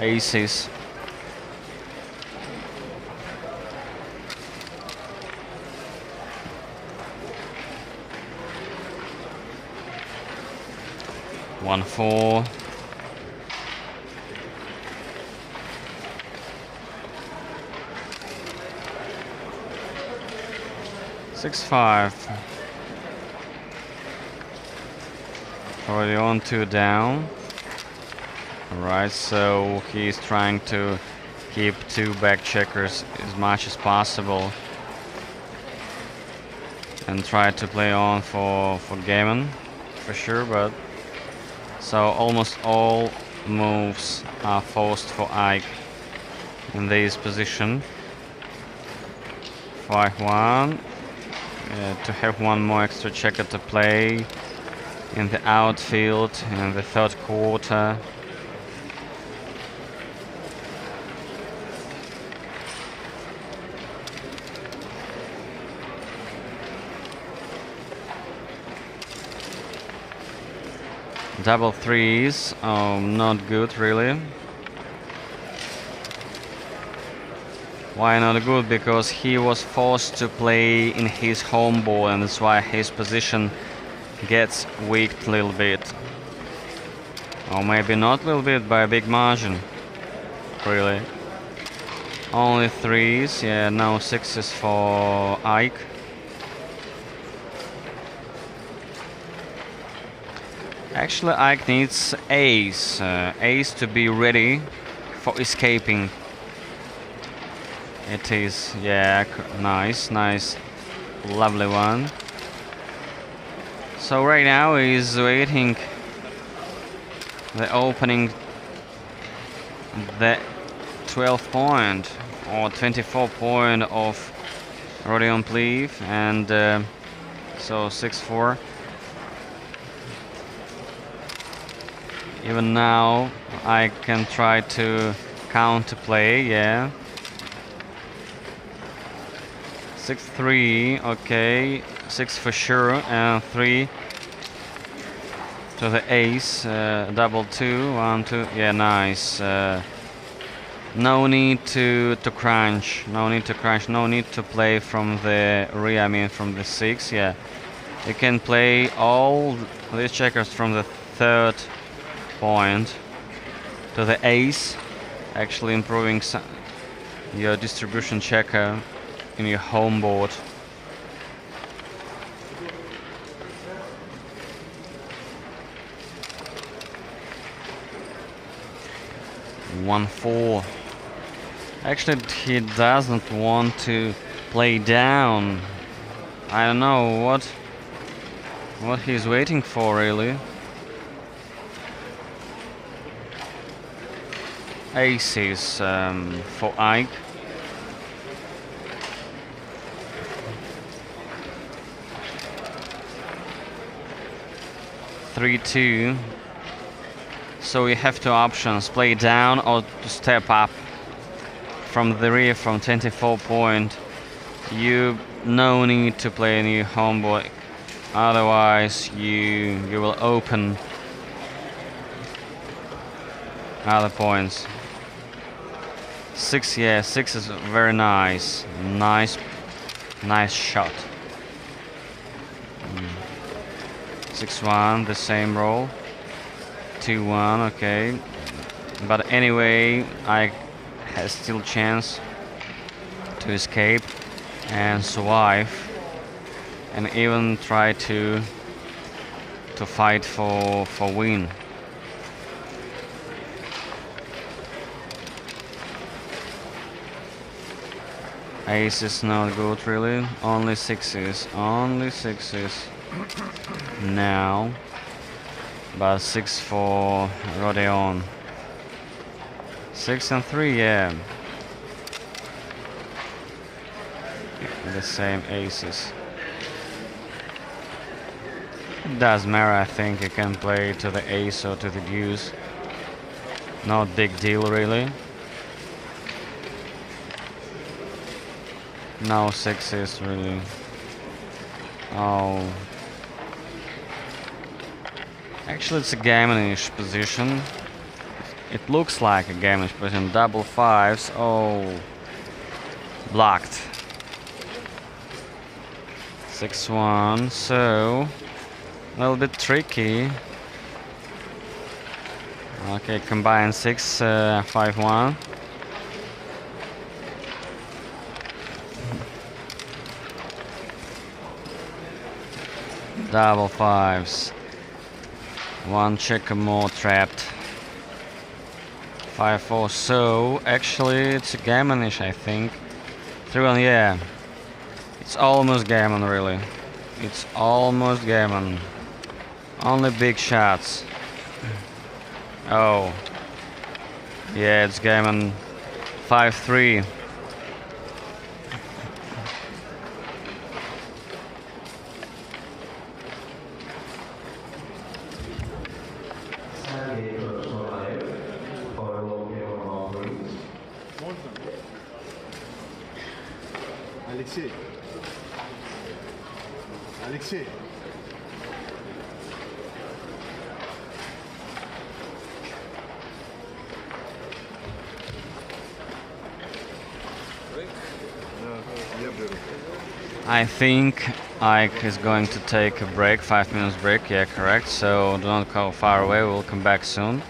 Aces. One 4. Six 5. Already on 2 down. Alright, so he's trying to keep 2 back checkers as much as possible and try to play on for gammon for sure, but so almost all moves are forced for Ike in this position. 5-1. To have one more extra checker to play in the outfield in the 3rd quarter. Double 3s, not good really. Why not good? Because he was forced to play in his home ball, and that's why his position gets weak a little bit. Or maybe not a little bit, by a big margin. Really. Only 3s, yeah, no 6s for Ike. Actually, Ike needs ace. Ace to be ready for escaping. It is, yeah, nice, lovely one. So right now he's waiting the opening, the 12 point or 24 point of Rodion Pliv, and so 6-4. Even now I can try to counterplay, yeah. 6-3, okay, 6 for sure, and 3 to the ace, double 2, 1, 2, yeah, nice. No need to crunch, no need to crunch, no need to play from the rear, I mean from the 6, yeah. You can play all these checkers from the 3rd point to the ace, actually improving your distribution checker in your home board. One four. Actually, he doesn't want to play down. I don't know what he's waiting for, really. Aces for Ike. Three, 2. So we have two options: play down or to step up from the rear from 24 point. You no need to play any home board, otherwise you will open other points. 6, yeah, 6 is very nice. Nice shot. 6-1, the same roll. 2-1, okay. But anyway, I have still chance to escape and survive, and even try to fight for win. Ace is not good, really. Only 6s. Only 6s. Now. But 6 for Rodion. 6 and 3, yeah. The same aces. It does matter, I think you can play to the ace or to the deuce. Not big deal, really. No 6s, really. Oh. Actually, it's a gammonish position. It looks like a gammonish position. Double 5s. Oh. Blocked. 6-1. So a little bit tricky. Okay, combine 6, 5-1. Double 5s. One checker more trapped. 5-4. So actually it's a gammonish, I think. 3-1, yeah. It's almost gammon, really. It's almost gammon. Only big shots. Oh. Yeah, it's gammon. 5-3. Алексей. Алексей. I think Ike is going to take a break, 5 minutes break, yeah, correct. So do not go far away, we'll come back soon.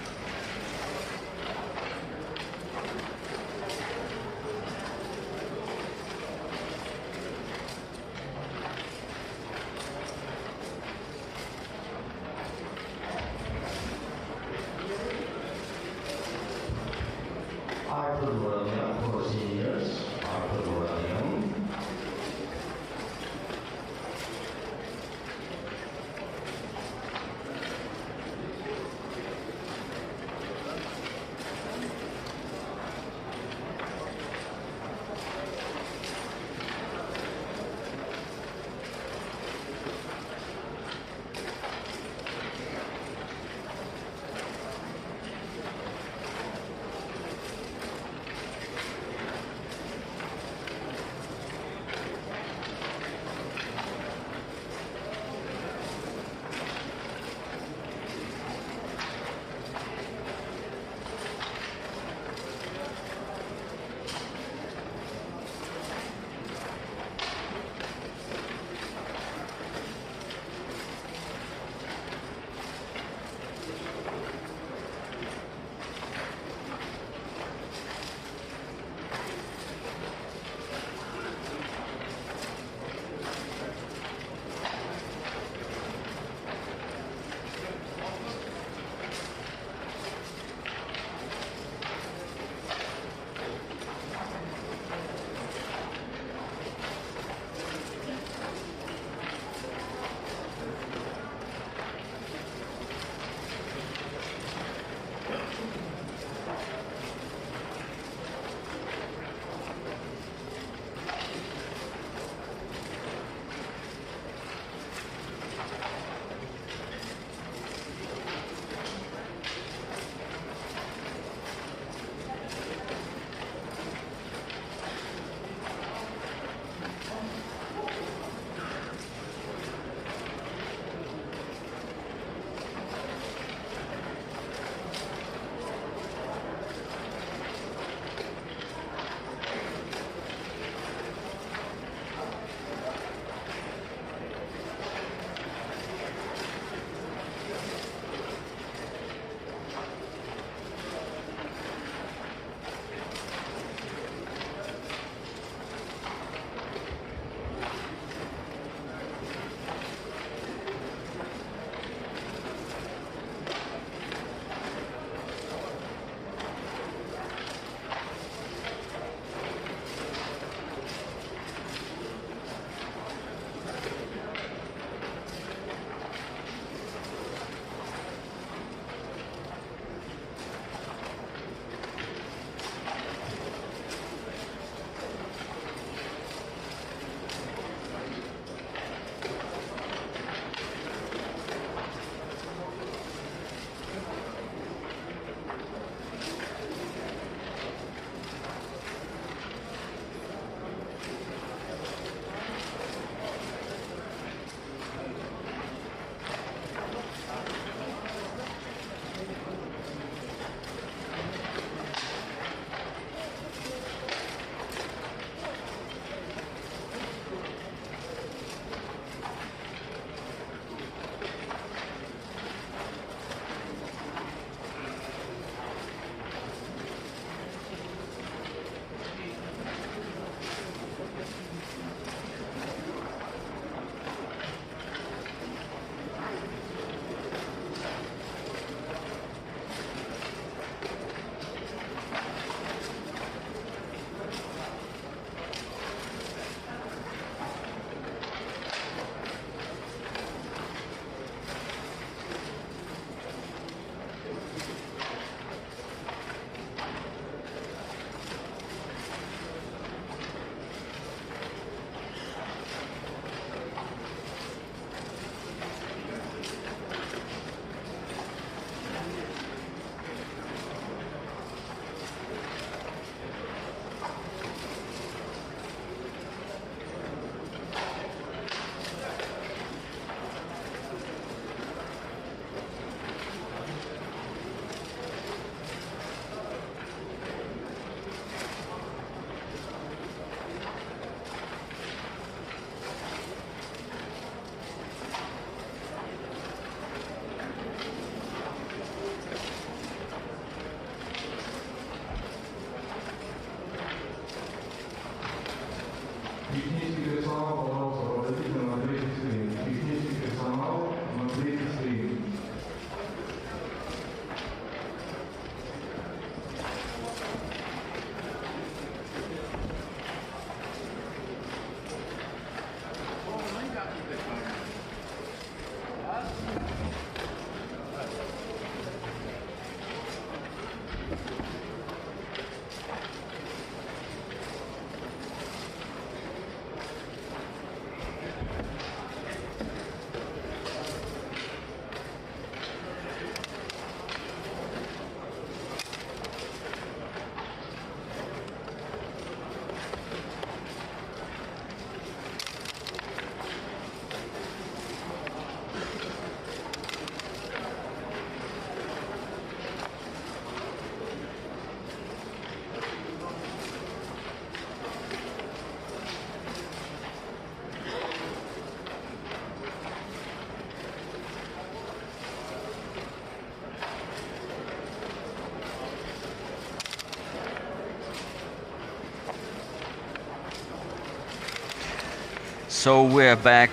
So we're back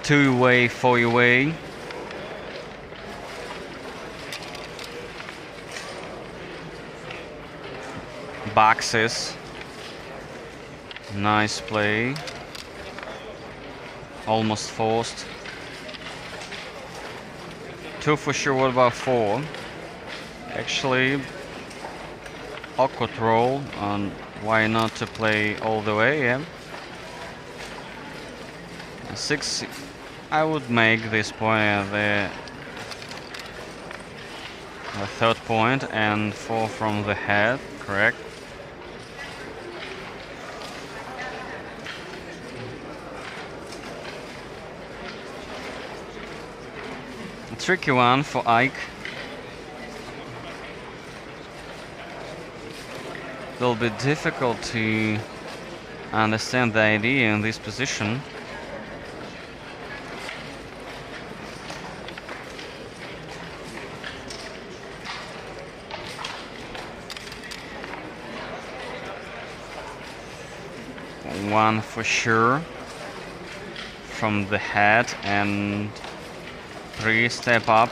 2-way, 4-way. Boxes. Nice play. Almost forced. 2 for sure, what about 4? Actually, awkward roll, and why not to play all the way, yeah? 6, I would make this point the third point, and 4 from the head, correct? A tricky one for Ike. Will be difficult to understand the idea in this position. One for sure from the head, and Prix step up,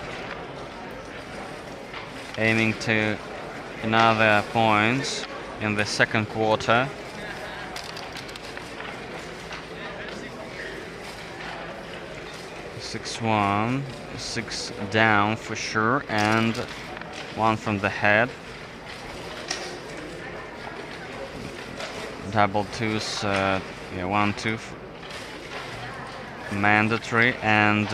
aiming to another point in the second quarter. Six one, 6 down for sure, and 1 from the head. Double twos, yeah, 1-2 mandatory, and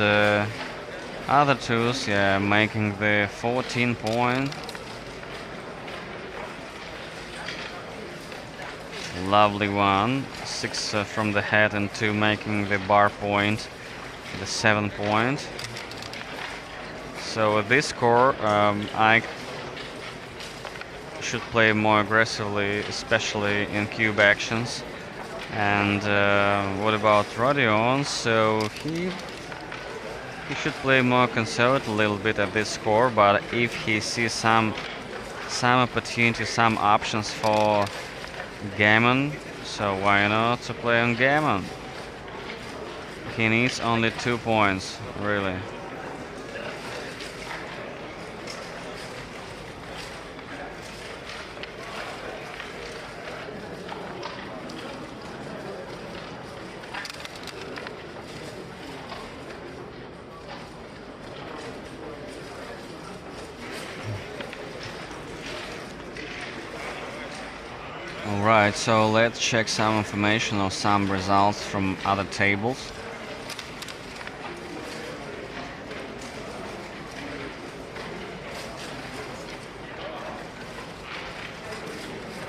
other twos, yeah, making the 14 point. Lovely one. 6 from the head, and 2 making the bar point, the 7 point. So with this score, I should play more aggressively, especially in cube actions. And what about Rodion? So he should play more conservative a little bit at this score, but if he sees some opportunity, some options for Gammon, so why not to play on Gammon? He needs only 2 points, really. Alright, so let's check some information or some results from other tables.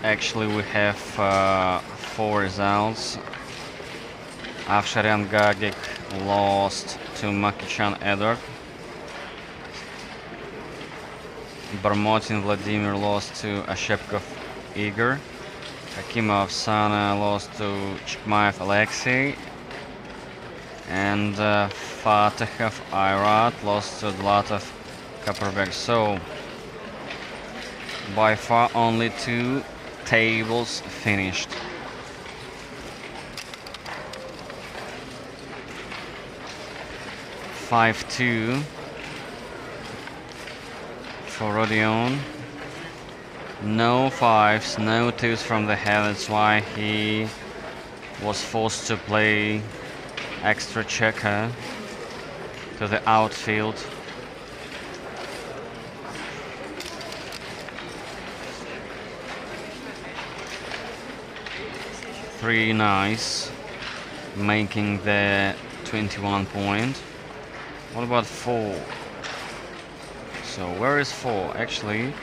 Actually, we have 4 results. Avsharyan Gagik lost to Makichan Edward. Barmotin Vladimir lost to Ashepkov Igor. Akimov Sana lost to Chikmaev Alexei, and Fatehov Ayrat lost to Dlatov Kaperbek. So by far only 2 tables finished. (5-2) for Rodion. No 5s, no 2s from the head, that's why he was forced to play extra checker to the outfield. Three nice, making the 21 point. What about 4? So where is 4? Actually,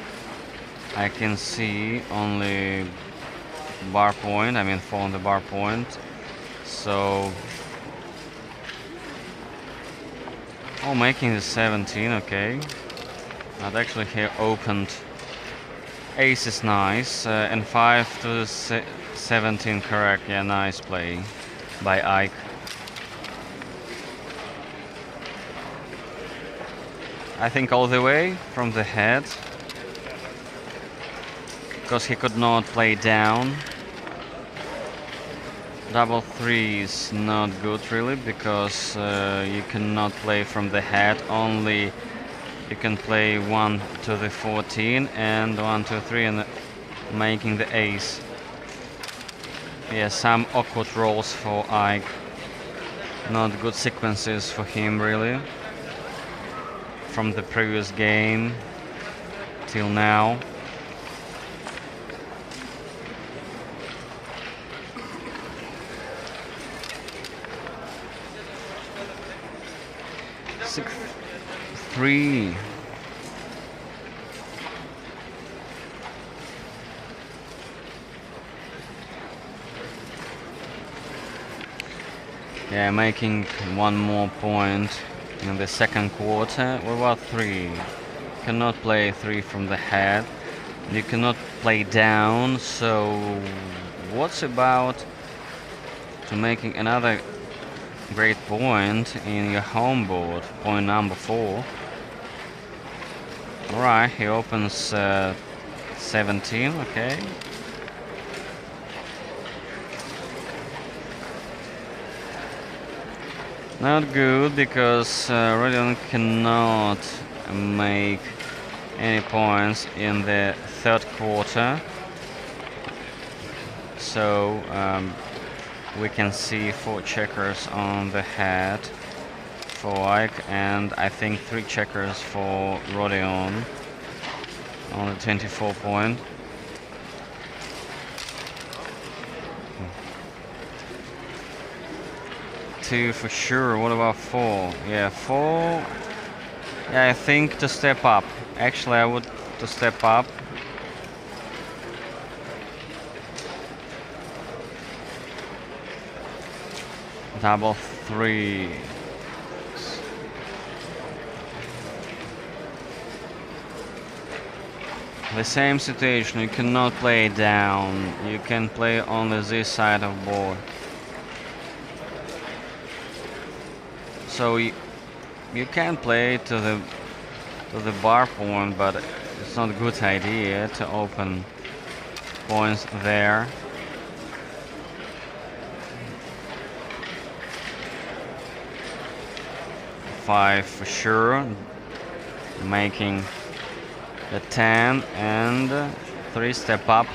I can see only bar point, I mean 4 on the bar point. So, oh, making the 17, okay. But actually here opened. Ace is nice, and 5 to 17, correct. Yeah, nice play by Ike. I think all the way from the head, because he could not play down. Double three is not good really because you cannot play from the head. Only you can play 1 to the 14 and 1 to 3 and making the ace. Yeah, some awkward rolls for Ike. Not good sequences for him really. From the previous game till now. Six, three. Yeah, making one more point in the second quarter. What about three? Cannot play three from the head. You cannot play down. So, what's about to making another great point in your home board? Point number 4. Alright, he opens 17. Okay. Not good because Rodion cannot make any points in the third quarter. So we can see 4 checkers on the head for Ike and I think 3 checkers for Rodion on the 24 point. Two for sure. What about 4? Yeah, 4. Yeah, I think to step up. Actually, I would to step up. Double 3. The same situation. You cannot play down. You can play on this side of board. So you can play to the bar point, but it's not a good idea to open points there. Five for sure, making the 10 and 3 step up.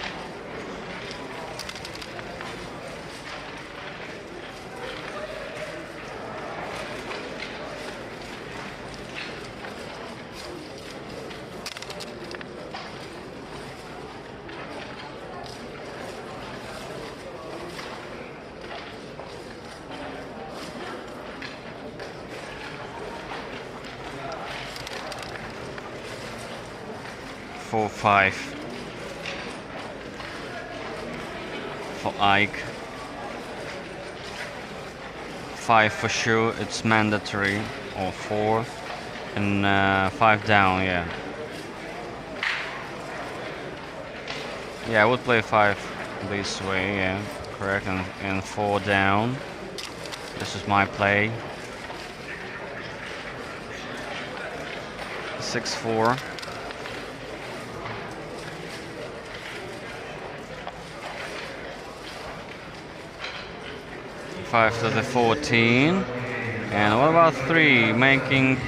For 5 for Ike. 5 for sure, it's mandatory, or 4 and 5 down. Yeah, I would play 5 this way. Yeah, correct, and 4 down. This is my play. 6-4. 5 to the 14. And what about 3? Making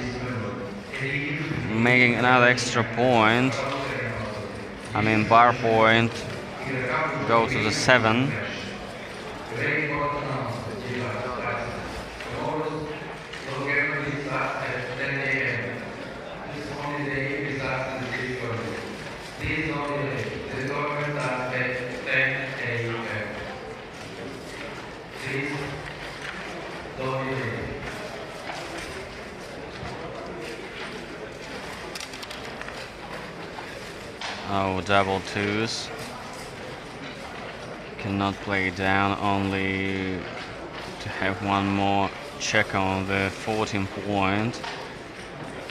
another extra point. I mean bar point. Go to the 7. Oh, double 2s. Cannot play down, only to have one more check on the 14 point.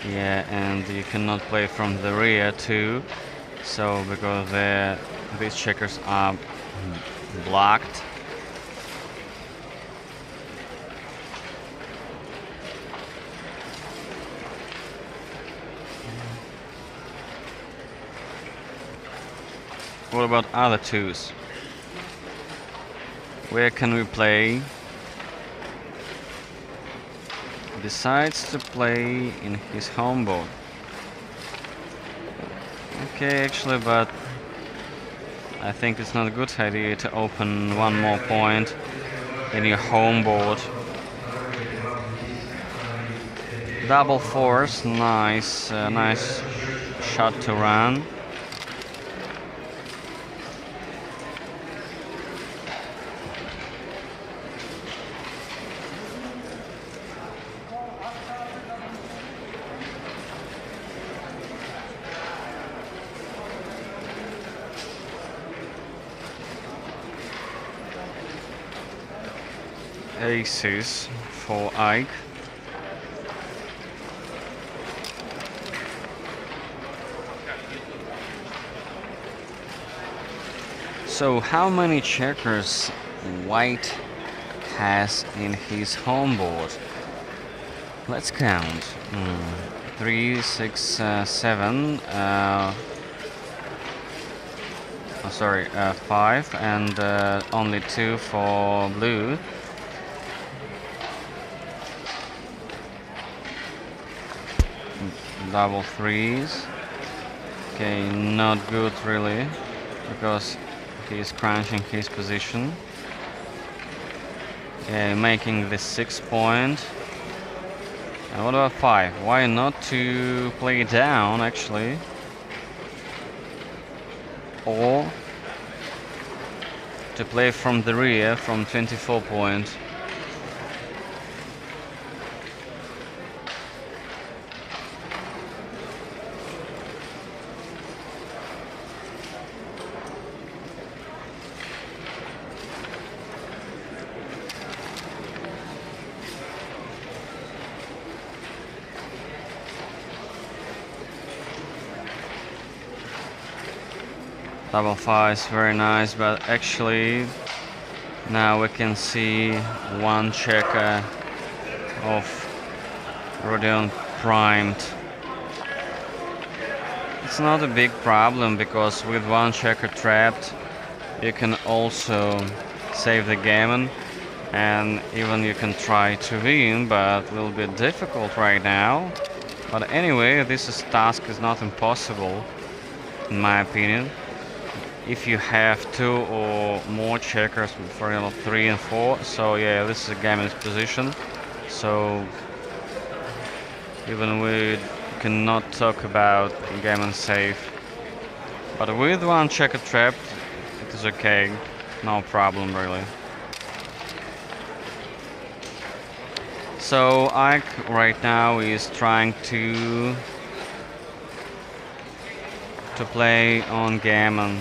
Yeah, and you cannot play from the rear too. So because these checkers are blocked. What about other 2s? Where can we play? Decides to play in his home board. Okay, actually, but I think it's not a good idea to open one more point in your home board. Double force, nice, nice shot to run. Aces for Ike. So how many checkers White has in his home board? Let's count. 3, 6, 7. Sorry, 5, and only 2 for blue. Double threes. Okay, not good really, because he is crunching his position. Okay, making the 6 point. And what about 5? Why not to play down actually? Or to play from the rear from 24 point. Double five is very nice, but actually now we can see one checker of Rodion primed. It's not a big problem because with one checker trapped you can also save the gammon and even you can try to win, but it will be difficult right now. But anyway, task is not impossible in my opinion. If you have 2 or more checkers, for example 3 and 4, so yeah, this is a gammon's position. So even we cannot talk about gammon safe, but with one checker trapped, it is okay, no problem really. So Ike right now is trying to play on gammon,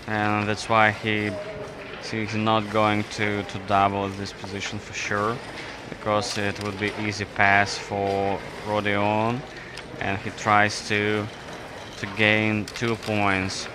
and that's why he's not going to double this position for sure, because it would be easy pass for Rodion, and he tries to gain 2 points.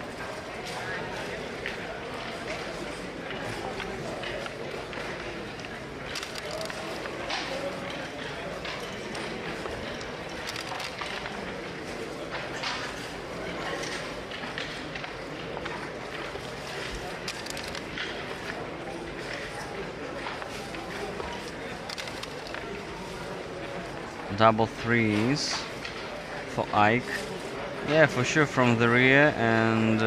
Double threes for Ike. Yeah, for sure from the rear, and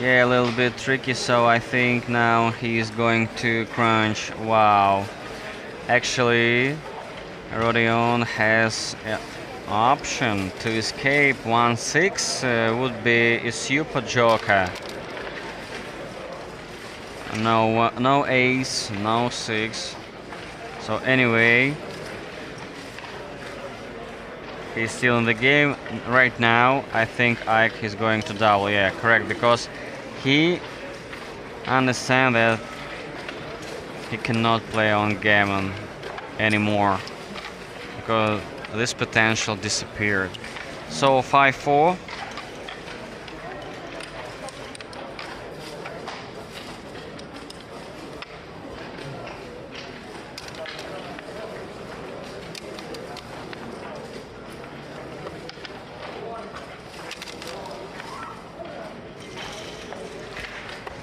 yeah, a little bit tricky, so I think now he is going to crunch. Wow. Actually, Rodion has an option to escape. 1-6 would be a super joker. No ace, no 6. So anyway, he's still in the game right now. I think Ike is going to double. Yeah, correct, because he understands that he cannot play on gammon anymore because this potential disappeared. So 5-4.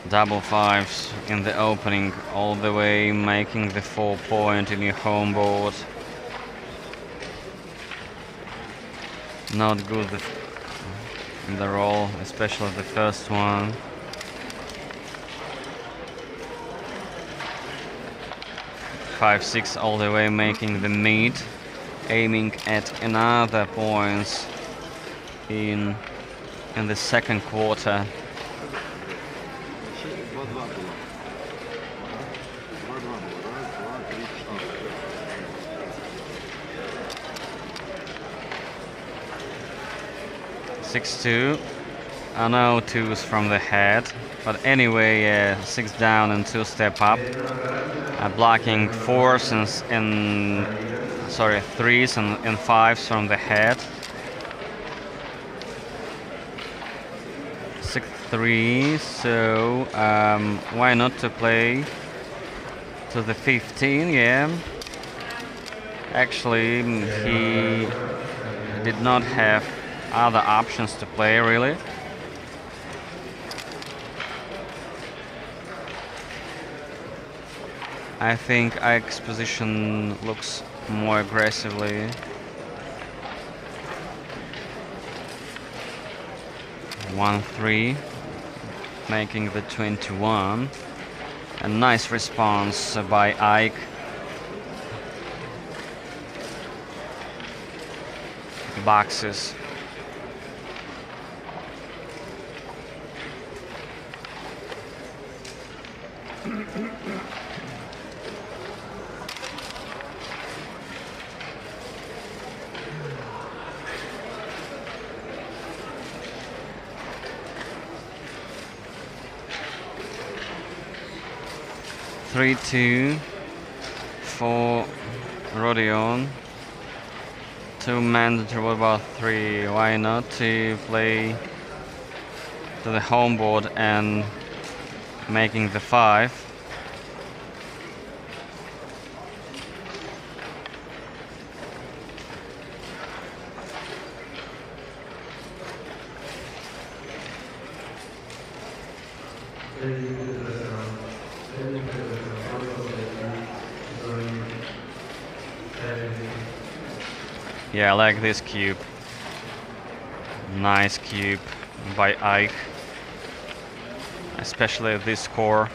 Double fives in the opening, all the way making the 4-point in your home board. Not good in the roll, especially the first one. Five, six all the way making the meet, aiming at another points in the second quarter. 2-2 было. 2-2 было. Раз, два, три, четыре. 6-2. I know twos from the head, but anyway, 6 down and 2 step up. Blocking fours and sorry, threes and fives from the head. 6-3, so why not to play to the 15? Yeah, actually he did not have other options to play really. I think Ike's position looks more aggressively. 1-3, making the 21. A nice response by Ike. Boxes. Three, 2 for Rodion. 2 mandatory. What about 3? Why not to play to the home board and making the 5? Yeah, I like this cube. Nice cube by Ike. Especially this score.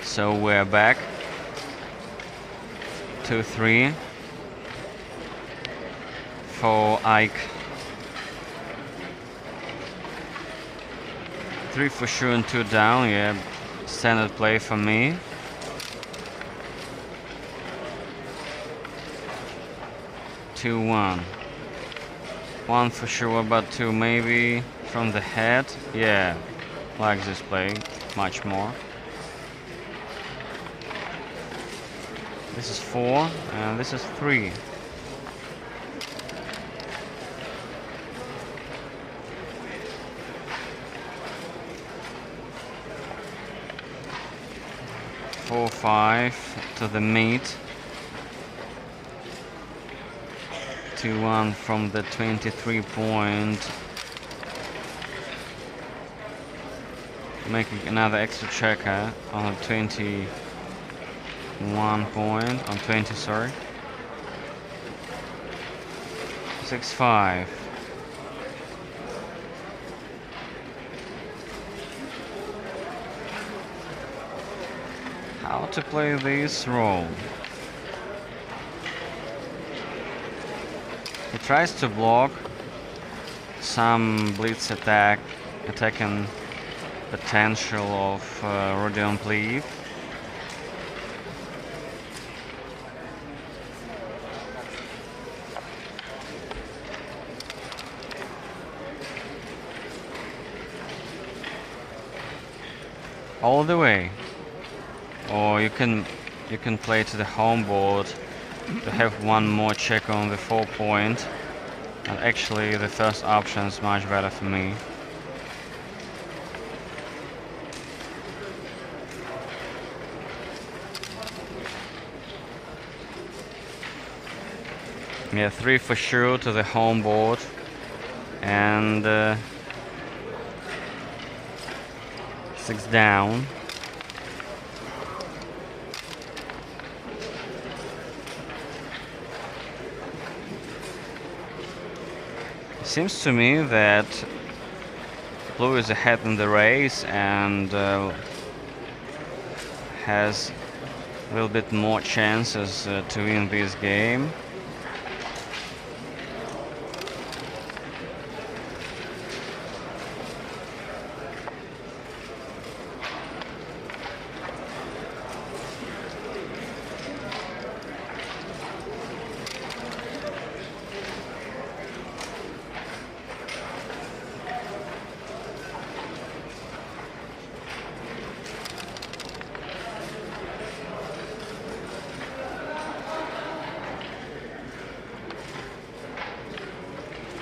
So we're back. 2-3 for Ike. 3 for sure and 2 down. Yeah, standard play for me. Two, 1. 1 for sure, but 2 maybe from the head. Yeah, like this play much more. This is 4 and this is 3. Four, 5 to the meat. 2-1 from the 23 point. Making another extra checker on 21 point, on 20, sorry. 6-5. How to play this role? He tries to block some blitz attacking potential of Rodion Pliv. All the way. Or you can play to the home board to have one more check on the 4 point. And actually the first option is much better for me. Yeah, 3 for sure to the home board. And 6 down. Seems to me that Blue is ahead in the race and has a little bit more chances to win this game.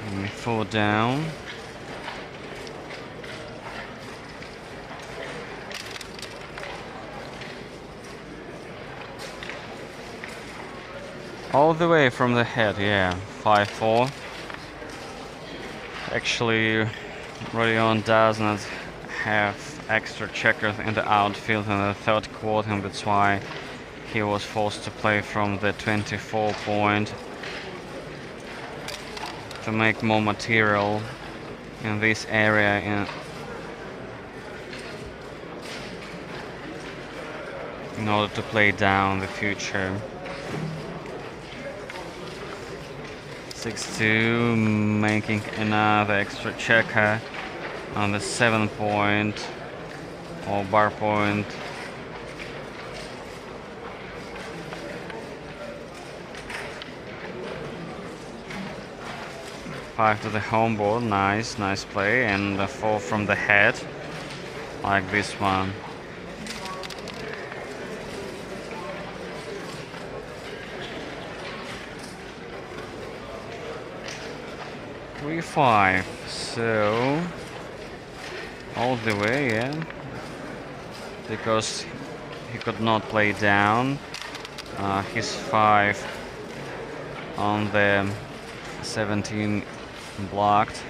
And 4 down. All the way from the head, yeah. 5-4. Actually, Rodion does not have extra checkers in the outfield in the third quarter, and that's why he was forced to play from the 24 point to make more material in this area in order to play down the future. 6-2, making another extra checker on the 7 point or bar point. Five to the home board, nice play, and a 4 from the head, like this one. Three, 5, so all the way, yeah, because he could not play down. His 5 on the 17 blocked.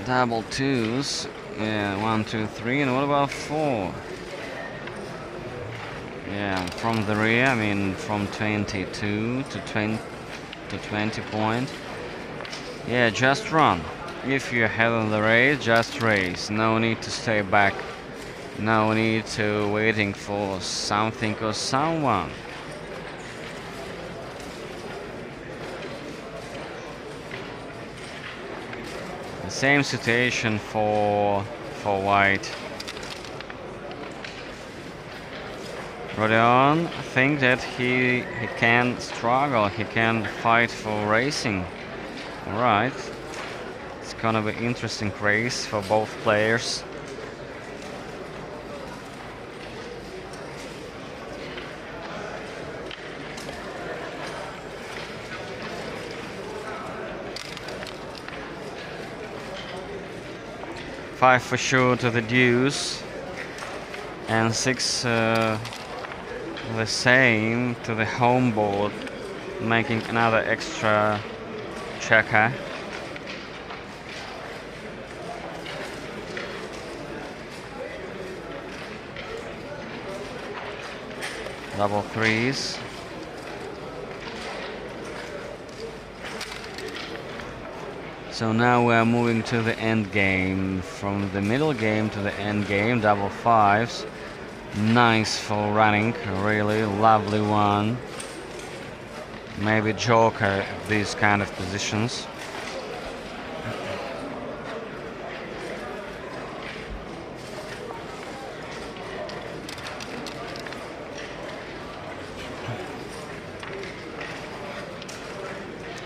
Double 2s, yeah, 1, 2, 3, and what about 4? Yeah, from the rear, I mean from 22 to 20 point. Yeah, just run. If you're ahead on the race, just race. No need to stay back. No need to waiting for something or someone. The same situation for white. Rodion think that he can struggle, he can fight for racing. Alright. It's gonna be interesting race for both players. Five for sure to the deuce, and 6 the same to the home board, making another extra checker. Double threes. So now we are moving to the end game. From the middle game to the end game, double fives. Nice for running, really lovely one. Maybe joker these kind of positions.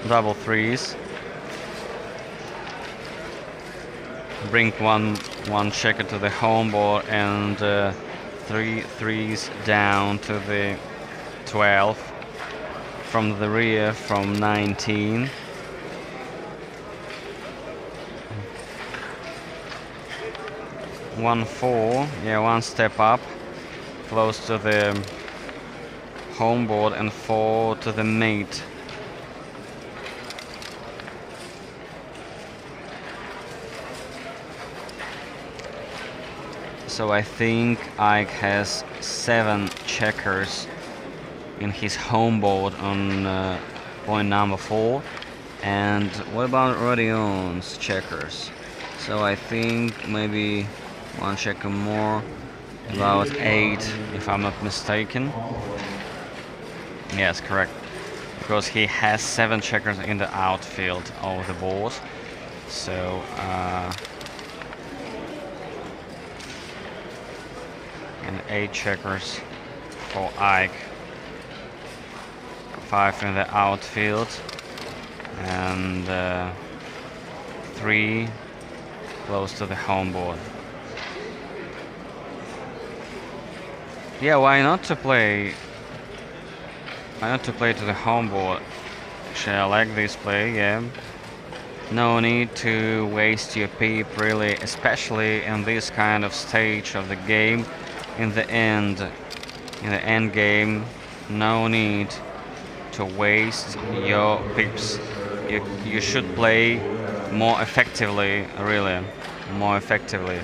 Double threes. Bring one checker to the home board and 3 threes down to the 12 from the rear from 19. One four, yeah, one step up, close to the home board, and 4 to the mate. So I think Ike has 7 checkers in his home board on point number 4. And what about Rodion's checkers? So I think maybe one checker more, about 8 if I'm not mistaken. Yes, correct. Because he has 7 checkers in the outfield of the board. So and 8 checkers for Ike. 5 in the outfield and 3 close to the home board. Yeah, why not to play? Why not to play to the home board? Actually, I like this play. Yeah. No need to waste your peep, really, especially in this kind of stage of the game. In the end game, no need to waste your pips. You should play more effectively, really, more effectively.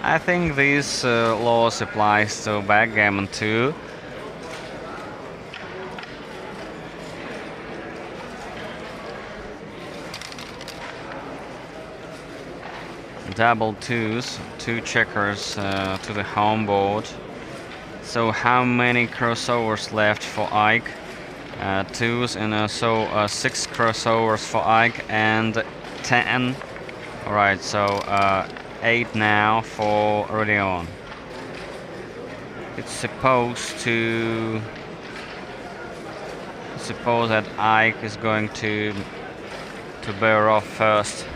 I think this laws applies to backgammon too. Double twos, 2 checkers to the home board. So how many crossovers left for Ike? 2s, and so 6 crossovers for Ike and 10. Alright, so 8 now for Rodion. It's supposed to... Suppose that Ike is going to bear off first.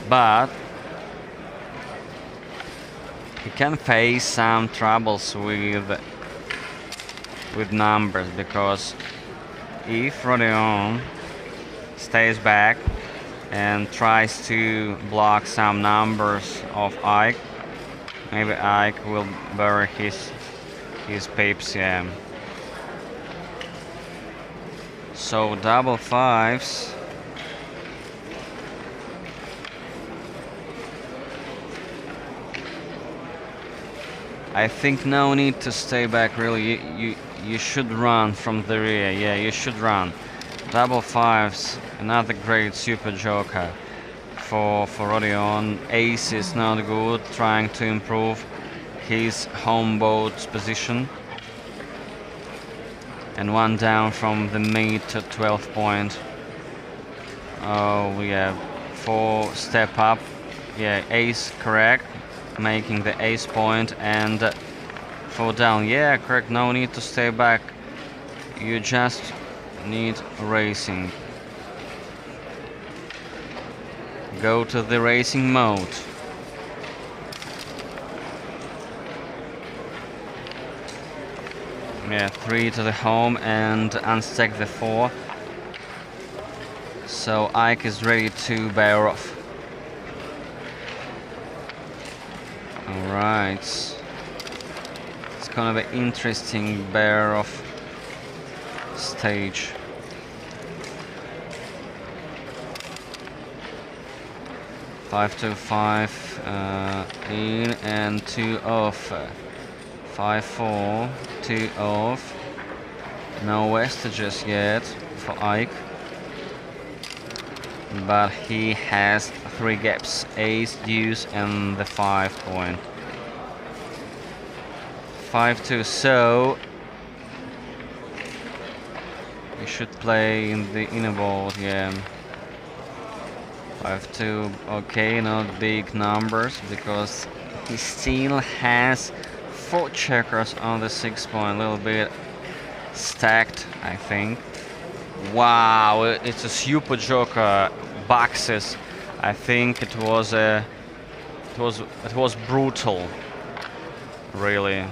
But he can face some troubles with numbers, because if Rodion stays back and tries to block some numbers of Ike, maybe Ike will bury his pips, yeah. So double fives. I think no need to stay back, really. You should run from the rear. Yeah, you should run. Double fives, another great super joker for Rodion. Ace is not good, trying to improve his home board's position. And 1 down from the mid to 12 point. Oh yeah, 4 step up. Yeah, ace correct, making the ace point, and 4 down. Yeah, correct, no need to stay back. You just need racing. Go to the racing mode. Yeah, 3 to the home and unstack the 4. So Ike is ready to bear off. All right. It's kind of an interesting bear of stage. Five to five in and 2 off. 5-4, 2 off. No vestiges yet for Ike, but he has 3 gaps: ace, deuce, and the 5 point. 5-2. So we should play in the inner board. Yeah. 5-2. Okay, not big numbers because he still has 4 checkers on the 6 point. A little bit stacked, I think. Wow, it's a super joker. Boxes. I think it was brutal, really.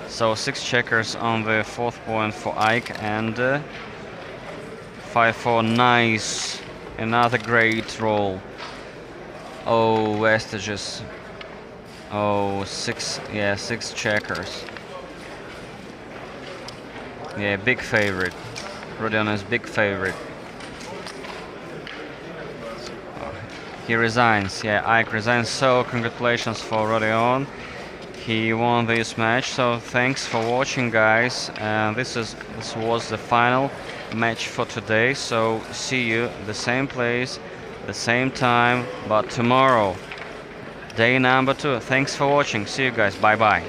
So 6 checkers on the 4th point for Ike and 5-4. Nice, another great roll. Oh, vestiges. Oh, 6. Yeah, 6 checkers. Yeah, big favorite. Rodion is big favorite. He resigns. Yeah, Ike resigns. So congratulations for Rodion. He won this match. So thanks for watching, guys. And this was the final match for today. So see you the same place, the same time, but tomorrow, day number 2. Thanks for watching. See you guys. Bye bye.